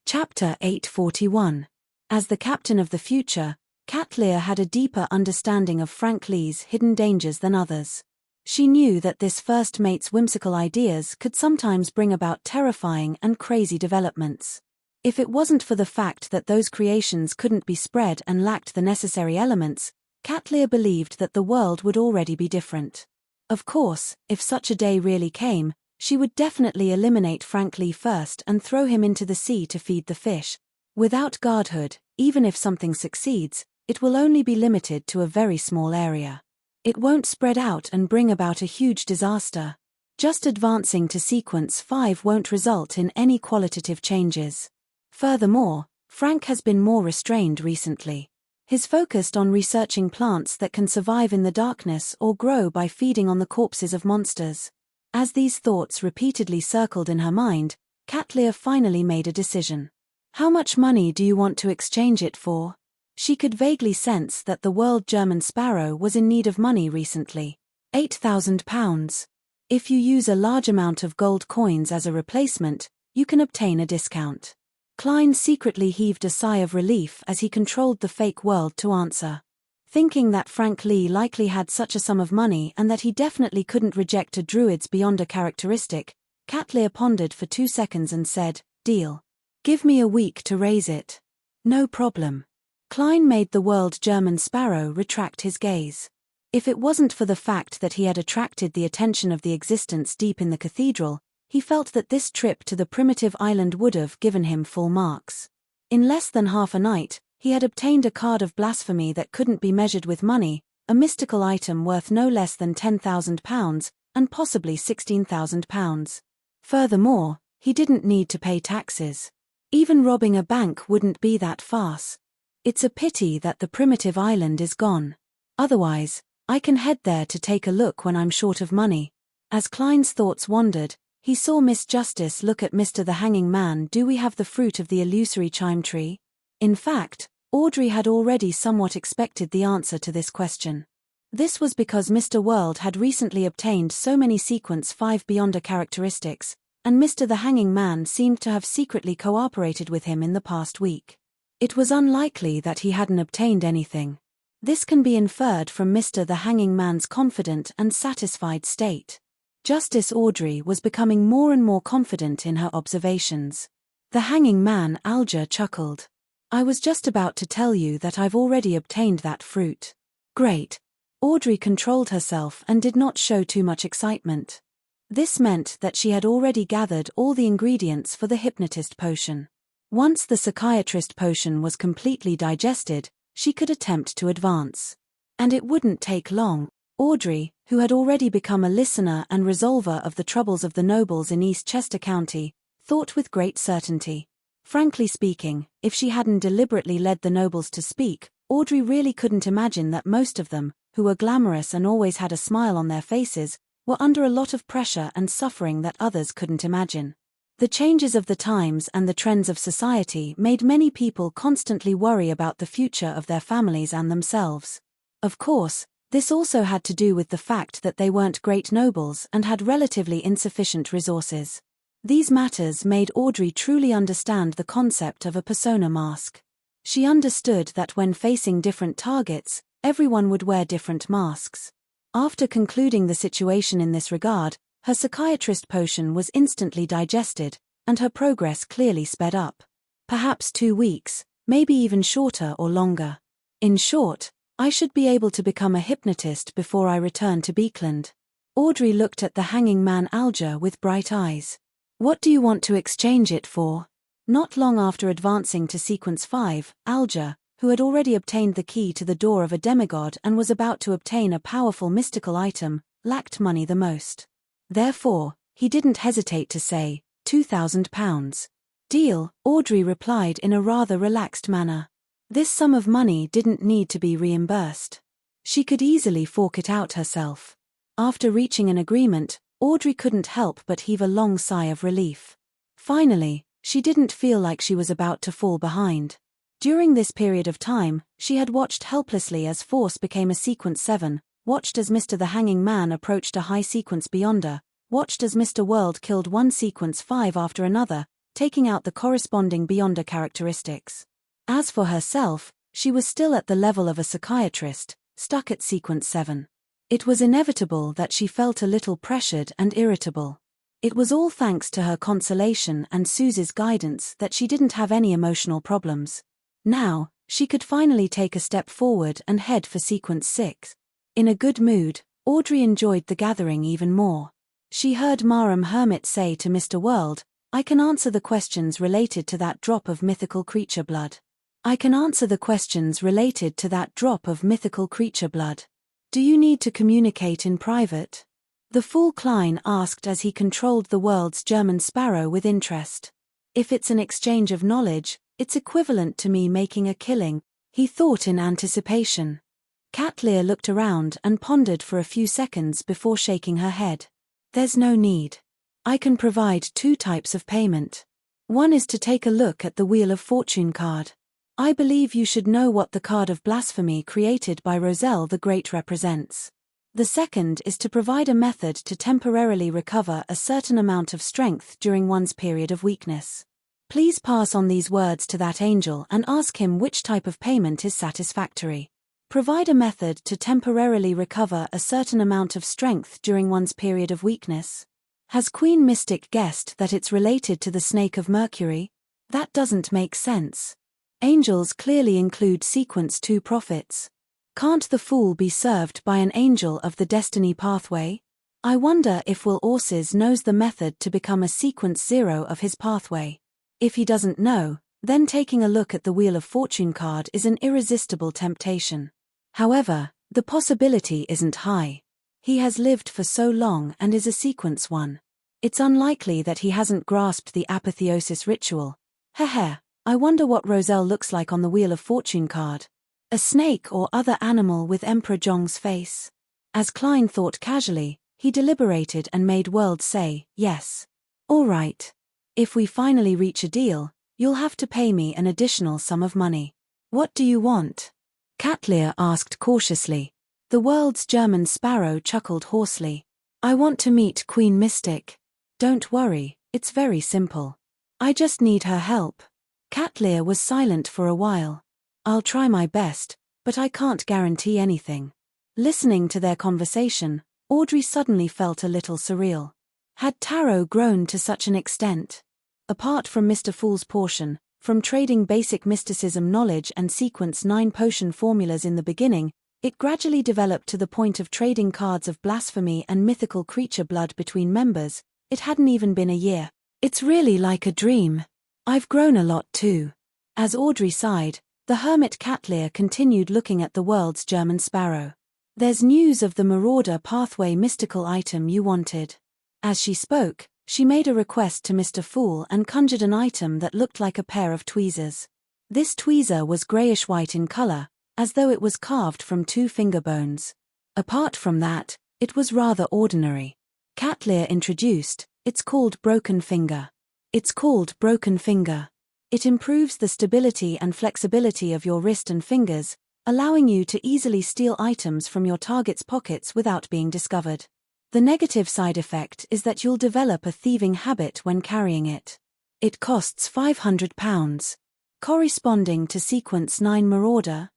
Chapter 841. As the captain of the future, Catlear had a deeper understanding of Frank Lee's hidden dangers than others. She knew that this first mate's whimsical ideas could sometimes bring about terrifying and crazy developments. If it wasn't for the fact that those creations couldn't be spread and lacked the necessary elements, Catlear believed that the world would already be different. Of course, if such a day really came, she would definitely eliminate Frank Lee first and throw him into the sea to feed the fish. Without guardhood, even if something succeeds, it will only be limited to a very small area. It won't spread out and bring about a huge disaster. Just advancing to sequence 5 won't result in any qualitative changes. Furthermore, Frank has been more restrained recently. He's focused on researching plants that can survive in the darkness or grow by feeding on the corpses of monsters. As these thoughts repeatedly circled in her mind, Katlia finally made a decision. How much money do you want to exchange it for? She could vaguely sense that the world German sparrow was in need of money recently. £8,000. If you use a large amount of gold coins as a replacement, you can obtain a discount. Klein secretly heaved a sigh of relief as he controlled the fake world to answer. Thinking that Frank Lee likely had such a sum of money and that he definitely couldn't reject a druid's beyond a characteristic, Katlia pondered for 2 seconds and said, "Deal. Give me a week to raise it." "No problem." Klein made the world German sparrow retract his gaze. If it wasn't for the fact that he had attracted the attention of the existence deep in the cathedral, he felt that this trip to the primitive island would have given him full marks. In less than half a night, he had obtained a card of blasphemy that couldn't be measured with money, a mystical item worth no less than £10,000, and possibly £16,000. Furthermore, he didn't need to pay taxes. Even robbing a bank wouldn't be that farce. It's a pity that the primitive island is gone. Otherwise, I can head there to take a look when I'm short of money. As Klein's thoughts wandered, he saw Miss Justice look at Mr. the Hanging Man. "Do we have the fruit of the illusory chime tree?" In fact, Audrey had already somewhat expected the answer to this question. This was because Mr. World had recently obtained so many sequence 5 beyonder characteristics, and Mr. the Hanging Man seemed to have secretly cooperated with him in the past week. It was unlikely that he hadn't obtained anything. This can be inferred from Mr. the Hanging Man's confident and satisfied state. Justice Audrey was becoming more and more confident in her observations. The Hanging Man Alger chuckled. "I was just about to tell you that I've already obtained that fruit." "Great." Audrey controlled herself and did not show too much excitement. This meant that she had already gathered all the ingredients for the hypnotist potion. Once the psychiatrist potion was completely digested, she could attempt to advance. And it wouldn't take long. Audrey, who had already become a listener and resolver of the troubles of the nobles in East Chester County, thought with great certainty. Frankly speaking, if she hadn't deliberately led the nobles to speak, Audrey really couldn't imagine that most of them, who were glamorous and always had a smile on their faces, were under a lot of pressure and suffering that others couldn't imagine. The changes of the times and the trends of society made many people constantly worry about the future of their families and themselves. Of course, this also had to do with the fact that they weren't great nobles and had relatively insufficient resources. These matters made Audrey truly understand the concept of a persona mask. She understood that when facing different targets, everyone would wear different masks. After concluding the situation in this regard, her psychiatrist potion was instantly digested, and her progress clearly sped up. Perhaps 2 weeks, maybe even shorter or longer. In short, I should be able to become a hypnotist before I return to Beekland. Audrey looked at the Hanging Man Alger with bright eyes. "What do you want to exchange it for?" Not long after advancing to sequence 5, Alger, who had already obtained the key to the door of a demigod and was about to obtain a powerful mystical item, lacked money the most. Therefore, he didn't hesitate to say, £2,000. "Deal," Audrey replied in a rather relaxed manner. This sum of money didn't need to be reimbursed. She could easily fork it out herself. After reaching an agreement, Audrey couldn't help but heave a long sigh of relief. Finally, she didn't feel like she was about to fall behind. During this period of time, she had watched helplessly as Force became a sequence 7, watched as Mr. the Hanging Man approached a high sequence beyonder, watched as Mr. World killed one sequence 5 after another, taking out the corresponding beyonder characteristics. As for herself, she was still at the level of a psychiatrist, stuck at sequence 7. It was inevitable that she felt a little pressured and irritable. It was all thanks to her consolation and Susie's guidance that she didn't have any emotional problems. Now, she could finally take a step forward and head for sequence 6. In a good mood, Audrey enjoyed the gathering even more. She heard Marum Hermit say to Mr. World, "I can answer the questions related to that drop of mythical creature blood. I can answer the questions related to that drop of mythical creature blood. Do you need to communicate in private?" The fool Klein asked as he controlled the world's German sparrow with interest. "If it's an exchange of knowledge, It's equivalent to me making a killing, he thought in anticipation. Katlear looked around and pondered for a few seconds before shaking her head. There's no need. I can provide 2 types of payment. One is to take a look at the Wheel of Fortune card. I believe you should know what the card of blasphemy created by Roselle the Great represents. The second is to provide a method to temporarily recover a certain amount of strength during one's period of weakness. Please pass on these words to that angel and ask him which type of payment is satisfactory. Provide a method to temporarily recover a certain amount of strength during one's period of weakness. Has Queen Mystic guessed that it's related to the Snake of Mercury? That doesn't make sense. Angels clearly include sequence 2 prophets. Can't the fool be served by an angel of the destiny pathway? I wonder if Will Orsiz knows the method to become a sequence 0 of his pathway. If he doesn't know, then taking a look at the Wheel of Fortune card is an irresistible temptation. However, the possibility isn't high. He has lived for so long and is a sequence 1. It's unlikely that he hasn't grasped the apotheosis ritual. Heh, I wonder what Roselle looks like on the Wheel of Fortune card. A snake or other animal with Emperor Zhong's face? As Klein thought casually, he deliberated and made World say, yes. All right. If we finally reach a deal, you'll have to pay me an additional sum of money. What do you want? Katlear asked cautiously. The World's German sparrow chuckled hoarsely. I want to meet Queen Mystic. Don't worry, it's very simple. I just need her help. Katlear was silent for a while. I'll try my best, but I can't guarantee anything. Listening to their conversation, Audrey suddenly felt a little surreal. Had tarot grown to such an extent? Apart from Mr. Fool's portion, from trading basic mysticism knowledge and sequence 9 potion formulas in the beginning, it gradually developed to the point of trading cards of blasphemy and mythical creature blood between members. It hadn't even been a year. It's really like a dream. I've grown a lot too. As Audrey sighed, the hermit Katlear continued looking at the World's German sparrow. There's news of the Marauder Pathway mystical item you wanted. As she spoke, she made a request to Mr. Fool and conjured an item that looked like a pair of tweezers. This tweezer was grayish-white in color, as though it was carved from 2 finger bones. Apart from that, it was rather ordinary. Katlear introduced, it's called Broken Finger. It's called Broken Finger. It improves the stability and flexibility of your wrist and fingers, allowing you to easily steal items from your target's pockets without being discovered. The negative side effect is that you'll develop a thieving habit when carrying it. It costs £500. Corresponding to sequence 9 Marauder?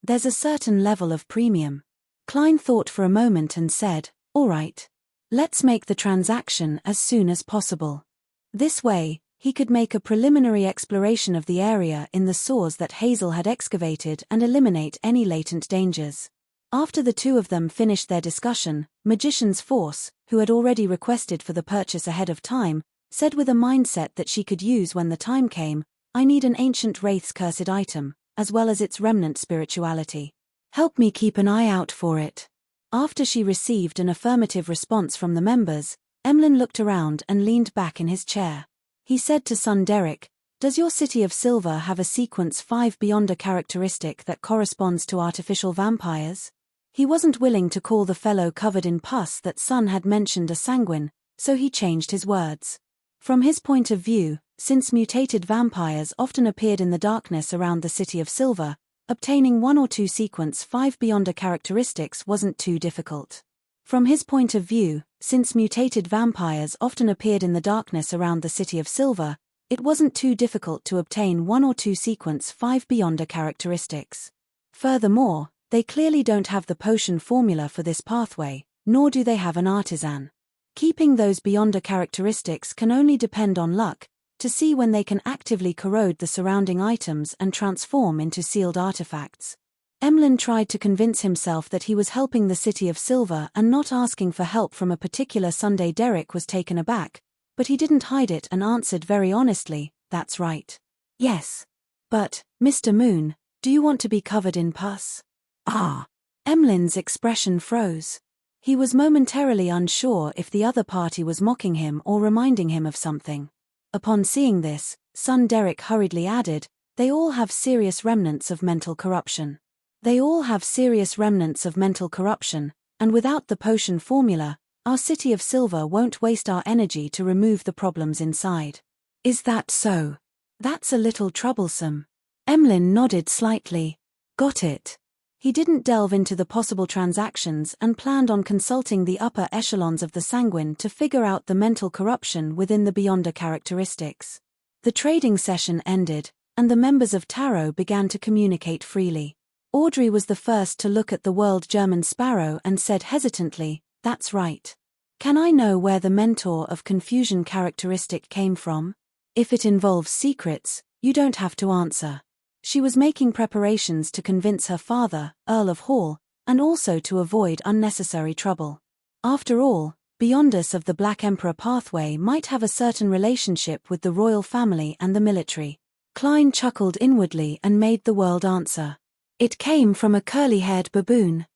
There's a certain level of premium. Klein thought for a moment and said, all right. Let's make the transaction as soon as possible. This way, he could make a preliminary exploration of the area in the source that Hazel had excavated and eliminate any latent dangers. After the two of them finished their discussion, Magician's Force, who had already requested for the purchase ahead of time, said with a mindset that she could use when the time came, I need an ancient wraith's cursed item, as well as its remnant spirituality. Help me keep an eye out for it. After she received an affirmative response from the members, Emlyn looked around and leaned back in his chair. He said to son Derek, does your City of Silver have a sequence 5 Beyonder characteristic that corresponds to artificial vampires? He wasn't willing to call the fellow covered in pus that son had mentioned a sanguine, so he changed his words. From his point of view, since mutated vampires often appeared in the darkness around the City of Silver, obtaining 1 or 2 sequence 5 Beyonder characteristics wasn't too difficult. From his point of view, since mutated vampires often appeared in the darkness around the City of Silver, it wasn't too difficult to obtain 1 or 2 sequence 5 Beyonder characteristics. Furthermore, they clearly don't have the potion formula for this pathway, nor do they have an artisan. Keeping those Beyonder characteristics can only depend on luck, to see when they can actively corrode the surrounding items and transform into sealed artifacts. Emlyn tried to convince himself that he was helping the City of Silver and not asking for help from a particular Sunday. Derek was taken aback, but he didn't hide it and answered very honestly, that's right. Yes. But, Mr. Moon, do you want to be covered in pus? Ah. Emlyn's expression froze. He was momentarily unsure if the other party was mocking him or reminding him of something. Upon seeing this, Son Derek hurriedly added, they all have serious remnants of mental corruption. They all have serious remnants of mental corruption, and without the potion formula, our city of silver won't waste our energy to remove the problems inside. Is that so? That's a little troublesome. Emlyn nodded slightly. Got it. He didn't delve into the possible transactions and planned on consulting the upper echelons of the Sanguine to figure out the mental corruption within the Beyonder characteristics. The trading session ended, and the members of Tarot began to communicate freely. Audrey was the first to look at the World German Sparrow and said hesitantly, that's right. Can I know where the Mentor of Confusion characteristic came from? If it involves secrets, you don't have to answer. She was making preparations to convince her father, Earl of Hall, and also to avoid unnecessary trouble. After all, Beyonders of the Black Emperor pathway might have a certain relationship with the royal family and the military. Klein chuckled inwardly and made the world answer. It came from a curly-haired baboon.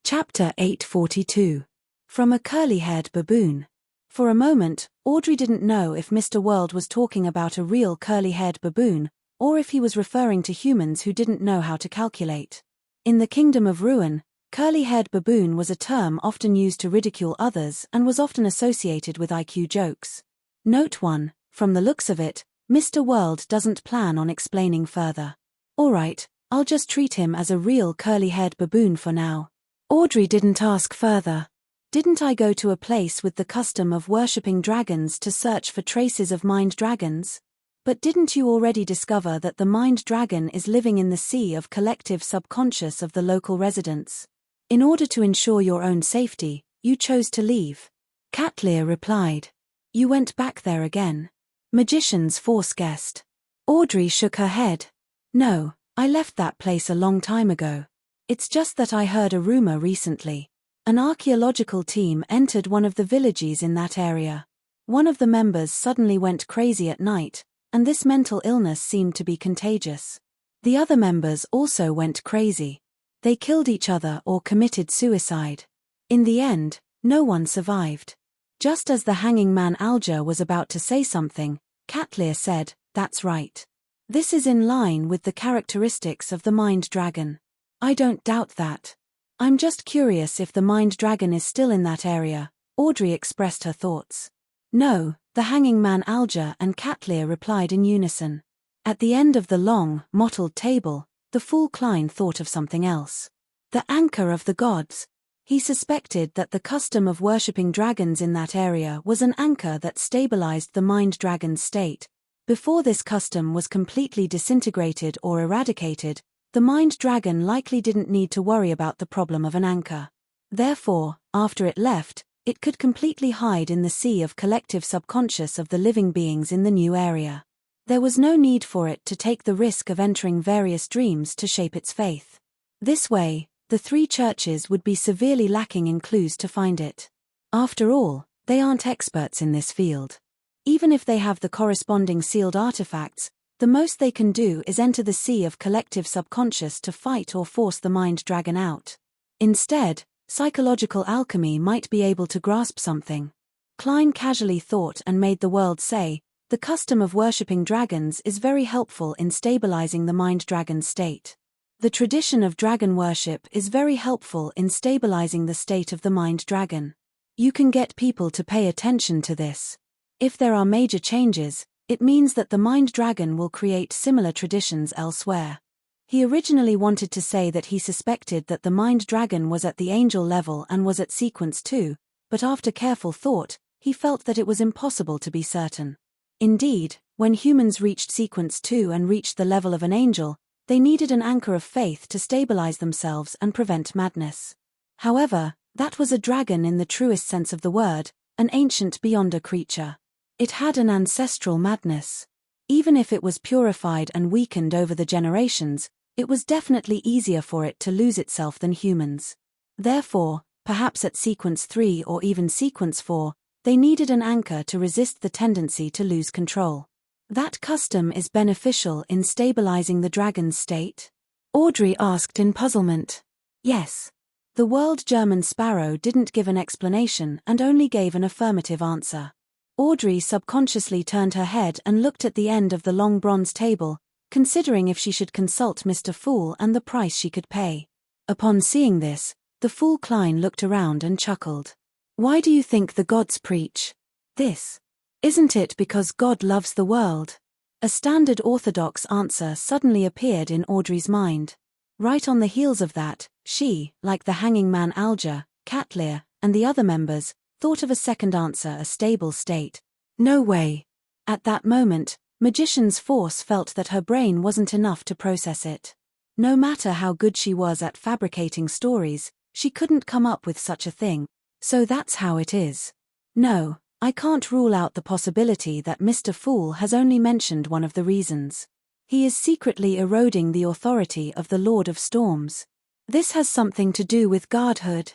Chapter 842. From a curly-haired baboon. For a moment, Audrey didn't know if Mr. World was talking about a real curly-haired baboon, or if he was referring to humans who didn't know how to calculate. In the Kingdom of Ruin, curly-haired baboon was a term often used to ridicule others and was often associated with IQ jokes. Note 1, from the looks of it, Mr. World doesn't plan on explaining further. Alright, I'll just treat him as a real curly-haired baboon for now. Audrey didn't ask further. Didn't I go to a place with the custom of worshipping dragons to search for traces of mind dragons? But didn't you already discover that the mind dragon is living in the sea of collective subconscious of the local residents? In order to ensure your own safety, you chose to leave. Catlear replied. You went back there again. Magician's force guest. Audrey shook her head. No, I left that place a long time ago. It's just that I heard a rumor recently. An archaeological team entered one of the villages in that area. One of the members suddenly went crazy at night, and this mental illness seemed to be contagious. The other members also went crazy. They killed each other or committed suicide. In the end, no one survived. Just as the hanging man Alger was about to say something, Catlear said, that's right. This is in line with the characteristics of the mind dragon. I don't doubt that. I'm just curious if the mind dragon is still in that area. Audrey expressed her thoughts. No, the hanging man Alger and Catlear replied in unison. At the end of the long, mottled table, the fool Klein thought of something else. The anchor of the gods. He suspected that the custom of worshipping dragons in that area was an anchor that stabilized the mind dragon's state. Before this custom was completely disintegrated or eradicated, the mind dragon likely didn't need to worry about the problem of an anchor. Therefore, after it left, it could completely hide in the sea of collective subconscious of the living beings in the new area. There was no need for it to take the risk of entering various dreams to shape its faith. This way, the three churches would be severely lacking in clues to find it. After all, they aren't experts in this field. Even if they have the corresponding sealed artifacts, the most they can do is enter the sea of collective subconscious to fight or force the mind dragon out. Instead, psychological alchemy might be able to grasp something. Klein casually thought and made the world say, the custom of worshipping dragons is very helpful in stabilizing the mind dragon's state. The tradition of dragon worship is very helpful in stabilizing the state of the mind dragon. You can get people to pay attention to this. If there are major changes, it means that the mind dragon will create similar traditions elsewhere. He originally wanted to say that he suspected that the mind dragon was at the angel level and was at sequence 2, but after careful thought, he felt that it was impossible to be certain. Indeed, when humans reached sequence 2 and reached the level of an angel, they needed an anchor of faith to stabilize themselves and prevent madness. However, that was a dragon in the truest sense of the word, an ancient Beyonder creature. It had an ancestral madness. Even if it was purified and weakened over the generations, it was definitely easier for it to lose itself than humans. Therefore, perhaps at sequence 3 or even sequence 4, they needed an anchor to resist the tendency to lose control. That custom is beneficial in stabilizing the dragon's state? Audrey asked in puzzlement. Yes. The World German Sparrow didn't give an explanation and only gave an affirmative answer. Audrey subconsciously turned her head and looked at the end of the long bronze table, considering if she should consult Mr. Fool and the price she could pay. Upon seeing this, the Fool Klein looked around and chuckled. Why do you think the gods preach this? Isn't it because God loves the world? A standard orthodox answer suddenly appeared in Audrey's mind. Right on the heels of that, she, like the hanging man Alger, Cat Lear, and the other members, thought of a second answer: a stable state. No way. At that moment, Magician's Force felt that her brain wasn't enough to process it. No matter how good she was at fabricating stories, she couldn't come up with such a thing. So that's how it is. No, I can't rule out the possibility that Mr. Fool has only mentioned one of the reasons. He is secretly eroding the authority of the Lord of Storms. This has something to do with godhood.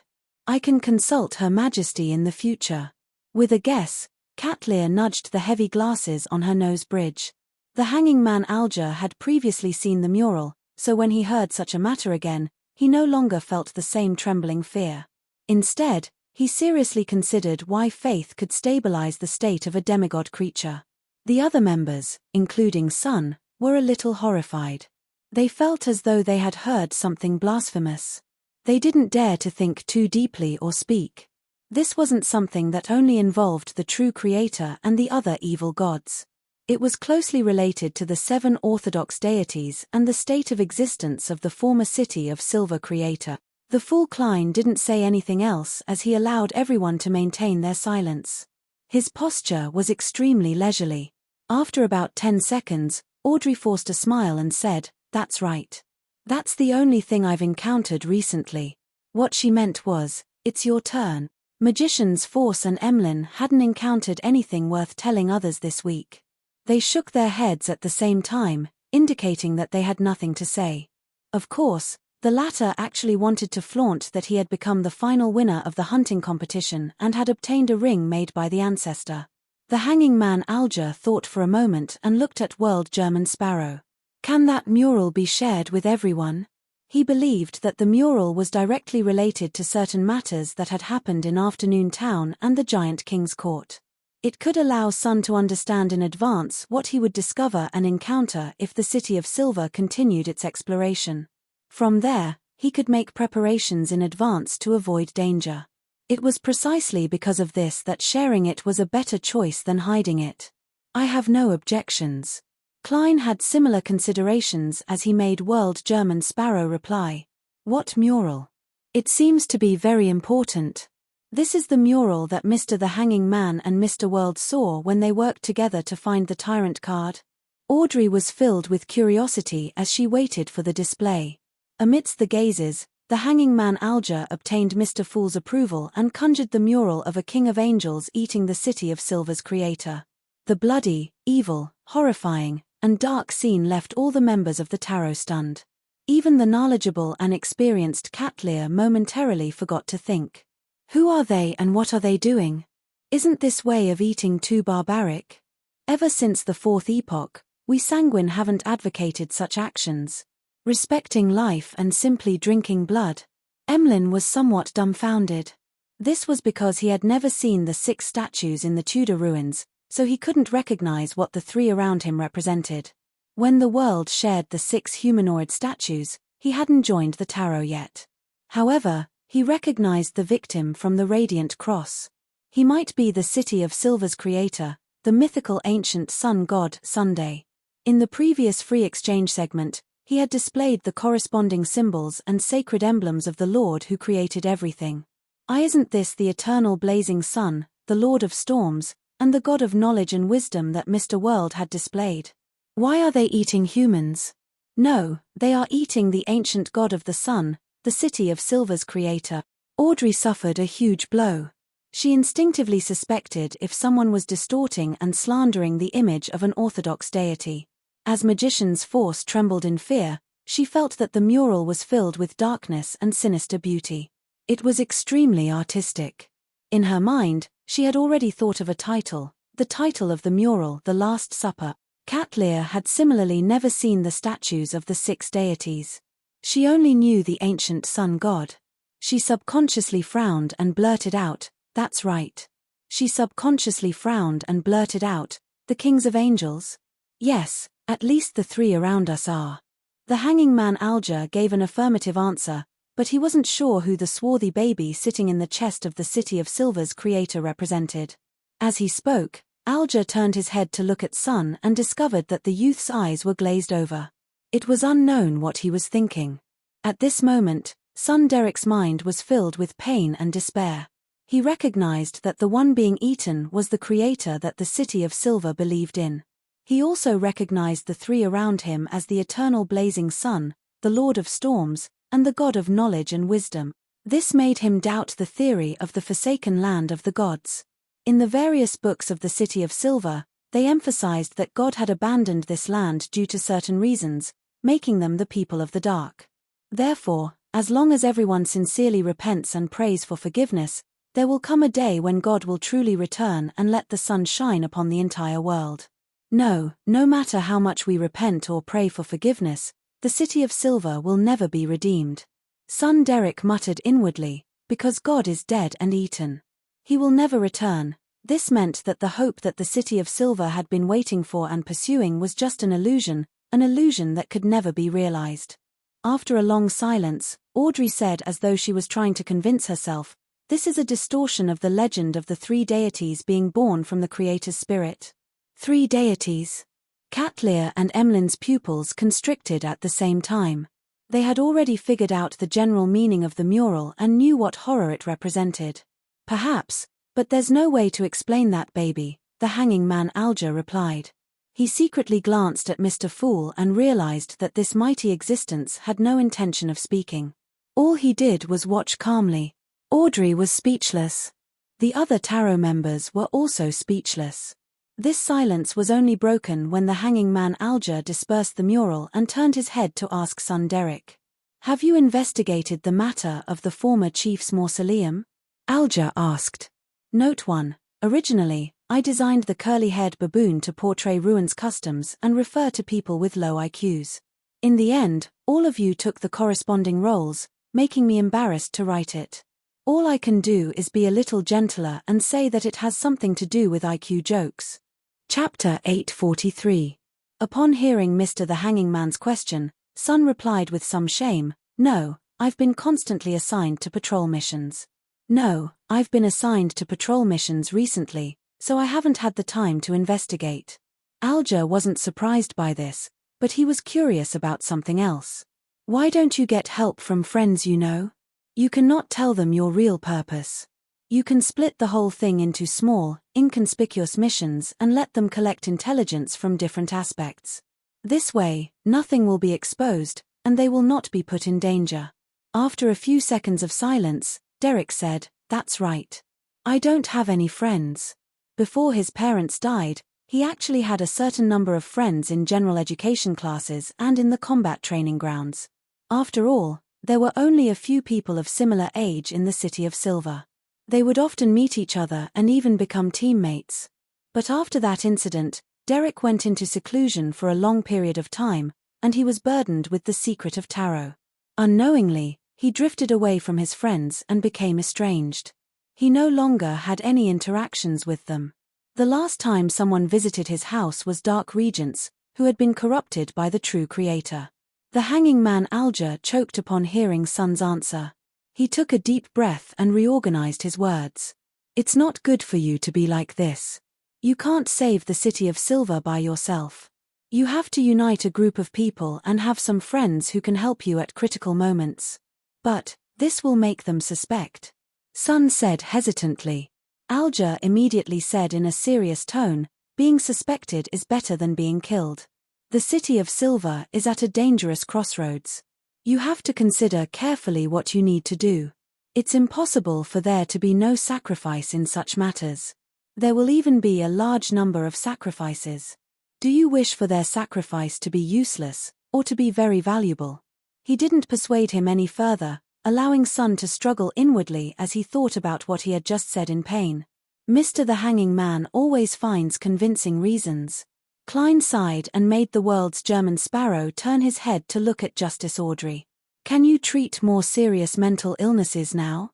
I can consult Her Majesty in the future. With a guess, Cat Lear nudged the heavy glasses on her nose bridge. The hanging man Alger had previously seen the mural, so when he heard such a matter again, he no longer felt the same trembling fear. Instead, he seriously considered why faith could stabilize the state of a demigod creature. The other members, including Sun, were a little horrified. They felt as though they had heard something blasphemous. They didn't dare to think too deeply or speak. This wasn't something that only involved the true creator and the other evil gods. It was closely related to the 7 orthodox deities and the state of existence of the former city of Silver Creator. The Fool Klein didn't say anything else as he allowed everyone to maintain their silence. His posture was extremely leisurely. After about 10 seconds, Audrey forced a smile and said, "That's right. That's the only thing I've encountered recently." What she meant was, "It's your turn." Magician's Force and Emlyn hadn't encountered anything worth telling others this week. They shook their heads at the same time, indicating that they had nothing to say. Of course, the latter actually wanted to flaunt that he had become the final winner of the hunting competition and had obtained a ring made by the ancestor. The hanging man Alger thought for a moment and looked at World German Sparrow. Can that mural be shared with everyone? He believed that the mural was directly related to certain matters that had happened in Afternoon Town and the Giant King's Court. It could allow Sun to understand in advance what he would discover and encounter if the City of Silver continued its exploration. From there, he could make preparations in advance to avoid danger. It was precisely because of this that sharing it was a better choice than hiding it. I have no objections. Klein had similar considerations as he made World German Sparrow reply. What mural? It seems to be very important. This is the mural that Mr. the Hanging Man and Mr. World saw when they worked together to find the Tyrant card. Audrey was filled with curiosity as she waited for the display. Amidst the gazes, the hanging man Alger obtained Mr. Fool's approval and conjured the mural of a king of angels eating the City of Silver's creator. The bloody, evil, horrifying, and dark scene left all the members of the tarot stunned. Even the knowledgeable and experienced Cat Lear momentarily forgot to think. Who are they and what are they doing? Isn't this way of eating too barbaric? Ever since the Fourth Epoch, we sanguine haven't advocated such actions. Respecting life and simply drinking blood. Emlyn was somewhat dumbfounded. This was because he had never seen the 6 statues in the Tudor ruins, so he couldn't recognize what the 3 around him represented. When the world shared the 6 humanoid statues, he hadn't joined the tarot yet. However, he recognized the victim from the Radiant Cross. He might be the City of Silver's creator, the mythical ancient sun god Sunday. In the previous free exchange segment, he had displayed the corresponding symbols and sacred emblems of the Lord who created everything. Isn't this the eternal blazing sun, the Lord of Storms, and the god of knowledge and wisdom that Mr. World had displayed? Why are they eating humans? No, they are eating the ancient god of the sun, the City of Silver's creator. Audrey suffered a huge blow. She instinctively suspected if someone was distorting and slandering the image of an orthodox deity. As Magician's Force trembled in fear, she felt that the mural was filled with darkness and sinister beauty. It was extremely artistic. In her mind, she had already thought of a title, the title of the mural, The Last Supper. Cat Lear had similarly never seen the statues of the 6 deities. She only knew the ancient sun god. She subconsciously frowned and blurted out, "That's right. She subconsciously frowned and blurted out, "The kings of angels?" "Yes, at least the three around us are." The hanging man Alger gave an affirmative answer, but he wasn't sure who the swarthy baby sitting in the chest of the City of Silver's creator represented. As he spoke, Alger turned his head to look at Sun and discovered that the youth's eyes were glazed over. It was unknown what he was thinking. At this moment, son Derek's mind was filled with pain and despair. He recognized that the one being eaten was the creator that the City of Silver believed in. He also recognized the three around him as the eternal blazing sun, the Lord of Storms, and the God of knowledge and wisdom. This made him doubt the theory of the forsaken land of the gods. In the various books of the City of Silver, they emphasized that God had abandoned this land due to certain reasons, making them the people of the dark. Therefore, as long as everyone sincerely repents and prays for forgiveness, there will come a day when God will truly return and let the sun shine upon the entire world. No matter how much we repent or pray for forgiveness, the City of Silver will never be redeemed. Son Derek muttered inwardly, because God is dead and eaten. He will never return. This meant that the hope that the City of Silver had been waiting for and pursuing was just an illusion that could never be realized. After a long silence, Audrey said, as though she was trying to convince herself, "This is a distortion of the legend of the three deities being born from the Creator's spirit." 3 deities. Catlear and Emlyn's pupils constricted at the same time. They had already figured out the general meaning of the mural and knew what horror it represented. "Perhaps, but there's no way to explain that, baby," the hanging man Alger replied. He secretly glanced at Mr. Fool and realized that this mighty existence had no intention of speaking. All he did was watch calmly. Audrey was speechless. The other tarot members were also speechless. This silence was only broken when the hanging man Alger dispersed the mural and turned his head to ask son Derek, "Have you investigated the matter of the former chief's mausoleum?" Alger asked. Note 1. Originally, I designed the curly-haired baboon to portray Ruin's customs and refer to people with low IQs. In the end, all of you took the corresponding roles, making me embarrassed to write it. All I can do is be a little gentler and say that it has something to do with IQ jokes. Chapter 843. Upon hearing Mr. the Hanging Man's question, Sun replied with some shame, "No, I've been constantly assigned to patrol missions. No, I've been assigned to patrol missions recently, so I haven't had the time to investigate." Alger wasn't surprised by this, but he was curious about something else. "Why don't you get help from friends you know? You cannot tell them your real purpose. You can split the whole thing into small, inconspicuous missions and let them collect intelligence from different aspects. This way, nothing will be exposed, and they will not be put in danger." After a few seconds of silence, Derek said, "That's right. I don't have any friends." Before his parents died, he actually had a certain number of friends in general education classes and in the combat training grounds. After all, there were only a few people of similar age in the City of Silver. They would often meet each other and even become teammates. But after that incident, Derek went into seclusion for a long period of time, and he was burdened with the secret of tarot. Unknowingly, he drifted away from his friends and became estranged. He no longer had any interactions with them. The last time someone visited his house was Dark Regents, who had been corrupted by the true creator. The hanging man Alger choked upon hearing Sun's answer. He took a deep breath and reorganized his words. "It's not good for you to be like this. You can't save the City of Silver by yourself. You have to unite a group of people and have some friends who can help you at critical moments. But this will make them suspect," Sun said hesitantly. Alger immediately said in a serious tone, "Being suspected is better than being killed. The City of Silver is at a dangerous crossroads. You have to consider carefully what you need to do. It's impossible for there to be no sacrifice in such matters. There will even be a large number of sacrifices. Do you wish for their sacrifice to be useless, or to be very valuable?" He didn't persuade him any further, allowing Sun to struggle inwardly as he thought about what he had just said in pain. Mr. the Hanging Man always finds convincing reasons. Klein sighed and made the world's German sparrow turn his head to look at Justice Audrey. "Can you treat more serious mental illnesses now?"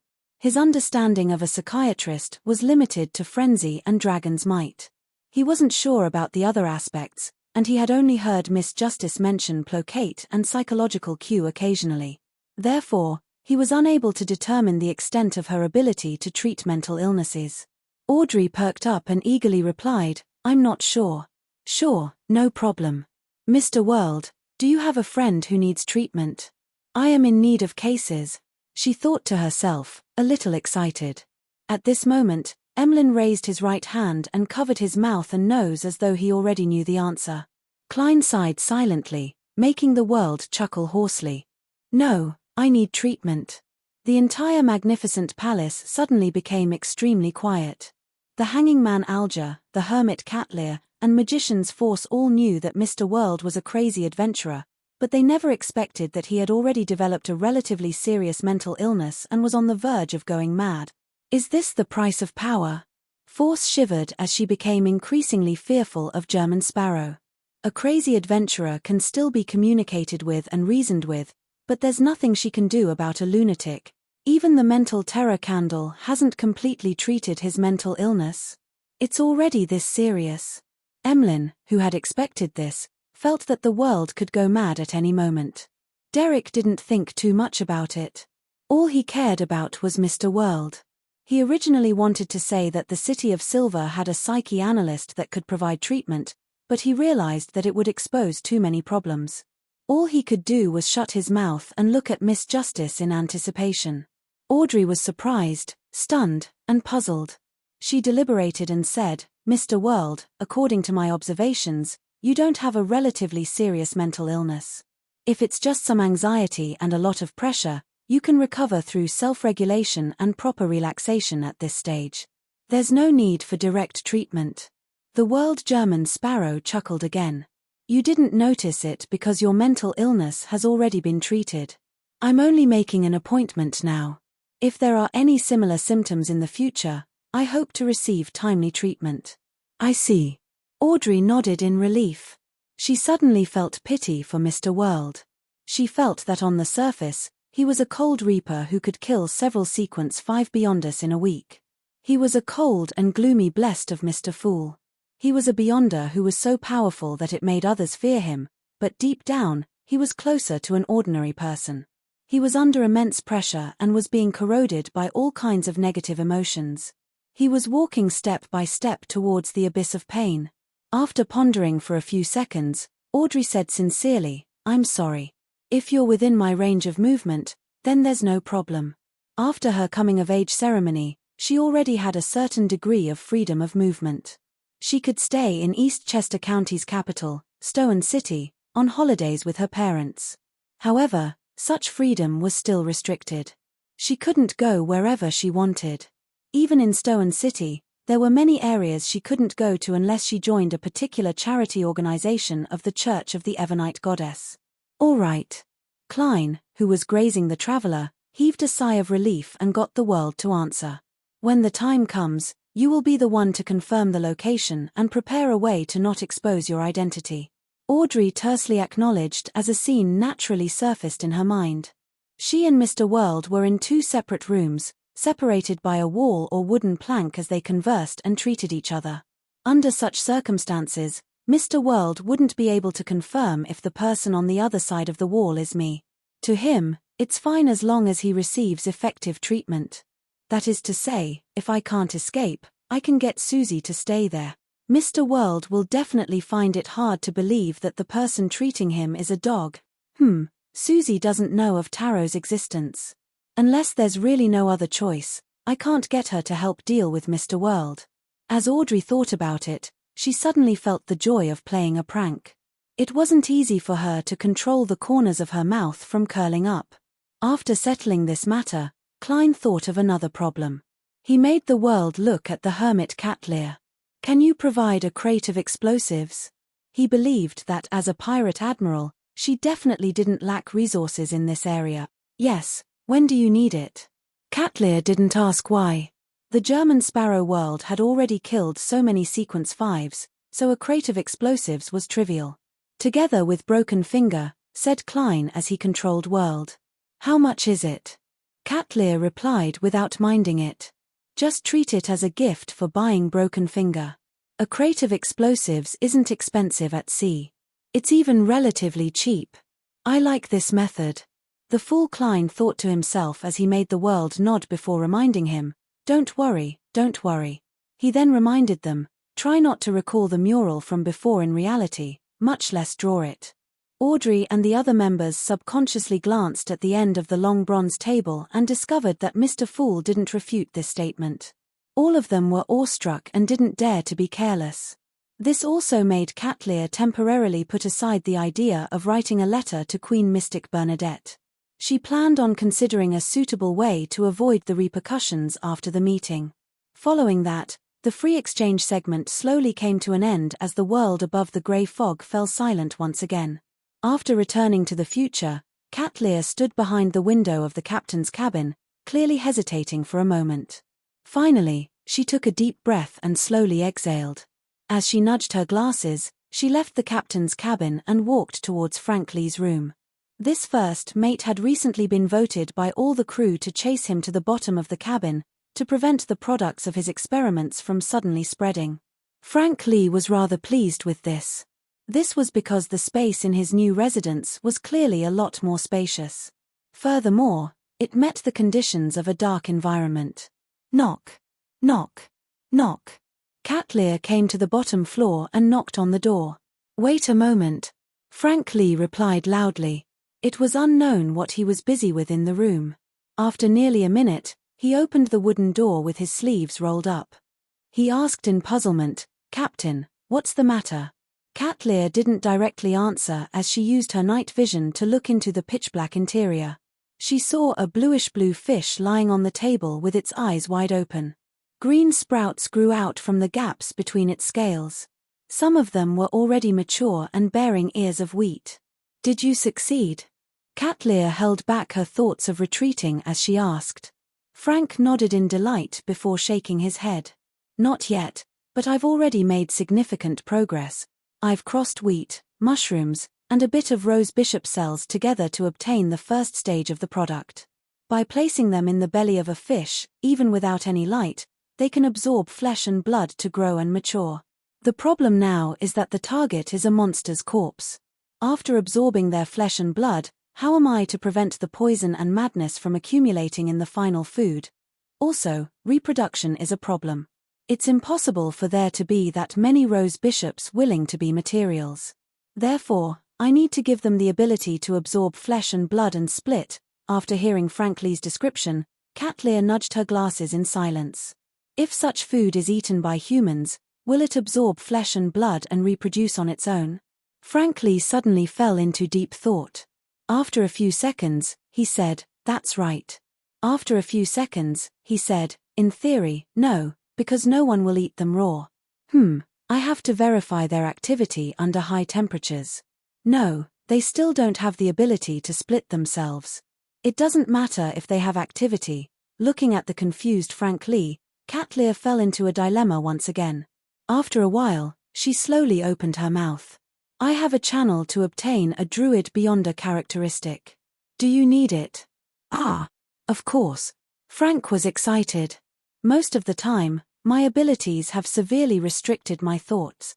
His understanding of a psychiatrist was limited to frenzy and dragon's might. He wasn't sure about the other aspects, and he had only heard Miss Justice mention placate and psychological cue occasionally. Therefore, he was unable to determine the extent of her ability to treat mental illnesses. Audrey perked up and eagerly replied, "I'm not sure." "Sure, no problem. Mr. World, do you have a friend who needs treatment? I am in need of cases," she thought to herself, a little excited. At this moment, Emlyn raised his right hand and covered his mouth and nose as though he already knew the answer. Klein sighed silently, making the World chuckle hoarsely. "No, I need treatment." The entire magnificent palace suddenly became extremely quiet. The hanging man Alger, the hermit Cat Lear, and magician's Force all knew that Mr. World was a crazy adventurer, but they never expected that he had already developed a relatively serious mental illness and was on the verge of going mad. Is this the price of power? Force shivered as she became increasingly fearful of German Sparrow. A crazy adventurer can still be communicated with and reasoned with, but there's nothing she can do about a lunatic. Even the mental terror candle hasn't completely treated his mental illness. It's already this serious. Emlyn, who had expected this, felt that the world could go mad at any moment. Derek didn't think too much about it. All he cared about was Mr. World. He originally wanted to say that the City of Silver had a psyche analyst that could provide treatment, but he realized that it would expose too many problems. All he could do was shut his mouth and look at Miss Justice in anticipation. Audrey was surprised, stunned, and puzzled. She deliberated and said, "Mr. World, according to my observations, you don't have a relatively serious mental illness. If it's just some anxiety and a lot of pressure, you can recover through self-regulation and proper relaxation at this stage. There's no need for direct treatment." The World German Sparrow chuckled again. "You didn't notice it because your mental illness has already been treated. I'm only making an appointment now. If there are any similar symptoms in the future, I hope to receive timely treatment." "I see." Audrey nodded in relief. She suddenly felt pity for Mr. World. She felt that on the surface, he was a cold reaper who could kill several sequence 5 Beyonders in a week. He was a cold and gloomy blessed of Mr. Fool. He was a Beyonder who was so powerful that it made others fear him, but deep down, he was closer to an ordinary person. He was under immense pressure and was being corroded by all kinds of negative emotions. He was walking step by step towards the abyss of pain. After pondering for a few seconds, Audrey said sincerely, "I'm sorry. If you're within my range of movement, then there's no problem." After her coming-of-age ceremony, she already had a certain degree of freedom of movement. She could stay in East Chester County's capital, Stone City, on holidays with her parents. However, such freedom was still restricted. She couldn't go wherever she wanted. Even in Stone City, there were many areas she couldn't go to unless she joined a particular charity organization of the Church of the Evernite Goddess. "All right." Klein, who was grazing the traveler, heaved a sigh of relief and got the World to answer. "When the time comes, you will be the one to confirm the location and prepare a way to not expose your identity." Audrey tersely acknowledged as a scene naturally surfaced in her mind. She and Mr. World were in 2 separate rooms, separated by a wall or wooden plank as they conversed and treated each other. Under such circumstances, Mr. World wouldn't be able to confirm if the person on the other side of the wall is me. To him, it's fine as long as he receives effective treatment. That is to say, if I can't escape, I can get Susie to stay there. Mr. World will definitely find it hard to believe that the person treating him is a dog. Susie doesn't know of Tarot's existence. Unless there's really no other choice, I can't get her to help deal with Mr. World. As Audrey thought about it, she suddenly felt the joy of playing a prank. It wasn't easy for her to control the corners of her mouth from curling up. After settling this matter, Klein thought of another problem. He made the World look at the hermit Cat Lear. "Can you provide a crate of explosives?" He believed that as a pirate admiral, she definitely didn't lack resources in this area. "Yes, when do you need it?" Cat Lear didn't ask why. The German Sparrow World had already killed so many sequence 5s, so a crate of explosives was trivial. "Together with Broken Finger," said Klein as he controlled World. "How much is it?" Cat Lear replied without minding it. Just treat it as a gift for buying broken finger. A crate of explosives isn't expensive at sea. It's even relatively cheap. I like this method. The fool Klein thought to himself as he made the world nod before reminding him, don't worry, don't worry. He then reminded them, try not to recall the mural from before in reality, much less draw it. Audrey and the other members subconsciously glanced at the end of the long bronze table and discovered that Mr. Fool didn't refute this statement. All of them were awestruck and didn't dare to be careless. This also made Cat Lear temporarily put aside the idea of writing a letter to Queen Mystic Bernadette. She planned on considering a suitable way to avoid the repercussions after the meeting. Following that, the free exchange segment slowly came to an end as the world above the grey fog fell silent once again. After returning to the future, Cat Lear stood behind the window of the captain's cabin, clearly hesitating for a moment. Finally, she took a deep breath and slowly exhaled. As she nudged her glasses, she left the captain's cabin and walked towards Frank Lee's room. This first mate had recently been voted by all the crew to chase him to the bottom of the cabin, to prevent the products of his experiments from suddenly spreading. Frank Lee was rather pleased with this. This was because the space in his new residence was clearly a lot more spacious. Furthermore, it met the conditions of a dark environment. Knock. Knock. Knock. Cat Lear came to the bottom floor and knocked on the door. Wait a moment. Frank Lee replied loudly. It was unknown what he was busy with in the room. After nearly a minute, he opened the wooden door with his sleeves rolled up. He asked in puzzlement, Captain, what's the matter? Cat Lear didn't directly answer as she used her night vision to look into the pitch-black interior. She saw a bluish-blue fish lying on the table with its eyes wide open. Green sprouts grew out from the gaps between its scales. Some of them were already mature and bearing ears of wheat. Did you succeed? Cat Lear held back her thoughts of retreating as she asked. Frank nodded in delight before shaking his head. Not yet, but I've already made significant progress. I've crossed wheat, mushrooms, and a bit of rose bishop cells together to obtain the first stage of the product. By placing them in the belly of a fish, even without any light, they can absorb flesh and blood to grow and mature. The problem now is that the target is a monster's corpse. After absorbing their flesh and blood, how am I to prevent the poison and madness from accumulating in the final food? Also, reproduction is a problem. It's impossible for there to be that many rose bishops willing to be materials. Therefore, I need to give them the ability to absorb flesh and blood and split. After hearing Frank Lee's description, Cat Lear nudged her glasses in silence. If such food is eaten by humans, will it absorb flesh and blood and reproduce on its own? Frank Lee suddenly fell into deep thought. After a few seconds, he said, that's right. After a few seconds, he said, in theory, no, because no one will eat them raw. I have to verify their activity under high temperatures. No, they still don't have the ability to split themselves. It doesn't matter if they have activity. Looking at the confused Frank Lee, Cat Lear fell into a dilemma once again. After a while, she slowly opened her mouth. I have a channel to obtain a Druid Beyonder characteristic. Do you need it? Ah, of course. Frank was excited. Most of the time, my abilities have severely restricted my thoughts.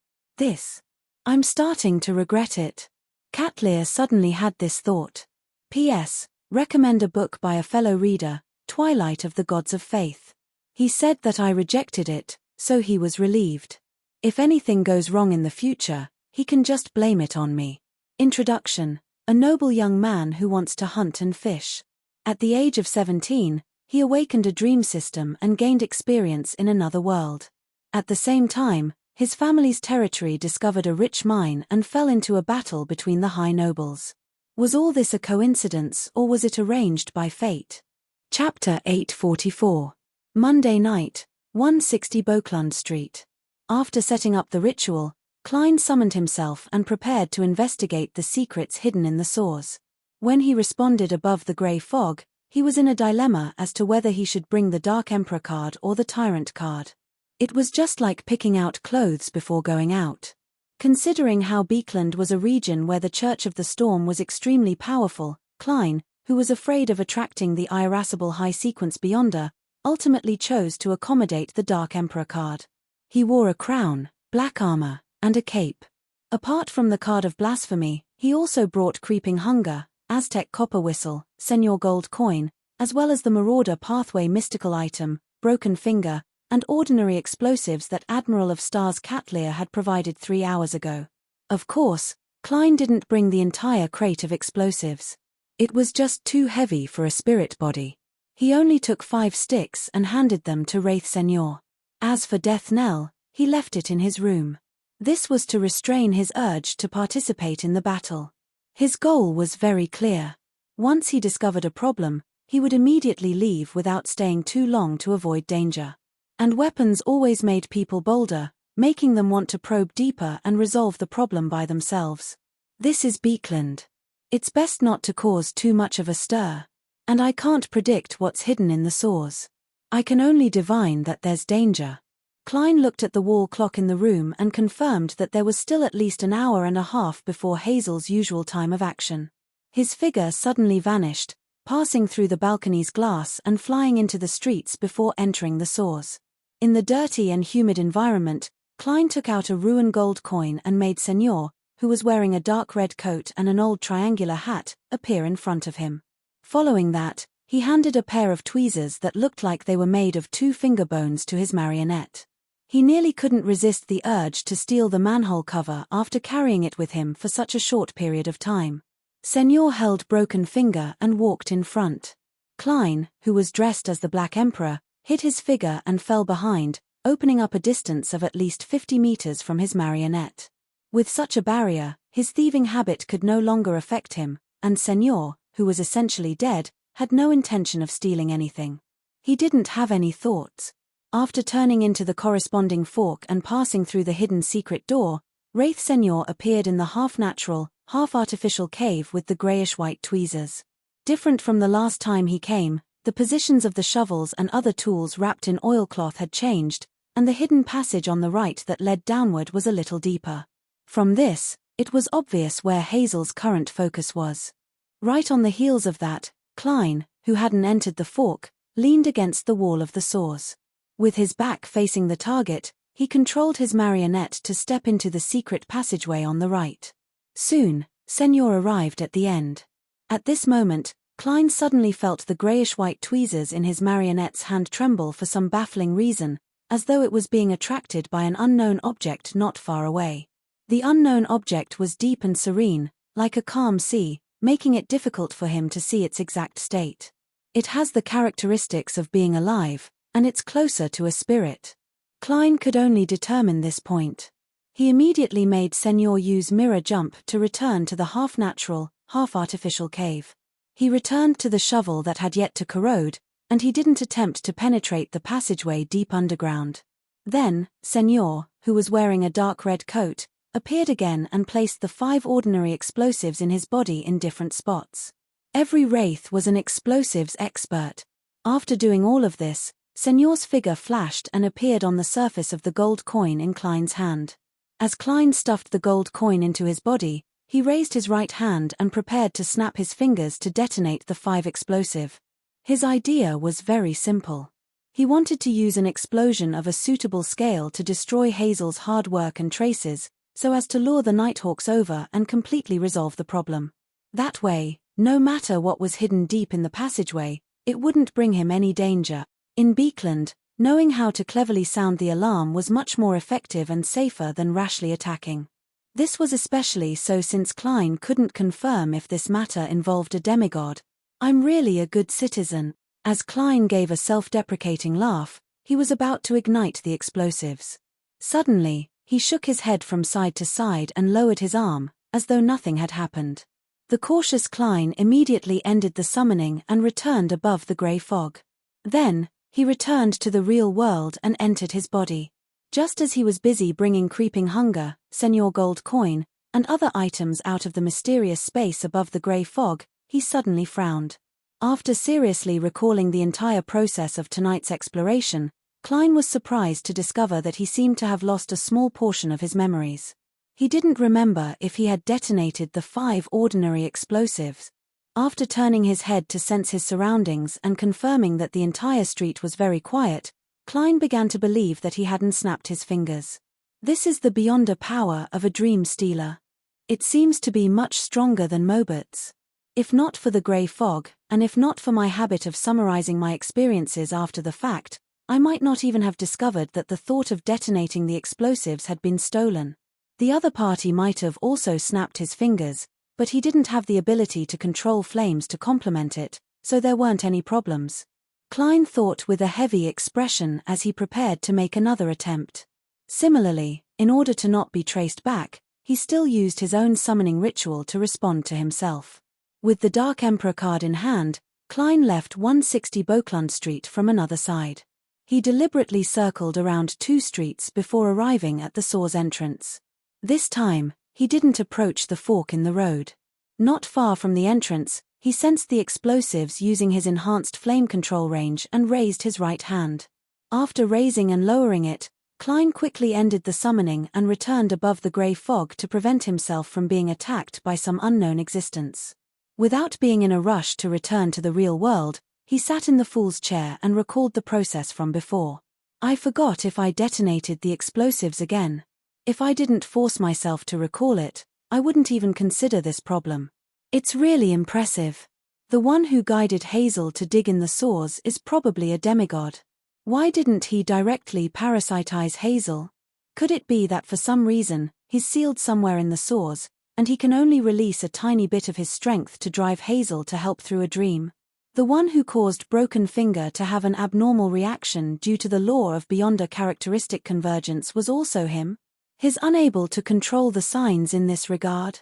I'm starting to regret it. Cat Lear suddenly had this thought. P.S. Recommend a book by a fellow reader, Twilight of the Gods of Faith. He said that I rejected it, so he was relieved. If anything goes wrong in the future, he can just blame it on me. Introduction. A noble young man who wants to hunt and fish. At the age of 17, he awakened a dream system and gained experience in another world. At the same time, his family's territory discovered a rich mine and fell into a battle between the high nobles. Was all this a coincidence or was it arranged by fate? Chapter 844. Monday night, 160 Beauclund Street. After setting up the ritual, Klein summoned himself and prepared to investigate the secrets hidden in the source. When he responded above the grey fog, he was in a dilemma as to whether he should bring the Dark Emperor card or the Tyrant card. It was just like picking out clothes before going out. Considering how Beauclund was a region where the Church of the Storm was extremely powerful, Klein, who was afraid of attracting the irascible high-sequence Beyonder, ultimately chose to accommodate the Dark Emperor card. He wore a crown, black armor, and a cape. Apart from the card of blasphemy, he also brought Creeping Hunger, Aztec Copper Whistle, Senor Gold Coin, as well as the Marauder Pathway mystical item, Broken Finger, and ordinary explosives that Admiral of Stars Catlear had provided 3 hours ago. Of course, Klein didn't bring the entire crate of explosives. It was just too heavy for a spirit body. He only took 5 sticks and handed them to Wraith Senor. As for Death Knell, he left it in his room. This was to restrain his urge to participate in the battle. His goal was very clear. Once he discovered a problem, he would immediately leave without staying too long to avoid danger. And weapons always made people bolder, making them want to probe deeper and resolve the problem by themselves. This is Beekland. It's best not to cause too much of a stir. And I can't predict what's hidden in the saws. I can only divine that there's danger. Klein looked at the wall clock in the room and confirmed that there was still at least an hour and a half before Hazel's usual time of action. His figure suddenly vanished, passing through the balcony's glass and flying into the streets before entering the saws. In the dirty and humid environment, Klein took out a ruined gold coin and made Senor, who was wearing a dark red coat and an old triangular hat, appear in front of him. Following that, he handed a pair of tweezers that looked like they were made of 2 finger bones to his marionette. He nearly couldn't resist the urge to steal the manhole cover after carrying it with him for such a short period of time. Senor held Broken Finger and walked in front. Klein, who was dressed as the Black Emperor, hit his figure and fell behind, opening up a distance of at least 50 meters from his marionette. With such a barrier, his thieving habit could no longer affect him, and Senor, who was essentially dead, had no intention of stealing anything. He didn't have any thoughts. After turning into the corresponding fork and passing through the hidden secret door, Wraith Senor appeared in the half-natural, half-artificial cave with the grayish-white tweezers. Different from the last time he came, the positions of the shovels and other tools wrapped in oilcloth had changed, and the hidden passage on the right that led downward was a little deeper. From this, it was obvious where Hazel's current focus was. Right on the heels of that, Klein, who hadn't entered the fork, leaned against the wall of the saws. With his back facing the target, he controlled his marionette to step into the secret passageway on the right. Soon, Senor arrived at the end. At this moment, Klein suddenly felt the grayish-white tweezers in his marionette's hand tremble for some baffling reason, as though it was being attracted by an unknown object not far away. The unknown object was deep and serene, like a calm sea, making it difficult for him to see its exact state. It has the characteristics of being alive, and it's closer to a spirit. Klein could only determine this point. He immediately made Senor use mirror jump to return to the half-natural, half-artificial cave. He returned to the shovel that had yet to corrode, and he didn't attempt to penetrate the passageway deep underground. Then, Senor, who was wearing a dark red coat, appeared again and placed the 5 ordinary explosives in his body in different spots. Every wraith was an explosives expert. After doing all of this, Senor's figure flashed and appeared on the surface of the gold coin in Klein's hand. As Klein stuffed the gold coin into his body, he raised his right hand and prepared to snap his fingers to detonate the 5 explosive. His idea was very simple. He wanted to use an explosion of a suitable scale to destroy Hazel's hard work and traces, so as to lure the Nighthawks over and completely resolve the problem. That way, no matter what was hidden deep in the passageway, it wouldn't bring him any danger. In Beekland, knowing how to cleverly sound the alarm was much more effective and safer than rashly attacking. This was especially so since Klein couldn't confirm if this matter involved a demigod. "I'm really a good citizen." As Klein gave a self-deprecating laugh, he was about to ignite the explosives. Suddenly, he shook his head from side to side and lowered his arm, as though nothing had happened. The cautious Klein immediately ended the summoning and returned above the grey fog. Then, he returned to the real world and entered his body. Just as he was busy bringing Creeping Hunger, Senor Gold Coin, and other items out of the mysterious space above the grey fog, he suddenly frowned. After seriously recalling the entire process of tonight's exploration, Klein was surprised to discover that he seemed to have lost a small portion of his memories. He didn't remember if he had detonated the 5 ordinary explosives. After turning his head to sense his surroundings and confirming that the entire street was very quiet, Klein began to believe that he hadn't snapped his fingers. This is the beyonder power of a dream stealer. It seems to be much stronger than Mobert's. If not for the grey fog, and if not for my habit of summarizing my experiences after the fact, I might not even have discovered that the thought of detonating the explosives had been stolen. The other party might have also snapped his fingers, but he didn't have the ability to control flames to complement it, so there weren't any problems. Klein thought with a heavy expression as he prepared to make another attempt. Similarly, in order to not be traced back, he still used his own summoning ritual to respond to himself. With the Dark Emperor card in hand, Klein left 160 Boklund Street from another side. He deliberately circled around 2 streets before arriving at the Saw's entrance. This time, he didn't approach the fork in the road. Not far from the entrance, he sensed the explosives using his enhanced flame control range and raised his right hand. After raising and lowering it, Klein quickly ended the summoning and returned above the grey fog to prevent himself from being attacked by some unknown existence. Without being in a rush to return to the real world, he sat in the fool's chair and recalled the process from before. I forgot if I detonated the explosives again. If I didn't force myself to recall it, I wouldn't even consider this problem. It's really impressive. The one who guided Hazel to dig in the saws is probably a demigod. Why didn't he directly parasitize Hazel? Could it be that for some reason, he's sealed somewhere in the saws, and he can only release a tiny bit of his strength to drive Hazel to help through a dream? The one who caused Broken Finger to have an abnormal reaction due to the law of beyonder characteristic convergence was also him? He's unable to control the signs in this regard.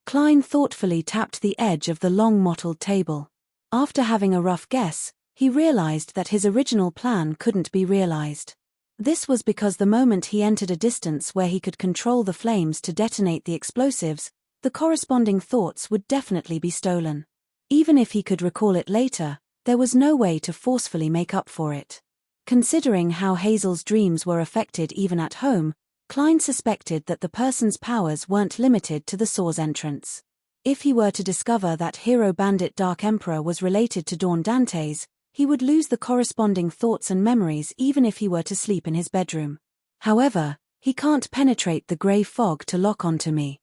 Klein thoughtfully tapped the edge of the long mottled table. After having a rough guess, he realized that his original plan couldn't be realized. This was because the moment he entered a distance where he could control the flames to detonate the explosives, the corresponding thoughts would definitely be stolen. Even if he could recall it later, there was no way to forcefully make up for it. Considering how Hazel's dreams were affected even at home, Klein suspected that the person's powers weren't limited to the Saw's entrance. If he were to discover that hero bandit Dark Emperor was related to Dawn Dante's, he would lose the corresponding thoughts and memories even if he were to sleep in his bedroom. However, he can't penetrate the grey fog to lock onto me.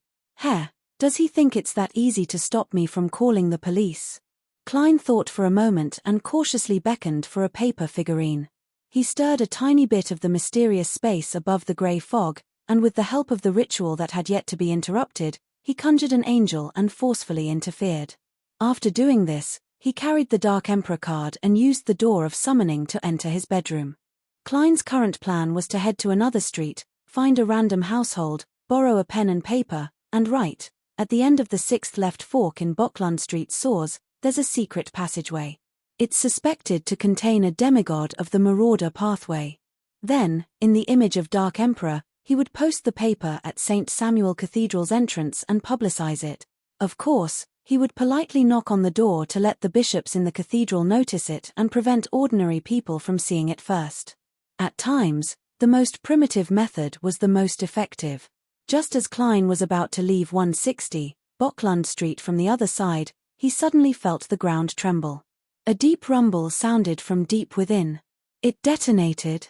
Does he think it's that easy to stop me from calling the police? Klein thought for a moment and cautiously beckoned for a paper figurine. He stirred a tiny bit of the mysterious space above the grey fog, and with the help of the ritual that had yet to be interrupted, he conjured an angel and forcefully interfered. After doing this, he carried the Dark Emperor card and used the door of summoning to enter his bedroom. Klein's current plan was to head to another street, find a random household, borrow a pen and paper, and write, at the end of the 6th left fork in Boklund Street Saws, there's a secret passageway. It's suspected to contain a demigod of the Marauder pathway. Then, in the image of Dark Emperor, he would post the paper at St. Samuel Cathedral's entrance and publicize it. Of course, he would politely knock on the door to let the bishops in the cathedral notice it and prevent ordinary people from seeing it first. At times, the most primitive method was the most effective. Just as Klein was about to leave 160, Boklund Street from the other side, he suddenly felt the ground tremble. A deep rumble sounded from deep within. It detonated.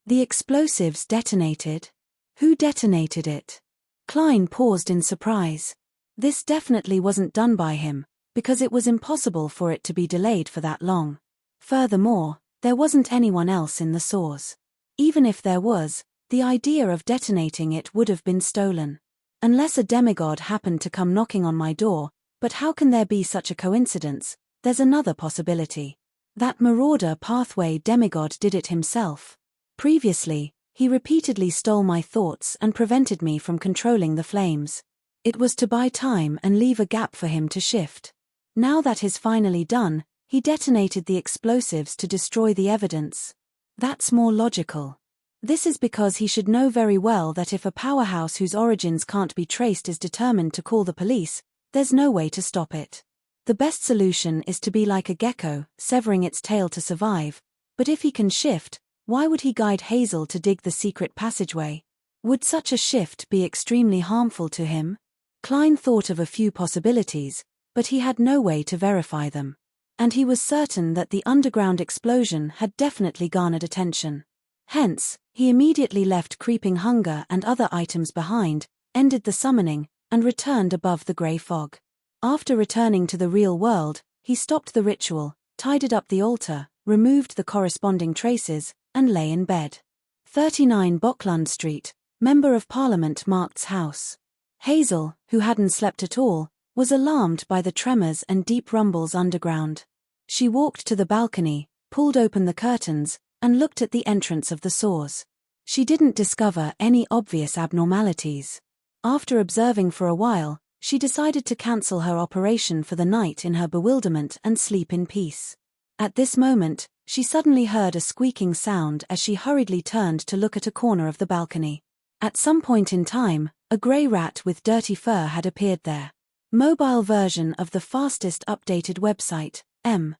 The explosives detonated. Who detonated it? Klein paused in surprise. This definitely wasn't done by him, because it was impossible for it to be delayed for that long. Furthermore, there wasn't anyone else in the saws. Even if there was, the idea of detonating it would have been stolen. Unless a demigod happened to come knocking on my door, but how can there be such a coincidence? There's another possibility. That Marauder pathway demigod did it himself. Previously, he repeatedly stole my thoughts and prevented me from controlling the flames. It was to buy time and leave a gap for him to shift. Now that is finally done, he detonated the explosives to destroy the evidence. That's more logical. This is because he should know very well that if a powerhouse whose origins can't be traced is determined to call the police, there's no way to stop it. The best solution is to be like a gecko, severing its tail to survive, but if he can shift, why would he guide Hazel to dig the secret passageway? Would such a shift be extremely harmful to him? Klein thought of a few possibilities, but he had no way to verify them. And he was certain that the underground explosion had definitely garnered attention. Hence, he immediately left creeping hunger and other items behind, ended the summoning, and returned above the grey fog. After returning to the real world, he stopped the ritual, tidied up the altar, removed the corresponding traces, and lay in bed. 39 Bockland Street, Member of Parliament Markt's house. Hazel, who hadn't slept at all, was alarmed by the tremors and deep rumbles underground. She walked to the balcony, pulled open the curtains, and looked at the entrance of the source. She didn't discover any obvious abnormalities. After observing for a while, she decided to cancel her operation for the night in her bewilderment and sleep in peace. At this moment, she suddenly heard a squeaking sound as she hurriedly turned to look at a corner of the balcony. At some point in time, a grey rat with dirty fur had appeared there. Mobile version of the fastest updated website, M.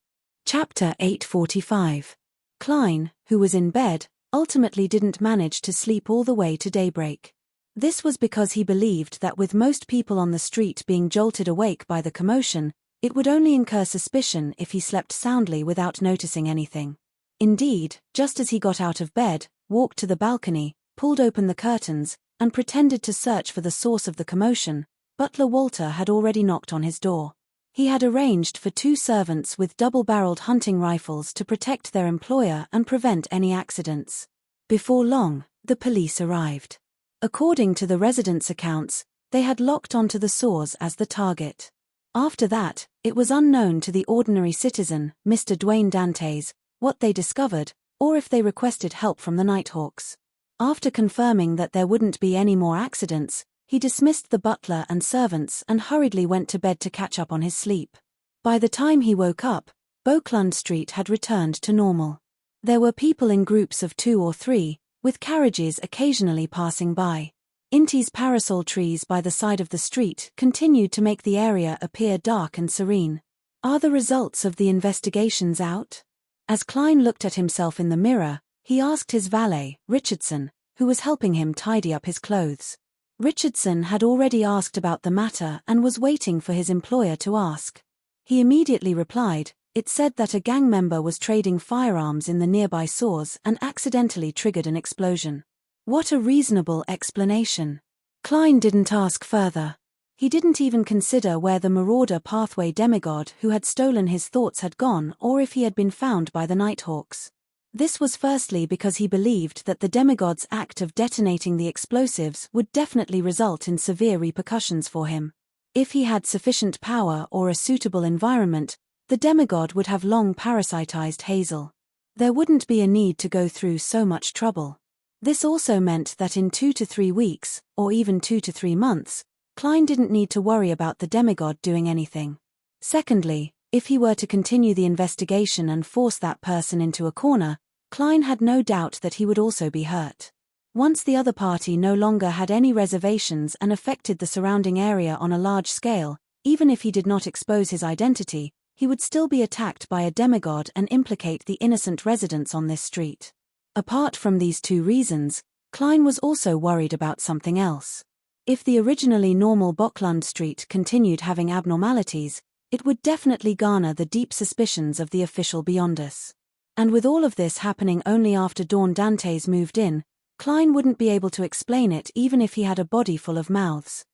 Chapter 845. Klein, who was in bed, ultimately didn't manage to sleep all the way to daybreak. This was because he believed that with most people on the street being jolted awake by the commotion, it would only incur suspicion if he slept soundly without noticing anything. Indeed, just as he got out of bed, walked to the balcony, pulled open the curtains, and pretended to search for the source of the commotion, Butler Walter had already knocked on his door. He had arranged for 2 servants with double-barreled hunting rifles to protect their employer and prevent any accidents. Before long, the police arrived. According to the residents' accounts, they had locked onto the source as the target. After that, it was unknown to the ordinary citizen, Mr. Dwayne Dantes, what they discovered, or if they requested help from the Nighthawks. After confirming that there wouldn't be any more accidents, he dismissed the butler and servants and hurriedly went to bed to catch up on his sleep. By the time he woke up, Bockland Street had returned to normal. There were people in groups of 2 or 3, with carriages occasionally passing by. Inti's parasol trees by the side of the street continued to make the area appear dark and serene. Are the results of the investigations out? As Klein looked at himself in the mirror, he asked his valet, Richardson, who was helping him tidy up his clothes. Richardson had already asked about the matter and was waiting for his employer to ask. He immediately replied, it said that a gang member was trading firearms in the nearby source and accidentally triggered an explosion. What a reasonable explanation. Klein didn't ask further. He didn't even consider where the marauder pathway demigod who had stolen his thoughts had gone or if he had been found by the Nighthawks. This was firstly because he believed that the demigod's act of detonating the explosives would definitely result in severe repercussions for him. If he had sufficient power or a suitable environment, the demigod would have long parasitized Hazel. There wouldn't be a need to go through so much trouble. This also meant that in 2 to 3 weeks, or even 2 to 3 months, Klein didn't need to worry about the demigod doing anything. Secondly, if he were to continue the investigation and force that person into a corner, Klein had no doubt that he would also be hurt. Once the other party no longer had any reservations and affected the surrounding area on a large scale, even if he did not expose his identity, he would still be attacked by a demigod and implicate the innocent residents on this street. Apart from these 2 reasons, Klein was also worried about something else. If the originally normal Bockland Street continued having abnormalities, it would definitely garner the deep suspicions of the official beyond us. And with all of this happening only after Dawn Dantes moved in, Klein wouldn't be able to explain it even if he had a body full of mouths.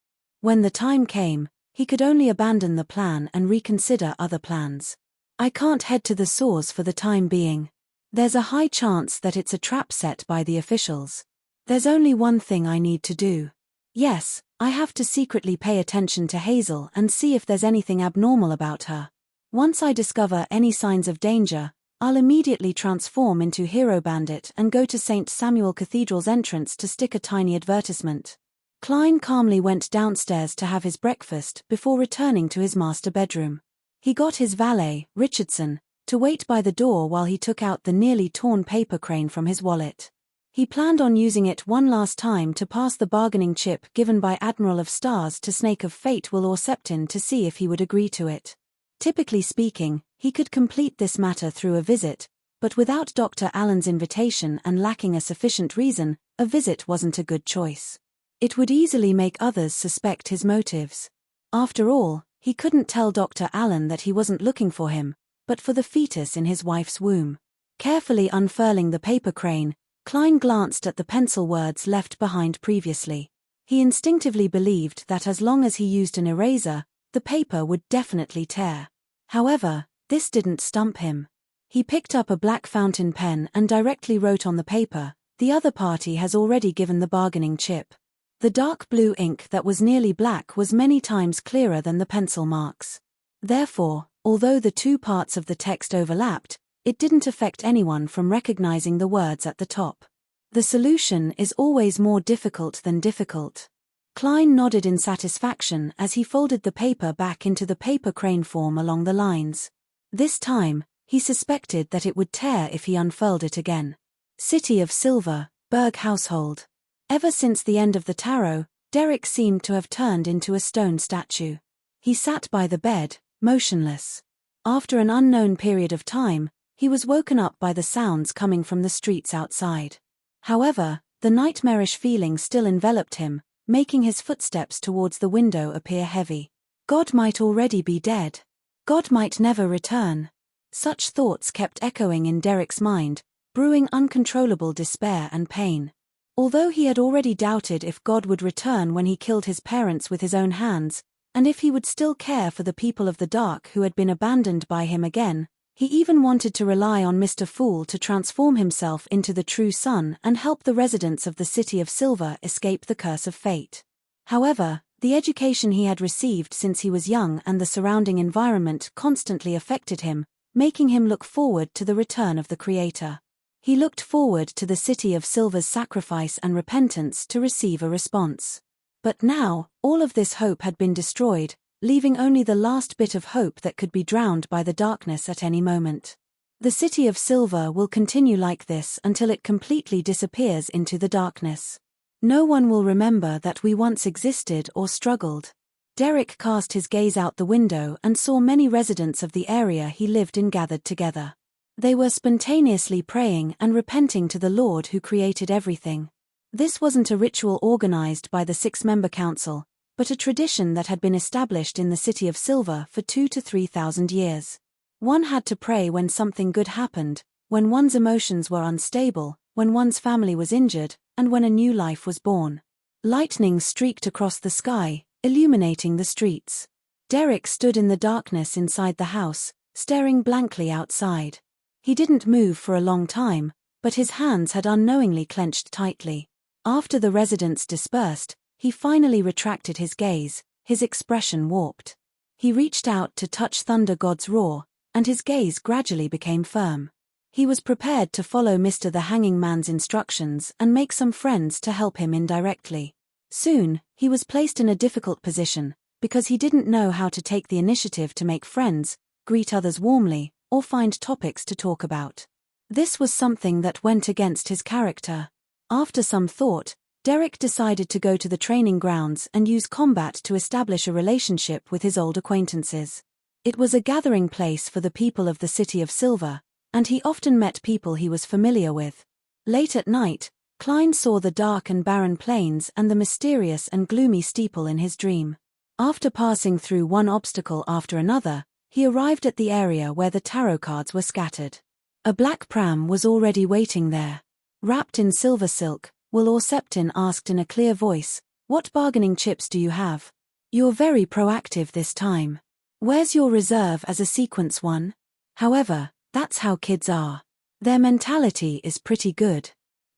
When the time came, he could only abandon the plan and reconsider other plans. I can't head to the source for the time being. There's a high chance that it's a trap set by the officials. There's only one thing I need to do. Yes, I have to secretly pay attention to Hazel and see if there's anything abnormal about her. Once I discover any signs of danger, I'll immediately transform into Hero Bandit and go to St. Samuel Cathedral's entrance to stick a tiny advertisement. Klein calmly went downstairs to have his breakfast before returning to his master bedroom. He got his valet, Richardson, to wait by the door while he took out the nearly torn paper crane from his wallet. He planned on using it one last time to pass the bargaining chip given by Admiral of Stars to Snake of Fate Will or Septon to see if he would agree to it. Typically speaking, he could complete this matter through a visit, but without Dr. Allen's invitation and lacking a sufficient reason, a visit wasn't a good choice. It would easily make others suspect his motives. After all, He couldn't tell Dr. Allen that he wasn't looking for him, but for the fetus in his wife's womb. Carefully unfurling the paper crane, Klein glanced at the pencil words left behind previously. He instinctively believed that as long as he used an eraser, the paper would definitely tear. However, this didn't stump him. He picked up a black fountain pen and directly wrote on the paper, "The other party has already given the bargaining chip." The dark blue ink that was nearly black was many times clearer than the pencil marks. Therefore, although the two parts of the text overlapped, it didn't affect anyone from recognizing the words at the top. The solution is always more difficult than difficult. Klein nodded in satisfaction as he folded the paper back into the paper crane form along the lines. This time, he suspected that it would tear if he unfurled it again. City of Silver, Berg household. Ever since the end of the tarot, Derek seemed to have turned into a stone statue. He sat by the bed, motionless. After an unknown period of time, he was woken up by the sounds coming from the streets outside. However, the nightmarish feeling still enveloped him, making his footsteps towards the window appear heavy. God might already be dead. God might never return. Such thoughts kept echoing in Derek's mind, brewing uncontrollable despair and pain. Although he had already doubted if God would return when he killed his parents with his own hands, and if he would still care for the people of the dark who had been abandoned by him again, he even wanted to rely on Mr. Fool to transform himself into the true sun and help the residents of the City of Silver escape the curse of fate. However, the education he had received since he was young and the surrounding environment constantly affected him, making him look forward to the return of the Creator. He looked forward to the City of Silver's sacrifice and repentance to receive a response. But now, all of this hope had been destroyed, leaving only the last bit of hope that could be drowned by the darkness at any moment. The City of Silver will continue like this until it completely disappears into the darkness. No one will remember that we once existed or struggled. Derek cast his gaze out the window and saw many residents of the area he lived in gathered together. They were spontaneously praying and repenting to the Lord who created everything. This wasn't a ritual organized by the 6-member council, but a tradition that had been established in the City of Silver for 2,000 to 3,000 years. One had to pray when something good happened, when one's emotions were unstable, when one's family was injured, and when a new life was born. Lightning streaked across the sky, illuminating the streets. Derek stood in the darkness inside the house, staring blankly outside. He didn't move for a long time, but his hands had unknowingly clenched tightly. After the residents dispersed, he finally retracted his gaze, his expression warped. He reached out to touch Thunder God's roar, and his gaze gradually became firm. He was prepared to follow Mr. the Hanging Man's instructions and make some friends to help him indirectly. Soon, he was placed in a difficult position, because he didn't know how to take the initiative to make friends, greet others warmly, or find topics to talk about. This was something that went against his character. After some thought, Derek decided to go to the training grounds and use combat to establish a relationship with his old acquaintances. It was a gathering place for the people of the City of Silver, and he often met people he was familiar with. Late at night, Klein saw the dark and barren plains and the mysterious and gloomy steeple in his dream. After passing through one obstacle after another, he arrived at the area where the tarot cards were scattered. A black pram was already waiting there. Wrapped in silver silk, Will Orseptin asked in a clear voice, "What bargaining chips do you have? You're very proactive this time. Where's your reserve as a sequence one?" However, that's how kids are. Their mentality is pretty good.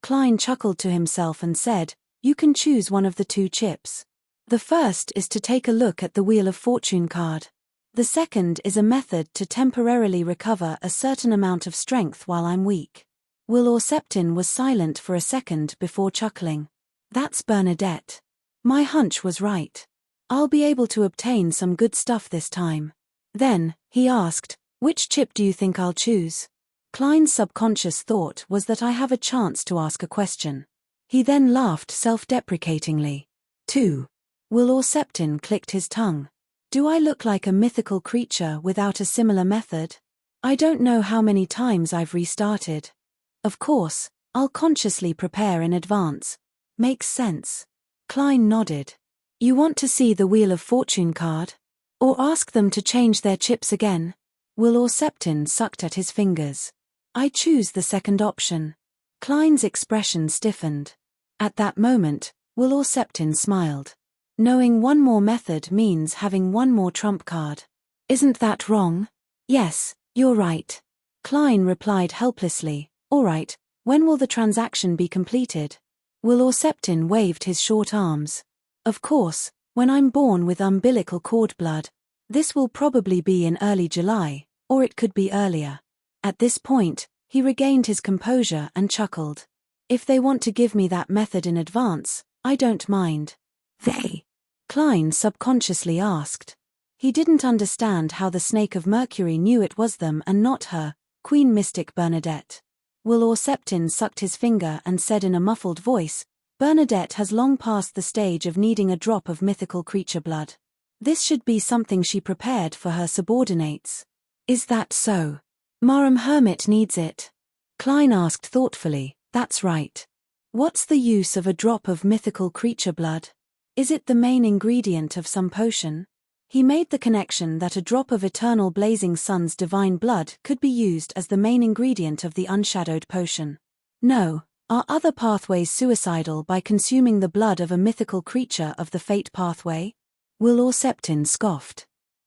Klein chuckled to himself and said, "You can choose one of the 2 chips. The first is to take a look at the Wheel of Fortune card. The second is a method to temporarily recover a certain amount of strength while I'm weak." Will Orseptin was silent for a second before chuckling. "That's Bernadette. My hunch was right. I'll be able to obtain some good stuff this time." Then, he asked, "Which chip do you think I'll choose?" Klein's subconscious thought was that I have a chance to ask a question. He then laughed self-deprecatingly. 2. Will Orseptin clicked his tongue. "Do I look like a mythical creature without a similar method? I don't know how many times I've restarted. Of course, I'll consciously prepare in advance. Makes sense." Klein nodded. "You want to see the Wheel of Fortune card?" Or ask them to change their chips again? Will or Septin sucked at his fingers. I choose the second option. Klein's expression stiffened. At that moment, Will or Septin smiled. Knowing one more method means having one more trump card. Isn't that wrong? Yes, you're right. Klein replied helplessly. All right, when will the transaction be completed? Will or Septin waved his short arms. Of course, when I'm born with umbilical cord blood. This will probably be in early July, or it could be earlier. At this point, he regained his composure and chuckled. If they want to give me that method in advance, I don't mind. They? Klein subconsciously asked. He didn't understand how the Snake of Mercury knew it was them and not her, Queen Mystic Bernadette. Will or Septin sucked his finger and said in a muffled voice, Bernadette has long passed the stage of needing a drop of mythical creature blood. This should be something she prepared for her subordinates. Is that so? Marham Hermit needs it. Klein asked thoughtfully, that's right. What's the use of a drop of mythical creature blood? Is it the main ingredient of some potion? He made the connection that a drop of Eternal Blazing Sun's divine blood could be used as the main ingredient of the unshadowed potion. No, are other pathways suicidal by consuming the blood of a mythical creature of the fate pathway? Will or Septin scoffed.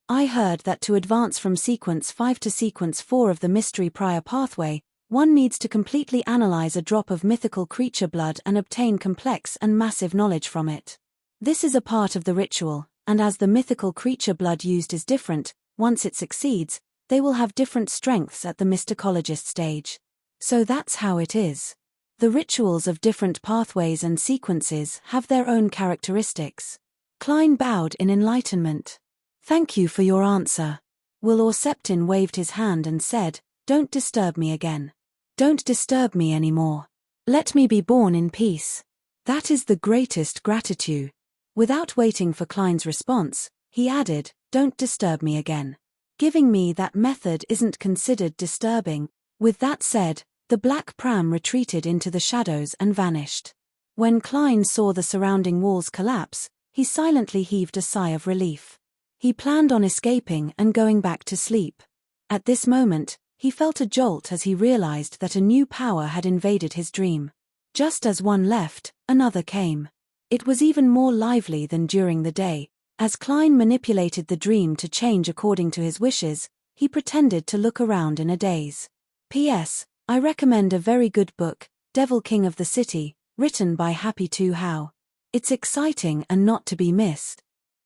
I heard that to advance from sequence 5 to sequence 4 of the mystery prior pathway, one needs to completely analyze a drop of mythical creature blood and obtain complex and massive knowledge from it. This is a part of the ritual, and as the mythical creature blood used is different, once it succeeds, they will have different strengths at the mysticologist stage. So that's how it is. The rituals of different pathways and sequences have their own characteristics. Klein bowed in enlightenment. Thank you for your answer. Will or Septin waved his hand and said, Don't disturb me again. Don't disturb me anymore. Let me be born in peace. That is the greatest gratitude. Without waiting for Klein's response, he added, Don't disturb me again. Giving me that method isn't considered disturbing. With that said, the black pram retreated into the shadows and vanished. When Klein saw the surrounding walls collapse, he silently heaved a sigh of relief. He planned on escaping and going back to sleep. At this moment, he felt a jolt as he realized that a new power had invaded his dream. Just as one left, another came. It was even more lively than during the day. As Klein manipulated the dream to change according to his wishes, he pretended to look around in a daze. P.S. I recommend a very good book, Devil King of the City, written by Happy Tu Hao. It's exciting and not to be missed.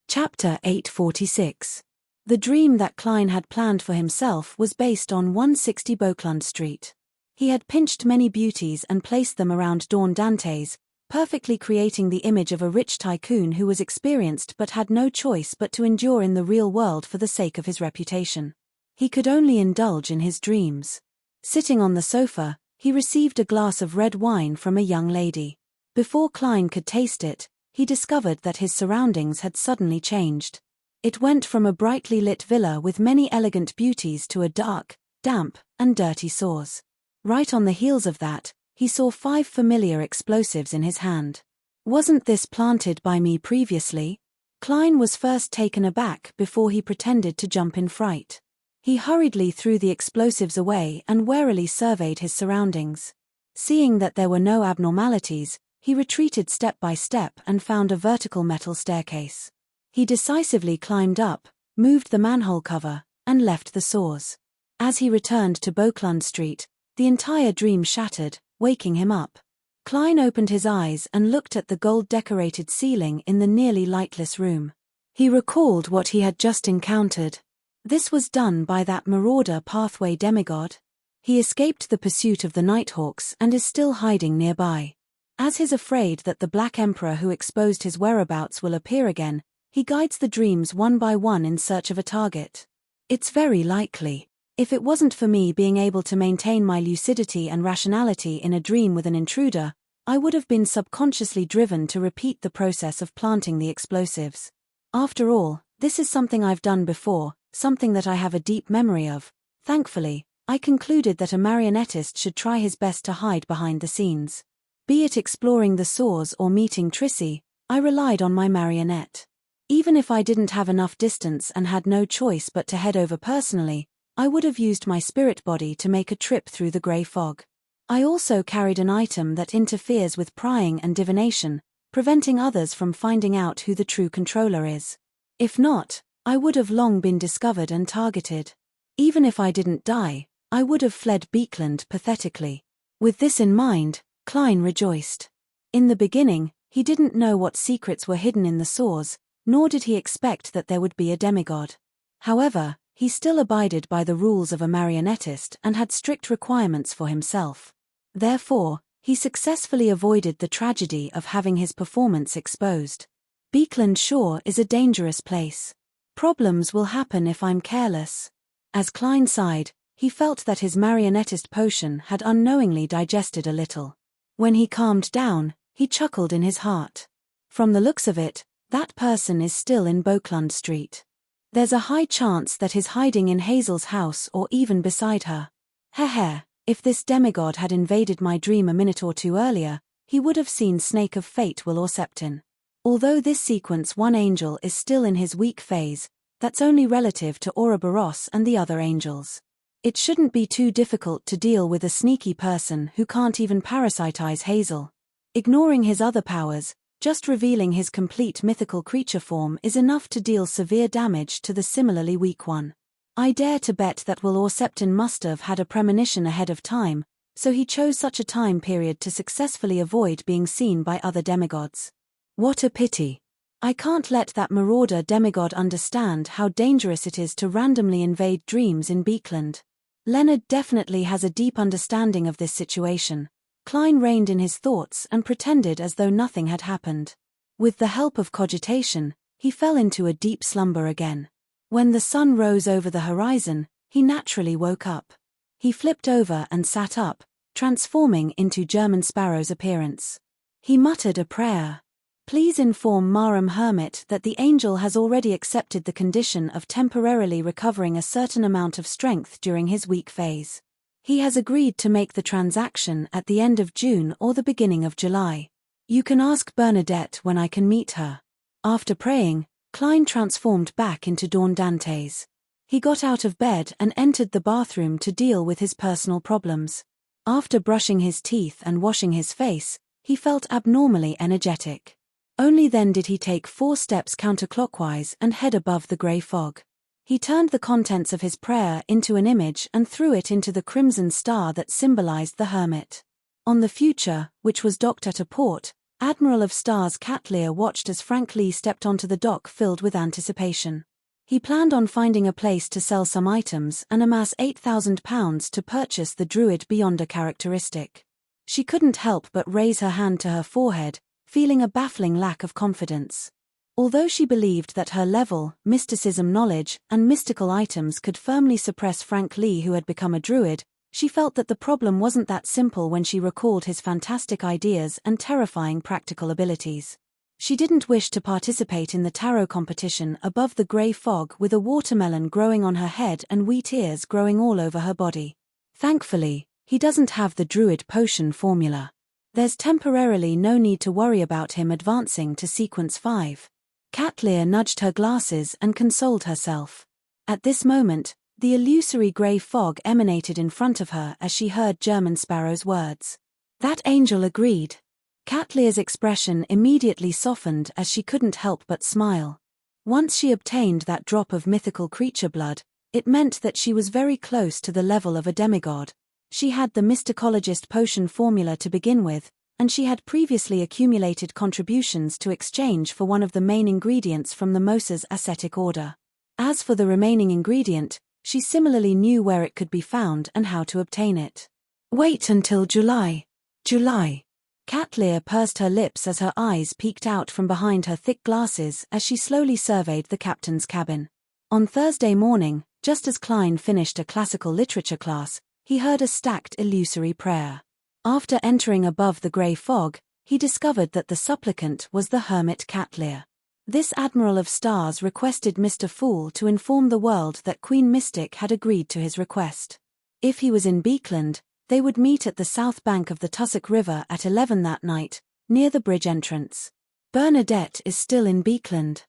Chapter 846. The dream that Klein had planned for himself was based on 160 Beauclund Street. He had pinched many beauties and placed them around Dawn Dantes, perfectly creating the image of a rich tycoon who was experienced but had no choice but to endure in the real world for the sake of his reputation. He could only indulge in his dreams. Sitting on the sofa, he received a glass of red wine from a young lady. Before Klein could taste it, he discovered that his surroundings had suddenly changed. It went from a brightly lit villa with many elegant beauties to a dark, damp, and dirty source. Right on the heels of that, he saw 5 familiar explosives in his hand. Wasn't this planted by me previously? Klein was first taken aback before he pretended to jump in fright. He hurriedly threw the explosives away and warily surveyed his surroundings. Seeing that there were no abnormalities, he retreated step by step and found a vertical metal staircase. He decisively climbed up, moved the manhole cover, and left the source. As he returned to Beauclund Street, the entire dream shattered, waking him up. Klein opened his eyes and looked at the gold-decorated ceiling in the nearly lightless room. He recalled what he had just encountered. This was done by that marauder pathway demigod. He escaped the pursuit of the Nighthawks and is still hiding nearby. As he's afraid that the Black Emperor who exposed his whereabouts will appear again, he guides the dreams one by one in search of a target. It's very likely. If it wasn't for me being able to maintain my lucidity and rationality in a dream with an intruder, I would have been subconsciously driven to repeat the process of planting the explosives. After all, this is something I've done before, something that I have a deep memory of. Thankfully, I concluded that a marionettist should try his best to hide behind the scenes. Be it exploring the source or meeting Trissy, I relied on my marionette. Even if I didn't have enough distance and had no choice but to head over personally, I would have used my spirit body to make a trip through the grey fog. I also carried an item that interferes with prying and divination, preventing others from finding out who the true controller is. If not, I would have long been discovered and targeted. Even if I didn't die, I would have fled Beekland pathetically. With this in mind, Klein rejoiced. In the beginning, he didn't know what secrets were hidden in the sores, nor did he expect that there would be a demigod. However, he still abided by the rules of a marionettist and had strict requirements for himself. Therefore, he successfully avoided the tragedy of having his performance exposed. Beekland Shore is a dangerous place. Problems will happen if I'm careless. As Klein sighed, he felt that his marionettist potion had unknowingly digested a little. When he calmed down, he chuckled in his heart. From the looks of it, that person is still in Boklund Street. There's a high chance that he's hiding in Hazel's house or even beside her. Heh. If this demigod had invaded my dream a minute or two earlier, he would have seen Snake of Fate Will or Septin. Although this sequence one angel is still in his weak phase, that's only relative to Ouroboros and the other angels. It shouldn't be too difficult to deal with a sneaky person who can't even parasitize Hazel. Ignoring his other powers, just revealing his complete mythical creature form is enough to deal severe damage to the similarly weak one. I dare to bet that Will or Septin must have had a premonition ahead of time, so he chose such a time period to successfully avoid being seen by other demigods. What a pity. I can't let that marauder demigod understand how dangerous it is to randomly invade dreams in Beekland. Leonard definitely has a deep understanding of this situation. Klein reined in his thoughts and pretended as though nothing had happened. With the help of cogitation, he fell into a deep slumber again. When the sun rose over the horizon, he naturally woke up. He flipped over and sat up, transforming into German Sparrow's appearance. He muttered a prayer. Please inform Marum Hermit that the angel has already accepted the condition of temporarily recovering a certain amount of strength during his weak phase. He has agreed to make the transaction at the end of June or the beginning of July. You can ask Bernadette when I can meet her. After praying, Klein transformed back into Dawn Dantes. He got out of bed and entered the bathroom to deal with his personal problems. After brushing his teeth and washing his face, he felt abnormally energetic. Only then did he take 4 steps counterclockwise and head above the grey fog. He turned the contents of his prayer into an image and threw it into the crimson star that symbolized the hermit. On the future, which was docked at a port, Admiral of Stars Catlear watched as Frank Lee stepped onto the dock filled with anticipation. He planned on finding a place to sell some items and amass £8,000 to purchase the Druid Beyonder characteristic. She couldn't help but raise her hand to her forehead, feeling a baffling lack of confidence. Although she believed that her level, mysticism knowledge, and mystical items could firmly suppress Frank Lee who had become a druid, she felt that the problem wasn't that simple when she recalled his fantastic ideas and terrifying practical abilities. She didn't wish to participate in the tarot competition above the grey fog with a watermelon growing on her head and wheat ears growing all over her body. Thankfully, he doesn't have the druid potion formula. There's temporarily no need to worry about him advancing to sequence 5. Catlear nudged her glasses and consoled herself. At this moment, the illusory grey fog emanated in front of her as she heard German Sparrow's words. That angel agreed. Catlear's expression immediately softened as she couldn't help but smile. Once she obtained that drop of mythical creature blood, it meant that she was very close to the level of a demigod. She had the mysticologist potion formula to begin with, and she had previously accumulated contributions to exchange for one of the main ingredients from the Moses ascetic order. As for the remaining ingredient, she similarly knew where it could be found and how to obtain it. Wait until July. July. Catlear pursed her lips as her eyes peeked out from behind her thick glasses as she slowly surveyed the captain's cabin. On Thursday morning, just as Klein finished a classical literature class, he heard a stacked illusory prayer. After entering above the grey fog, he discovered that the supplicant was the hermit Catlear. This Admiral of Stars requested Mr. Fool to inform the world that Queen Mystic had agreed to his request. If he was in Beekland, they would meet at the south bank of the Tussock River at 11 that night, near the bridge entrance. Bernadette is still in Beekland.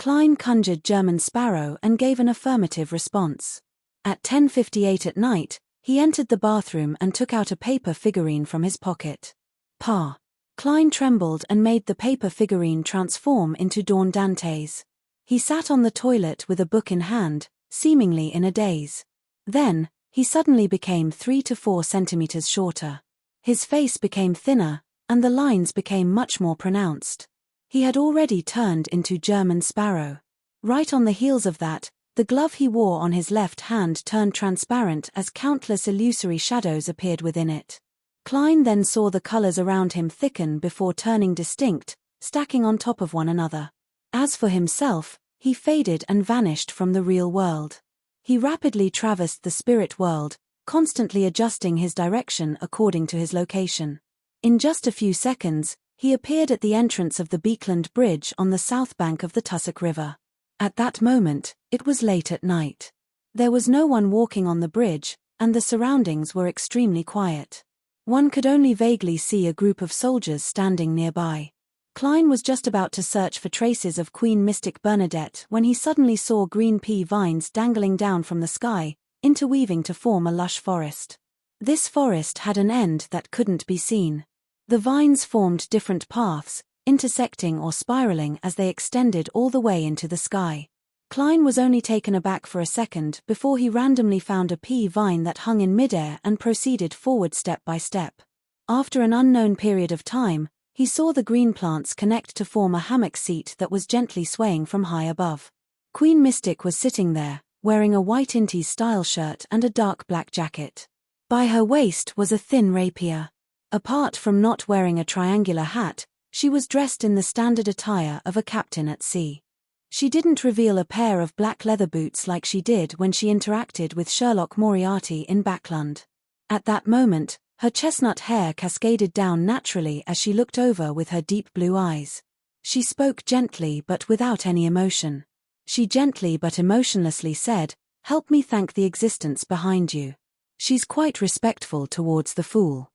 Klein conjured German Sparrow and gave an affirmative response. At 10:58 at night, he entered the bathroom and took out a paper figurine from his pocket. Pa. Klein trembled and made the paper figurine transform into Dawn Dantes. He sat on the toilet with a book in hand, seemingly in a daze. Then, he suddenly became 3 to 4 centimeters shorter. His face became thinner, and the lines became much more pronounced. He had already turned into German Sparrow. Right on the heels of that, the glove he wore on his left hand turned transparent as countless illusory shadows appeared within it. Klein then saw the colors around him thicken before turning distinct, stacking on top of one another. As for himself, he faded and vanished from the real world. He rapidly traversed the spirit world, constantly adjusting his direction according to his location. In just a few seconds, he appeared at the entrance of the Beekland Bridge on the south bank of the Tussock River. At that moment, it was late at night. There was no one walking on the bridge, and the surroundings were extremely quiet. One could only vaguely see a group of soldiers standing nearby. Klein was just about to search for traces of Queen Mystic Bernadette when he suddenly saw green pea vines dangling down from the sky, interweaving to form a lush forest. This forest had an end that couldn't be seen. The vines formed different paths, intersecting or spiraling as they extended all the way into the sky. Klein was only taken aback for a second before he randomly found a pea vine that hung in midair and proceeded forward step by step. After an unknown period of time, he saw the green plants connect to form a hammock seat that was gently swaying from high above. Queen Mystic was sitting there, wearing a white 80s style shirt and a dark black jacket. By her waist was a thin rapier. Apart from not wearing a triangular hat, she was dressed in the standard attire of a captain at sea. She didn't reveal a pair of black leather boots like she did when she interacted with Sherlock Moriarty in Backland. At that moment, her chestnut hair cascaded down naturally as she looked over with her deep blue eyes. She spoke gently but without any emotion. She gently but emotionlessly said, "Help me thank the existence behind you. She's quite respectful towards the fool."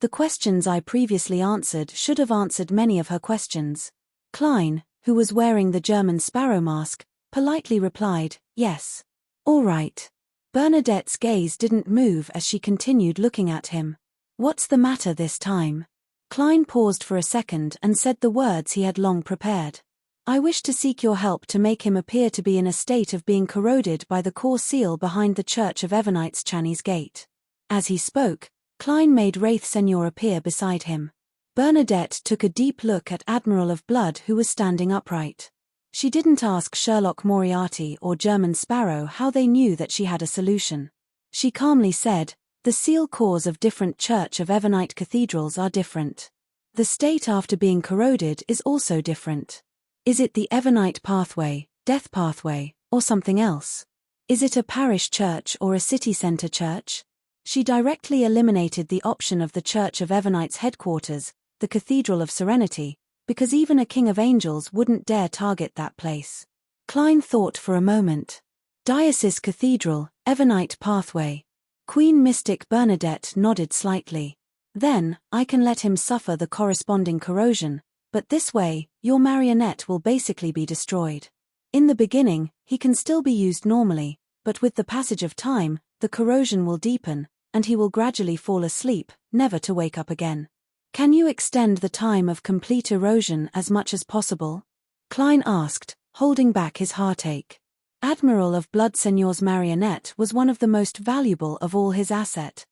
The questions I previously answered should have answered many of her questions. Klein, who was wearing the German Sparrow mask, politely replied, "Yes. All right." Bernadette's gaze didn't move as she continued looking at him. "What's the matter this time?" Klein paused for a second and said the words he had long prepared. "I wish to seek your help to make him appear to be in a state of being corroded by the core seal behind the Church of Evernights Chinese Gate." As he spoke, Klein made Wraith Senior appear beside him. Bernadette took a deep look at Admiral of Blood who was standing upright. She didn't ask Sherlock Moriarty or German Sparrow how they knew that she had a solution. She calmly said, "The seal cores of different Church of Evernight cathedrals are different. The state after being corroded is also different. Is it the Evernight pathway, death pathway, or something else? Is it a parish church or a city center church?" She directly eliminated the option of the Church of Evernight's headquarters, the Cathedral of Serenity, because even a king of angels wouldn't dare target that place. Klein thought for a moment. Diocese Cathedral, Evernight pathway. Queen Mystic Bernadette nodded slightly. "Then, I can let him suffer the corresponding corrosion, but this way, your marionette will basically be destroyed. In the beginning, he can still be used normally, but with the passage of time, the corrosion will deepen, and he will gradually fall asleep, never to wake up again. Can you extend the time of complete erosion as much as possible?" Klein asked, holding back his heartache. Admiral of Blood Seigneur's marionette was one of the most valuable of all his asset.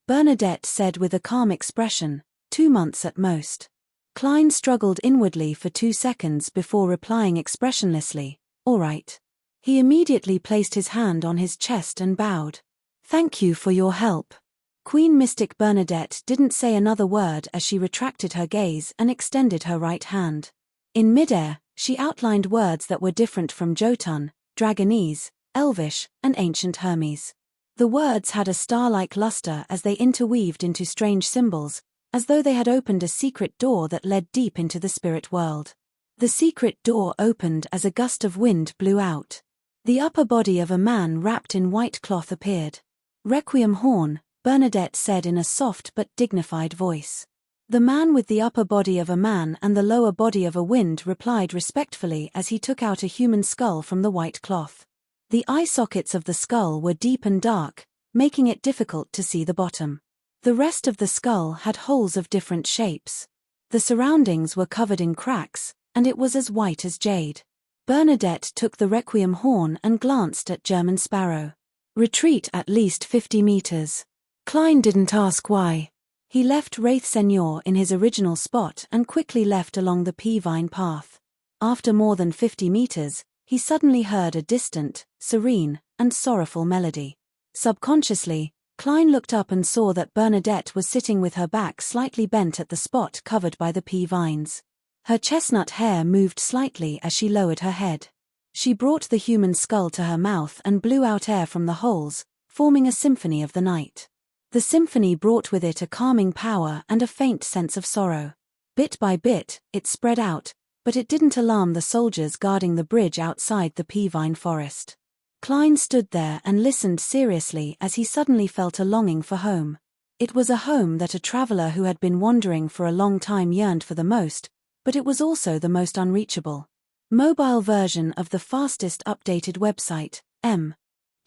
Bernadette said with a calm expression, 2 months at most. Klein struggled inwardly for 2 seconds before replying expressionlessly, "All right." He immediately placed his hand on his chest and bowed. "Thank you for your help." Queen Mystic Bernadette didn't say another word as she retracted her gaze and extended her right hand. In midair, she outlined words that were different from Jotun, Dragonese, Elvish, and Ancient Hermes. The words had a star-like luster as they interweaved into strange symbols, as though they had opened a secret door that led deep into the spirit world. The secret door opened as a gust of wind blew out. The upper body of a man wrapped in white cloth appeared. "Requiem Horn," Bernadette said in a soft but dignified voice. The man with the upper body of a man and the lower body of a wind replied respectfully as he took out a human skull from the white cloth. The eye sockets of the skull were deep and dark, making it difficult to see the bottom. The rest of the skull had holes of different shapes. The surroundings were covered in cracks, and it was as white as jade. Bernadette took the requiem horn and glanced at German Sparrow. Retreat at least 50 meters. Klein didn't ask why. He left Wraith Senior in his original spot and quickly left along the pea-vine path. After more than 50 meters, he suddenly heard a distant, serene, and sorrowful melody. Subconsciously, Klein looked up and saw that Bernadette was sitting with her back slightly bent at the spot covered by the pea vines. Her chestnut hair moved slightly as she lowered her head. She brought the human skull to her mouth and blew out air from the holes, forming a symphony of the night. The symphony brought with it a calming power and a faint sense of sorrow. Bit by bit, it spread out, but it didn't alarm the soldiers guarding the bridge outside the pea-vine forest. Klein stood there and listened seriously as he suddenly felt a longing for home. It was a home that a traveler who had been wandering for a long time yearned for the most, but it was also the most unreachable. Mobile version of the fastest updated website, M.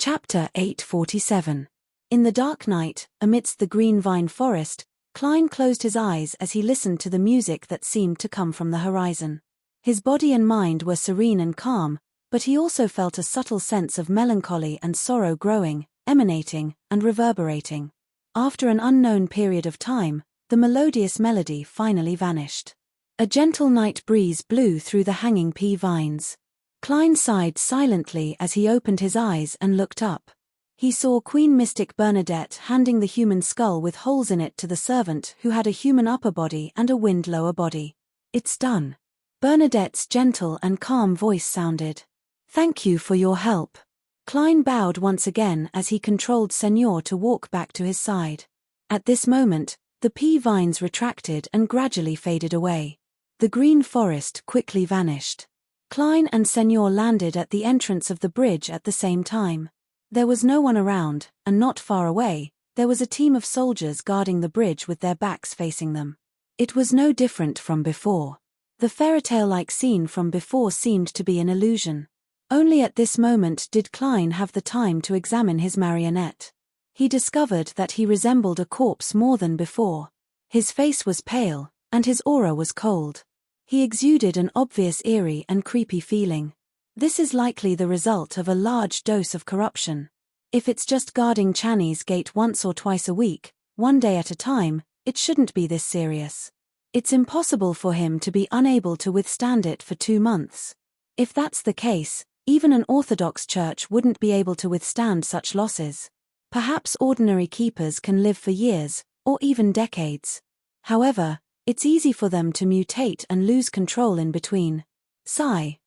Chapter 847. In the dark night, amidst the green vine forest, Klein closed his eyes as he listened to the music that seemed to come from the horizon. His body and mind were serene and calm, but he also felt a subtle sense of melancholy and sorrow growing, emanating, and reverberating. After an unknown period of time, the melodious melody finally vanished. A gentle night breeze blew through the hanging pea vines. Klein sighed silently as he opened his eyes and looked up. He saw Queen Mystic Bernadette handing the human skull with holes in it to the servant who had a human upper body and a wind lower body. "It's done." Bernadette's gentle and calm voice sounded. "Thank you for your help." Klein bowed once again as he controlled Senor to walk back to his side. At this moment, the pea vines retracted and gradually faded away. The green forest quickly vanished. Klein and Senor landed at the entrance of the bridge at the same time. There was no one around, and not far away, there was a team of soldiers guarding the bridge with their backs facing them. It was no different from before. The fairytale-like scene from before seemed to be an illusion. Only at this moment did Klein have the time to examine his marionette. He discovered that he resembled a corpse more than before. His face was pale, and his aura was cold. He exuded an obvious eerie and creepy feeling. This is likely the result of a large dose of corruption. If it's just guarding Channy's gate once or twice a week, one day at a time, it shouldn't be this serious. It's impossible for him to be unable to withstand it for 2 months. If that's the case, even an Orthodox church wouldn't be able to withstand such losses. Perhaps ordinary keepers can live for years, or even decades. However, it's easy for them to mutate and lose control in between.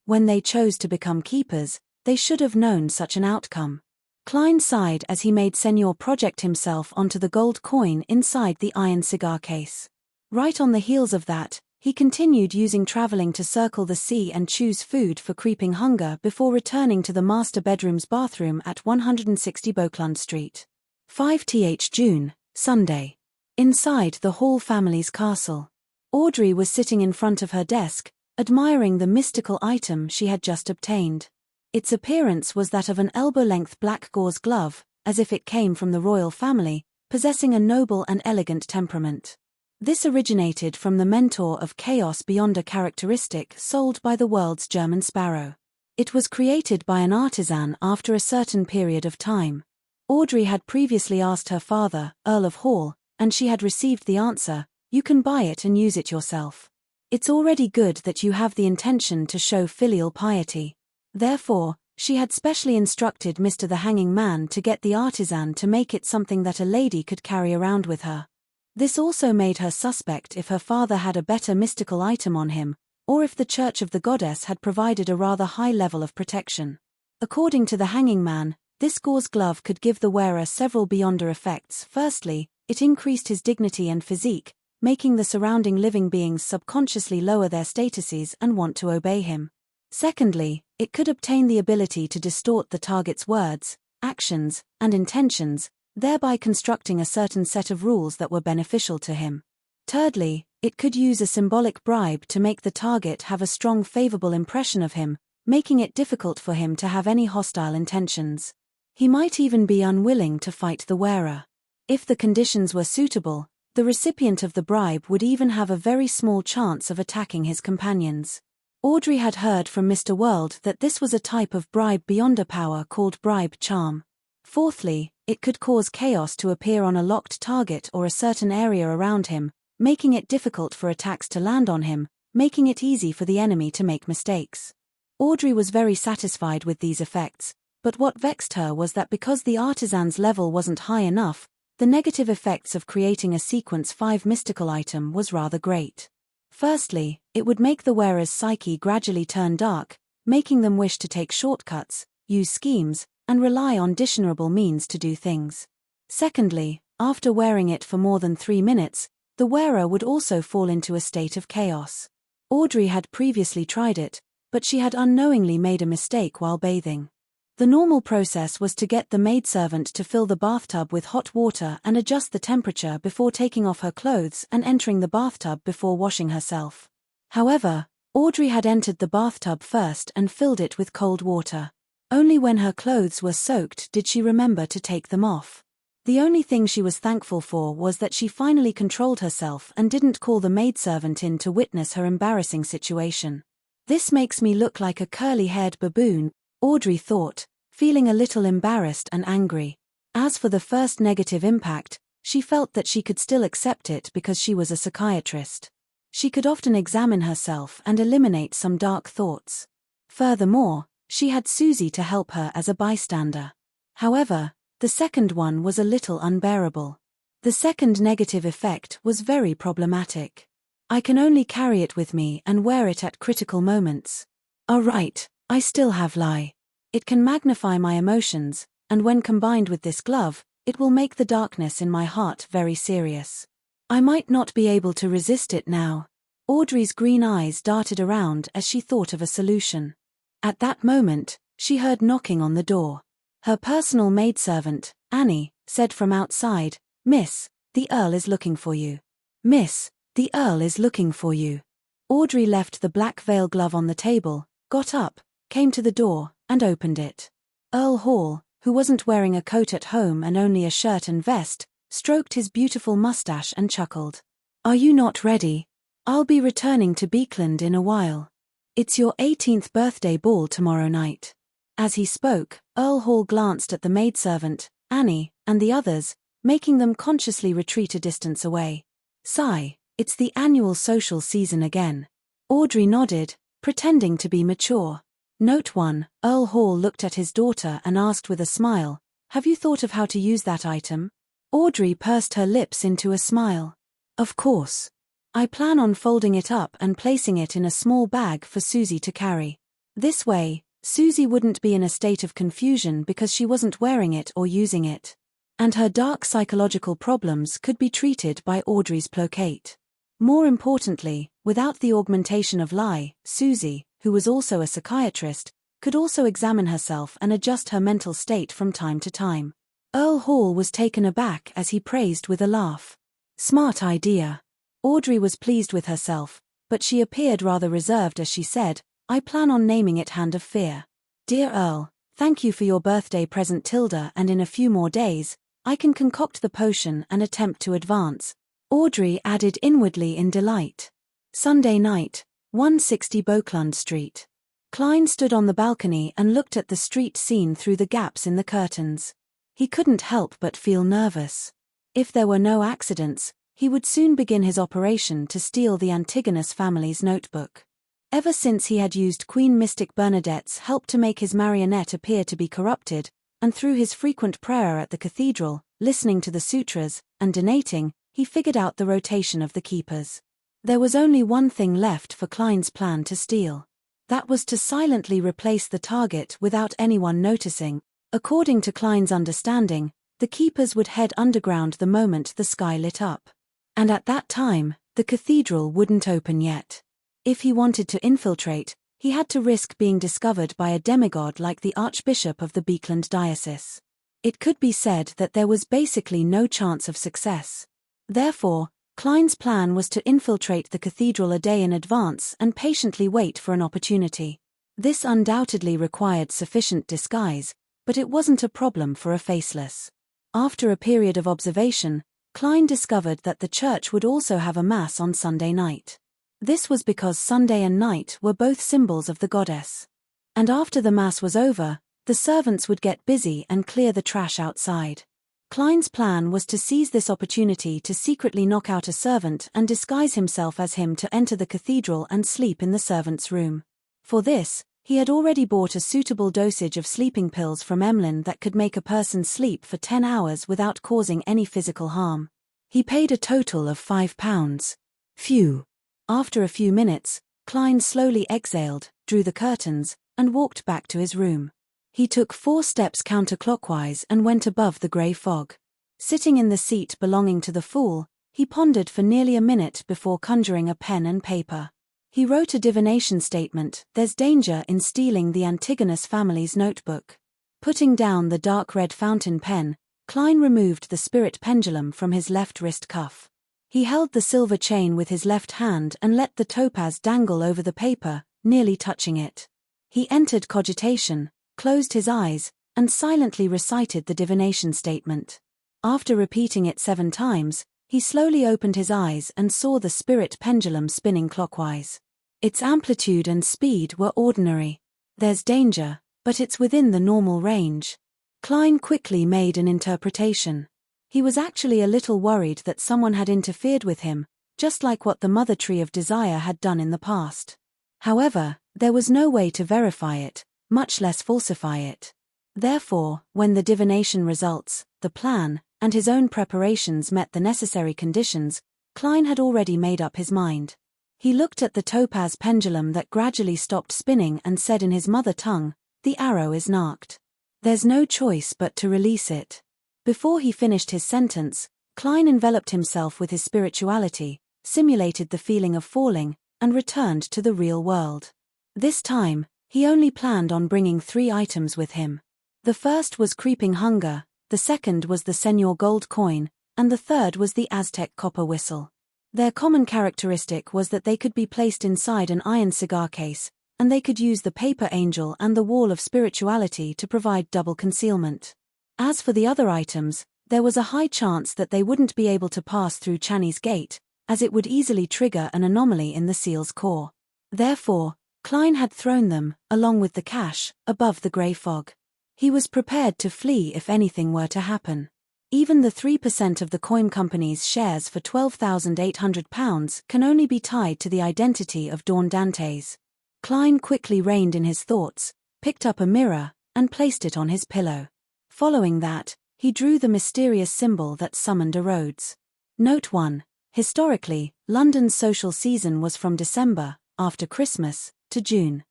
When they chose to become keepers, they should have known such an outcome. Klein sighed as he made Senor project himself onto the gold coin inside the iron cigar case. Right on the heels of that, he continued using traveling to circle the sea and choose food for creeping hunger before returning to the master bedroom's bathroom at 160 Beauclund Street. 5th June, Sunday. Inside the Hall family's castle. Audrey was sitting in front of her desk, admiring the mystical item she had just obtained. Its appearance was that of an elbow-length black gauze glove, as if it came from the royal family, possessing a noble and elegant temperament. This originated from the mentor of chaos beyond a characteristic sold by the world's German Sparrow. It was created by an artisan after a certain period of time. Audrey had previously asked her father, Earl of Hall, and she had received the answer, "You can buy it and use it yourself. It's already good that you have the intention to show filial piety." Therefore, she had specially instructed Mr. the Hanging Man to get the artisan to make it something that a lady could carry around with her. This also made her suspect if her father had a better mystical item on him, or if the Church of the Goddess had provided a rather high level of protection. According to the Hanging Man, this gauze glove could give the wearer several beyonder effects. Firstly, it increased his dignity and physique, making the surrounding living beings subconsciously lower their statuses and want to obey him. Secondly, it could obtain the ability to distort the target's words, actions, and intentions, thereby constructing a certain set of rules that were beneficial to him. Thirdly, it could use a symbolic bribe to make the target have a strong favorable impression of him, making it difficult for him to have any hostile intentions. He might even be unwilling to fight the wearer. If the conditions were suitable, the recipient of the bribe would even have a very small chance of attacking his companions. Audrey had heard from Mr. World that this was a type of bribe beyond a power called bribe charm. Fourthly, it could cause chaos to appear on a locked target or a certain area around him, making it difficult for attacks to land on him, making it easy for the enemy to make mistakes. Audrey was very satisfied with these effects, but what vexed her was that because the artisan's level wasn't high enough, the negative effects of creating a sequence 5 mystical item was rather great. Firstly, it would make the wearer's psyche gradually turn dark, making them wish to take shortcuts, use schemes, and rely on dishonorable means to do things. Secondly, after wearing it for more than 3 minutes, the wearer would also fall into a state of chaos. Audrey had previously tried it, but she had unknowingly made a mistake while bathing. The normal process was to get the maidservant to fill the bathtub with hot water and adjust the temperature before taking off her clothes and entering the bathtub before washing herself. However, Audrey had entered the bathtub first and filled it with cold water. Only when her clothes were soaked did she remember to take them off. The only thing she was thankful for was that she finally controlled herself and didn't call the maidservant in to witness her embarrassing situation. This makes me look like a curly-haired baboon, Audrey thought, feeling a little embarrassed and angry. As for the first negative impact, she felt that she could still accept it because she was a psychiatrist. She could often examine herself and eliminate some dark thoughts. Furthermore, she had Susie to help her as a bystander. However, the second one was a little unbearable. The second negative effect was very problematic. I can only carry it with me and wear it at critical moments. Right, I still have lie. It can magnify my emotions, and when combined with this glove, it will make the darkness in my heart very serious. I might not be able to resist it now. Audrey's green eyes darted around as she thought of a solution. At that moment, she heard knocking on the door. Her personal maidservant, Annie, said from outside, "Miss, the Earl is looking for you. Miss, the Earl is looking for you." Audrey left the black veil glove on the table, got up, came to the door, and opened it. Earl Hall, who wasn't wearing a coat at home and only a shirt and vest, stroked his beautiful mustache and chuckled. "Are you not ready? I'll be returning to Beekland in a while. It's your 18th birthday ball tomorrow night." As he spoke, Earl Hall glanced at the maidservant, Annie, and the others, making them consciously retreat a distance away. Sigh, it's the annual social season again. Audrey nodded, pretending to be mature. Note 1, Earl Hall looked at his daughter and asked with a smile, "Have you thought of how to use that item?" Audrey pursed her lips into a smile. "Of course. I plan on folding it up and placing it in a small bag for Susie to carry. This way, Susie wouldn't be in a state of confusion because she wasn't wearing it or using it. And her dark psychological problems could be treated by Audrey's placate. More importantly, without the augmentation of lie, Susie, who was also a psychiatrist, could also examine herself and adjust her mental state from time to time. Earl Hall was taken aback as he praised with a laugh. "Smart idea." Audrey was pleased with herself, but she appeared rather reserved as she said, "I plan on naming it Hand of Fear. Dear Earl, thank you for your birthday present Tilda, and in a few more days, I can concoct the potion and attempt to advance," Audrey added inwardly in delight. Sunday night, 160 Beauclund Street. Klein stood on the balcony and looked at the street scene through the gaps in the curtains. He couldn't help but feel nervous. If there were no accidents, he would soon begin his operation to steal the Antigonus family's notebook. Ever since he had used Queen Mystic Bernadette's help to make his marionette appear to be corrupted, and through his frequent prayer at the cathedral, listening to the sutras, and donating, he figured out the rotation of the keepers. There was only one thing left for Klein's plan to steal. That was to silently replace the target without anyone noticing. According to Klein's understanding, the keepers would head underground the moment the sky lit up. And at that time, the cathedral wouldn't open yet. If he wanted to infiltrate, he had to risk being discovered by a demigod like the Archbishop of the Beekland Diocese. It could be said that there was basically no chance of success. Therefore, Klein's plan was to infiltrate the cathedral a day in advance and patiently wait for an opportunity. This undoubtedly required sufficient disguise, but it wasn't a problem for a faceless. After a period of observation, Klein discovered that the church would also have a mass on Sunday night. This was because Sunday and night were both symbols of the goddess. And after the mass was over, the servants would get busy and clear the trash outside. Klein's plan was to seize this opportunity to secretly knock out a servant and disguise himself as him to enter the cathedral and sleep in the servant's room. For this, he had already bought a suitable dosage of sleeping pills from Emlyn that could make a person sleep for 10 hours without causing any physical harm. He paid a total of £5. Phew. After a few minutes, Klein slowly exhaled, drew the curtains, and walked back to his room. He took 4 steps counterclockwise and went above the grey fog. Sitting in the seat belonging to the fool, he pondered for nearly a minute before conjuring a pen and paper. He wrote a divination statement: "There's danger in stealing the Antigonus family's notebook." Putting down the dark red fountain pen, Klein removed the spirit pendulum from his left wrist cuff. He held the silver chain with his left hand and let the topaz dangle over the paper, nearly touching it. He entered cogitation, closed his eyes, and silently recited the divination statement. After repeating it 7 times, he slowly opened his eyes and saw the spirit pendulum spinning clockwise. Its amplitude and speed were ordinary. There's danger, but it's within the normal range. Klein quickly made an interpretation. He was actually a little worried that someone had interfered with him, just like what the Mother Tree of Desire had done in the past. However, there was no way to verify it, much less falsify it. Therefore, when the divination results, the plan, and his own preparations met the necessary conditions, Klein had already made up his mind. He looked at the topaz pendulum that gradually stopped spinning and said in his mother tongue, "The arrow is narked. There's no choice but to release it." Before he finished his sentence, Klein enveloped himself with his spirituality, simulated the feeling of falling, and returned to the real world. This time, he only planned on bringing 3 items with him. The first was creeping hunger, the second was the Senor gold coin, and the third was the Aztec copper whistle. Their common characteristic was that they could be placed inside an iron cigar case, and they could use the paper angel and the wall of spirituality to provide double concealment. As for the other items, there was a high chance that they wouldn't be able to pass through Channy's gate, as it would easily trigger an anomaly in the seal's core. Therefore, Klein had thrown them, along with the cash, above the grey fog. He was prepared to flee if anything were to happen. Even the 3% of the coin company's shares for £12,800 can only be tied to the identity of Dawn Dantes. Klein quickly reined in his thoughts, picked up a mirror, and placed it on his pillow. Following that, he drew the mysterious symbol that summoned a Rhodes. Note 1. Historically, London's social season was from December, after Christmas, to June.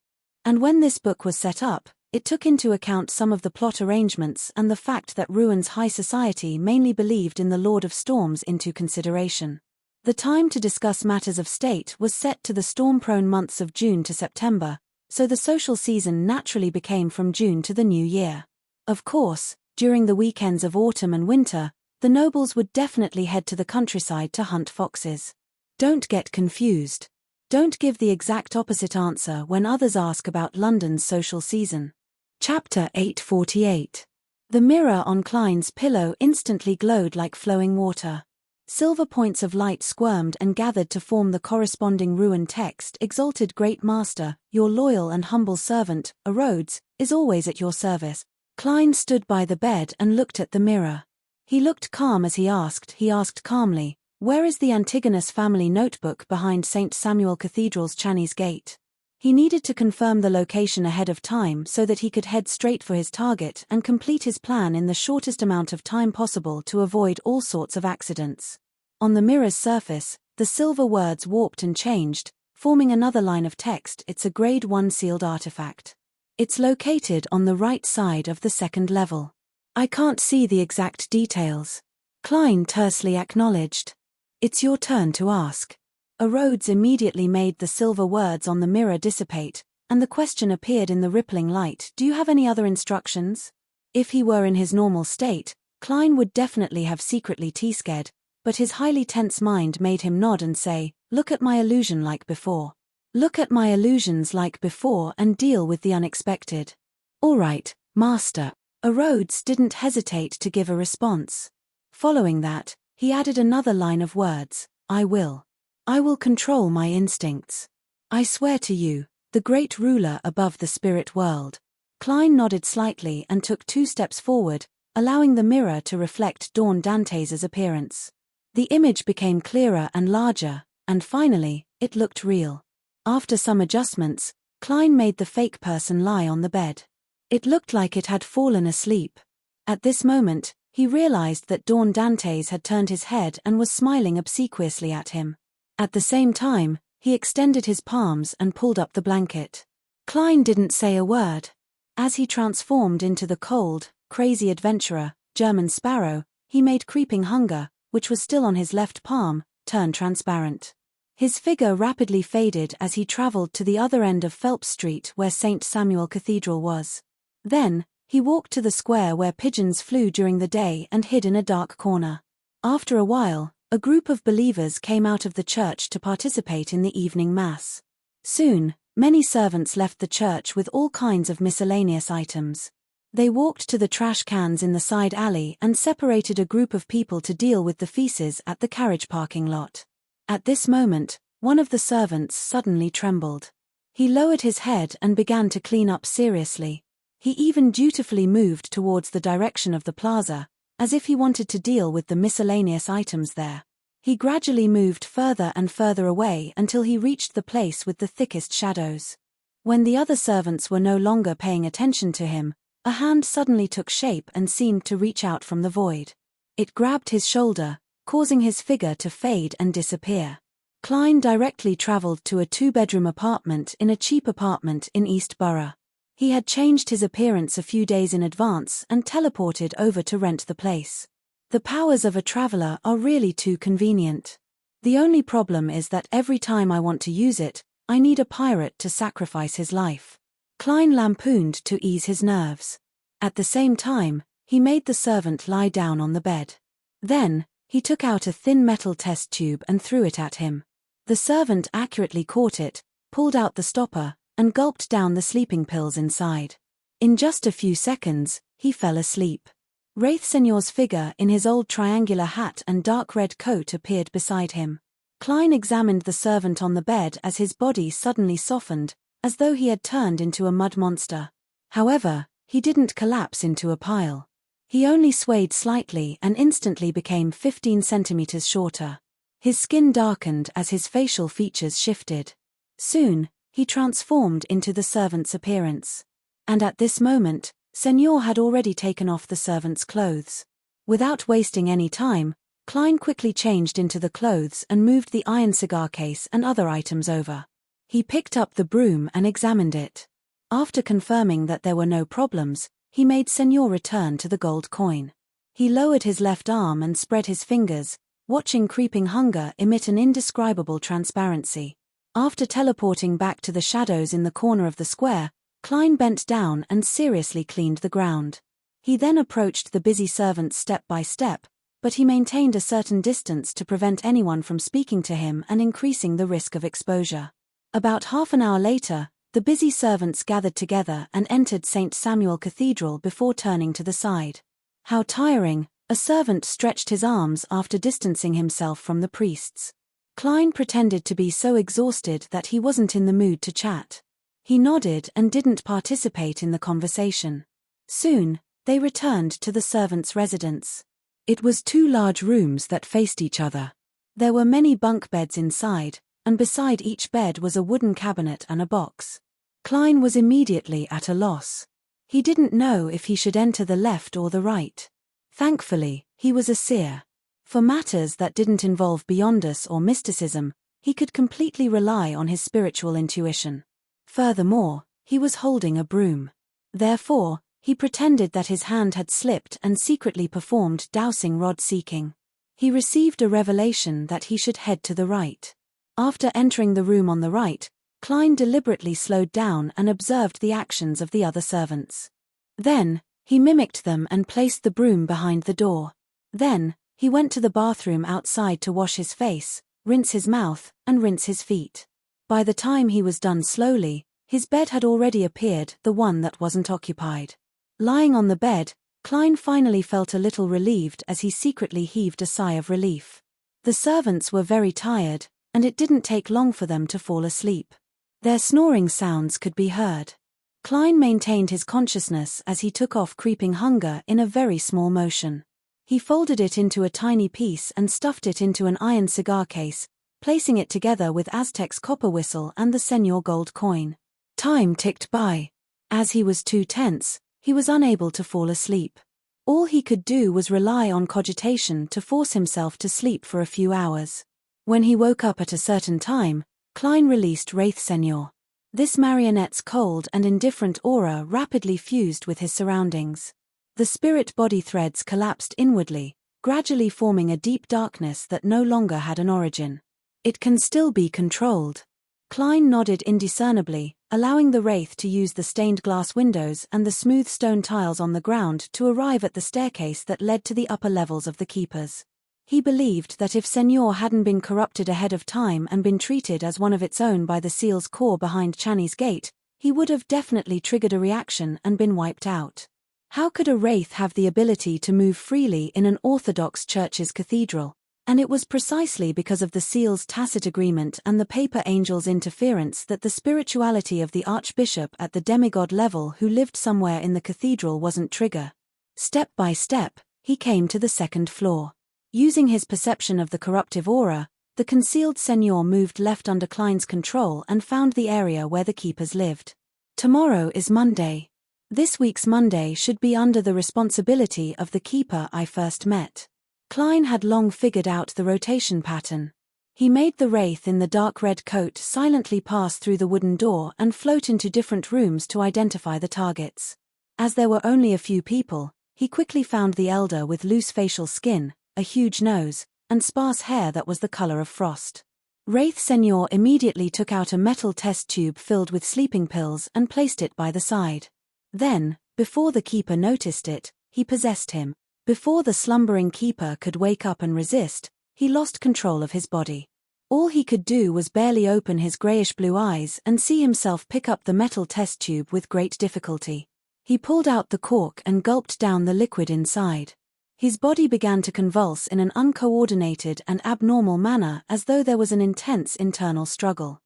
And when this book was set up, it took into account some of the plot arrangements and the fact that Rowan's high society mainly believed in the Lord of Storms into consideration. The time to discuss matters of state was set to the storm-prone months of June to September, so the social season naturally became from June to the new year. Of course, during the weekends of autumn and winter, the nobles would definitely head to the countryside to hunt foxes. Don't get confused. Don't give the exact opposite answer when others ask about London's social season. Chapter 848. The mirror on Klein's pillow instantly glowed like flowing water. Silver points of light squirmed and gathered to form the corresponding rune text. Exalted Great Master, your loyal and humble servant, a Rhodes, is always at your service. Klein stood by the bed and looked at the mirror. He looked calm as he asked calmly, "Where is the Antigonus family notebook behind St. Samuel Cathedral's Channy's Gate?" He needed to confirm the location ahead of time so that he could head straight for his target and complete his plan in the shortest amount of time possible to avoid all sorts of accidents. On the mirror's surface, the silver words warped and changed, forming another line of text. It's a Grade 1 sealed artifact. It's located on the right side of the second level. I can't see the exact details. Klein tersely acknowledged. It's your turn to ask. A Rhodes immediately made the silver words on the mirror dissipate, and the question appeared in the rippling light. Do you have any other instructions? If he were in his normal state, Klein would definitely have secretly T-sked, but his highly tense mind made him nod and say, "Look at my illusion like before. Look at my illusions like before and deal with the unexpected." "All right, Master." Rhodes didn't hesitate to give a response. Following that, he added another line of words, "I will. I will control my instincts. I swear to you, the great ruler above the spirit world." Klein nodded slightly and took 2 steps forward, allowing the mirror to reflect Dawn Dantes' appearance. The image became clearer and larger, and finally, it looked real. After some adjustments, Klein made the fake person lie on the bed. It looked like it had fallen asleep. At this moment, he realized that Dawn Dantes had turned his head and was smiling obsequiously at him. At the same time, he extended his palms and pulled up the blanket. Klein didn't say a word. As he transformed into the cold, crazy adventurer, German Sparrow, he made creeping hunger, which was still on his left palm, turn transparent. His figure rapidly faded as he traveled to the other end of Phelps Street where St. Samuel Cathedral was. Then, he walked to the square where pigeons flew during the day and hid in a dark corner. After a while, a group of believers came out of the church to participate in the evening mass. Soon, many servants left the church with all kinds of miscellaneous items. They walked to the trash cans in the side alley and separated a group of people to deal with the feces at the carriage parking lot. At this moment, one of the servants suddenly trembled. He lowered his head and began to clean up seriously. He even dutifully moved towards the direction of the plaza, as if he wanted to deal with the miscellaneous items there. He gradually moved further and further away until he reached the place with the thickest shadows. When the other servants were no longer paying attention to him, a hand suddenly took shape and seemed to reach out from the void. It grabbed his shoulder, causing his figure to fade and disappear. Klein directly traveled to a 2-bedroom apartment in a cheap apartment in East Borough. He had changed his appearance a few days in advance and teleported over to rent the place. The powers of a traveler are really too convenient. The only problem is that every time I want to use it, I need a pirate to sacrifice his life. Klein lampooned to ease his nerves. At the same time, he made the servant lie down on the bed. Then, he took out a thin metal test tube and threw it at him. The servant accurately caught it, pulled out the stopper, and gulped down the sleeping pills inside. In just a few seconds, he fell asleep. Wraith Señor's figure in his old triangular hat and dark red coat appeared beside him. Klein examined the servant on the bed as his body suddenly softened, as though he had turned into a mud monster. However, he didn't collapse into a pile. He only swayed slightly and instantly became 15 centimeters shorter. His skin darkened as his facial features shifted. Soon, he transformed into the servant's appearance. And at this moment, Señor had already taken off the servant's clothes. Without wasting any time, Klein quickly changed into the clothes and moved the iron cigar case and other items over. He picked up the broom and examined it. After confirming that there were no problems, he made Señor return to the gold coin. He lowered his left arm and spread his fingers, watching creeping hunger emit an indescribable transparency. After teleporting back to the shadows in the corner of the square, Klein bent down and seriously cleaned the ground. He then approached the busy servant step by step, but he maintained a certain distance to prevent anyone from speaking to him and increasing the risk of exposure. About half an hour later, the busy servants gathered together and entered St. Samuel Cathedral before turning to the side. How tiring! A servant stretched his arms after distancing himself from the priests. Klein pretended to be so exhausted that he wasn't in the mood to chat. He nodded and didn't participate in the conversation. Soon, they returned to the servants' residence. It was 2 large rooms that faced each other. There were many bunk beds inside, and beside each bed was a wooden cabinet and a box. Klein was immediately at a loss. He didn't know if he should enter the left or the right. Thankfully, he was a seer. For matters that didn't involve beyondus or mysticism, he could completely rely on his spiritual intuition. Furthermore, he was holding a broom. Therefore, he pretended that his hand had slipped and secretly performed dowsing rod seeking. He received a revelation that he should head to the right. After entering the room on the right, Klein deliberately slowed down and observed the actions of the other servants. Then, he mimicked them and placed the broom behind the door. Then, He went to the bathroom outside to wash his face, rinse his mouth, and rinse his feet. By the time he was done slowly, his bed had already appeared, the one that wasn't occupied. Lying on the bed, Klein finally felt a little relieved as he secretly heaved a sigh of relief. The servants were very tired, and it didn't take long for them to fall asleep. Their snoring sounds could be heard. Klein maintained his consciousness as he took off creeping hunger in a very small motion. He folded it into a tiny piece and stuffed it into an iron cigar case, placing it together with Aztec's copper whistle and the Señor gold coin. Time ticked by. As he was too tense, he was unable to fall asleep. All he could do was rely on cogitation to force himself to sleep for a few hours. When he woke up at a certain time, Klein released Wraith Señor. This marionette's cold and indifferent aura rapidly fused with his surroundings. The spirit-body threads collapsed inwardly, gradually forming a deep darkness that no longer had an origin. It can still be controlled. Klein nodded indiscernibly, allowing the wraith to use the stained glass windows and the smooth stone tiles on the ground to arrive at the staircase that led to the upper levels of the keepers. He believed that if Señor hadn't been corrupted ahead of time and been treated as one of its own by the seal's core behind Chani's gate, he would have definitely triggered a reaction and been wiped out. How could a wraith have the ability to move freely in an Orthodox church's cathedral? And it was precisely because of the seal's tacit agreement and the paper angel's interference that the spirituality of the archbishop at the demigod level who lived somewhere in the cathedral wasn't triggered. Step by step, he came to the second floor. Using his perception of the corruptive aura, the concealed Señor moved left under Klein's control and found the area where the keepers lived. Tomorrow is Monday. This week's Monday should be under the responsibility of the keeper I first met. Klein had long figured out the rotation pattern. He made the wraith in the dark red coat silently pass through the wooden door and float into different rooms to identify the targets. As there were only a few people, he quickly found the elder with loose facial skin, a huge nose, and sparse hair that was the color of frost. Wraith Señor immediately took out a metal test tube filled with sleeping pills and placed it by the side. Then, before the keeper noticed it, he possessed him. Before the slumbering keeper could wake up and resist, he lost control of his body. All he could do was barely open his grayish-blue eyes and see himself pick up the metal test tube with great difficulty. He pulled out the cork and gulped down the liquid inside. His body began to convulse in an uncoordinated and abnormal manner as though there was an intense internal struggle.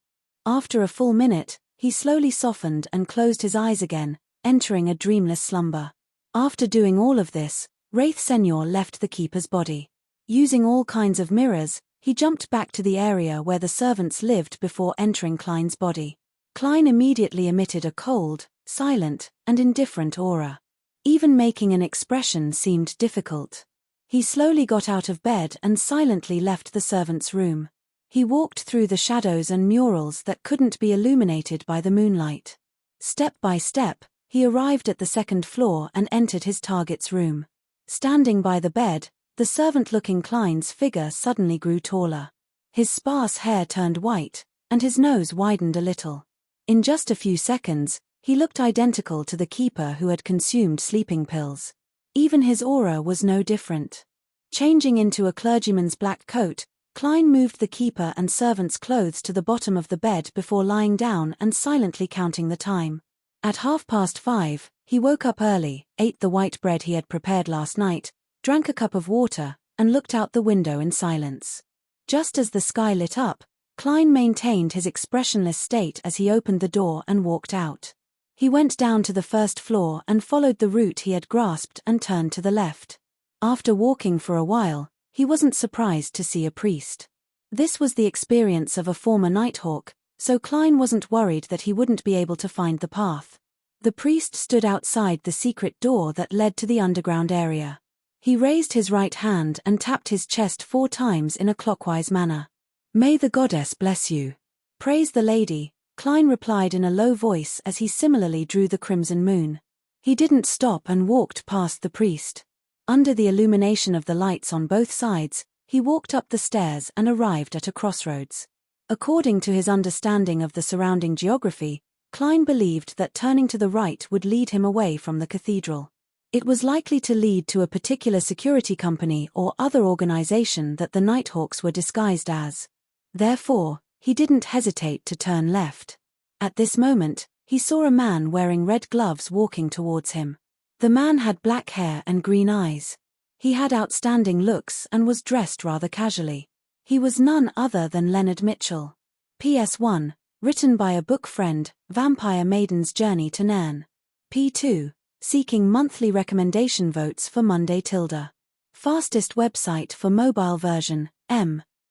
After a full minute, he slowly softened and closed his eyes again, entering a dreamless slumber. After doing all of this, Wraith Señor left the keeper's body. Using all kinds of mirrors, he jumped back to the area where the servants lived before entering Klein's body. Klein immediately emitted a cold, silent, and indifferent aura. Even making an expression seemed difficult. He slowly got out of bed and silently left the servants' room. He walked through the shadows and murals that couldn't be illuminated by the moonlight. Step by step, he arrived at the second floor and entered his target's room. Standing by the bed, the servant-looking Klein's figure suddenly grew taller. His sparse hair turned white, and his nose widened a little. In just a few seconds, he looked identical to the keeper who had consumed sleeping pills. Even his aura was no different. Changing into a clergyman's black coat, Klein moved the keeper and servant's clothes to the bottom of the bed before lying down and silently counting the time. At 5:30, he woke up early, ate the white bread he had prepared last night, drank a cup of water, and looked out the window in silence. Just as the sky lit up, Klein maintained his expressionless state as he opened the door and walked out. He went down to the first floor and followed the route he had grasped and turned to the left. After walking for a while, he wasn't surprised to see a priest. This was the experience of a former Nighthawk, so Klein wasn't worried that he wouldn't be able to find the path. The priest stood outside the secret door that led to the underground area. He raised his right hand and tapped his chest 4 times in a clockwise manner. "May the goddess bless you." "Praise the lady," Klein replied in a low voice as he similarly drew the crimson moon. He didn't stop and walked past the priest. Under the illumination of the lights on both sides, he walked up the stairs and arrived at a crossroads. According to his understanding of the surrounding geography, Klein believed that turning to the right would lead him away from the cathedral. It was likely to lead to a particular security company or other organization that the Nighthawks were disguised as. Therefore, he didn't hesitate to turn left. At this moment, he saw a man wearing red gloves walking towards him. The man had black hair and green eyes. He had outstanding looks and was dressed rather casually. He was none other than Leonard Mitchell. PS1, written by a book friend, Vampire Maiden's Journey to Nairn. P2, seeking monthly recommendation votes for Monday Tilda. Fastest website for mobile version, M.